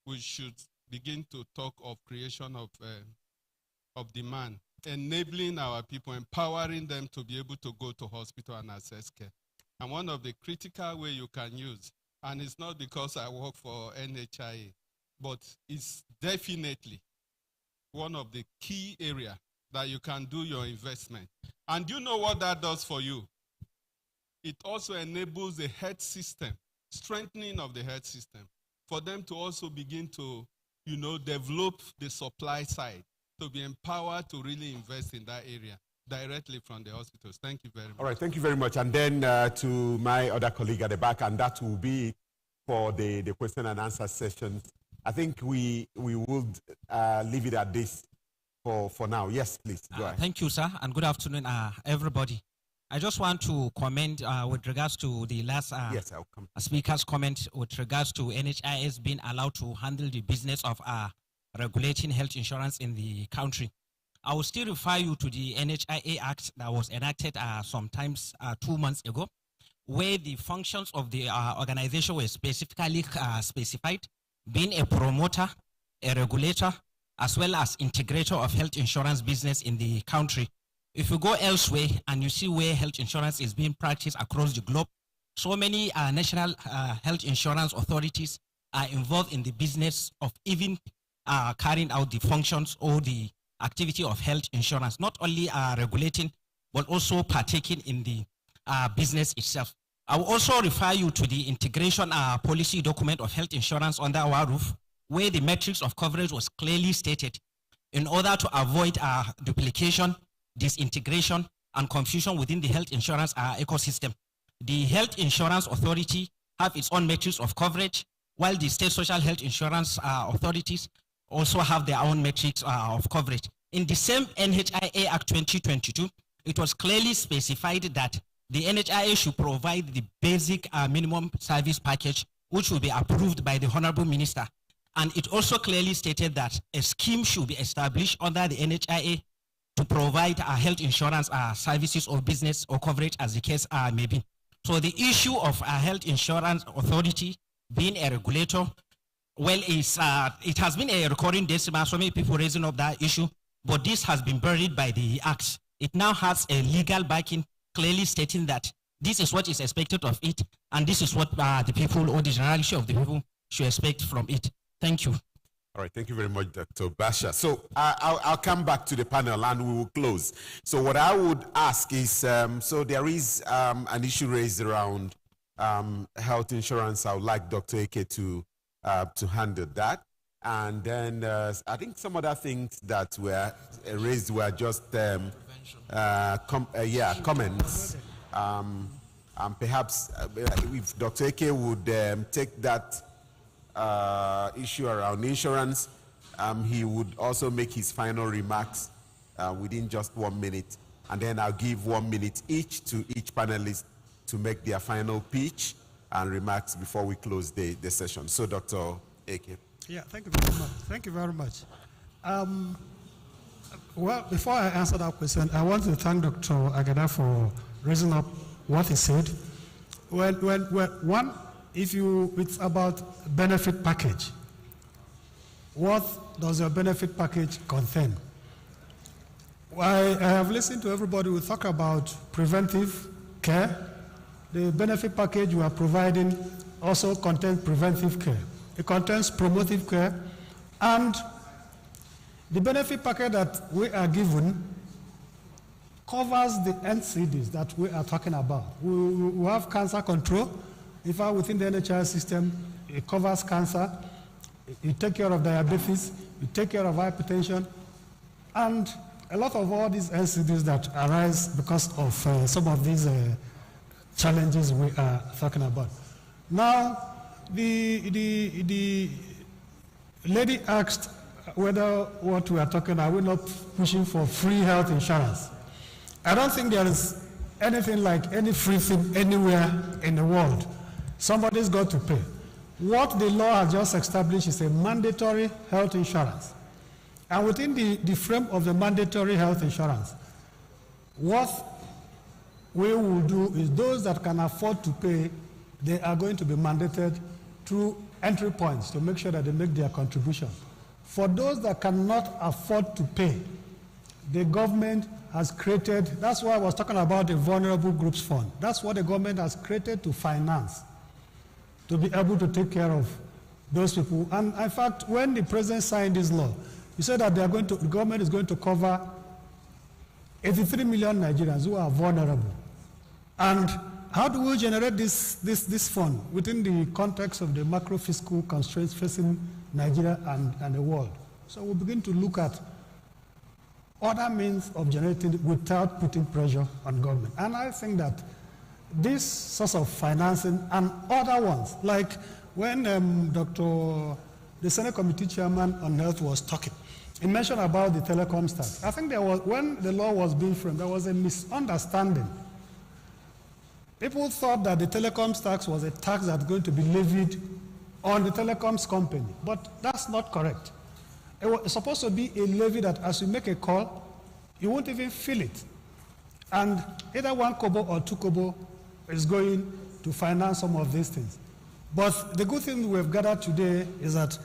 we should begin to talk of creation of demand, enabling our people, empowering them to be able to go to hospital and access care. And one of the critical ways you can use, and it's not because I work for NHIA, but it's definitely one of the key areas that you can do your investment. And do you know what that does for you? It also enables the health system, strengthening of the health system, for them to also begin to develop the supply side, to be empowered to really invest in that area directly from the hospitals. Thank you very much. All right, thank you very much. And then to my other colleague at the back, and that will be for the question and answer sessions. I think we would leave it at this for now. Yes, please, go ahead. Thank you, sir, and good afternoon, everybody. I just want to comment with regards to the last yes, I'll come. speaker's comment with regards to NHIS being allowed to handle the business of regulating health insurance in the country. I will still refer you to the NHIA Act that was enacted sometimes 2 months ago, where the functions of the organization were specifically specified, being a promoter, a regulator, as well as integrator of health insurance business in the country. If you go elsewhere and you see where health insurance is being practiced across the globe, so many national health insurance authorities are involved in the business of even carrying out the functions or the activity of health insurance, not only regulating, but also partaking in the business itself. I will also refer you to the integration policy document of health insurance under our roof, where the metrics of coverage was clearly stated in order to avoid duplication, disintegration, and confusion within the health insurance ecosystem. The Health Insurance Authority have its own metrics of coverage, while the state social health insurance authorities also have their own metrics of coverage. In the same NHIA Act 2022, it was clearly specified that the NHIA should provide the basic minimum service package, which will be approved by the Honorable Minister. And it also clearly stated that a scheme should be established under the NHIA to provide health insurance services or business or coverage as the case may be. So the issue of a health insurance authority being a regulator, well, it has been a recurring decimal, so many people raising up that issue, but this has been buried by the Act. It now has a legal backing clearly stating that this is what is expected of it, and this is what the people or the generality of the people should expect from it. Thank you. All right, thank you very much, Dr. Basha. So I'll come back to the panel and we will close. So what I would ask is, so there is an issue raised around health insurance. I would like Dr. Eke to handle that. And then I think some other things that were raised were just comments. And perhaps if Dr. Eke would take that issue around insurance, he would also make his final remarks within just 1 minute, and then I'll give 1 minute each to each panelist to make their final pitch and remarks before we close the session. So, Dr. Eke. Yeah, thank you very much. Thank you very much. Well, before I answer that question, I want to thank Dr. Agada for raising up what he said. It's about benefit package. What does your benefit package contain? I have listened to everybody who talk about preventive care. The benefit package you are providing also contains preventive care. It contains promotive care, and the benefit package that we are given covers the NCDs that we are talking about. We have cancer control. In fact, within the NHS system, it covers cancer, you take care of diabetes, you take care of hypertension, and a lot of all these NCDs that arise because of some of these challenges we are talking about. Now, the lady asked whether what we are talking about, we're not pushing for free health insurance. I don't think there is anything like any free thing anywhere in the world. Somebody's got to pay. What the law has just established is a mandatory health insurance. And within the frame of the mandatory health insurance, what we will do is those that can afford to pay, they are going to be mandated through entry points to make sure that they make their contribution. For those that cannot afford to pay, the government has created, that's why I was talking about the Vulnerable Groups Fund. That's what the government has created to finance, to be able to take care of those people. And in fact, when the president signed this law, he said that the government is going to cover 83 million Nigerians who are vulnerable. And how do we generate this fund within the context of the macro fiscal constraints facing Nigeria and the world? So we begin to look at other means of generating it without putting pressure on government. And I think that this source of financing and other ones, like when the Senate Committee Chairman on Health was talking, he mentioned about the telecom tax. I think when the law was being framed, there was a misunderstanding. People thought that the telecoms tax was a tax that's going to be levied on the telecoms company, but that's not correct. It was supposed to be a levy that as you make a call, you won't even feel it. And either 1 kobo or 2 kobo is going to finance some of these things. But the good thing we have gathered today is that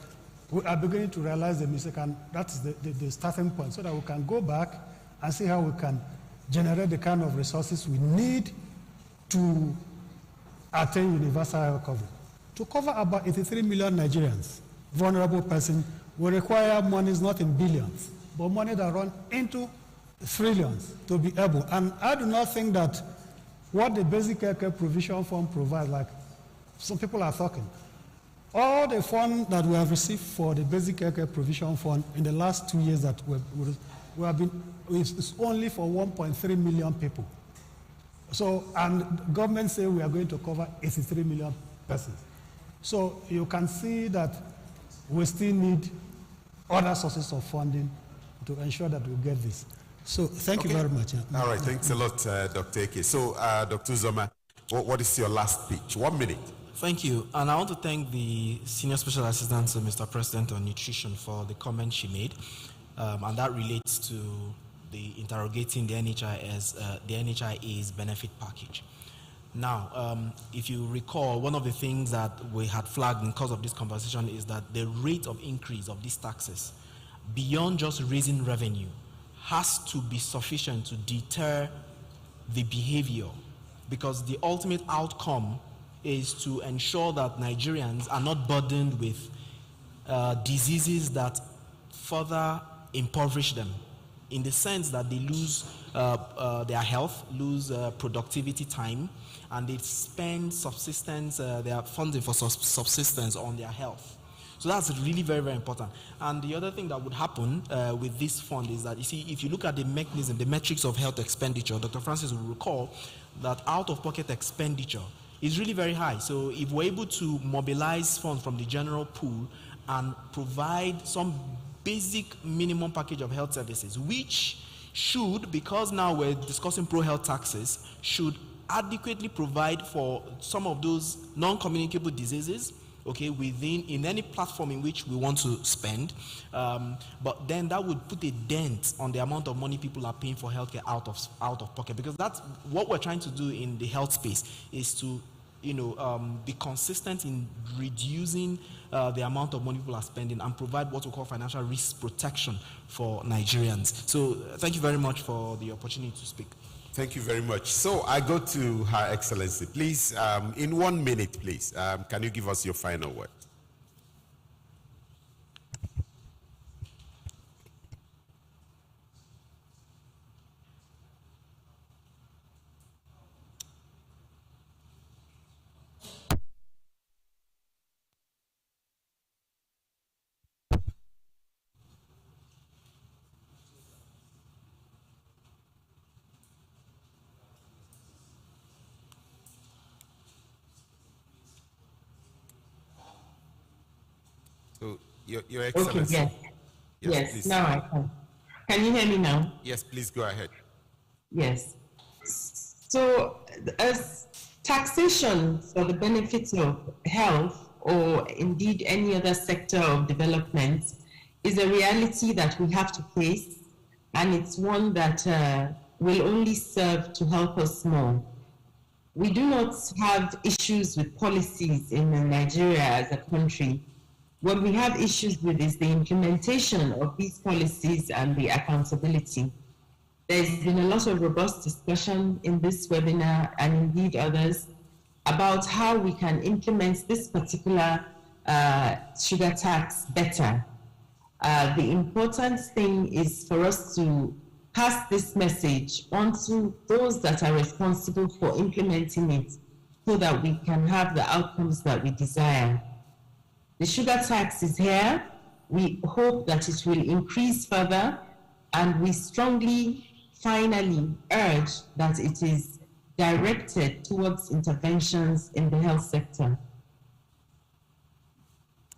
we are beginning to realize the mistake, and that's the starting point, so that we can go back and see how we can generate the kind of resources we need to attain universal health coverage. To cover about 83 million Nigerians, vulnerable persons will require monies not in billions, but money that run into trillions to be able. And I do not think that what the Basic Healthcare Provision Fund provides, like some people are talking, all the funds that we have received for the Basic Healthcare Provision Fund in the last 2 years that we have been, it's only for 1.3 million people. So, and government say we are going to cover 83 million persons. So you can see that we still need other sources of funding to ensure that we get this. So thank you very much. All right, thanks a lot, Dr. Eke. So, Dr. Uzoma, what is your last speech? 1 minute. Thank you. And I want to thank the Senior Special Assistant to Mr. President on Nutrition for the comment she made. And that relates to the interrogating the NHIA's benefit package. Now, if you recall, one of the things that we had flagged in the course of this conversation is that the rate of increase of these taxes, beyond just raising revenue, has to be sufficient to deter the behavior, because the ultimate outcome is to ensure that Nigerians are not burdened with diseases that further impoverish them, in the sense that they lose their health, lose productivity time, and they spend subsistence, their funding for subsistence on their health. So that's really very, very important. And the other thing that would happen with this fund is that, you see, if you look at the mechanism, the metrics of health expenditure, Dr. Francis will recall that out-of-pocket expenditure is really very high. So if we're able to mobilize funds from the general pool and provide some basic minimum package of health services, which should, because now we're discussing pro-health taxes, should adequately provide for some of those non-communicable diseases, okay, in any platform in which we want to spend, but then that would put a dent on the amount of money people are paying for healthcare out of pocket, because that's what we're trying to do in the health space, is to be consistent in reducing the amount of money people are spending and provide what we call financial risk protection for Nigerians. So thank you very much for the opportunity to speak. Thank you very much. So I go to Her Excellency. Please, in 1 minute, please, can you give us your final word? So, Your Excellency. Okay, yes, please. Now I can. Can you hear me now? Yes, please go ahead. Yes. So, as taxation for the benefits of health, or indeed any other sector of development, is a reality that we have to face, and it's one that will only serve to help us more. We do not have issues with policies in Nigeria as a country. What we have issues with is the implementation of these policies and the accountability. There's been a lot of robust discussion in this webinar, and indeed others, about how we can implement this particular sugar tax better. The important thing is for us to pass this message on to those that are responsible for implementing it, so that we can have the outcomes that we desire. The sugar tax is here. We hope that it will increase further, and we strongly, finally urge that it is directed towards interventions in the health sector.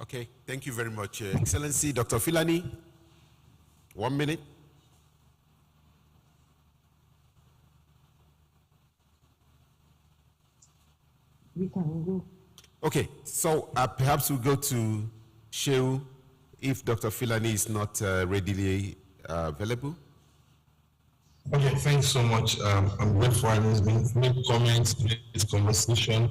Okay, thank you very much, Excellency. Dr. Filani, 1 minute. We can go. Okay, so perhaps we'll go to Shehu if Dr. Filani is not readily available. Okay, thanks so much. I'm grateful, and there's been many comments in this conversation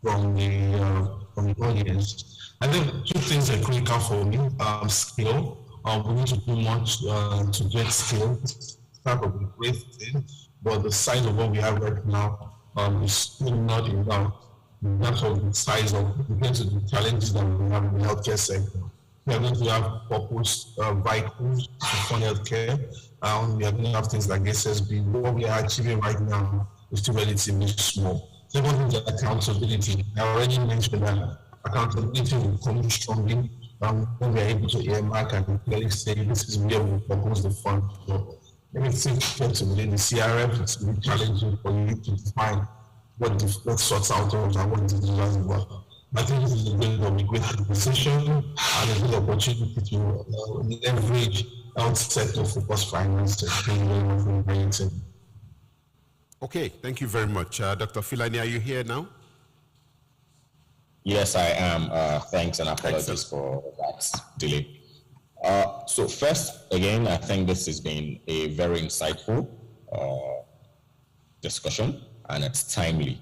from the audience. I think two things are critical for me. Skill. We need to do much to get skills. Part of the great thing, but the size of what we have right now is still not enough in terms of the size of the challenges that we have in the healthcare sector. We are going to have purpose vehicles to fund healthcare. We are going to have things like Ssb. What we are achieving right now is still relatively small. Second is accountability. I already mentioned that accountability will come strongly when we are able to earmark and clearly say this is where we propose the fund. So maybe think within the CRF, it's really challenging for you to define what sorts out of and what is the work. I think this is a great conversation and a good opportunity to leverage health sector focused finance. Okay, thank you very much. Dr. Filani, are you here now? Yes, I am. Thanks and apologies for that delay. So first, again, I think this has been a very insightful discussion and it's timely.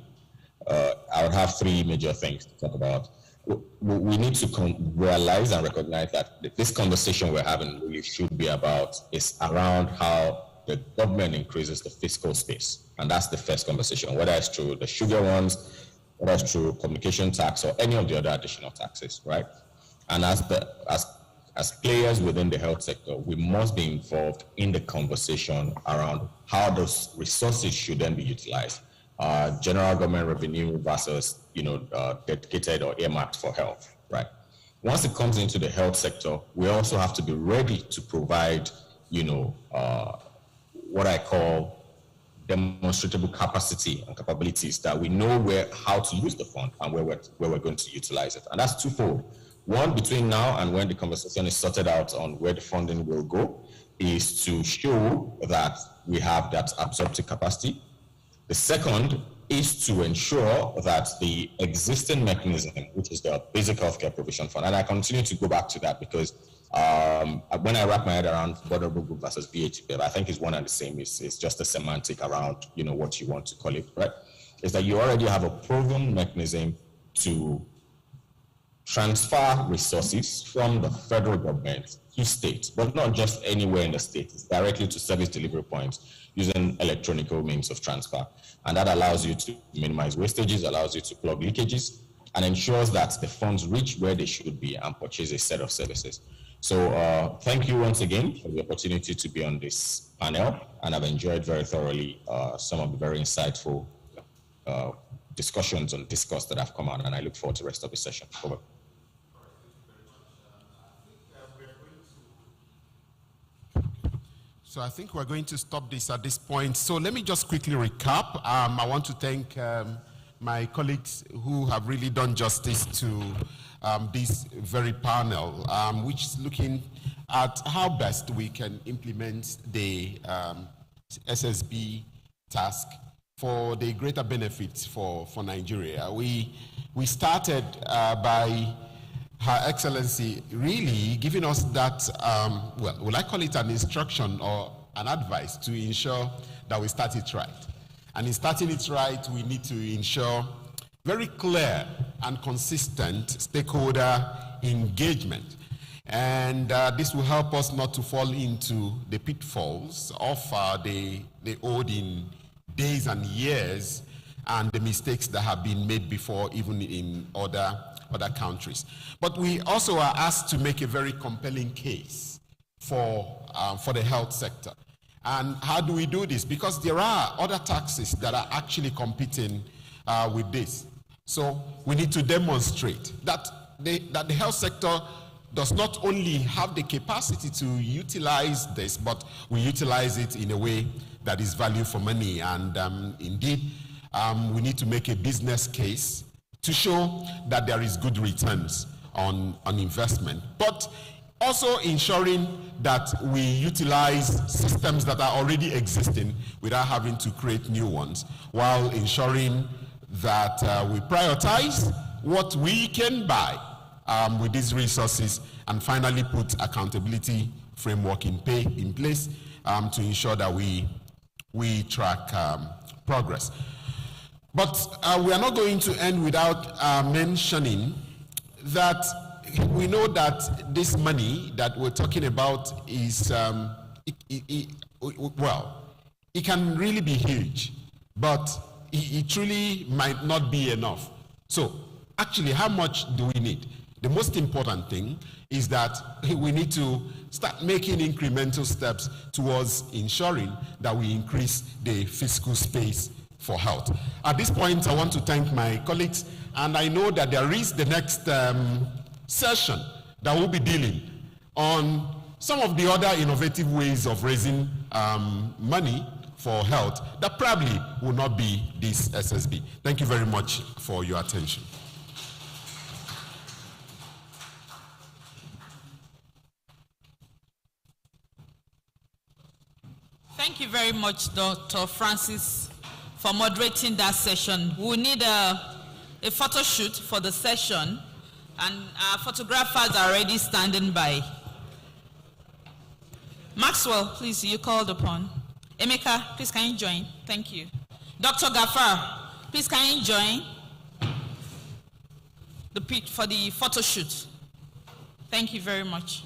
I would have three major things to talk about. We need to realize and recognize that this conversation we're having really should be about is around how the government increases the fiscal space. And that's the first conversation, whether it's through the sugar ones, whether it's through communication tax or any of the other additional taxes, right? And as players within the health sector, we must be involved in the conversation around how those resources should then be utilized. General government revenue versus, dedicated or earmarked for health, right? Once it comes into the health sector, we also have to be ready to provide, what I call demonstrable capacity and capabilities that we know how to use the fund and where we're going to utilize it. And that's twofold. One, between now and when the conversation is sorted out on where the funding will go, is to show that we have that absorptive capacity. The second is to ensure that the existing mechanism, which is the basic healthcare provision fund, and I continue to go back to that because when I wrap my head around vulnerable group versus VHP, I think it's one and the same. It's just a semantic around, what you want to call it, right? Is that you already have a proven mechanism to transfer resources from the federal government to states, but not just anywhere in the state. It's directly to service delivery points using electronic means of transfer. And that allows you to minimize wastages, allows you to plug leakages, and ensures that the funds reach where they should be and purchase a set of services. So thank you once again for the opportunity to be on this panel, and I've enjoyed very thoroughly some of the very insightful discussions and discourse that have come out, and I look forward to the rest of the session. Over. So I think we're going to stop this at this point. So let me just quickly recap. I want to thank my colleagues who have really done justice to this very panel, which is looking at how best we can implement the Ssb task for the greater benefits for Nigeria. We started by Her Excellency really giving us that, will I call it an instruction or an advice to ensure that we start it right. And in starting it right, we need to ensure very clear and consistent stakeholder engagement. And this will help us not to fall into the pitfalls of the old in days and years and the mistakes that have been made before, even in other countries. But we also are asked to make a very compelling case for the health sector. And how do we do this? Because there are other taxes that are actually competing with this. So we need to demonstrate that the health sector does not only have the capacity to utilize this, but we utilize it in a way that is value for money. And indeed, we need to make a business case to show that there is good returns on investment, but also ensuring that we utilize systems that are already existing without having to create new ones, while ensuring that we prioritize what we can buy with these resources, and finally put accountability framework in place to ensure that we track progress. But we are not going to end without mentioning that we know that this money that we're talking about is, it can really be huge, but it truly might not be enough. So actually, how much do we need? The most important thing is that we need to start making incremental steps towards ensuring that we increase the fiscal space for health. At this point, I want to thank my colleagues, and I know that there is the next session that will be dealing on some of the other innovative ways of raising money for health that probably will not be this SSB. Thank you very much for your attention. Thank you very much, Dr. Francis, for moderating that session. We need a photo shoot for the session, and our photographers are already standing by. Maxwell, please, you called upon. Emeka, please can you join? Thank you. Dr. Gafar, please can you join for the photo shoot? Thank you very much.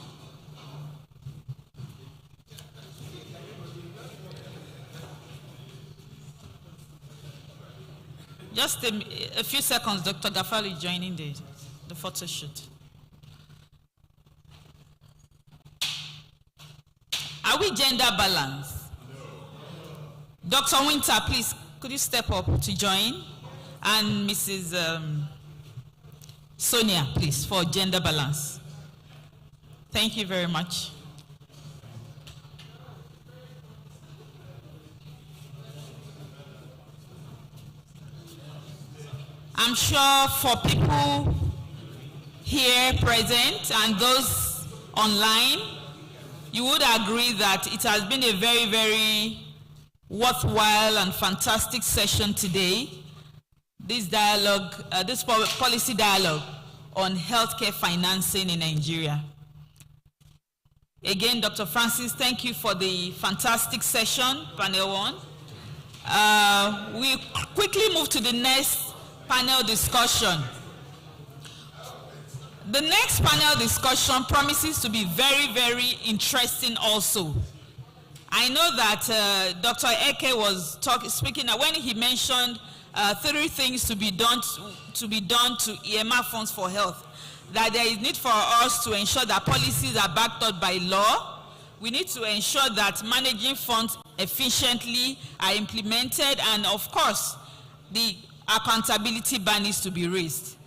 Just a few seconds, Dr. Gafar is joining the photo shoot. Are we gender balanced? No. Dr. Winter, please, could you step up to join? And Mrs. Sonia, please, for gender balance. Thank you very much. I'm sure for people here present and those online, you would agree that it has been a very, very worthwhile and fantastic session today. This dialogue, this policy dialogue on healthcare financing in Nigeria. Again, Dr. Francis, thank you for the fantastic session, panel one. We quickly move to the next panel discussion. The next panel discussion promises to be very, very interesting also. I know that Dr. Eke was speaking when he mentioned 3 things to be done to earmark funds for health. That there is need for us to ensure that policies are backed up by law. We need to ensure that managing funds efficiently are implemented, and of course, the accountability bar needs to be raised.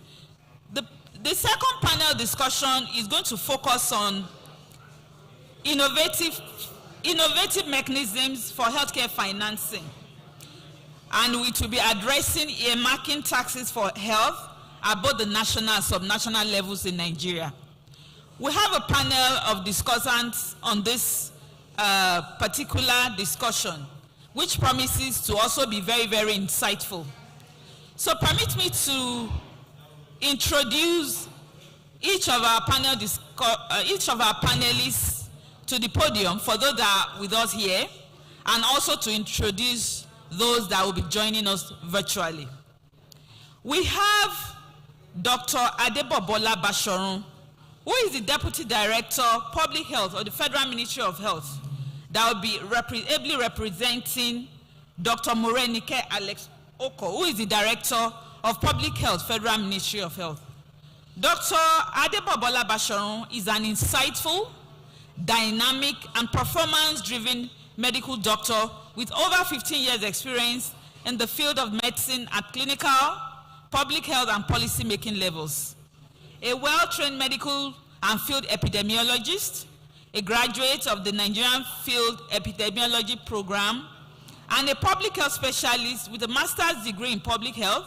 The second panel discussion is going to focus on innovative mechanisms for healthcare financing, and we will be addressing earmarking taxes for health at both the national and subnational levels in Nigeria. We have a panel of discussants on this particular discussion, which promises to also be very, very insightful. So permit me to introduce each of our panelists to the podium for those that are with us here, and also to introduce those that will be joining us virtually. We have Dr. Adebobola Bashorun, who is the Deputy Director of Public Health of the Federal Ministry of Health, that will be ably representing Dr. Morenike Alex Oko, who is the Director of Public Health, Federal Ministry of Health. Dr. Adebobola Bashorun is an insightful, dynamic, and performance-driven medical doctor with over 15 years experience in the field of medicine at clinical, public health, and policy-making levels. A well-trained medical and field epidemiologist, a graduate of the Nigerian Field Epidemiology Program, and a public health specialist with a master's degree in public health,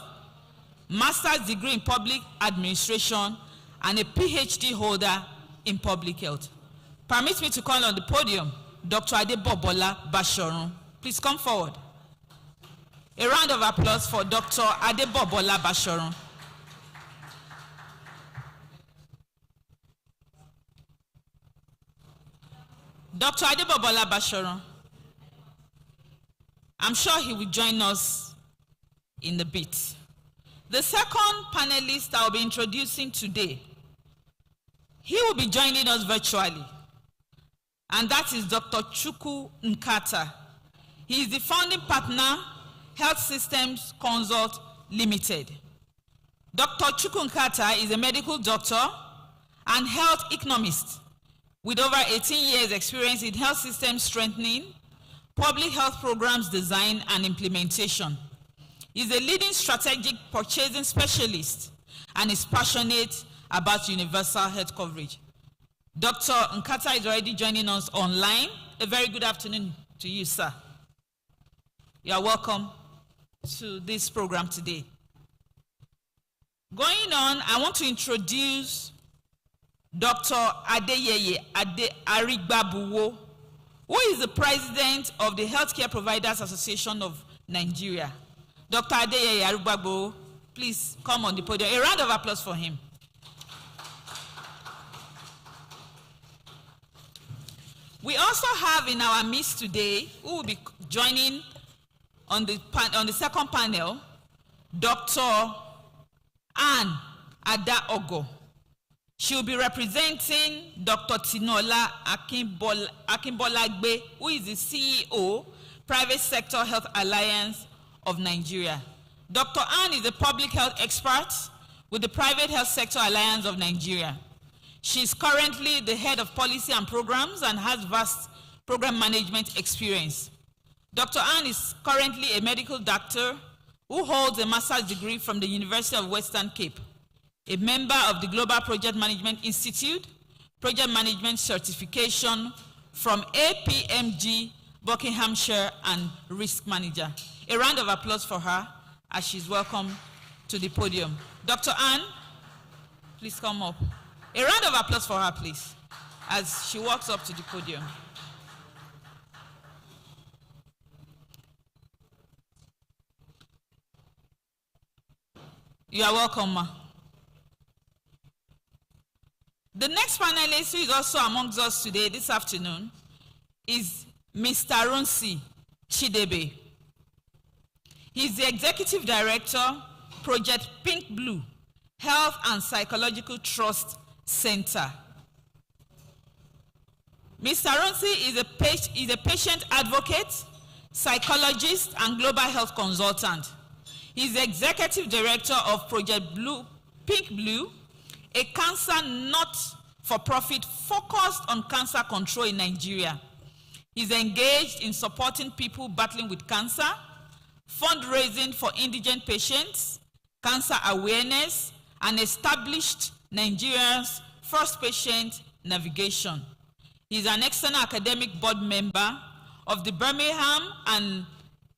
master's degree in public administration, and a PhD holder in public health. Permit me to call on the podium Dr. Adebobola Bashorun. Please come forward. A round of applause for Dr. Adebobola Bashorun. Dr. Adebobola Bashorun, I'm sure he will join us in a bit. The second panelist I'll be introducing today, he will be joining us virtually, and that is Dr. Chukwu Nkata. He is the founding partner, Health Systems Consult Limited. Dr. Chukwu Nkata is a medical doctor and health economist with over 18 years experience in health system strengthening, public health programs design and implementation. He's a leading strategic purchasing specialist and is passionate about universal health coverage. Dr. Nkata is already joining us online. A very good afternoon to you, sir. You are welcome to this program today. Going on, I want to introduce Dr. Adeyeye Arigbabuwo, who is the president of the Healthcare Providers Association of Nigeria. Dr. Adeyeye Arigbabuwo, please come on the podium. A round of applause for him. We also have in our midst today, who will be joining on the second panel, Dr. Anne Adaogo. She will be representing Dr. Tinola Akimbolagbe, who is the CEO, Private Sector Health Alliance of Nigeria. Dr. Anne is a public health expert with the Private Health Sector Alliance of Nigeria. She is currently the head of policy and programs and has vast program management experience. Dr. Anne is currently a medical doctor who holds a master's degree from the University of Western Cape, a member of the Global Project Management Institute, project management certification from APMG, Buckinghamshire, and risk manager. A round of applause for her as she's welcome to the podium. Dr. Anne, please come up. A round of applause for her, please, as she walks up to the podium. You are welcome, ma. The next panelist who is also amongst us today, this afternoon, is Mr. Ronsi Chidebe. He is the Executive Director, Project Pink Blue, Health and Psychological Trust Center. Mr. Ronsi is a patient advocate, psychologist, and global health consultant. He is the Executive Director of Project Pink Blue, a cancer not-for-profit focused on cancer control in Nigeria. He's engaged in supporting people battling with cancer, fundraising for indigent patients, cancer awareness, and established Nigeria's first patient navigation. He's an external academic board member of the Birmingham and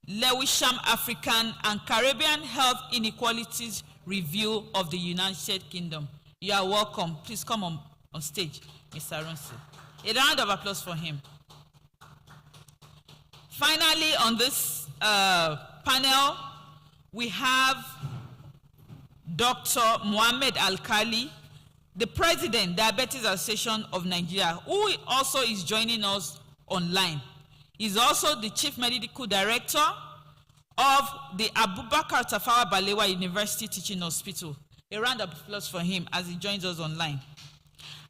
Lewisham African and Caribbean Health Inequalities Review of the United Kingdom. You are welcome. Please come on stage, Mr. Ronsi. A round of applause for him. Finally, on this panel, we have Dr. Mohammed Al-Kali, the President, Diabetes Association of Nigeria, who also is joining us online. He's also the Chief Medical Director of the Abubakar Tafawa Balewa University Teaching Hospital. A round of applause for him as he joins us online.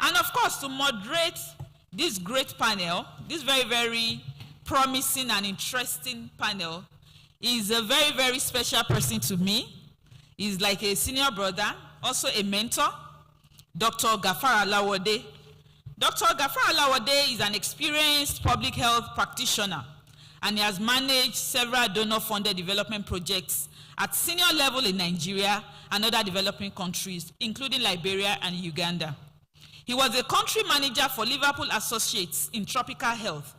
And of course, to moderate this great panel, this very, very promising and interesting panel, is a very, very special person to me. He's like a senior brother, also a mentor, Dr. Gafar Alawode. Dr. Gafar Alawode is an experienced public health practitioner, and he has managed several donor-funded development projects at senior level in Nigeria and other developing countries, including Liberia and Uganda. He was a country manager for Liverpool Associates in Tropical Health,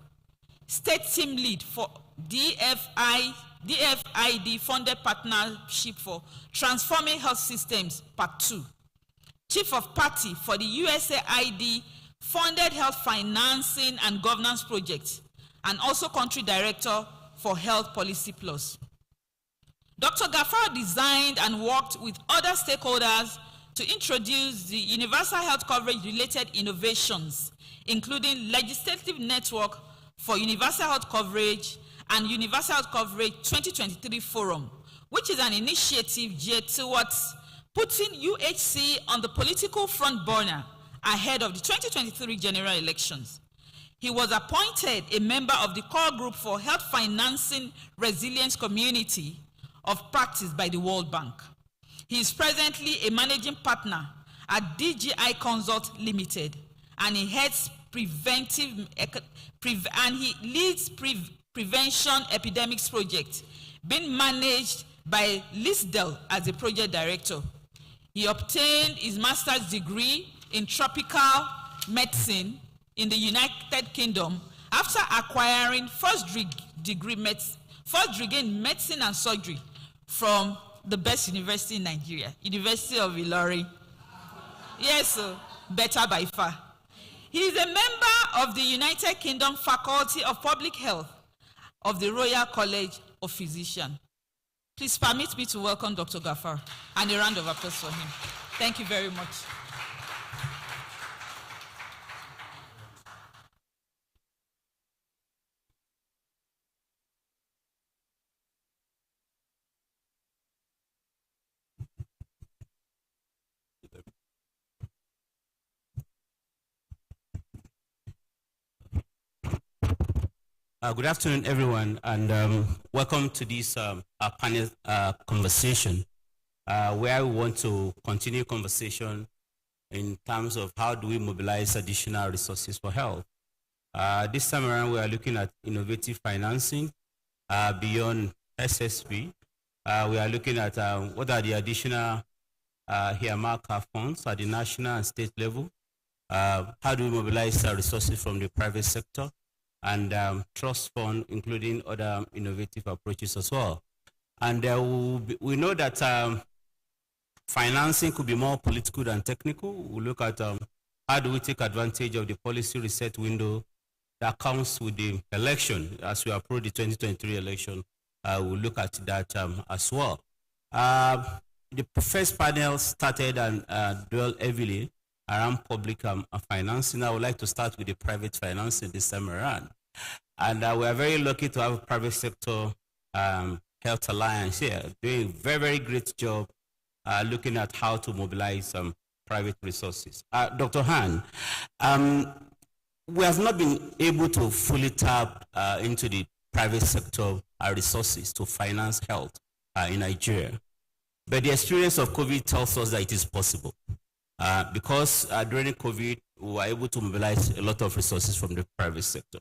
state team lead for DFID funded partnership for Transforming Health Systems, Part 2, chief of party for the USAID funded health financing and governance project, and also country director for Health Policy Plus. Dr. Gafar designed and worked with other stakeholders to introduce the universal health coverage related innovations, including legislative network for universal health coverage and Universal Health Coverage 2023 Forum, which is an initiative geared towards putting UHC on the political front burner ahead of the 2023 general elections. He was appointed a member of the core group for health financing resilience community of practice by the World Bank. He is presently a managing partner at DGI Consult Limited, and he heads preventive and he leads prevention epidemics project, being managed by Lisdell as a project director. He obtained his master's degree in tropical medicine in the United Kingdom after acquiring first degree in medicine and surgery from the best university in Nigeria, University of Ilorin. Yes, sir, better by far. He is a member of the United Kingdom Faculty of Public Health of the Royal College of Physicians. Please permit me to welcome Dr. Gafar and a round of applause for him. Thank you very much. Good afternoon, everyone, and welcome to this our panel conversation, where we want to continue conversation in terms of how do we mobilize additional resources for health. This time around, we are looking at innovative financing beyond SSB. We are looking at what are the additional earmark funds at the national and state level. How do we mobilize resources from the private sector? And trust fund, including other innovative approaches as well. And we know that financing could be more political than technical. We'll look at how do we take advantage of the policy reset window that comes with the election. As we approach the 2023 election, we'll look at that as well. The first panel started and dwelled heavily around public financing. I would like to start with the private financing this time around. And we are very lucky to have a private sector health alliance here, doing a very, very great job looking at how to mobilize private resources. Dr. Han, we have not been able to fully tap into the private sector resources to finance health in Nigeria. But the experience of COVID tells us that it is possible. Because during COVID, we were able to mobilize a lot of resources from the private sector.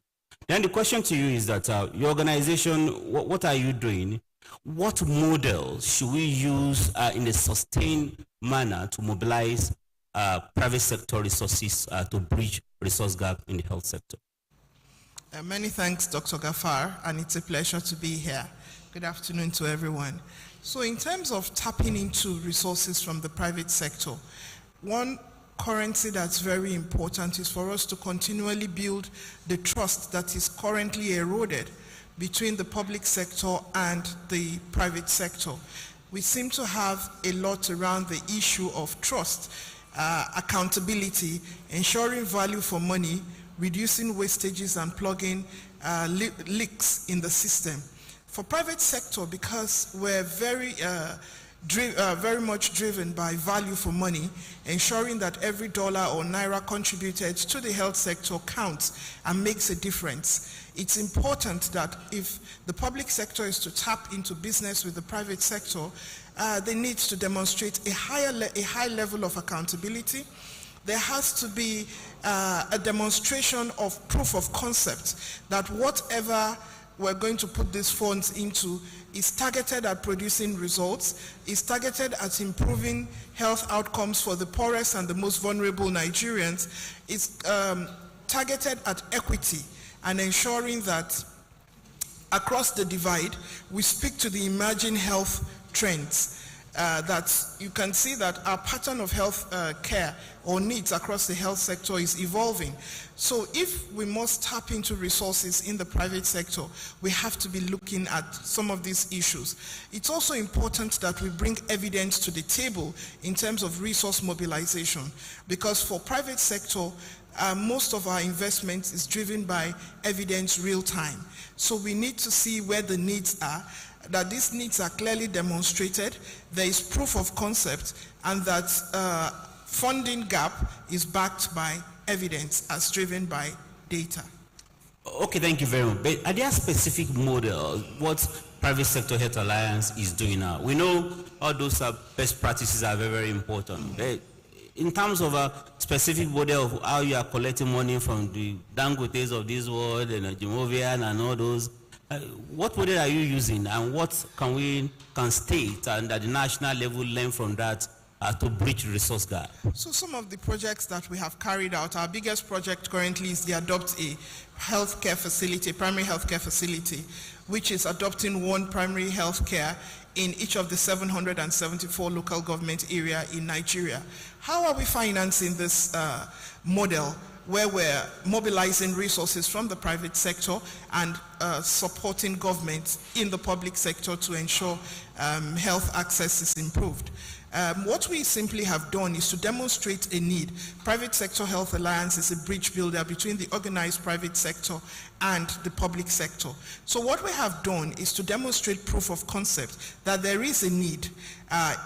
Then the question to you is that your organization, what are you doing? What models should we use in a sustained manner to mobilize private sector resources to bridge resource gap in the health sector? Many thanks, Dr. Gafar, and it's a pleasure to be here. Good afternoon to everyone. So in terms of tapping into resources from the private sector, one currency that's very important is for us to continually build the trust that is currently eroded between the public sector and the private sector. We seem to have a lot around the issue of trust, accountability, ensuring value for money, reducing wastages and plugging leaks in the system. For private sector, because we're very much driven by value for money, ensuring that every dollar or naira contributed to the health sector counts and makes a difference. It's important that if the public sector is to tap into business with the private sector, they need to demonstrate a high level of accountability. There has to be a demonstration of proof of concept that whatever we're going to put these funds into is targeted at producing results, is targeted at improving health outcomes for the poorest and the most vulnerable Nigerians, is targeted at equity and ensuring that across the divide, we speak to the emerging health trends. That you can see that our pattern of health care or needs across the health sector is evolving. So if we must tap into resources in the private sector, we have to be looking at some of these issues. It's also important that we bring evidence to the table in terms of resource mobilization, because for private sector, most of our investments is driven by evidence real time. So we need to see where the needs are, that these needs are clearly demonstrated, there is proof of concept, and that funding gap is backed by evidence as driven by data. Okay, thank you very much. But are there specific models what Private Sector Health Alliance is doing now? We know all those best practices are very, very important. But in terms of a specific model of how you are collecting money from the Dangotes of this world and Jamovian and all those, what model are you using, and what can state and at the national level learn from that to bridge resource gap? So some of the projects that we have carried out, our biggest project currently is the Adopt a Healthcare Facility, primary healthcare facility, which is adopting one primary healthcare in each of the 774 local government area in Nigeria. How are we financing this model, where we're mobilizing resources from the private sector and supporting government in the public sector to ensure health access is improved? What we simply have done is to demonstrate a need. Private Sector Health Alliance is a bridge builder between the organized private sector and the public sector. So what we have done is to demonstrate proof of concept that there is a need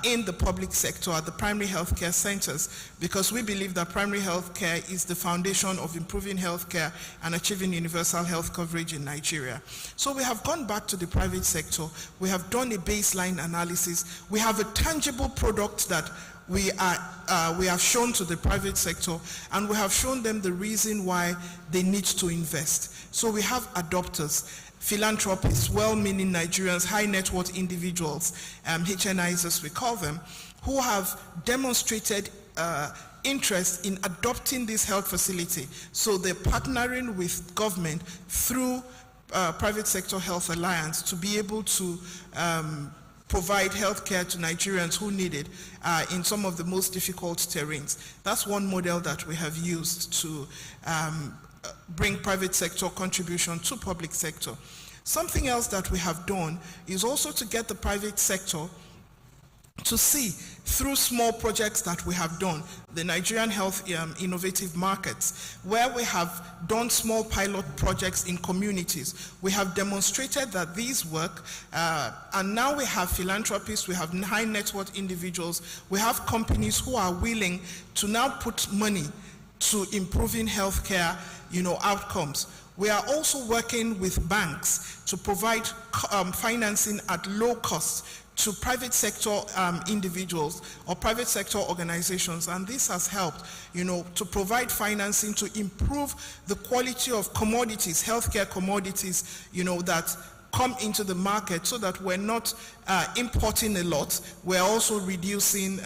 in the public sector at the primary healthcare centers, because we believe that primary healthcare is the foundation of improving healthcare and achieving universal health coverage in Nigeria. So we have gone back to the private sector. We have done a baseline analysis. We have a tangible product that we have shown to the private sector, and we have shown them the reason why they need to invest. So we have adopters, philanthropists, well-meaning Nigerians, high net worth individuals, HNIs as we call them, who have demonstrated interest in adopting this health facility. So they're partnering with government through Private Sector Health Alliance to be able to provide healthcare to Nigerians who need it in some of the most difficult terrains. That's one model that we have used to bring private sector contribution to public sector. Something else that we have done is also to get the private sector to see through small projects that we have done, the Nigerian Health Innovative Markets, where we have done small pilot projects in communities. We have demonstrated that these work, and now we have philanthropists, we have high net worth individuals, we have companies who are willing to now put money to improving healthcare, outcomes. We are also working with banks to provide financing at low cost to private sector individuals or private sector organizations, and this has helped, to provide financing to improve the quality of commodities, healthcare commodities, that come into the market, so that we're not importing a lot, we're also reducing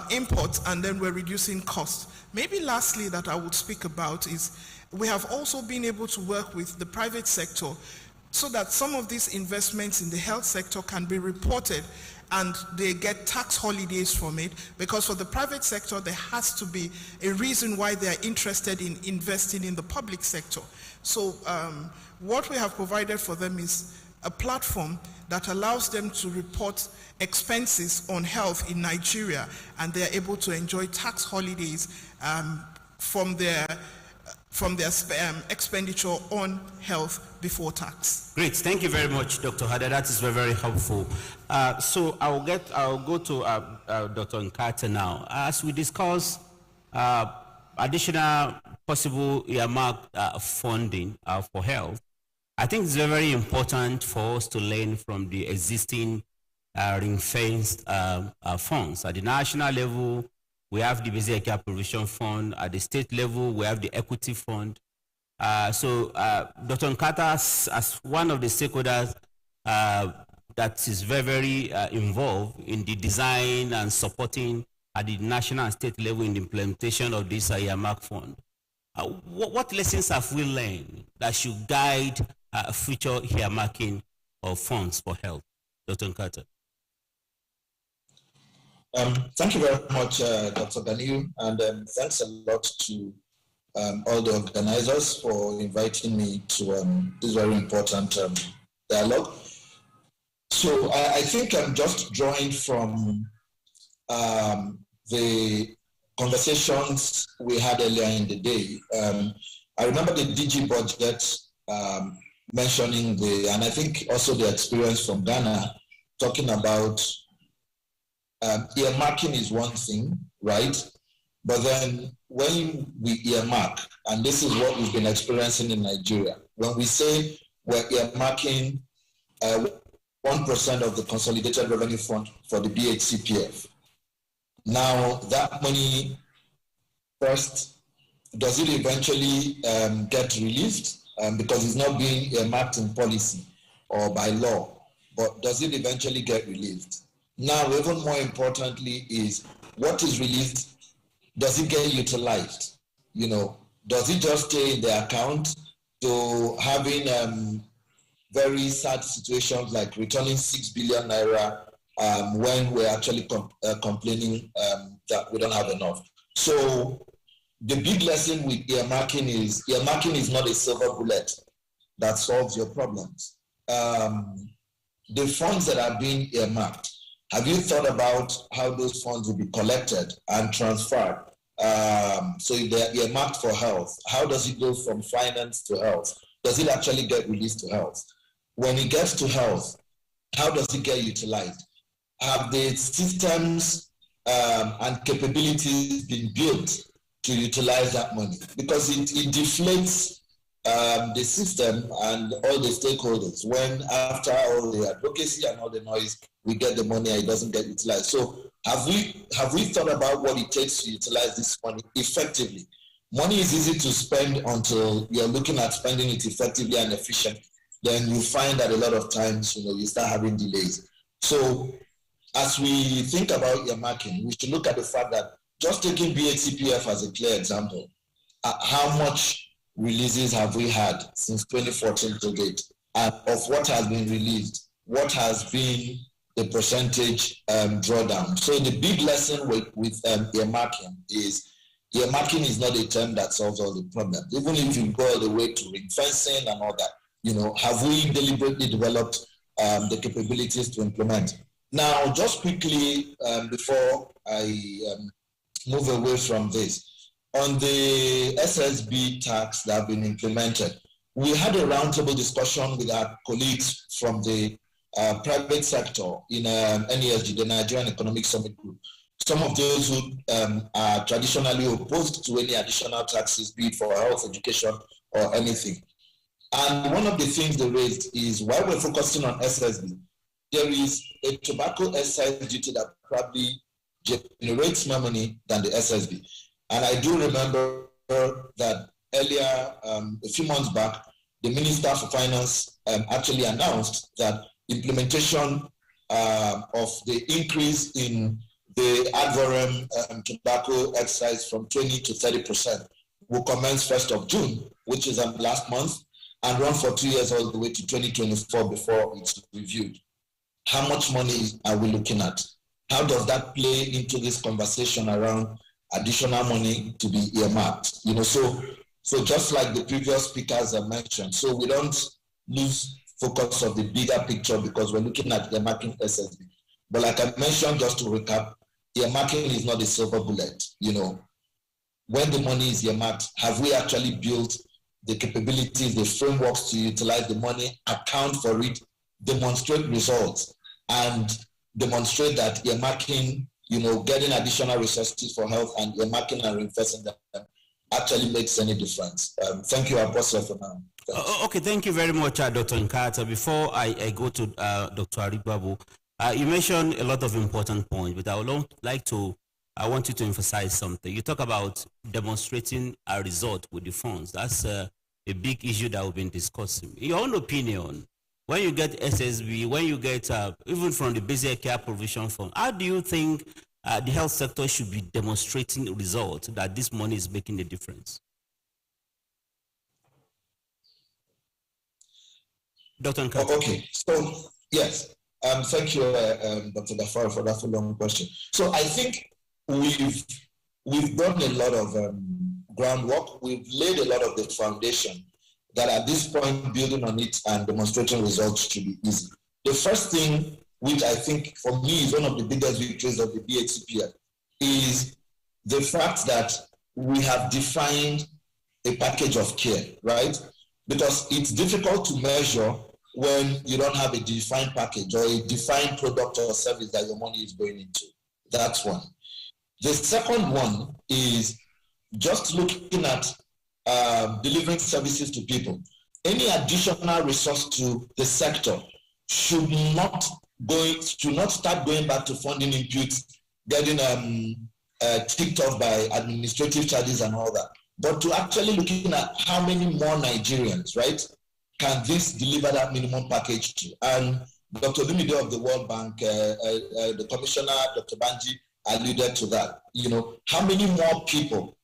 imports, and then we're reducing costs. Maybe lastly that I would speak about is we have also been able to work with the private sector so that some of these investments in the health sector can be reported and they get tax holidays from it, because for the private sector there has to be a reason why they are interested in investing in the public sector. So what we have provided for them is a platform that allows them to report expenses on health in Nigeria, and they are able to enjoy tax holidays from their expenditure on health before tax. Great, thank you very much, Dr. Hada. That is very, very helpful. So I'll go to Dr. Nkata now. As we discuss additional possible earmark funding for health, I think it's very, very important for us to learn from the existing ring-fenced funds. At the national level, we have the Basic Care Provision Fund. At the state level, we have the Equity Fund. So Dr. Nkata, as one of the stakeholders that is very, very involved in the design and supporting at the national and state level in the implementation of this earmark fund, what lessons have we learned that should guide future earmarking of funds for health? Dr. Nkata. Thank you very much, Dr. Ganiu, and thanks a lot to all the organizers for inviting me to this very important dialogue. So I think I'm just drawing from the conversations we had earlier in the day. I remember the DG budget mentioning and I think also the experience from Ghana, talking about earmarking is one thing, right? But then when we earmark, and this is what we've been experiencing in Nigeria, when we say we're earmarking 1% of the consolidated revenue fund for the BHCPF, Now, that money first, does it eventually get released? Because it's not being earmarked in policy or by law, but does it eventually get released? Now, even more importantly is what is released, does it get utilized? You know, does it just stay in the account to having very sad situations like returning 6 billion naira when we're actually complaining that we don't have enough? So the big lesson with earmarking is not a silver bullet that solves your problems. The funds that are being earmarked, have you thought about how those funds will be collected and transferred? So if they're earmarked for health, how does it go from finance to health? Does it actually get released to health? When it gets to health, how does it get utilized? Have the systems and capabilities been built to utilize that money? Because it deflates the system and all the stakeholders when after all the advocacy and all the noise, we get the money and it doesn't get utilized. So have we thought about what it takes to utilize this money effectively? Money is easy to spend until you're looking at spending it effectively and efficiently. Then you find that a lot of times, you start having delays. So as we think about earmarking, we should look at the fact that just taking BHCPF as a clear example, how much releases have we had since 2014 to date? And of what has been released, what has been the percentage drawdown? So the big lesson with earmarking is not a term that solves all the problems. Even if you go all the way to ring fencing and all that, have we deliberately developed the capabilities to implement? Now, just quickly, before I move away from this, on the Ssb tax that have been implemented, we had a roundtable discussion with our colleagues from the private sector in NESG, the Nigerian Economic Summit Group. Some of those who are traditionally opposed to any additional taxes, be it for health, education, or anything. And one of the things they raised is, while we're focusing on Ssb, there is a tobacco excise duty that probably generates more money than the Ssb. And I do remember that earlier, a few months back, the Minister for Finance actually announced that implementation of the increase in the ad valorem tobacco excise from 20 to 30% will commence 1st of June, which is last month, and run for 2 years all the way to 2024 before it's reviewed. How much money are we looking at? How does that play into this conversation around additional money to be earmarked? So just like the previous speakers have mentioned, so we don't lose focus of the bigger picture because we're looking at earmarking Ssb. But like I mentioned, just to recap, earmarking is not a silver bullet. When the money is earmarked, have we actually built the capabilities, the frameworks to utilize the money, account for it, demonstrate results, and demonstrate that earmarking, getting additional resources for health and earmarking and reinvesting them actually makes any difference. Thank you, Apostle, for now. Okay, thank you very much, Dr. Nkata. Before I go to Dr. Arigbabu, you mentioned a lot of important points, but I want you to emphasize something. You talk about demonstrating a result with the funds. That's a big issue that we've been discussing. In your own opinion, when you get Ssb, when you get even from the basic care provision fund, how do you think the health sector should be demonstrating results that this money is making a difference? Dr. Nkata. Okay, so yes, thank you, Dr. Gafar, for that long question. So I think we've done a lot of groundwork. We've laid a lot of the foundation that at this point, building on it and demonstrating results should be easy. The first thing, which I think for me is one of the biggest victories of the BHCPF, is the fact that we have defined a package of care, right? Because it's difficult to measure when you don't have a defined package or a defined product or service that your money is going into. That's one. The second one is just looking at delivering services to people. Any additional resource to the sector should not start going back to funding inputs getting ticked off by administrative charges and all that, but to actually looking at how many more Nigerians, right, can this deliver that minimum package to? And Dr. Lumide of the World Bank, the Commissioner, Dr. Banji, alluded to that. You know, how many more people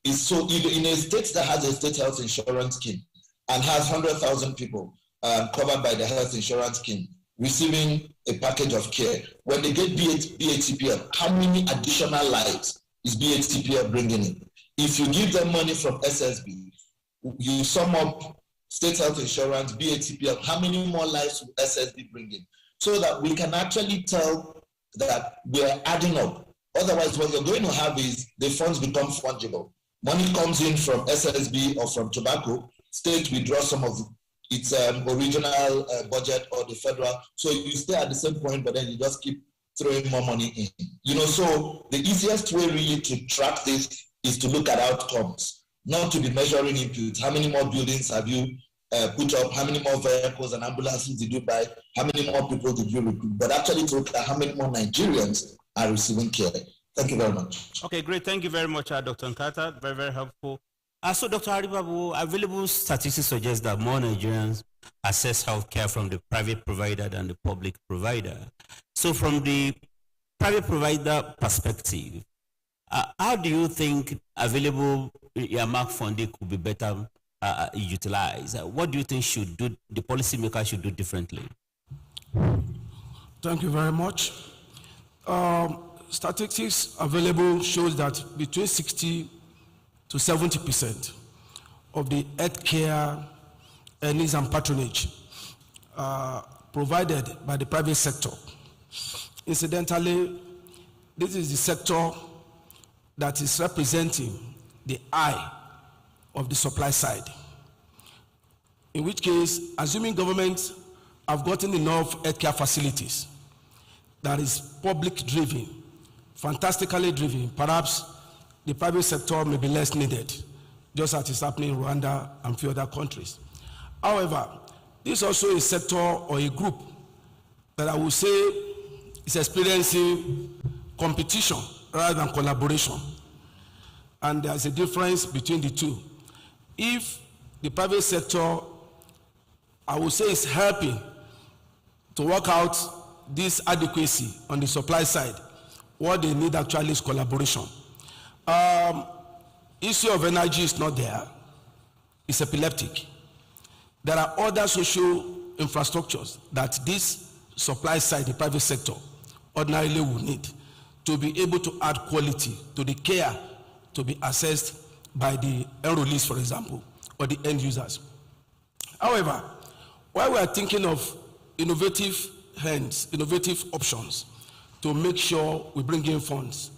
is so in a state that has a state health insurance scheme and has 100,000 people covered by the health insurance scheme receiving a package of care, when they get BATPL, how many additional lives is BATPL bringing in? If you give them money from SSB, you sum up state health insurance, BATPL, how many more lives will SSB bring in? So that we can actually tell that we're adding up. Otherwise, what you're going to have is the funds become fungible. Money comes in from SSB or from tobacco, state withdraws some of its original budget or the federal, so you stay at the same point, but then you just keep throwing more money in. You know, so the easiest way really to track this is to look at outcomes, not to be measuring inputs. How many more buildings have you put up? How many more vehicles and ambulances did you buy? How many more people did you recruit? But actually to look at how many more Nigerians are receiving care. Thank you very much. Okay, great. Thank you very much, Dr. Nkata. Very, very helpful. So, Dr. Haribabu, available statistics suggest that more Nigerians access healthcare from the private provider than the public provider. So, from the private provider perspective, how do you think available earmark funding could be better utilized? What do you think the policymakers should do differently? Thank you very much. Statistics available shows that between 60 to 70% of the health care earnings and patronage provided by the private sector. Incidentally, this is the sector that is representing the eye of the supply side. In which case, assuming governments have gotten enough healthcare facilities that is public driven, fantastically driven, perhaps the private sector may be less needed, just as is happening in Rwanda and few other countries. However, this is also a sector or a group that I would say is experiencing competition rather than collaboration. And there's a difference between the two. If the private sector, I would say, is helping to work out this adequacy on the supply side, what they need actually is collaboration. Issue of energy is not there. It's epileptic. There are other social infrastructures that this supply side, the private sector, ordinarily will need to be able to add quality to the care to be assessed by the enrollees, for example, or the end users. However, while we are thinking of innovative options to make sure we bring in funds,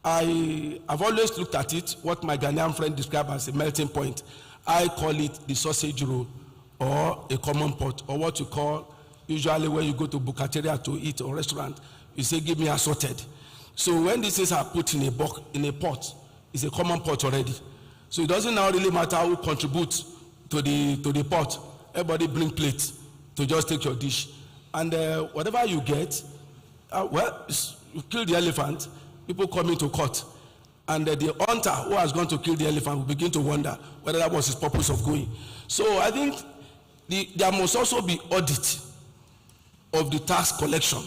I've always looked at it, what my Ghanaian friend described as a melting point. I call it the sausage roll or a common pot, or what you call, usually when you go to bukateria to eat or restaurant, you say, give me assorted. So when these things are put in a pot, it's a common pot already. So it doesn't now really matter who contributes to the pot. Everybody bring plates to just take your dish. And whatever you get, you kill the elephant, people come into court, and the hunter who has gone to kill the elephant will begin to wonder whether that was his purpose of going. So I think there must also be audit of the tax collection.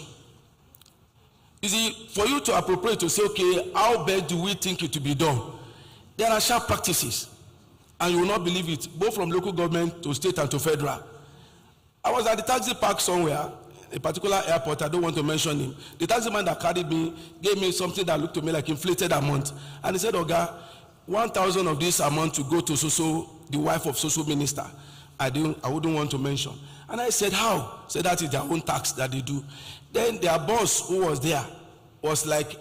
You see, for you to appropriate to say, okay, how best do we think it to be done? There are sharp practices, and you will not believe it, both from local government to state and to federal. I was at the taxi park somewhere, a particular airport, I don't want to mention him. The taxi man that carried me gave me something that looked to me like inflated amount. And he said, Oga, 1,000 of this amount to go to Soso, the wife of Soso minister. I wouldn't want to mention. And I said, how? He said, that is their own tax that they do. Then their boss who was there was like,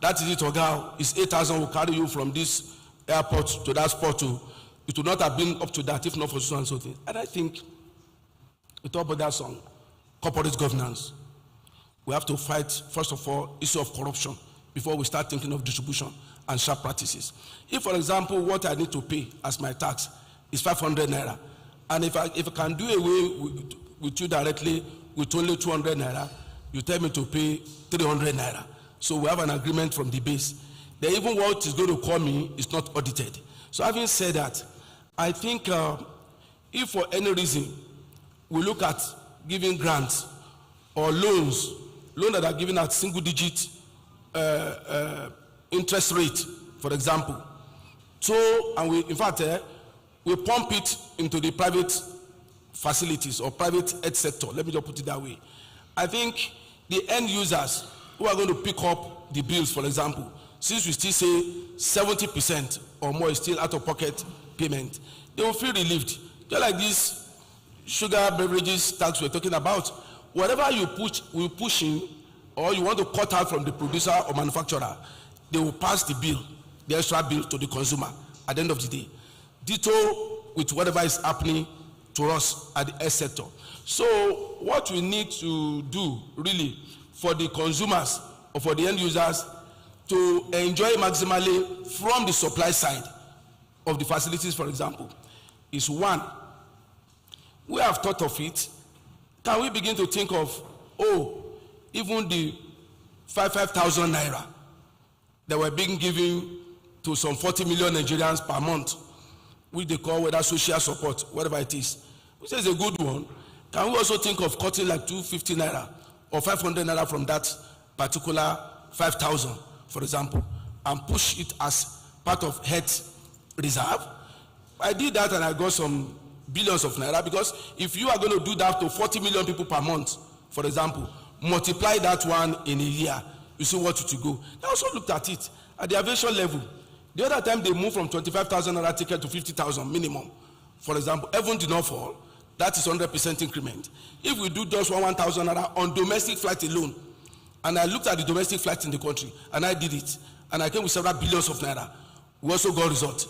that is it, Oga. It's 8,000 will carry you from this airport to that spot. It would not have been up to that if not for so and so thing. And I think we talk about that song. Corporate governance. We have to fight, first of all, issue of corruption before we start thinking of distribution and sharp practices. If, for example, what I need to pay as my tax is 500 naira, and if I can do away with you directly with only 200 naira, you tell me to pay 300 naira. So we have an agreement from the base. Then even what is going to call me is not audited. So having said that, I think if for any reason we look at giving grants or loans that are given at single-digit interest rate, for example. So, and we, in fact, we pump it into the private facilities or private health sector. Let me just put it that way. I think the end users who are going to pick up the bills, for example, since we still say 70% or more is still out-of-pocket payment, they will feel relieved. Just like this sugar beverages tax we're talking about, whatever you push in or you want to cut out from the producer or manufacturer, they will pass the bill, the extra bill to the consumer at the end of the day. Ditto with whatever is happening to us at the health sector. So what we need to do really for the consumers or for the end users to enjoy maximally from the supply side of the facilities, for example, is one, we have thought of it. Can we begin to think of, even the 5,000 naira that were being given to some 40 million Nigerians per month, which they call whether social support, whatever it is, which is a good one. Can we also think of cutting like 250 naira or 500 naira from that particular 5,000, for example, and push it as part of health reserve? I did that and I got some billions of naira, because if you are going to do that to 40 million people per month, for example, multiply that one in a year, you see what it will go. I also looked at it at the aviation level. The other time they moved from 25,000 naira ticket to 50,000 minimum, for example, even did not fall. That is 100% increment. If we do just 1,000 naira on domestic flight alone, and I looked at the domestic flights in the country, and I did it, and I came with several billions of naira, we also got results.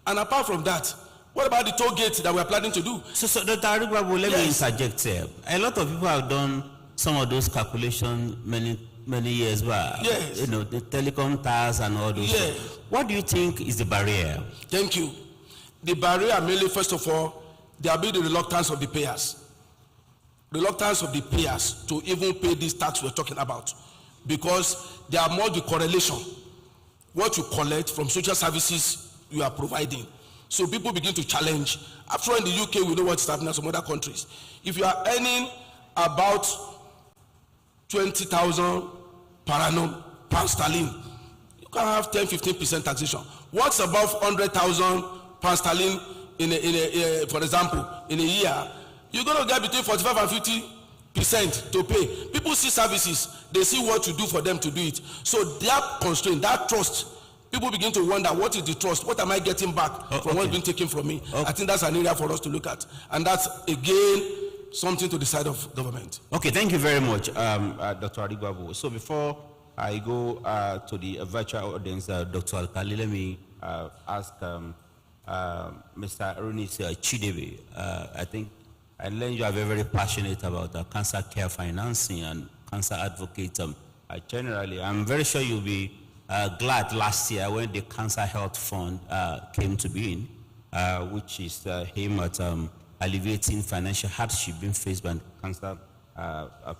And apart from that, what about the toll gate that we are planning to do? So Dr. Arigbabu, let me interject here. A lot of people have done some of those calculations many years back. Yes. You know, the telecom towers and all those. Yes. What do you think is the barrier? Thank you. The barrier mainly, first of all, there will be the reluctance of the payers. Reluctance of the payers to even pay this tax we're talking about, because there are more the correlation. What you collect from social services you are providing. So people begin to challenge. After all, in the UK, we know what's happening in some other countries. If you are earning about 20,000 per annum, pound sterling, you can have 10-15% taxation. What's above 100,000 pound sterling for example, in a year, you're going to get between 45 and 50% to pay. People see services, they see what you do for them to do it. So that constraint, that trust, people begin to wonder, what is the trust? What am I getting back from what's been taken from me? I think that's an area for us to look at. And that's, again, something to the side of government. Okay, thank you very much, Dr. Arigbabu. So before I go to the virtual audience, Dr. Alkali, let me ask Mr. Aronis Chidebe. I think I learned you are very passionate about cancer care financing and cancer advocate. Generally, I'm very sure you'll be glad last year when the Cancer Health Fund came to being, which is aimed at alleviating financial hardship being faced by cancer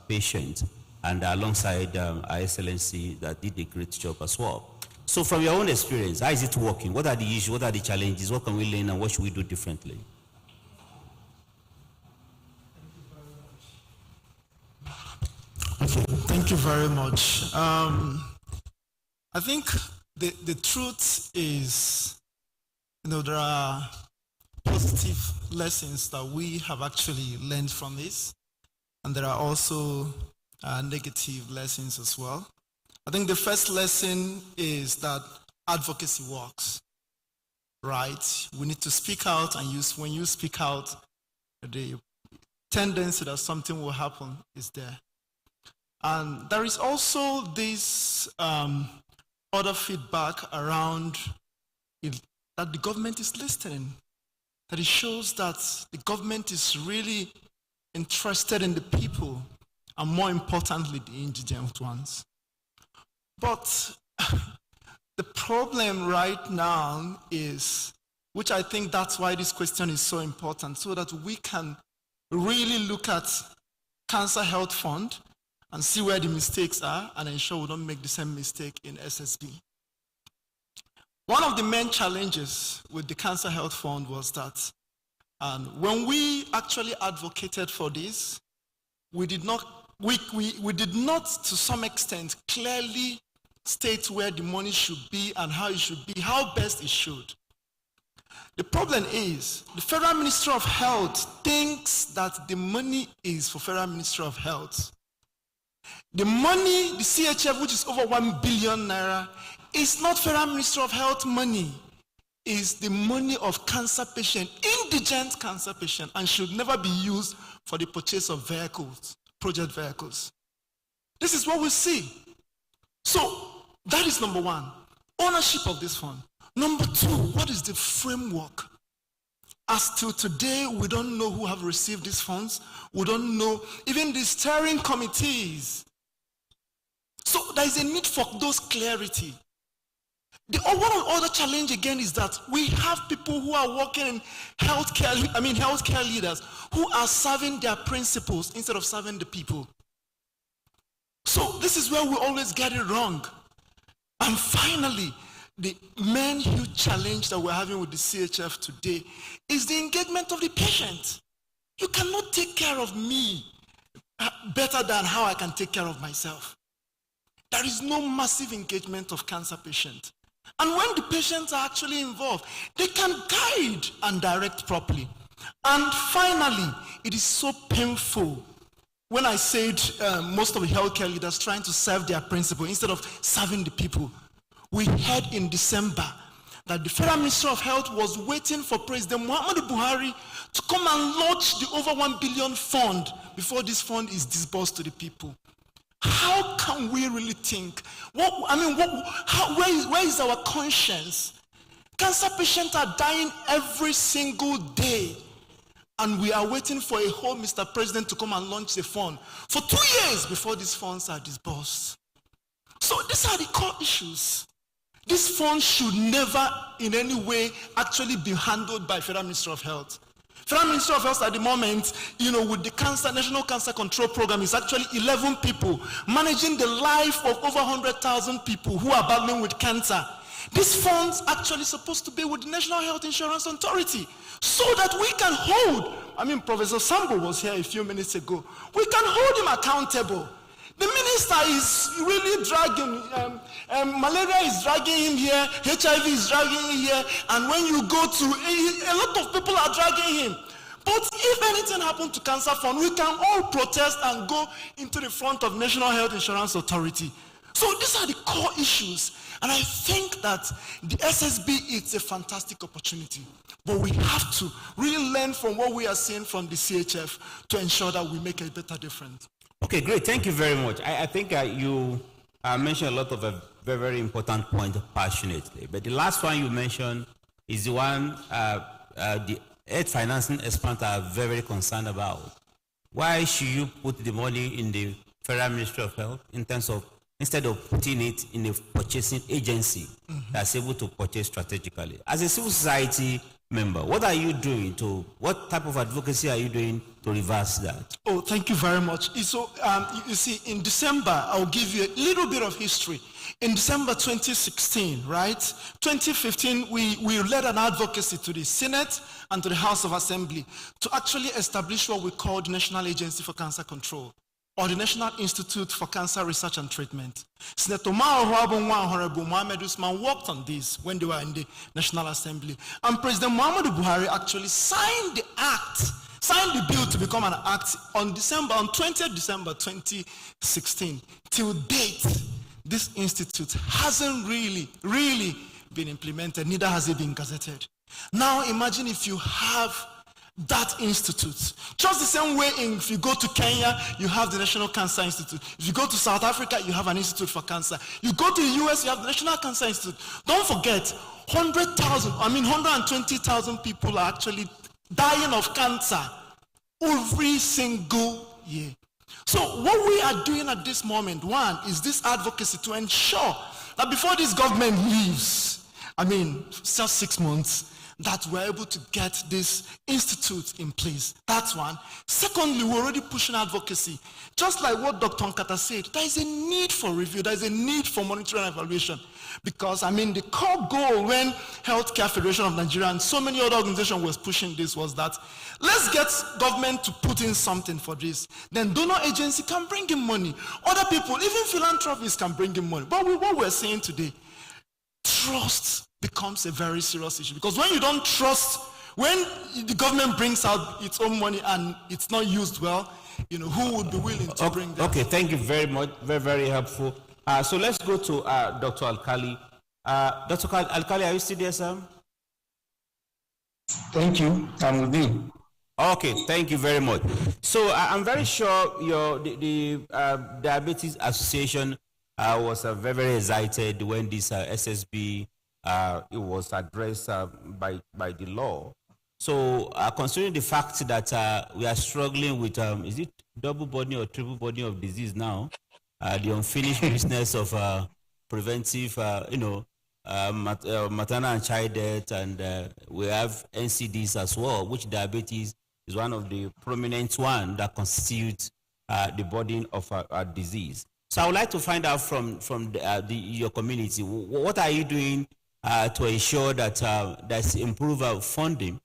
patients, and alongside our Excellency that did a great job as well. So from your own experience, how is it working? What are the issues? What are the challenges? What can we learn and what should we do differently? Okay, thank you very much. I think the truth is, there are positive lessons that we have actually learned from this, and there are also negative lessons as well. I think the first lesson is that advocacy works, right? We need to speak out, and when you speak out, the tendency that something will happen is there. And there is also this other feedback around that the government is listening, that it shows that the government is really interested in the people, and more importantly, the indigent ones. But the problem right now is, which I think that's why this question is so important, so that we can really look at Cancer Health Fund and see where the mistakes are and ensure we don't make the same mistake in SSB. One of the main challenges with the Cancer Health Fund was that when we actually advocated for this, we did not, to some extent, clearly state where the money should be and how it should be, how best it should. The problem is, the Federal Ministry of Health thinks that the money is for Federal Ministry of Health. The money, the CHF, which is over 1 billion naira, is not Federal Ministry of Health money. Is the money of cancer patient, indigent cancer patient, and should never be used for the purchase of vehicles, project vehicles. This is what we see. So that is number one, ownership of this fund. Number two, what is the framework? As till today, we don't know who have received these funds. We don't know even the steering committees. So there is a need for those clarity. The other challenge again is that we have people who are working in healthcare leaders who are serving their principles instead of serving the people. So this is where we always get it wrong. And finally, the main huge challenge that we're having with the CHF today is the engagement of the patient. You cannot take care of me better than how I can take care of myself. There is no massive engagement of cancer patients. And when the patients are actually involved, they can guide and direct properly. And finally, it is so painful when I said most of the healthcare leaders trying to serve their principle instead of serving the people. We heard in December that the Federal Ministry of Health was waiting for President Muhammadu Buhari to come and launch the over 1 billion fund before this fund is disbursed to the people. How can we really think? Where is our conscience? Cancer patients are dying every single day, and we are waiting for a whole Mr. President to come and launch the fund for 2 years before these funds are disbursed. So these are the core issues. This fund should never in any way actually be handled by Federal Ministry of Health. Federal Ministry of Health at the moment, with the National Cancer Control Program, is actually 11 people managing the life of over 100,000 people who are battling with cancer. These funds actually supposed to be with the National Health Insurance Authority so that we can hold, Professor Sambo was here a few minutes ago, we can hold him accountable. The minister is really dragging, malaria is dragging him here, HIV is dragging him here, and when you go to, a lot of people are dragging him. But if anything happened to Cancer Fund, we can all protest and go into the front of National Health Insurance Authority. So these are the core issues. And I think that the SSB is a fantastic opportunity. But we have to really learn from what we are seeing from the CHF to ensure that we make a better difference. Okay, great. Thank you very much. I think you mentioned a lot of a very, very important point passionately. But the last one you mentioned is the one the health financing experts are very, very concerned about. Why should you put the money in the Federal Ministry of Health instead of putting it in a purchasing agency that's able to purchase strategically? As a civil society member, what are you doing what type of advocacy are you doing to reverse that? Oh, thank you very much. So, you see, in December, I'll give you a little bit of history. In December 2016, right, 2015, we led an advocacy to the Senate and to the House of Assembly to actually establish what we call the National Agency for Cancer Control, or the National Institute for Cancer Research and Treatment. Senator Honorable Mohamed Usman worked on this when they were in the National Assembly. And President Muhammadu Buhari actually signed the bill to become an act on 20th December 2016. Till date, this institute hasn't really been implemented, neither has it been gazetted. Now imagine if you have that institute. Just the same way if you go to Kenya, you have the National Cancer Institute. If you go to South Africa, you have an Institute for Cancer. You go to the US, you have the National Cancer Institute. Don't forget, 120,000 people are actually dying of cancer every single year. So what we are doing at this moment, one, is this advocacy to ensure that before this government leaves, just 6 months, that we're able to get this institute in place. That's one. Secondly, we're already pushing advocacy. Just like what Dr. Nkata said, there is a need for review, there is a need for monitoring and evaluation. Because, I mean, the core goal when Healthcare Federation of Nigeria and so many other organizations was pushing this was that let's get government to put in something for this. Then donor agency can bring in money. Other people, even philanthropists can bring in money. But what we're saying today, trust becomes a very serious issue. Because when you don't trust, when the government brings out its own money and it's not used well, you know, who would be willing to bring that? Okay, thank you very much. Very, very helpful. So let's go to Dr. Alkali. Dr. Alkali, are you still there, sir? Thank you. I'm with you. Okay, thank you very much. So I'm very sure the Diabetes Association was very, very excited when this SSB it was addressed by the law. So considering the fact that we are struggling with, is it double burden or triple burden of disease now? The unfinished business of preventive, maternal and child death, and we have NCDs as well, which diabetes is one of the prominent one that constitutes the burden of a disease. So I would like to find out from your community, what are you doing to ensure that there's improved funding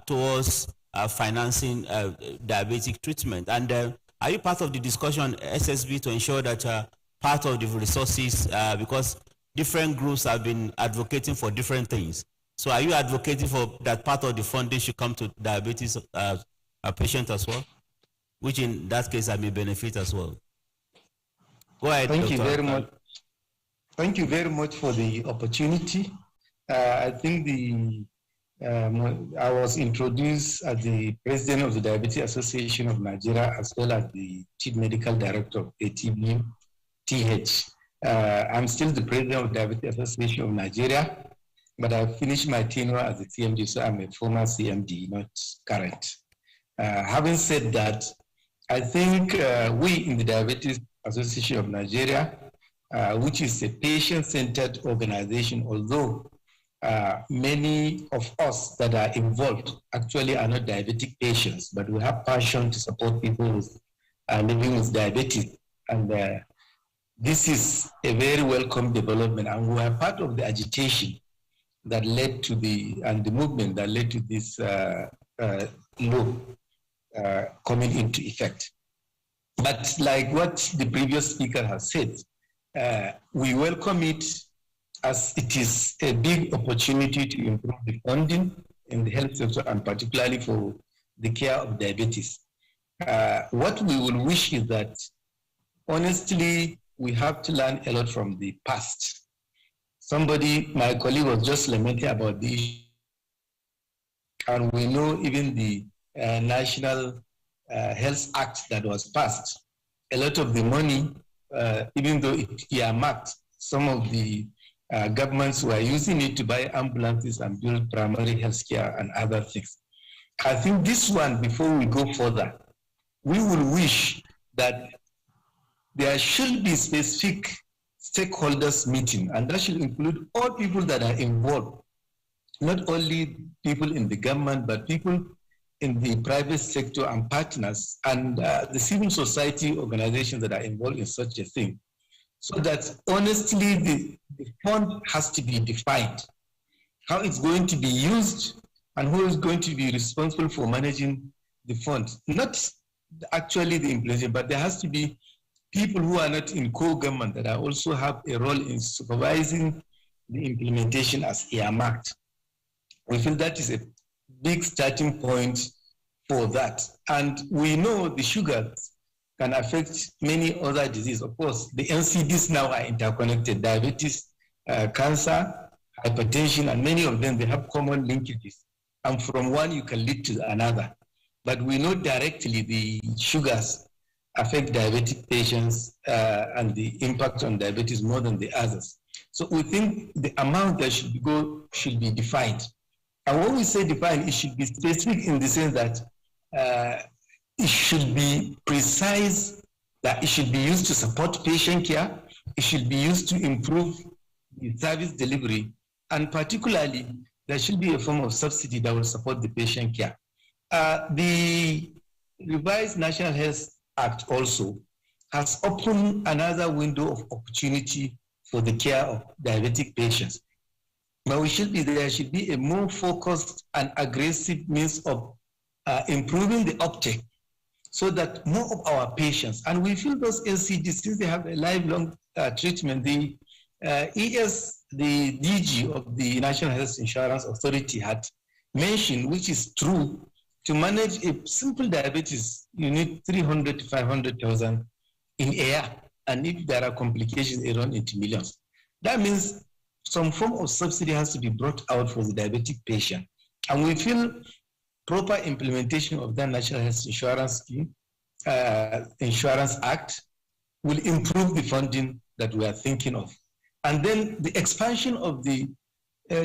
towards financing diabetic treatment? And are you part of the discussion SSB to ensure that part of the resources, because different groups have been advocating for different things. So are you advocating for that part of the funding should come to diabetes patients as well? Which in that case I may benefit as well. Go ahead. Thank Dr. you very much. Thank you very much for the opportunity. I think I was introduced as the president of the Diabetes Association of Nigeria, as well as the chief medical director of ATB-TH. I'm still the president of the Diabetes Association of Nigeria, but I finished my tenure as a CMD, so I'm a former CMD, not current. Having said that, I think we in the Diabetes Association of Nigeria, which is a patient-centered organization, although many of us that are involved actually are not diabetic patients, but we have passion to support people who are living with diabetes. And this is a very welcome development, and we are part of the agitation that led to the movement that led to this law coming into effect. But like what the previous speaker has said, we welcome it as it is a big opportunity to improve the funding in the health sector, and particularly for the care of diabetes. What we will wish is that, honestly, we have to learn a lot from the past. My colleague was just lamenting about the issue, and we know even the National Health Act that was passed, a lot of the money, even though it earmarked, some of the governments were using it to buy ambulances and build primary health care and other things. I think this one, before we go further, we will wish that there should be specific stakeholders meeting, and that should include all people that are involved, not only people in the government, but people in the private sector and partners, and the civil society organizations that are involved in such a thing. So that honestly, the fund has to be defined, how it's going to be used, and who is going to be responsible for managing the fund. Not actually the implementation, but there has to be people who are not in co-government that also have a role in supervising the implementation as earmarked. We feel that is a big starting point for that. And we know the sugars can affect many other diseases. Of course, the NCDs now are interconnected: diabetes, cancer, hypertension, and many of them, they have common linkages. And from one, you can lead to another. But we know directly the sugars affect diabetic patients and the impact on diabetes more than the others. So we think the amount that should go should be defined. And when we say defined, it should be specific in the sense that it should be precise, that it should be used to support patient care, it should be used to improve the service delivery, and particularly there should be a form of subsidy that will support the patient care. The revised National Health Act also has opened another window of opportunity for the care of diabetic patients. But there should be a more focused and aggressive means of improving the uptake so that more of our patients, and we feel those LCDs, since they have a lifelong treatment, the the DG of the National Health Insurance Authority had mentioned, which is true, to manage a simple diabetes, you need 300 to 500,000 in a year. And if there are complications, they run into millions. That means some form of subsidy has to be brought out for the diabetic patient. And we feel proper implementation of the National Health Insurance Scheme, Insurance Act will improve the funding that we are thinking of. And then the expansion of the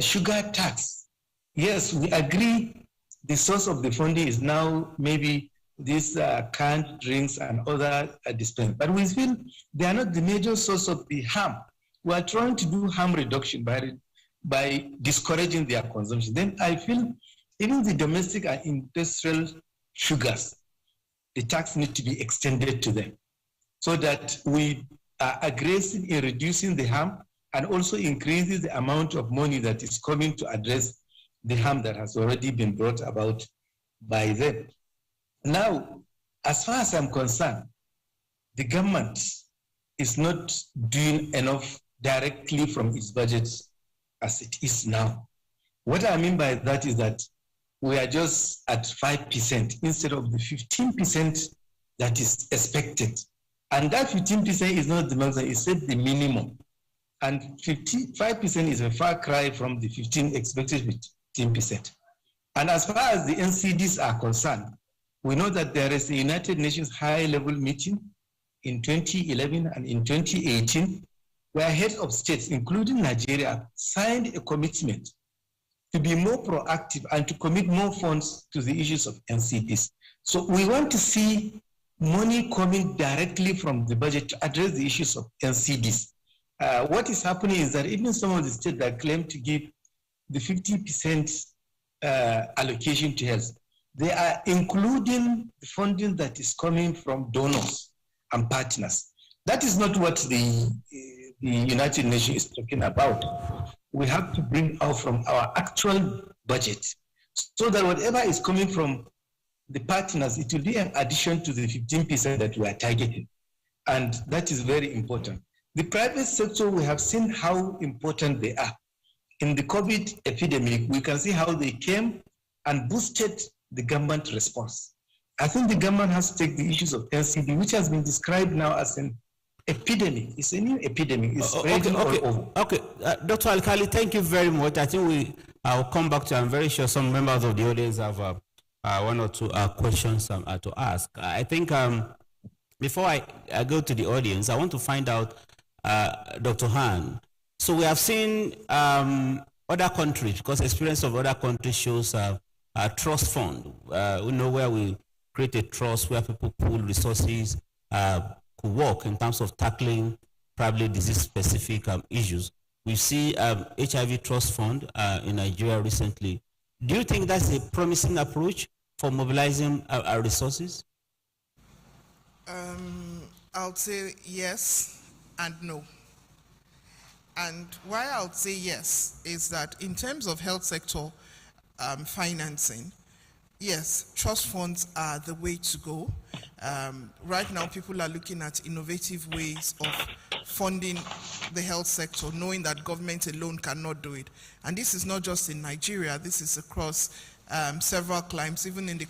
sugar tax. Yes, we agree the source of the funding is now maybe these canned drinks and other dispensaries. But we feel they are not the major source of the harm. We are trying to do harm reduction by discouraging their consumption. Then I feel even the domestic and industrial sugars, the tax needs to be extended to them so that we are aggressive in reducing the harm and also increases the amount of money that is coming to address the harm that has already been brought about by them. Now, as far as I'm concerned, the government is not doing enough directly from its budget as it is now. What I mean by that is that we are just at 5% instead of the 15% that is expected. And that 15% is not the maximum, it's set the minimum. And 55% is a far cry from the 15 expected 15%. And as far as the NCDs are concerned, we know that there is a United Nations high-level meeting in 2011 and in 2018, where heads of states, including Nigeria, signed a commitment to be more proactive and to commit more funds to the issues of NCDs. So we want to see money coming directly from the budget to address the issues of NCDs. What is happening is that even some of the states that claim to give the 50% allocation to health, they are including the funding that is coming from donors and partners. That is not what the United Nations is talking about. We have to bring out from our actual budget so that whatever is coming from the partners, it will be an addition to the 15% that we are targeting. And that is very important. The private sector, we have seen how important they are. In the COVID epidemic, we can see how they came and boosted the government response. I think the government has to take the issues of NCD, which has been described now as an epidemic. It's a new epidemic. It's spreading all over. Okay, Dr. Alkali, thank you very much. I think I'll come back to, I'm very sure some members of the audience have one or two questions to ask. I think before I go to the audience, I want to find out, Dr. Han, so we have seen other countries, because experience of other countries shows a trust fund. We know where we create a trust where people pool resources, could work in terms of tackling probably disease-specific issues. We see HIV Trust Fund in Nigeria recently. Do you think that's a promising approach for mobilizing our resources? I would say yes and no. And why I would say yes is that in terms of health sector financing, yes, trust funds are the way to go. Right now, people are looking at innovative ways of funding the health sector, knowing that government alone cannot do it. And this is not just in Nigeria, this is across several climes, even in the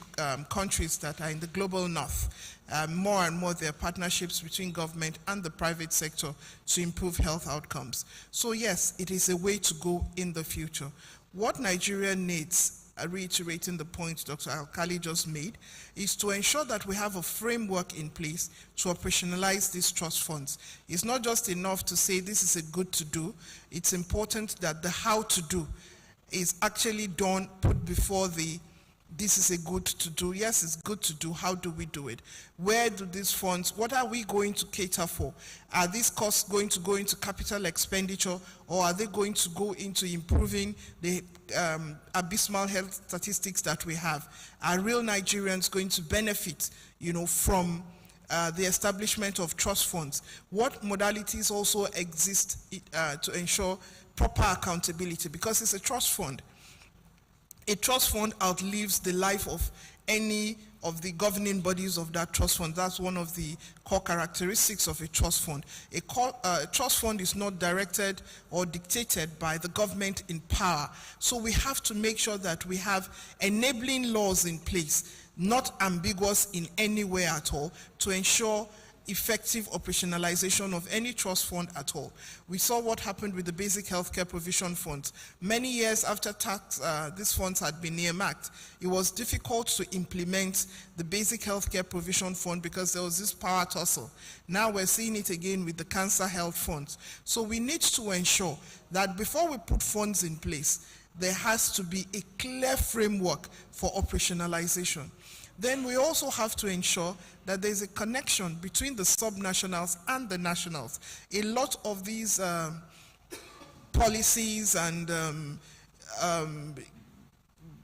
countries that are in the global north. More and more, there are partnerships between government and the private sector to improve health outcomes. So yes, it is a way to go in the future. What Nigeria needs, reiterating the point Dr. Alkali just made, is to ensure that we have a framework in place to operationalize these trust funds. It's not just enough to say this is a good to do. It's important that the how to do is actually done, put before the this is a good to do. Yes, it's good to do. How do we do it? Where do these funds, what are we going to cater for? Are these costs going to go into capital expenditure, or are they going to go into improving the abysmal health statistics that we have? Are real Nigerians going to benefit, from the establishment of trust funds? What modalities also exist to ensure proper accountability? Because it's a trust fund. A trust fund outlives the life of any of the governing bodies of that trust fund. That's one of the core characteristics of a trust fund. A trust fund is not directed or dictated by the government in power. So we have to make sure that we have enabling laws in place, not ambiguous in any way at all, to ensure effective operationalization of any trust fund at all. We saw what happened with the basic healthcare provision funds. Many years after these funds had been earmarked, it was difficult to implement the basic healthcare provision fund because there was this power tussle. Now we're seeing it again with the cancer health funds. So we need to ensure that before we put funds in place, there has to be a clear framework for operationalization. Then we also have to ensure that there's a connection between the subnationals and the nationals. A lot of these policies and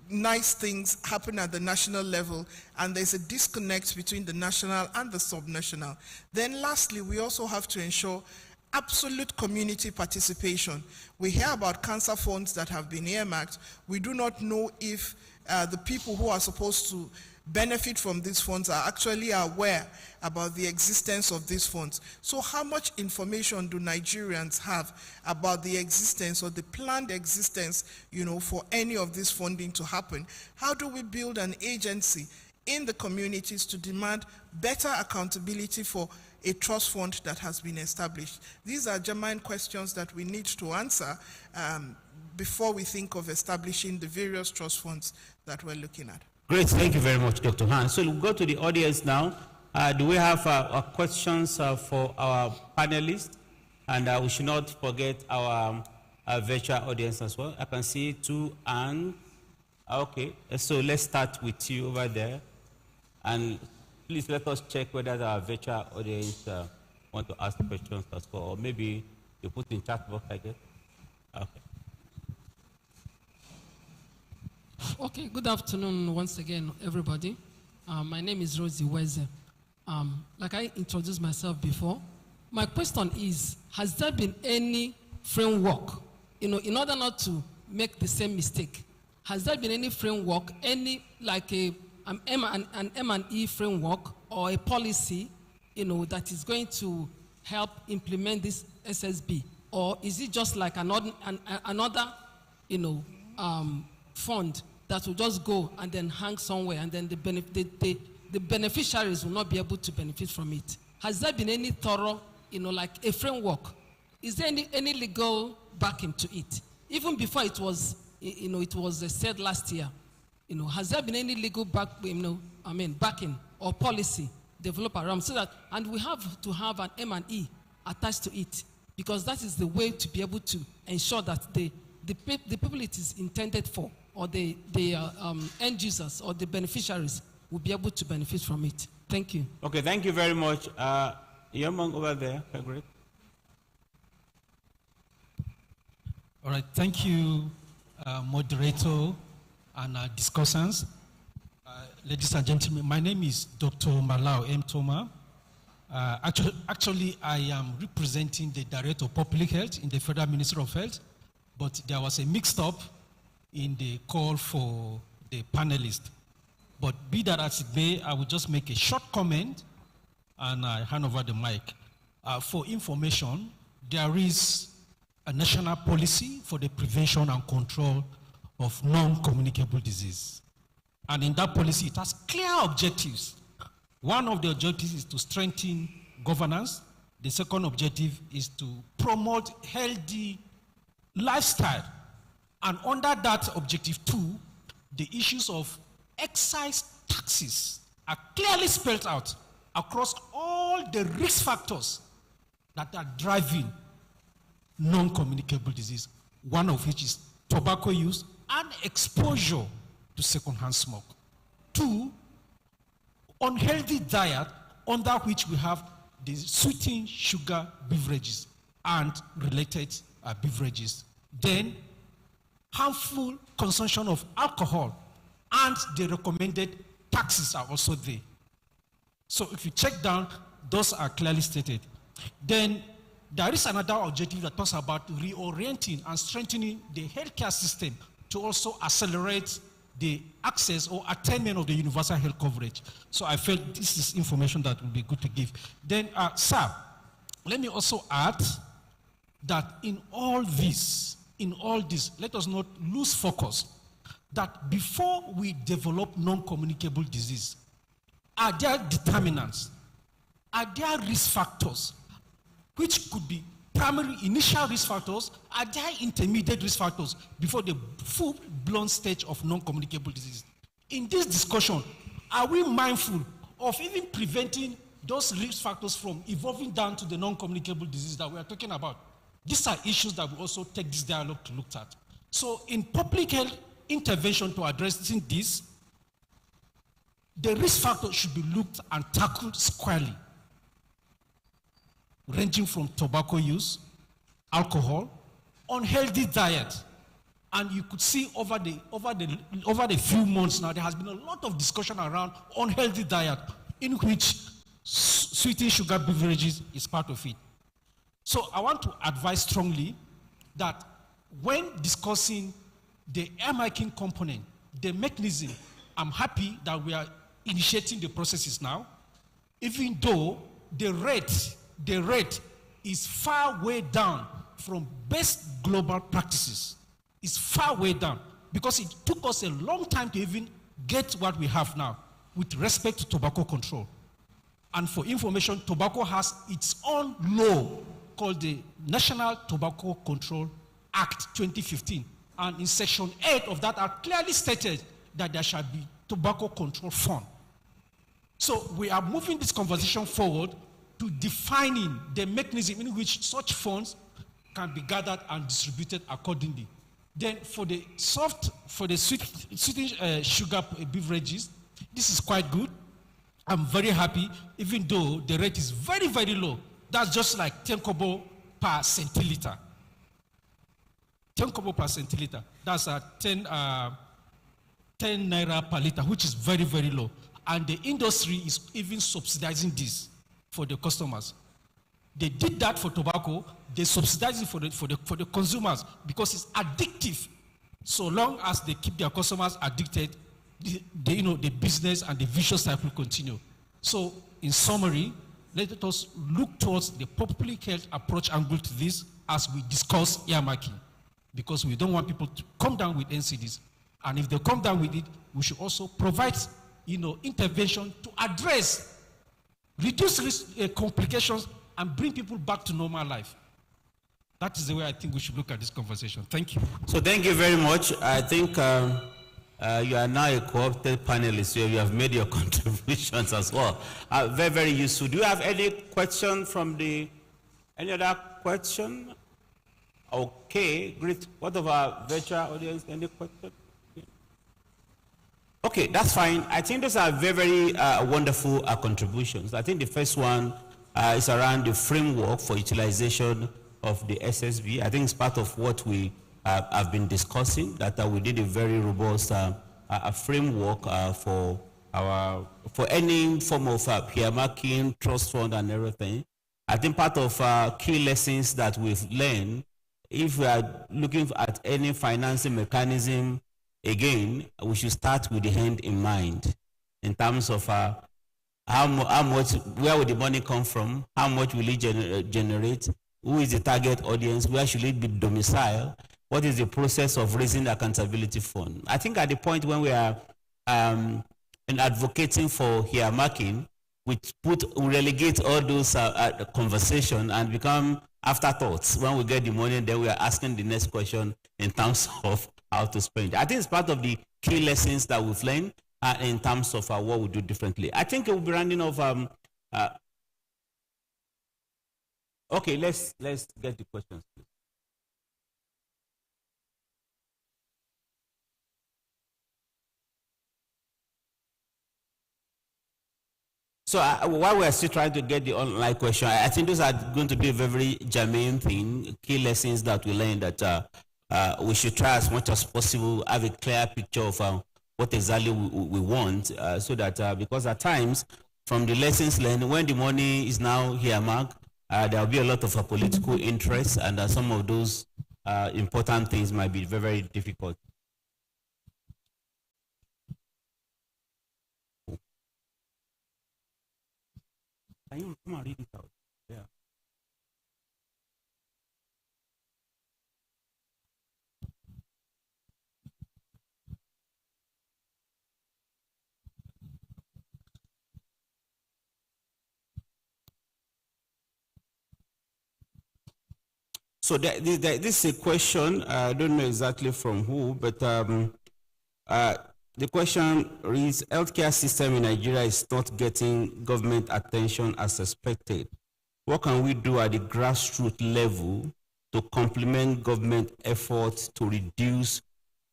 nice things happen at the national level, and there's a disconnect between the national and the subnational. Then lastly, we also have to ensure absolute community participation. We hear about cancer funds that have been earmarked. We do not know if the people who are supposed to benefit from these funds are actually aware about the existence of these funds. So how much information do Nigerians have about the existence or the planned existence, for any of this funding to happen? How do we build an agency in the communities to demand better accountability for a trust fund that has been established? These are germane questions that we need to answer before we think of establishing the various trust funds that we're looking at. Great, thank you very much, Dr. Han. So we'll go to the audience now. Do we have questions for our panelists? And we should not forget our virtual audience as well. I can see two and okay. So let's start with you over there. And please let us check whether our virtual audience want to ask questions as well, or maybe you put in chat box, I guess. Okay. Okay, good afternoon once again, everybody. My name is Rosie Weze. Like I introduced myself before, my question is, has there been any framework, in order not to make the same mistake, has there been any framework, like an M&E framework or a policy, that is going to help implement this SSB? Or is it just like another fund that will just go and then hang somewhere, and then the beneficiaries will not be able to benefit from it? Has there been any thorough, like a framework? Is there any legal backing to it? Even before it was, it was said last year, has there been any legal backing or policy developed around so that, and we have to have an M&E attached to it, because that is the way to be able to ensure that the people it is intended for, or the end users or the beneficiaries, will be able to benefit from it. Thank you. Okay, thank you very much. Young man over there, great. All right, thank you, moderator and discussants. Ladies and gentlemen, my name is Dr. Malau M. Toma. Actually, I am representing the Director of Public Health in the Federal Ministry of Health, but there was a mix-up in the call for the panelists. But be that as it may, I will just make a short comment and I hand over the mic. For information, there is a national policy for the prevention and control of non-communicable disease. And in that policy, it has clear objectives. One of the objectives is to strengthen governance. The second objective is to promote healthy lifestyle. And under that objective 2, the issues of excise taxes are clearly spelled out across all the risk factors that are driving non-communicable disease, one of which is tobacco use and exposure to secondhand smoke. 2, unhealthy diet, under which we have the sweetened sugar beverages and related beverages. Then, harmful consumption of alcohol and the recommended taxes are also there. So if you check down, those are clearly stated. Then there is another objective that talks about reorienting and strengthening the healthcare system to also accelerate the access or attainment of the universal health coverage. So I felt this is information that would be good to give. Then, sir, let me also add that in all this, let us not lose focus that before we develop non-communicable disease, are there determinants? Are there risk factors, which could be primary initial risk factors? Are there intermediate risk factors before the full-blown stage of non-communicable disease? In this discussion, are we mindful of even preventing those risk factors from evolving down to the non-communicable disease that we are talking about? These are issues that we also take this dialogue to look at. So in public health intervention to addressing this, the risk factors should be looked and tackled squarely, ranging from tobacco use, alcohol, unhealthy diet. And you could see over the few months now, there has been a lot of discussion around unhealthy diet, in which sweetened sugar beverages is part of it. So I want to advise strongly that when discussing the earmarking component, the mechanism, I'm happy that we are initiating the processes now, even though the rate is far way down from best global practices. It's far way down because it took us a long time to even get what we have now with respect to tobacco control. And for information, tobacco has its own law called the National Tobacco Control Act 2015. And in section 8 of that act clearly stated that there shall be tobacco control fund. So we are moving this conversation forward to defining the mechanism in which such funds can be gathered and distributed accordingly. Then for the sweetened sugar beverages, this is quite good. I'm very happy, even though the rate is very, very low. That's just like 10 kobo per centiliter. 10 kobo per centiliter. That's 10 naira per liter, which is very, very low. And the industry is even subsidizing this for the customers. They did that for tobacco. They subsidize it for the consumers because it's addictive. So long as they keep their customers addicted, the business and the vicious cycle continue. So in summary, let us look towards the public health approach angle to this as we discuss earmarking, because we don't want people to come down with NCDs. And if they come down with it, we should also provide intervention to address, reduce risk, complications, and bring people back to normal life. That is the way I think we should look at this conversation. Thank you. So thank you very much. I think you are now a co-opted panelist, so you have made your contributions as well. Very, very useful. Do you have any question from any other question? Okay, great. What of our virtual audience? Any question? Okay, that's fine. I think those are very, very wonderful contributions. I think the first one is around the framework for utilization of the SSB. I think it's part of what we have been discussing, that we did a very robust framework for any form of earmarking, trust fund, and everything. I think part of key lessons that we've learned, if we are looking at any financing mechanism, again, we should start with the end in mind in terms of how much, where will the money come from, how much will it generate, who is the target audience, where should it be domiciled, what is the process of raising the accountability fund. I think at the point when we are advocating for earmarking, we relegate all those conversations and become afterthoughts. When we get the money, then we are asking the next question in terms of how to spend. I think it's part of the key lessons that we've learned in terms of what we do differently. I think we'll be rounding off. Okay, let's get the questions, please. So while we are still trying to get the online question, I think those are going to be a very germane thing, key lessons that we learned that we should try as much as possible, have a clear picture of what exactly we want, so that because at times, from the lessons learned, when the money is now here, Mark, there will be a lot of political interest, and some of those important things might be very, very difficult. Can you come and read it out? Yeah. So this is a question, I don't know exactly from who, but the question reads, healthcare system in Nigeria is not getting government attention as expected. What can we do at the grassroots level to complement government efforts to reduce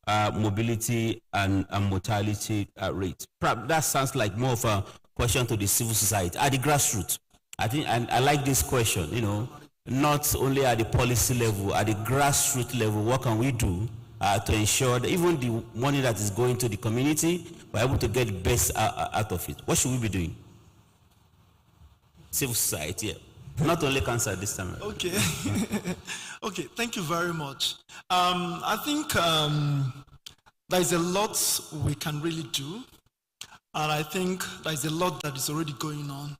mobility and mortality rates? Perhaps that sounds like more of a question to the civil society at the grassroots. I think, and I like this question, you know, not only at the policy level, at the grassroots level, what can we do to ensure that even the money that is going to the community, we're able to get the best out of it? What should we be doing? Civil society, yeah. Not only cancer this time. Okay. Okay, thank you very much. I think there's a lot we can really do, and I think there's a lot that is already going on.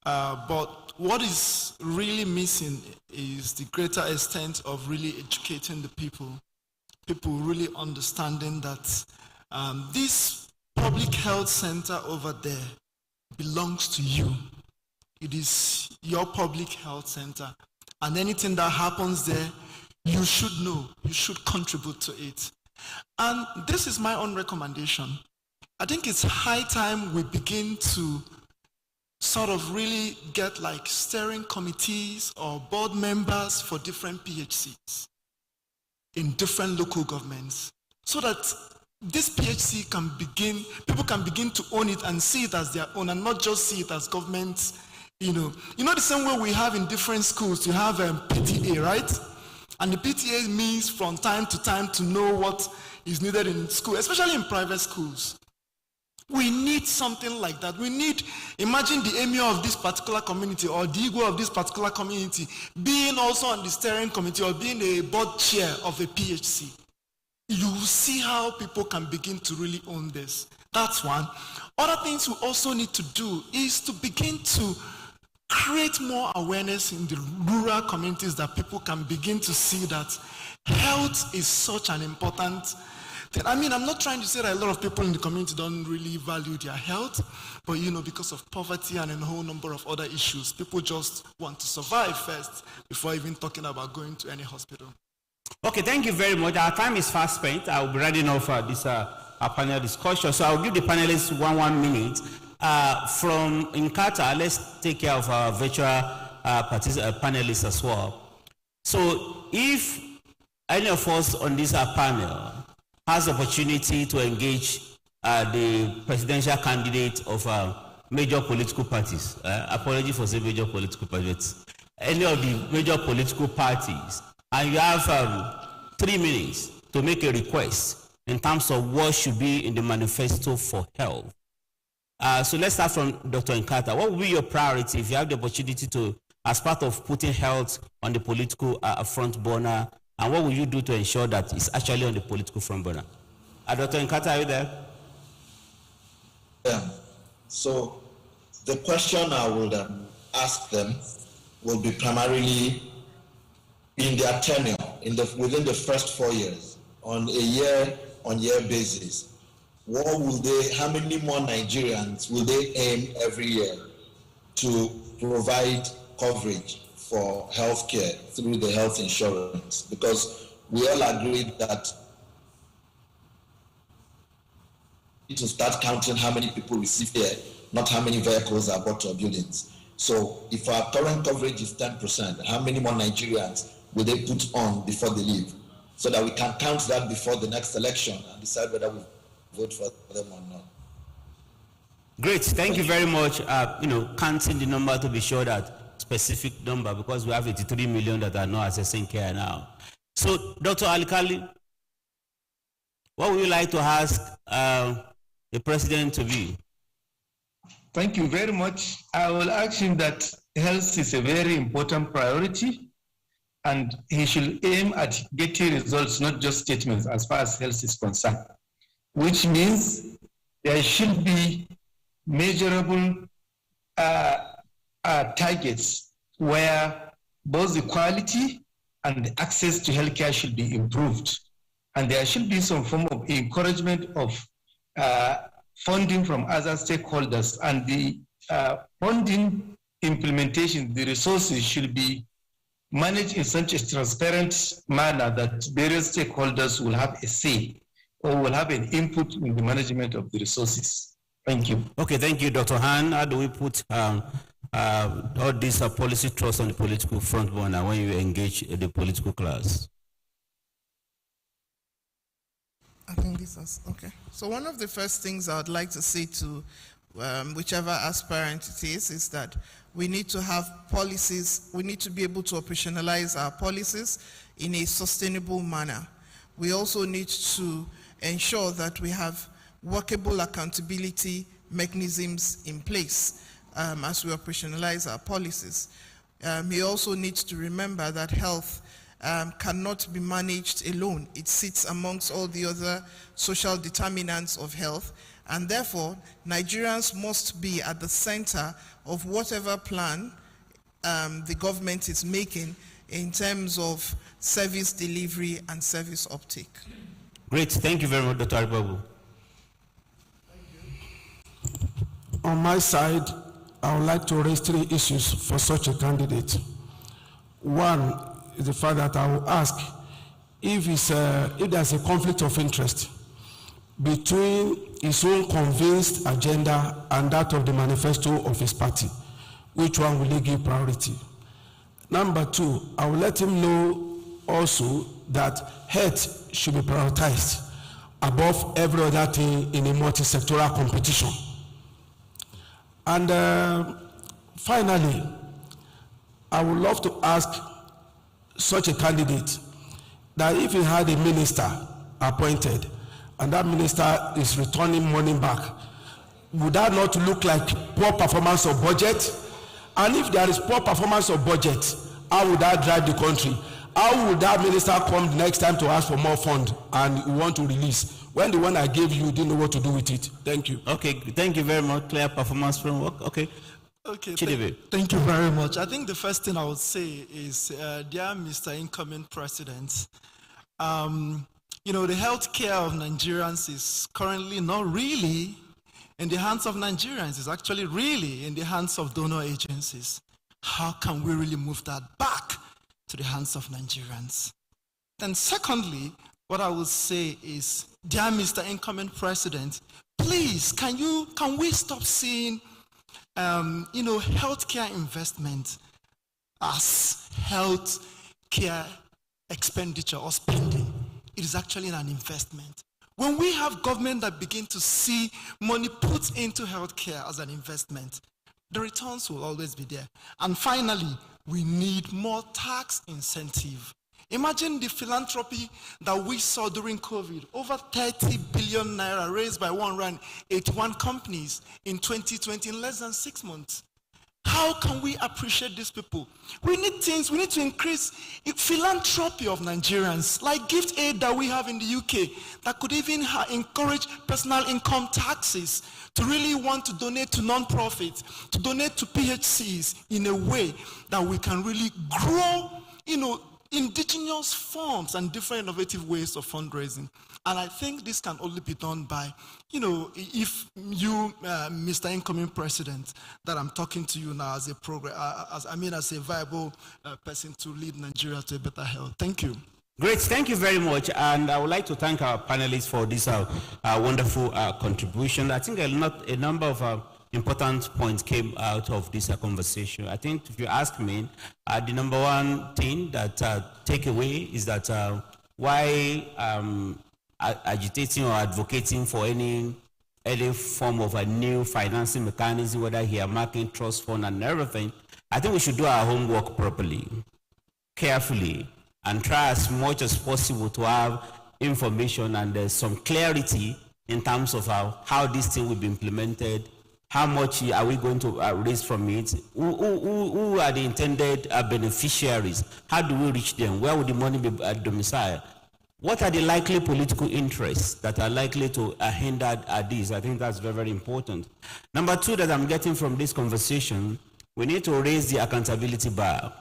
But what is really missing is the greater extent of really educating the people really understanding that this public health center over there belongs to you. It is your public health center, and anything that happens there, you should know, you should contribute to it. And this is my own recommendation. I think it's high time we begin to sort of really get like steering committees or board members for different PHCs in different local governments, so that this PHC can begin, people can begin to own it and see it as their own, and not just see it as government, you know the same way we have in different schools, you have PTA, right? And the PTA means from time to time to know what is needed in school, especially in private schools. We need something like that. We need, imagine the emir of this particular community or the Igwe of this particular community being also on the steering committee or being a board chair of a PHC. You see how people can begin to really own this. That's one. Other things we also need to do is to begin to create more awareness in the rural communities, that people can begin to see that health is such an important thing. I mean, I'm not trying to say that a lot of people in the community don't really value their health, but because of poverty and a whole number of other issues, people just want to survive first before even talking about going to any hospital. Okay, thank you very much. Our time is fast spent. I will be ready now for this our panel discussion. So I'll give the panelists one minute. From Inkata, let's take care of our virtual panelists as well. So if any of us on this panel has the opportunity to engage the presidential candidate of major political parties, apology for saying major political parties, any of the major political parties, and you have 3 minutes to make a request in terms of what should be in the manifesto for health. So let's start from Dr. Nkata. What will be your priority if you have the opportunity to, as part of putting health on the political front burner, and what will you do to ensure that it's actually on the political front burner? Dr. Nkata, are you there? Yeah. So the question I would ask them will be primarily in their tenure, within the first 4 years, on a year-on-year basis. How many more Nigerians will they aim every year to provide coverage for healthcare through the health insurance? Because we all agree that we need to start counting how many people receive care, not how many vehicles are brought to our buildings. So if our current coverage is 10%, how many more Nigerians will they put on before they leave? So that we can count that before the next election and decide whether we vote for them or not. Great, thank you very much. Counting the number to be sure that specific number, because we have 83 million that are not accessing care now. So, Dr. Alikali, what would you like to ask the president to be? Thank you very much. I will ask him that health is a very important priority, and he should aim at getting results, not just statements, as far as health is concerned, which means there should be measurable targets where both the quality and the access to healthcare should be improved. And there should be some form of encouragement of funding from other stakeholders, and the funding implementation, the resources should be managed in such a transparent manner that various stakeholders will have a say or will have an input in the management of the resources. Thank you. Okay, thank you, Dr. Han. How do we put all these policy trust on the political front burner when you engage the political class? I think this is okay. So one of the first things I would like to say to whichever aspirant it is that we need to have policies, we need to be able to operationalize our policies in a sustainable manner. We also need to ensure that we have workable accountability mechanisms in place as we operationalize our policies. We also need to remember that health cannot be managed alone. It sits amongst all the other social determinants of health, and therefore Nigerians must be at the center of whatever plan the government is making in terms of service delivery and service uptake. Great, thank you very much, Dr. Aribabu. On my side, I would like to raise 3 issues for such a candidate. One is the fact that I will ask if there's a conflict of interest between his own convinced agenda and that of the manifesto of his party. Which one will he give priority? Number 2, I will let him know also that health should be prioritized above every other thing in a multi-sectoral competition. And finally, I would love to ask such a candidate that if he had a minister appointed and that minister is returning money back, would that not look like poor performance of budget? And if there is poor performance of budget, how would that drive the country? How would that minister come next time to ask for more fund and you want to release when the one I gave you didn't know what to do with it? Thank you. Okay, thank you very much. Clear performance framework. Okay. Okay, thank you very much. I think the first thing I would say is, dear Mr. Incoming President, the healthcare of Nigerians is currently not really in the hands of Nigerians. It's actually really in the hands of donor agencies. How can we really move that back to the hands of Nigerians? Then secondly, what I would say is, dear Mr. Incoming President, please, can we stop seeing healthcare investment as healthcare expenditure or spending? It is actually an investment. When we have government that begin to see money put into healthcare as an investment, the returns will always be there. And finally, we need more tax incentive. Imagine the philanthropy that we saw during COVID. Over 30 billion naira raised by 181 companies in 2020 in less than 6 months. How can we appreciate these people? We need to increase philanthropy of Nigerians, like gift aid that we have in the UK, that could even encourage personal income taxes to really want to donate to non-profits, to donate to PHCs in a way that we can really grow, indigenous forms and different innovative ways of fundraising. And I think this can only be done by, if you, Mr. Incoming President, that I'm talking to you now as a viable person to lead Nigeria to a better health. Thank you. Great, thank you very much. And I would like to thank our panelists for this wonderful contribution. I think a number of important points came out of this conversation. I think if you ask me, the number one thing that take away is that why agitating or advocating for any any form of a new financing mechanism, whether here marking trust fund and everything, I think we should do our homework properly, carefully, and try as much as possible to have information and some clarity in terms of how this thing will be implemented, how much are we going to raise from it, who are the intended beneficiaries, how do we reach them, where will the money be domiciled, what are the likely political interests that are likely to hinder this. I think that's very, very important. Number two that I'm getting from this conversation, we need to raise the accountability bar.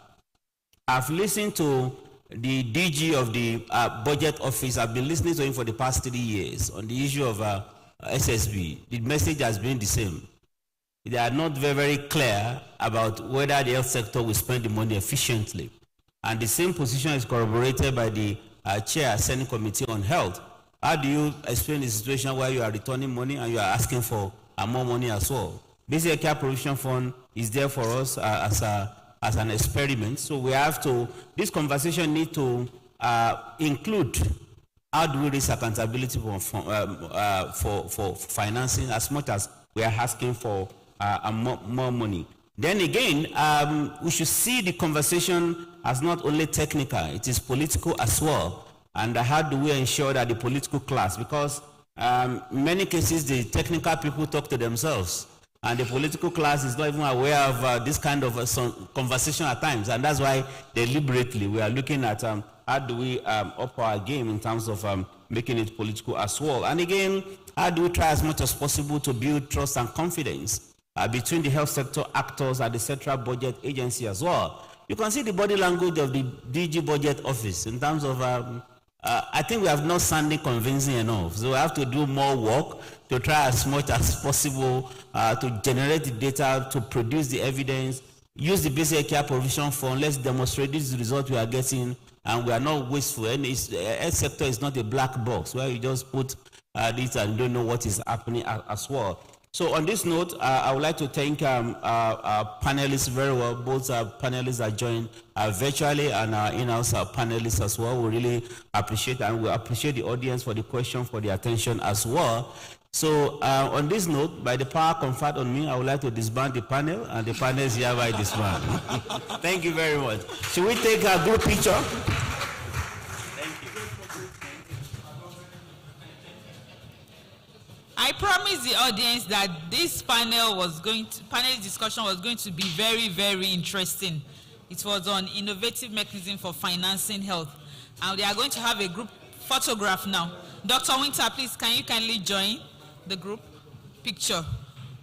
I've listened to the DG of the budget office. I've been listening to him for the past 3 years on the issue of SSB. The message has been the same. They are not very, very clear about whether the health sector will spend the money efficiently. And the same position is corroborated by the Chair, Senate Committee on Health. How do you explain the situation where you are returning money and you are asking for more money as well? Basic Care Provision Fund is there for us as an experiment. So we have to, this conversation need to include how do we raise accountability for financing as much as we are asking for more money. Then again, we should see the conversation as not only technical, it is political as well. And how do we ensure that the political class, because in many cases the technical people talk to themselves, and the political class is not even aware of this kind of conversation at times. And that's why deliberately we are looking at how do we up our game in terms of making it political as well. And again, how do we try as much as possible to build trust and confidence between the health sector actors and the central budget agency as well. You can see the body language of the DG budget office in terms of, I think we have not sounded convincing enough. So we have to do more work to try as much as possible to generate the data, to produce the evidence, use the Basic Care Provision Fund. Let's demonstrate this is the result we are getting, and we are not wasteful. And the health sector is not a black box where you just put this and don't know what is happening as well. So on this note, I would like to thank our panelists very well. Both panelists are joined virtually and our in-house panelists as well. We really appreciate, and we appreciate the audience for the question, for the attention as well. So on this note, by the power conferred on me, I would like to disband the panel, and the panel is hereby disbanded. Thank you very much. Should we take a group picture? I promised the audience that this panel discussion was going to be very, very interesting. It was on innovative mechanism for financing health. And they are going to have a group photograph now. Dr. Winter, please, can you kindly join the group picture?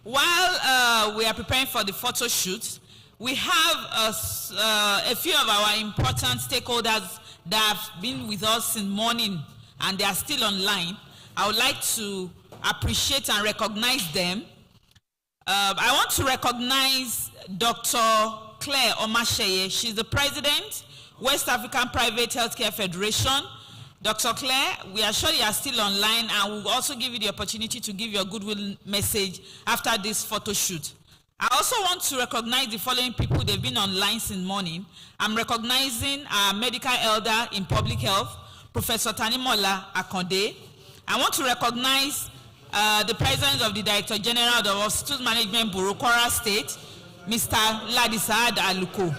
While we are preparing for the photo shoot, we have a few of our important stakeholders that have been with us since morning and they are still online. I would like to appreciate and recognize them. I want to recognize Dr. Claire Omasheye. She's the president, West African Private Healthcare Federation. Dr. Claire, we are sure you are still online, and we'll also give you the opportunity to give your goodwill message after this photo shoot. I also want to recognize the following people. They've been online since morning. I'm recognizing our medical elder in public health, Professor Tanimola Akonde. I want to recognize the President of the Director General of the Hospital Management Bureau, Kwara State, Mr. Ladisad Aluko.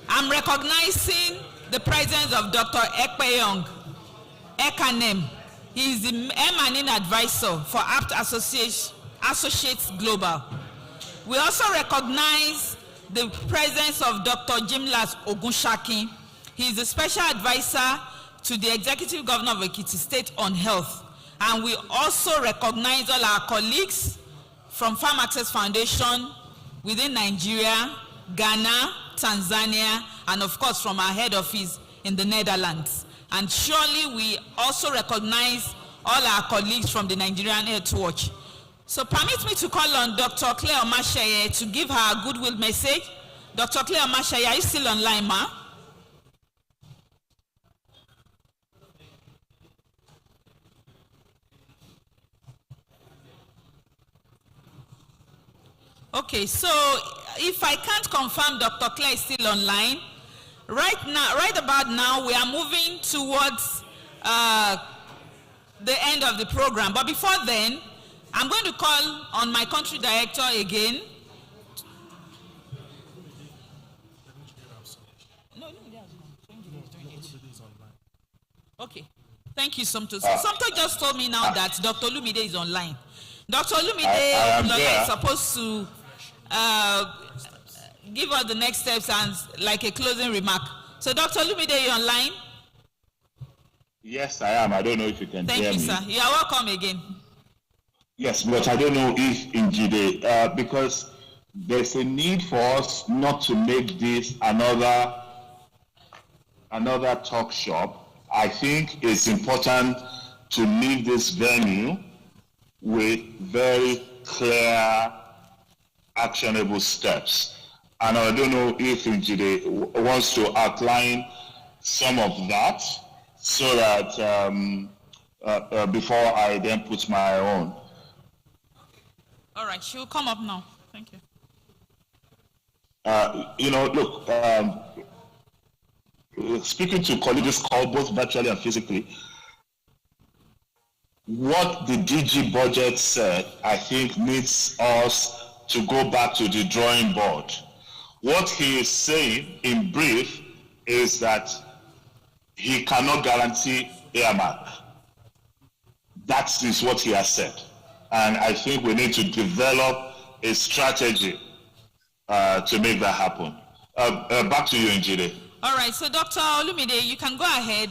I'm recognizing the presence of Dr. Ekpeyong Ekanem. He is the M&N advisor for APT Associates Global. We also recognize the presence of Dr. Jimlas Ogunshaki. He is the special advisor to the Executive Governor of Ekiti State on Health. And we also recognize all our colleagues from Farm Access Foundation within Nigeria, Ghana, Tanzania, and of course from our head office in the Netherlands. And surely we also recognize all our colleagues from the Nigerian Health Watch. So permit me to call on Dr. Claire Omasheye to give her a goodwill message. Dr. Claire Omasheye, are you still online, ma? Okay, so if I can't confirm Dr. Claire is still online, right about now, we are moving towards the end of the program. But before then, I'm going to call on my country director again. Okay. Thank you, Somto. Somto just told me now that Dr. Olumide is online. Dr. Olumide is supposed to give us the next steps and like a closing remark. So, Dr. Olumide, you online? Yes, I am. I don't know if you can hear me. Thank you, sir. You are welcome again. Yes, but I don't know if in Jide, because there's a need for us not to make this another talk shop. I think it's important to leave this venue with very clear, actionable steps. And I don't know if Njide wants to outline some of that so that before I then put my own. All right, she'll come up now. Thank you. Look, speaking to colleagues called both virtually and physically, what the DG budget said, I think, needs us to go back to the drawing board. What he is saying in brief is that he cannot guarantee earmark. That is what he has said. And I think we need to develop a strategy to make that happen. Back to you, Njide. All right, so Dr. Olumide, you can go ahead.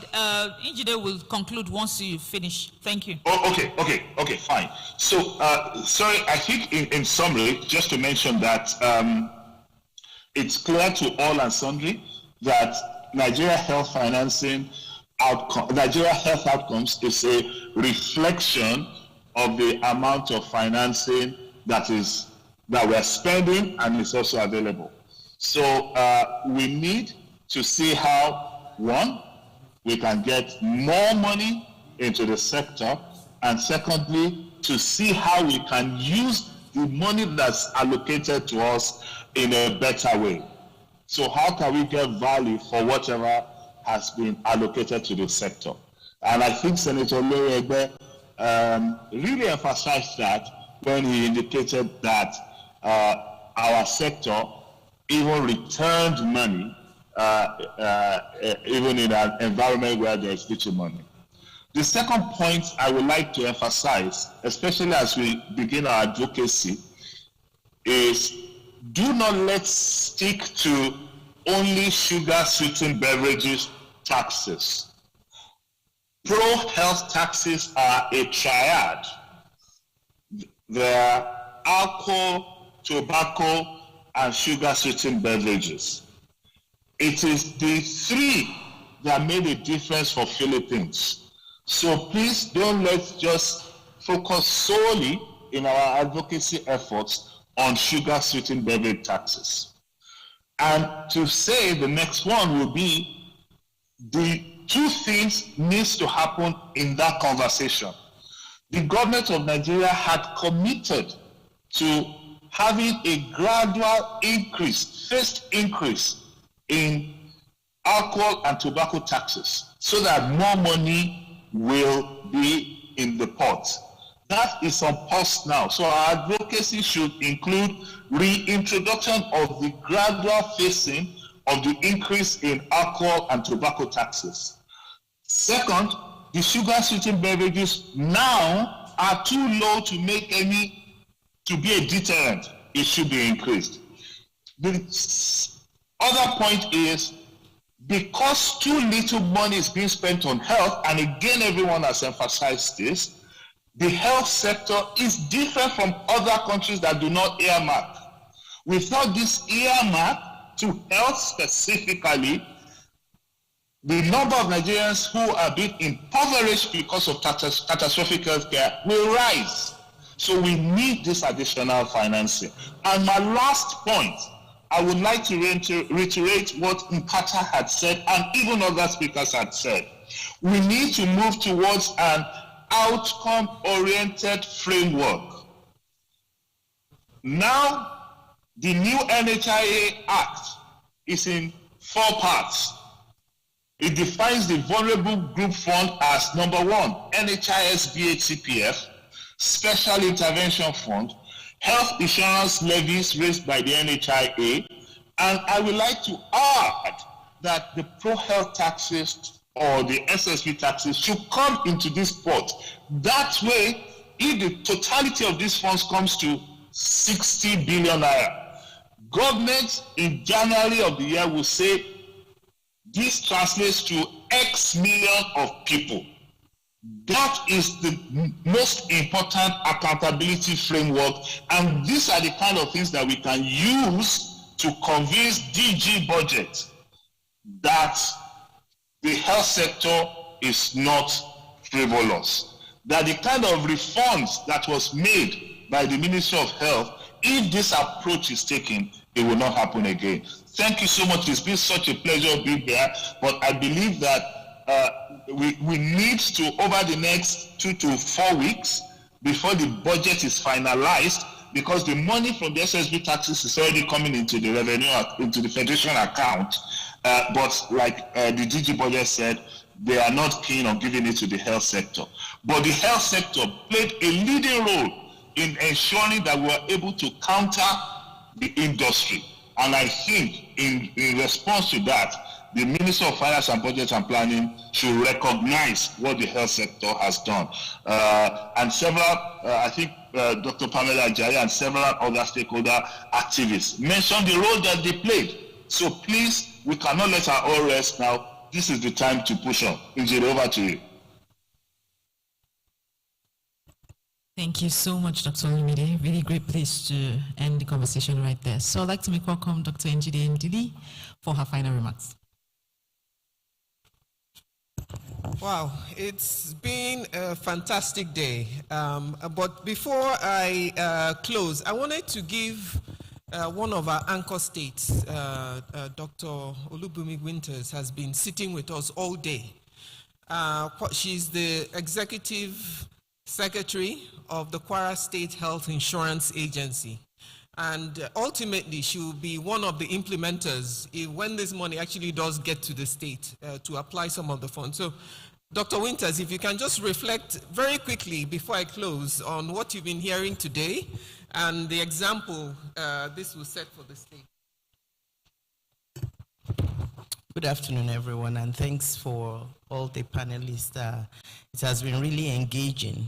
Njide will conclude once you finish. Thank you. Oh, okay, fine. So, sorry, I think in summary, just to mention that it's clear to all and sundry that Nigeria Health Outcomes is a reflection of the amount of financing that we're spending and is also available. So we need to see how, one, we can get more money into the sector, and secondly, to see how we can use the money that's allocated to us in a better way. So how can we get value for whatever has been allocated to the sector? And I think Senator Loregbe really emphasized that when he indicated that our sector even returned money even in an environment where there's little money. The second point I would like to emphasize, especially as we begin our advocacy, is do not let's stick to only sugar-sweetened beverages taxes. Pro-health taxes are a triad. They're alcohol, tobacco, and sugar-sweetened beverages. It is the three that made a difference for Philippines. So please don't let's just focus solely in our advocacy efforts on sugar-sweetened beverage taxes. And to say the next one will be the two things needs to happen in that conversation. The government of Nigeria had committed to having a gradual increase, phased increase in alcohol and tobacco taxes so that more money will be in the pot. That is on pause now. So our advocacy should include reintroduction of the gradual phasing of the increase in alcohol and tobacco taxes. Second, the sugar-sweetened beverages now are too low to be a deterrent. It should be increased. The other point is, because too little money is being spent on health, and again everyone has emphasized this, the health sector is different from other countries that do not earmark. Without this earmark to health specifically, the number of Nigerians who are being impoverished because of catastrophic health care will rise. So we need this additional financing. And my last point, I would like to reiterate what Nkata had said and even other speakers had said. We need to move towards an outcome-oriented framework. Now, the new NHIA Act is in 4 parts. It defines the Vulnerable Group Fund as number 1, NHIS BHCPF, special intervention fund, health insurance levies raised by the NHIA, and I would like to add that the pro-health taxes or the Ssb taxes should come into this pot. That way, if the totality of these funds comes to 60 billion naira, government in January of the year will say this translates to X million of people. That is the most important accountability framework, and these are the kind of things that we can use to convince DG budget that the health sector is not frivolous, that the kind of reforms that was made by the Ministry of Health, if this approach is taken, it will not happen again. Thank you so much. It's been such a pleasure being there, but I believe that we need to, over the next 2 to 4 weeks, before the budget is finalized, because the money from the Ssb taxes is already coming into the revenue, into the federation account, but like the DG budget said, they are not keen on giving it to the health sector. But the health sector played a leading role in ensuring that we were able to counter the industry. And I think in response to that, the Minister of Finance and Budget and Planning should recognize what the health sector has done. And several, I think Dr. Pamela Ajayi and several other stakeholder activists mentioned the role that they played. So please, we cannot let our all rest now. This is the time to push on. Injiri, over to you. Thank you so much, Dr. Olumide. Really great place to end the conversation right there. So I'd like to make welcome Dr. Njide Ndidi for her final remarks. Wow, it's been a fantastic day. But before I close, I wanted to give one of our anchor states, Dr. Olubumi Winters, has been sitting with us all day. She's the executive secretary of the Kwara State Health Insurance Agency. And ultimately, she will be one of the implementers when this money actually does get to the state to apply some of the funds. So, Dr. Winters, if you can just reflect very quickly before I close on what you've been hearing today and the example this will set for the state. Good afternoon, everyone, and thanks for all the panelists. It has been really engaging.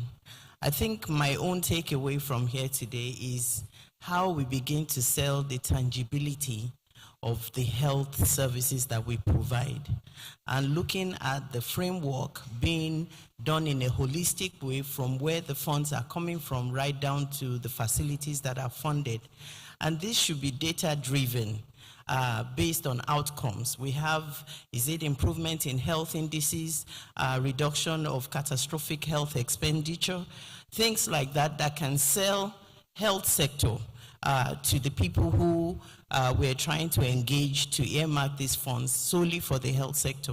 I think my own takeaway from here today is how we begin to sell the tangibility of the health services that we provide, and looking at the framework being done in a holistic way from where the funds are coming from right down to the facilities that are funded. And this should be data-driven. Based on outcomes. We have, is it improvement in health indices, reduction of catastrophic health expenditure, things like that that can sell health sector to the people who we're trying to engage to earmark these funds solely for the health sector.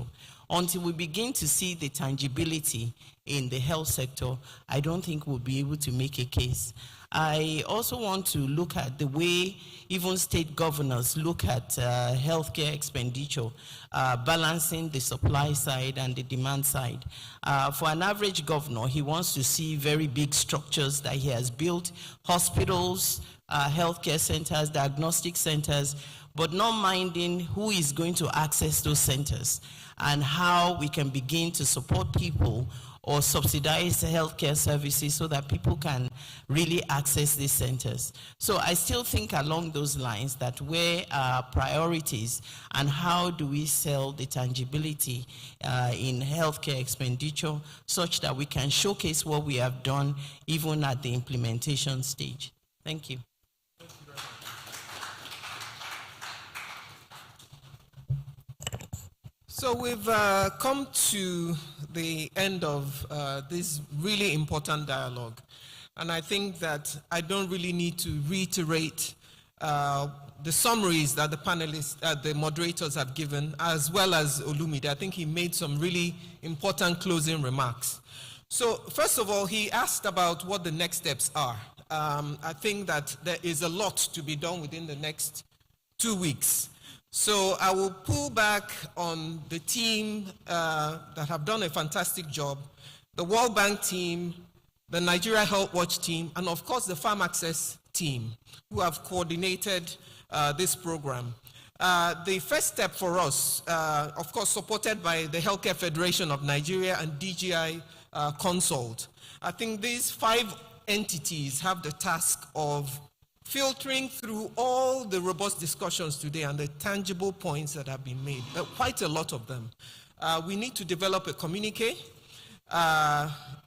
Until we begin to see the tangibility in the health sector, I don't think we'll be able to make a case. I also want to look at the way even state governors look at healthcare expenditure, balancing the supply side and the demand side. For an average governor, he wants to see very big structures that he has built, hospitals, healthcare centers, diagnostic centers, but not minding who is going to access those centers and how we can begin to support people or subsidize healthcare services so that people can really access these centers. So I still think along those lines that where our priorities and how do we sell the tangibility in healthcare expenditure such that we can showcase what we have done even at the implementation stage. Thank you. So we've come to the end of this really important dialogue. And I think that I don't really need to reiterate the summaries that the panelists, the moderators have given, as well as Olumide. I think he made some really important closing remarks. So first of all, he asked about what the next steps are. I think that there is a lot to be done within the next 2 weeks. So I will pull back on the team that have done a fantastic job, the World Bank team, the Nigeria Health Watch team, and of course the Farm Access team, who have coordinated this program. The first step for us, of course supported by the Healthcare Federation of Nigeria and DGI Consult, I think these 5 entities have the task of filtering through all the robust discussions today and the tangible points that have been made, quite a lot of them. We need to develop a communique,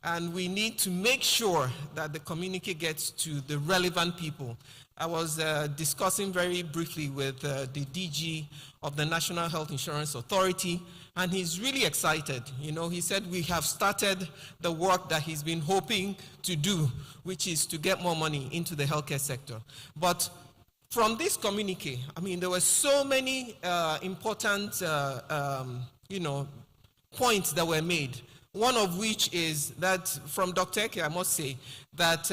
and we need to make sure that the communique gets to the relevant people. I was discussing very briefly with the DG of the National Health Insurance Authority, and he's really excited. You know, he said we have started the work that he's been hoping to do, which is to get more money into the healthcare sector. But from this communique, I mean, there were so many important, points that were made. One of which is that, from Dr. Eke, I must say, that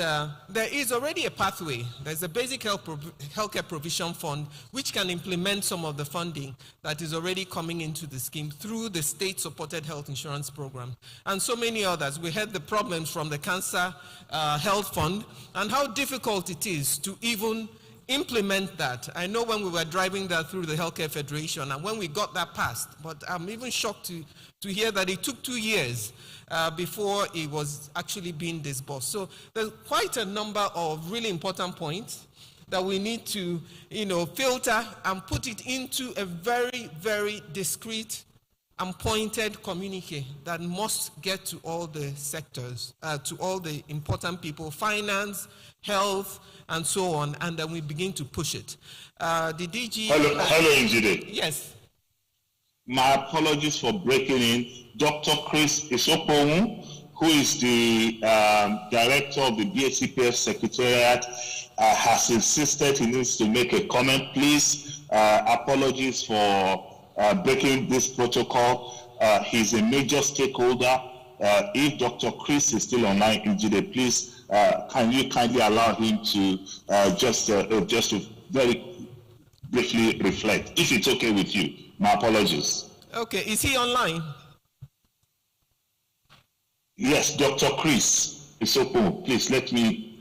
there is already a pathway. There's a basic healthcare provision fund which can implement some of the funding that is already coming into the scheme through the state-supported health insurance program. And so many others. We had the problems from the Cancer Health Fund and how difficult it is to even implement that. I know when we were driving that through the Healthcare Federation and when we got that passed, but I'm even shocked to hear that it took 2 years before it was actually being disbursed. So there's quite a number of really important points that we need to, filter and put it into a very, very discreet and pointed communique that must get to all the sectors, to all the important people, finance, health, and so on, and then we begin to push it. The DG... Hello, Njide. Yes. My apologies for breaking in. Dr. Chris Isopomu, who is the director of the BHCPF Secretariat, has insisted he needs to make a comment. Please, apologies for breaking this protocol. He's a major stakeholder. If Dr. Chris is still online, Njide, please, can you kindly allow him to just to very briefly reflect, if it's okay with you. My apologies. Okay, is he online? Yes, Dr. Chris Isopo, please let me,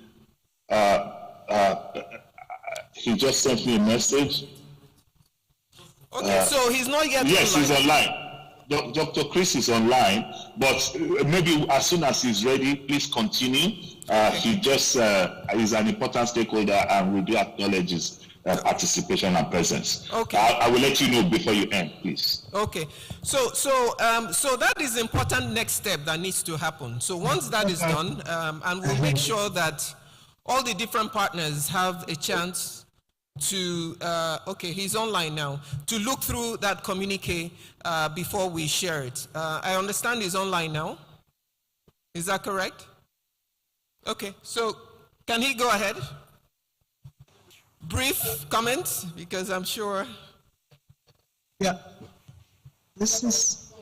he just sent me a message. Okay, so he's not yet yes, online. He's online. Dr. Chris is online, but maybe as soon as he's ready, please continue. He just is an important stakeholder and we do acknowledge his participation and presence. Okay. I will let you know before you end, please. Okay. So that is the important next step that needs to happen. So once that is done, and we'll make sure that all the different partners have a chance to, okay, he's online now, to look through that communique before we share it. I understand he's online now. Is that correct? Okay, so can he go ahead? Brief comments, because I'm sure. Yeah, this is,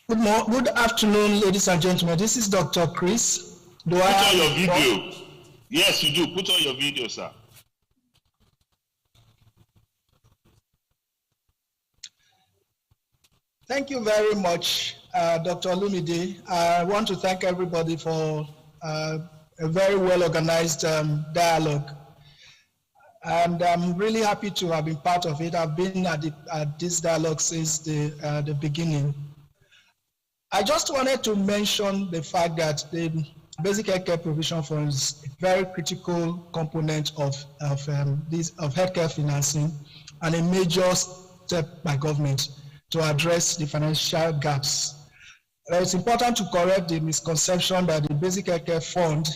good afternoon, ladies and gentlemen. This is Dr. Chris. Put on your video. Yes, you do. Put on your video, sir. Thank you very much, Dr. Olumide. I want to thank everybody for a very well-organized dialogue. And I'm really happy to have been part of it. I've been at this dialogue since the beginning. I just wanted to mention the fact that the Basic Healthcare Provision Fund is a very critical component of healthcare financing and a major step by government to address the financial gaps. It's important to correct the misconception that the Basic Healthcare Fund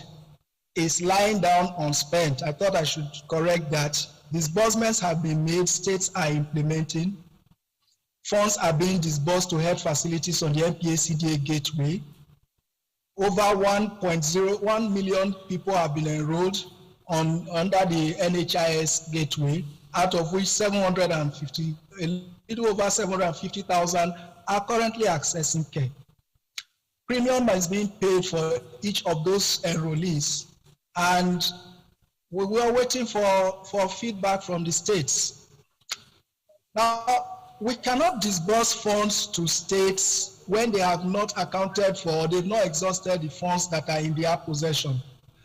is lying down unspent. I thought I should correct that. Disbursements have been made, states are implementing, funds are being disbursed to health facilities on the NPA-CDA gateway. Over 1.01 million people have been enrolled under the NHIS gateway, out of which a little over 750,000 are currently accessing care. Premium is being paid for each of those enrollees, and we were waiting for feedback from the states. Now, we cannot disburse funds to states when they have not accounted for or they've not exhausted the funds that are in their possession.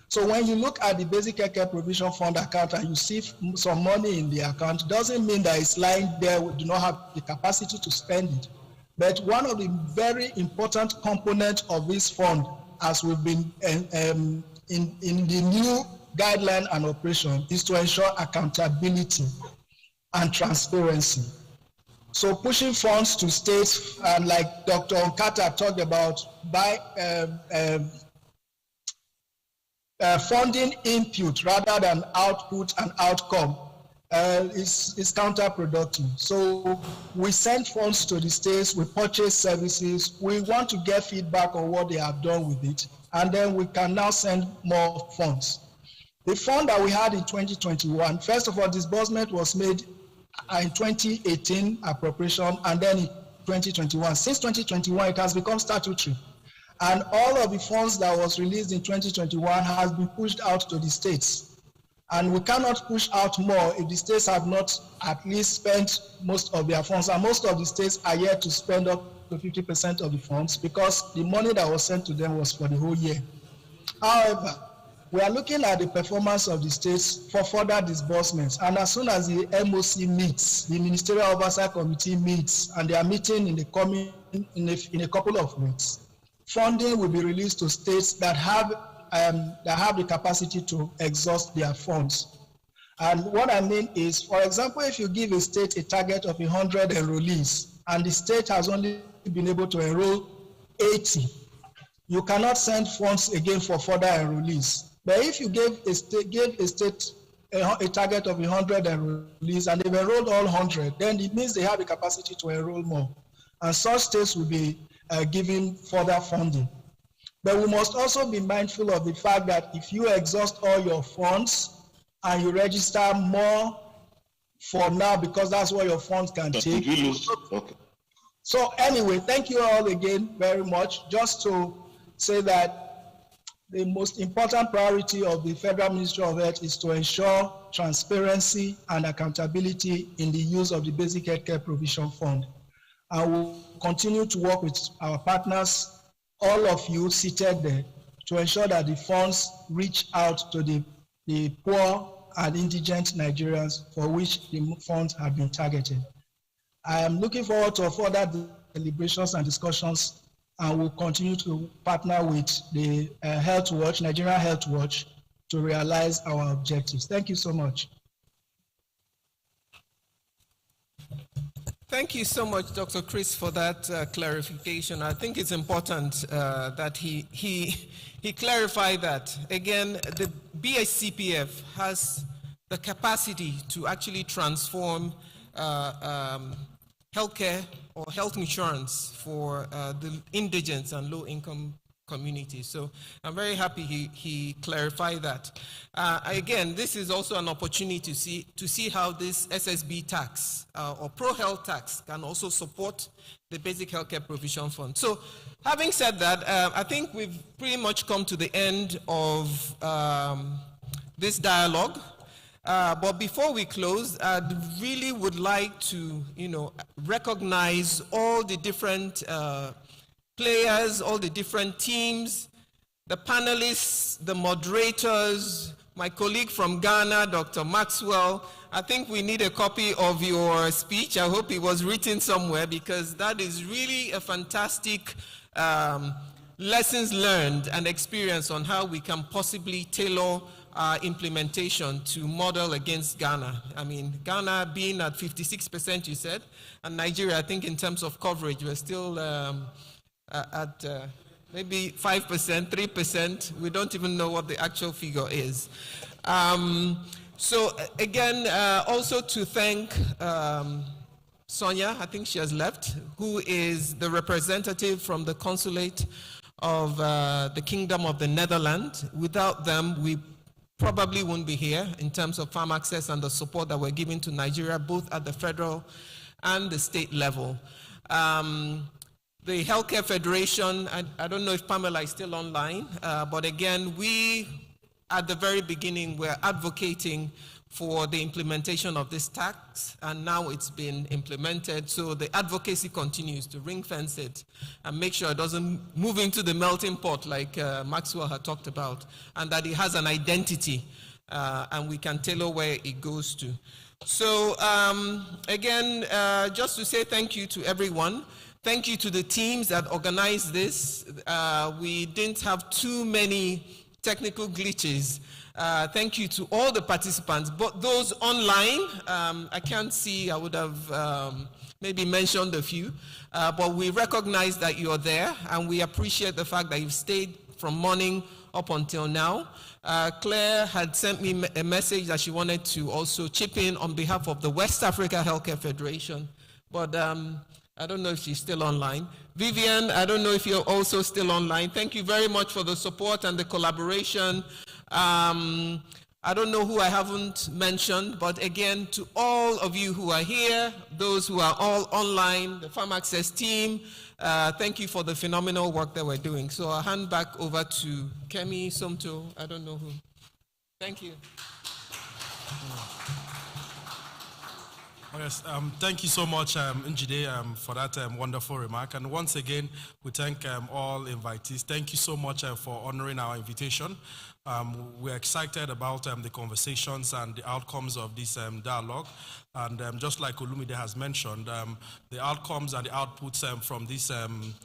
So when you look at the Basic Healthcare Provision Fund account and you see some money in the account, doesn't mean that it's lying there, we do not have the capacity to spend it. But one of the very important components of this fund, as we've been in the new guideline and operation, is to ensure accountability and transparency. So pushing funds to states, and like Dr. Onkata talked about, by funding input rather than output and outcome is counterproductive. So we send funds to the states, we purchase services, we want to get feedback on what they have done with it, and then we can now send more funds. The fund that we had in 2021, first of all, disbursement was made in 2018 appropriation, and then in 2021. Since 2021, it has become statutory. And all of the funds that was released in 2021 has been pushed out to the states. And we cannot push out more if the states have not at least spent most of their funds. And most of the states are yet to spend up to 50% of the funds because the money that was sent to them was for the whole year. However, we are looking at the performance of the states for further disbursements. And as soon as the MOC meets, the Ministerial Oversight Committee meets, and they are meeting in a couple of weeks, funding will be released to states that have the capacity to exhaust their funds. And what I mean is, for example, if you give a state a target of 100 enrollees, and the state has only been able to enroll 80, you cannot send funds again for further enrollees. But if you gave a state a target of 100 enrollees and they've enrolled all 100, then it means they have the capacity to enroll more. And such states will be given further funding. But we must also be mindful of the fact that if you exhaust all your funds and you register more for now, because that's what your funds can take. Okay. So anyway, thank you all again very much. Just to say that the most important priority of the Federal Ministry of Health is to ensure transparency and accountability in the use of the Basic Healthcare Provision Fund. And we'll continue to work with our partners, all of you seated there, to ensure that the funds reach out to the poor and indigent Nigerians for which the funds have been targeted. I am looking forward to further deliberations and discussions, and will continue to partner with the Health Watch, Nigeria Health Watch, to realize our objectives. Thank you so much. Thank you so much, Dr. Chris, for that clarification. I think it's important that he clarified that. Again, the BHCPF has the capacity to actually transform healthcare or health insurance for the indigents and low-income communities. So I'm very happy he clarified that. Again, this is also an opportunity to see how this Ssb tax or pro-health tax can also support the Basic Healthcare Provision Fund. So having said that, I think we've pretty much come to the end of this dialogue. But before we close, I really would like to, recognize all the different players, all the different teams, the panelists, the moderators, my colleague from Ghana, Dr. Maxwell. I think we need a copy of your speech. I hope it was written somewhere, because that is really a fantastic lessons learned and experience on how we can possibly tailor implementation to model against Ghana. I mean, Ghana being at 56%, you said, and Nigeria, I think in terms of coverage, we're still at maybe 5%, 3%. We don't even know what the actual figure is. So again, also to thank Sonia, I think she has left, who is the representative from the Consulate of the Kingdom of the Netherlands. Without them, we probably won't be here in terms of farm access and the support that we're giving to Nigeria, both at the federal and the state level. The Healthcare Federation, I don't know if Pamela is still online, but again, we, at the very beginning, were advocating for the implementation of this tax, and now it's been implemented. So the advocacy continues to ring fence it and make sure it doesn't move into the melting pot like Maxwell had talked about, and that it has an identity and we can tailor where it goes to. So again, just to say thank you to everyone. Thank you to the teams that organized this. We didn't have too many technical glitches. Thank you to all the participants, but those online, I can't see, I would have maybe mentioned a few, but we recognize that you're there, and we appreciate the fact that you've stayed from morning up until now. Claire had sent me a message that she wanted to also chip in on behalf of the West Africa Healthcare Federation, but I don't know if she's still online. Vivian, I don't know if you're also still online. Thank you very much for the support and the collaboration. I don't know who I haven't mentioned, but again, to all of you who are here, those who are all online, the Farm Access team, thank you for the phenomenal work that we're doing. So I'll hand back over to Kemi Somto, I don't know who. Thank you. Yes, thank you so much, Njide, for that wonderful remark. And once again, we thank all invitees. Thank you so much for honoring our invitation. We're excited about the conversations and the outcomes of this dialogue. And just like Olumide has mentioned, the outcomes and the outputs from this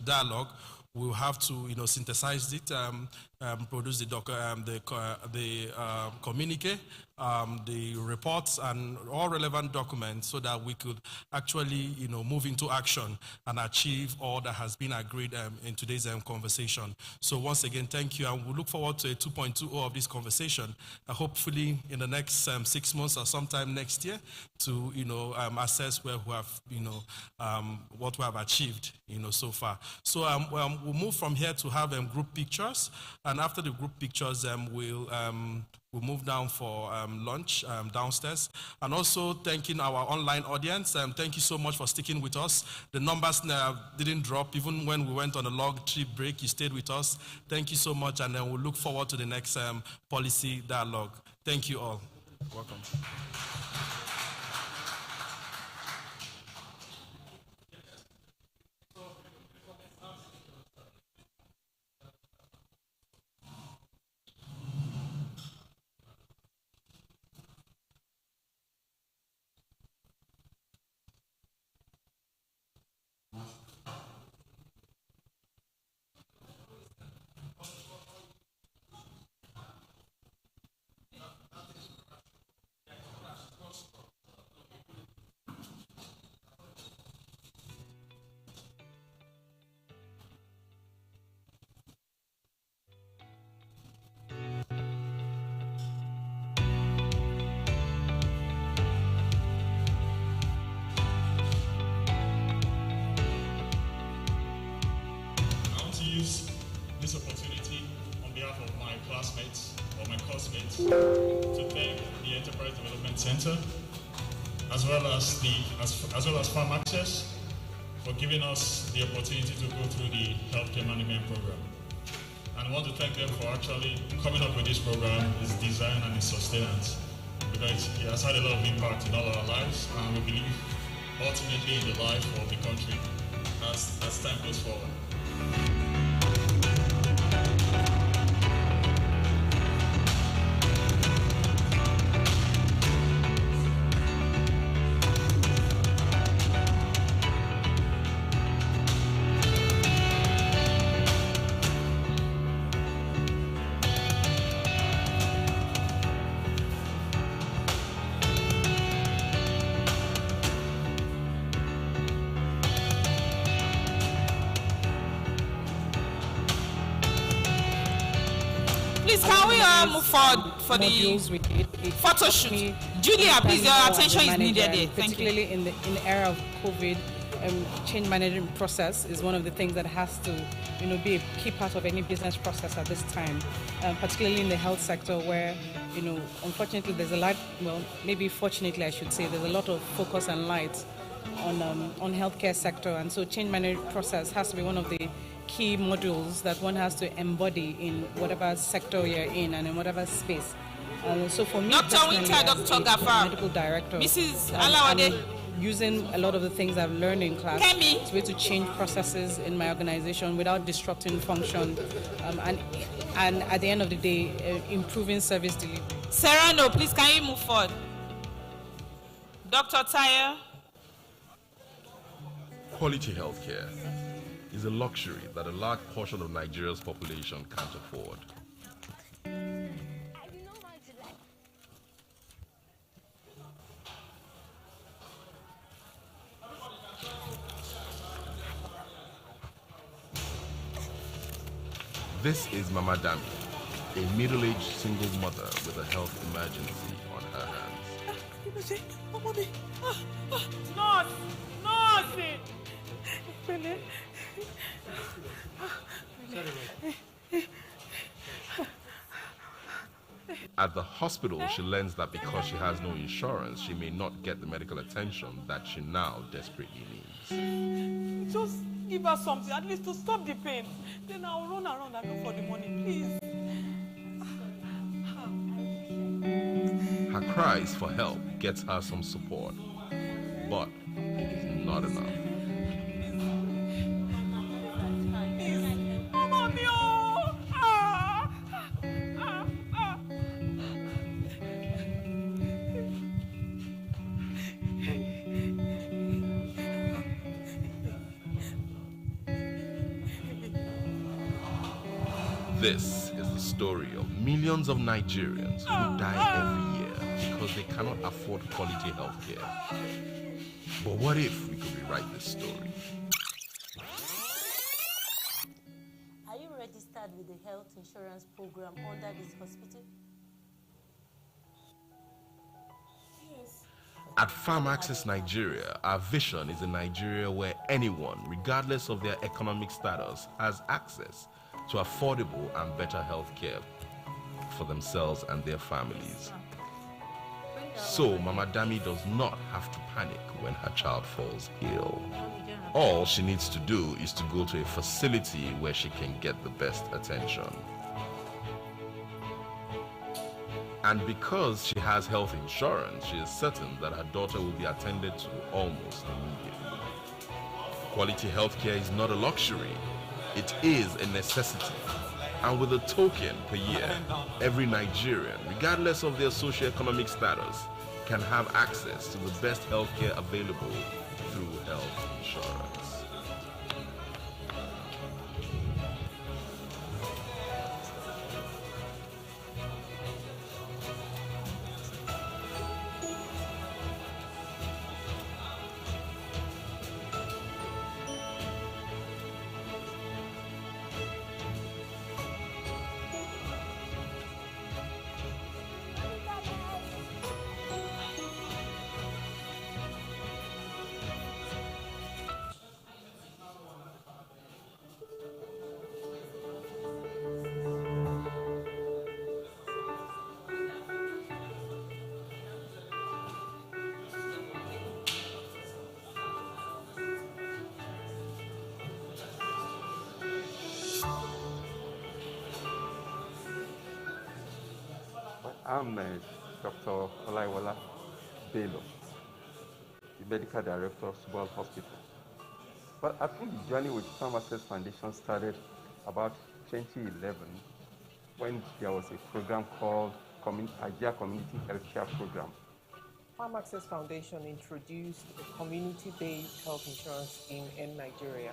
dialogue, we'll have to, synthesize it, produce the communique, the reports, and all relevant documents, so that we could actually, move into action and achieve all that has been agreed in today's conversation. So once again, thank you, and we look forward to a 2.20 of this conversation, hopefully in the next 6 months or sometime next year, to assess where we have, what we have achieved, so far. So we'll move from here to have group pictures, and after the group pictures, we'll move down for lunch downstairs. And also thanking our online audience. Thank you so much for sticking with us. The numbers didn't drop. Even when we went on a long trip break, you stayed with us. Thank you so much. And then we'll look forward to the next policy dialogue. Thank you all. Welcome. This opportunity on behalf of my classmates or my course-mates to thank the Enterprise Development Center as well as Farm Access for giving us the opportunity to go through the healthcare management program. And I want to thank them for actually coming up with this program, its design and its sustenance, because it has had a lot of impact in all our lives, and we believe ultimately in the life of the country as time goes forward. Please, can we move forward for the photo shoot? Julia, please, your attention is needed there. Particularly in the era of COVID, change management process is one of the things that has to, be a key part of any business process at this time, particularly in the health sector where, unfortunately there's a lot, well, maybe fortunately I should say, there's a lot of focus and light on healthcare sector, and so change management process has to be one of the key modules that one has to embody in whatever sector you're in and in whatever space So for me, Dr. personally, Winter, as Dr. a Gafar, medical director, Mrs. I'm Alawade, using a lot of the things I've learned in class Kemi, to be able to change processes in my organization without disrupting function, and at the end of the day, improving service delivery. Serrano, please can you move forward? Dr. Taye. Quality healthcare is a luxury that a large portion of Nigeria's population can't afford. This is Mama Dami, a middle-aged single mother with a health emergency on her hands. At the hospital, she learns that because she has no insurance, she may not get the medical attention that she now desperately needs. Just give her something, at least to stop the pain. Then I'll run around and look for the money, please. Her cries for help gets her some support, but it's not enough. This is the story of millions of Nigerians who die every year because they cannot afford quality health care. But what if we could rewrite this story? Are you registered with the health insurance program under this hospital? Yes. At Farm Access Nigeria, our vision is a Nigeria where anyone, regardless of their economic status, has access to affordable and better health care for themselves and their families. So Mama Dami does not have to panic when her child falls ill. All she needs to do is to go to a facility where she can get the best attention. And because she has health insurance, she is certain that her daughter will be attended to almost immediately. Quality healthcare is not a luxury. It is a necessity. And with a token per year, every Nigerian, regardless of their socioeconomic status, can have access to the best healthcare available through health insurance. I'm Dr. Olaiwola Bello, the medical director of Sugal Hospital. But I think the journey with Farm Access Foundation started about 2011 when there was a program called Idea Community Healthcare Program. Farm Access Foundation introduced a community-based health insurance scheme in Nigeria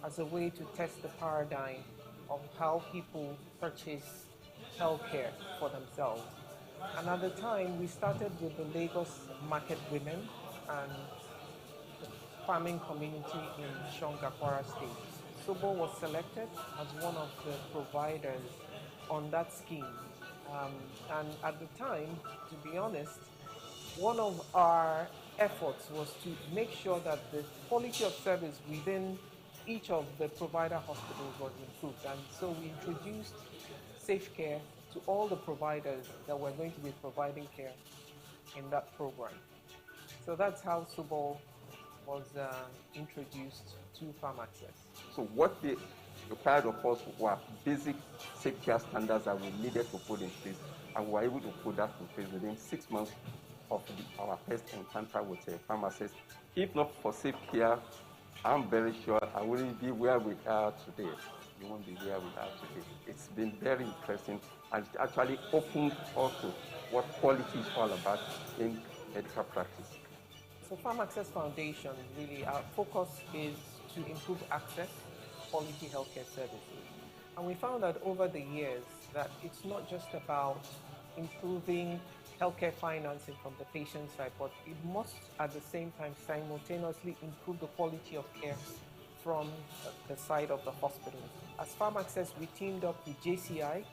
as a way to test the paradigm of how people purchase healthcare for themselves. And at the time, we started with the Lagos market women and the farming community in Shongakwara State. Sobo was selected as one of the providers on that scheme. And at the time, to be honest, one of our efforts was to make sure that the quality of service within each of the provider hospitals was improved. And so we introduced safe care to all the providers that were going to be providing care in that program. So that's how Subo was introduced to Farm Access. So what the required of us were basic safe care standards that we needed to put in place, and we were able to put that in place within 6 months of our first encounter with a pharmacist. If not for safe care, I'm very sure I wouldn't be where we are today. We won't be where we are today. It's been very interesting, and it actually opened us to what quality is all about in medical practice. So Farm Access Foundation, really, our focus is to improve access, quality healthcare services. And we found that over the years that it's not just about improving healthcare financing from the patient side, but it must at the same time simultaneously improve the quality of care from the side of the hospitals. As Farm Access, we teamed up with JCI,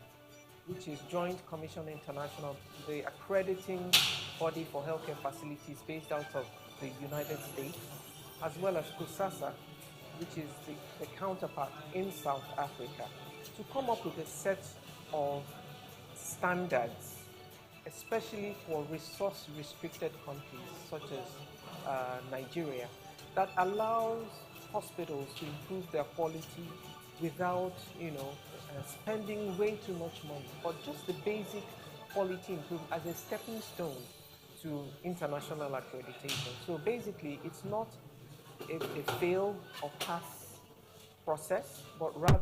which is Joint Commission International, the accrediting body for healthcare facilities based out of the United States, as well as COSASA, which is the counterpart in South Africa, to come up with a set of standards, especially for resource-restricted countries such as Nigeria, that allows hospitals to improve their quality without, spending way too much money, but just the basic quality improvement as a stepping stone to international accreditation. So basically, it's not a fail or pass process, but rather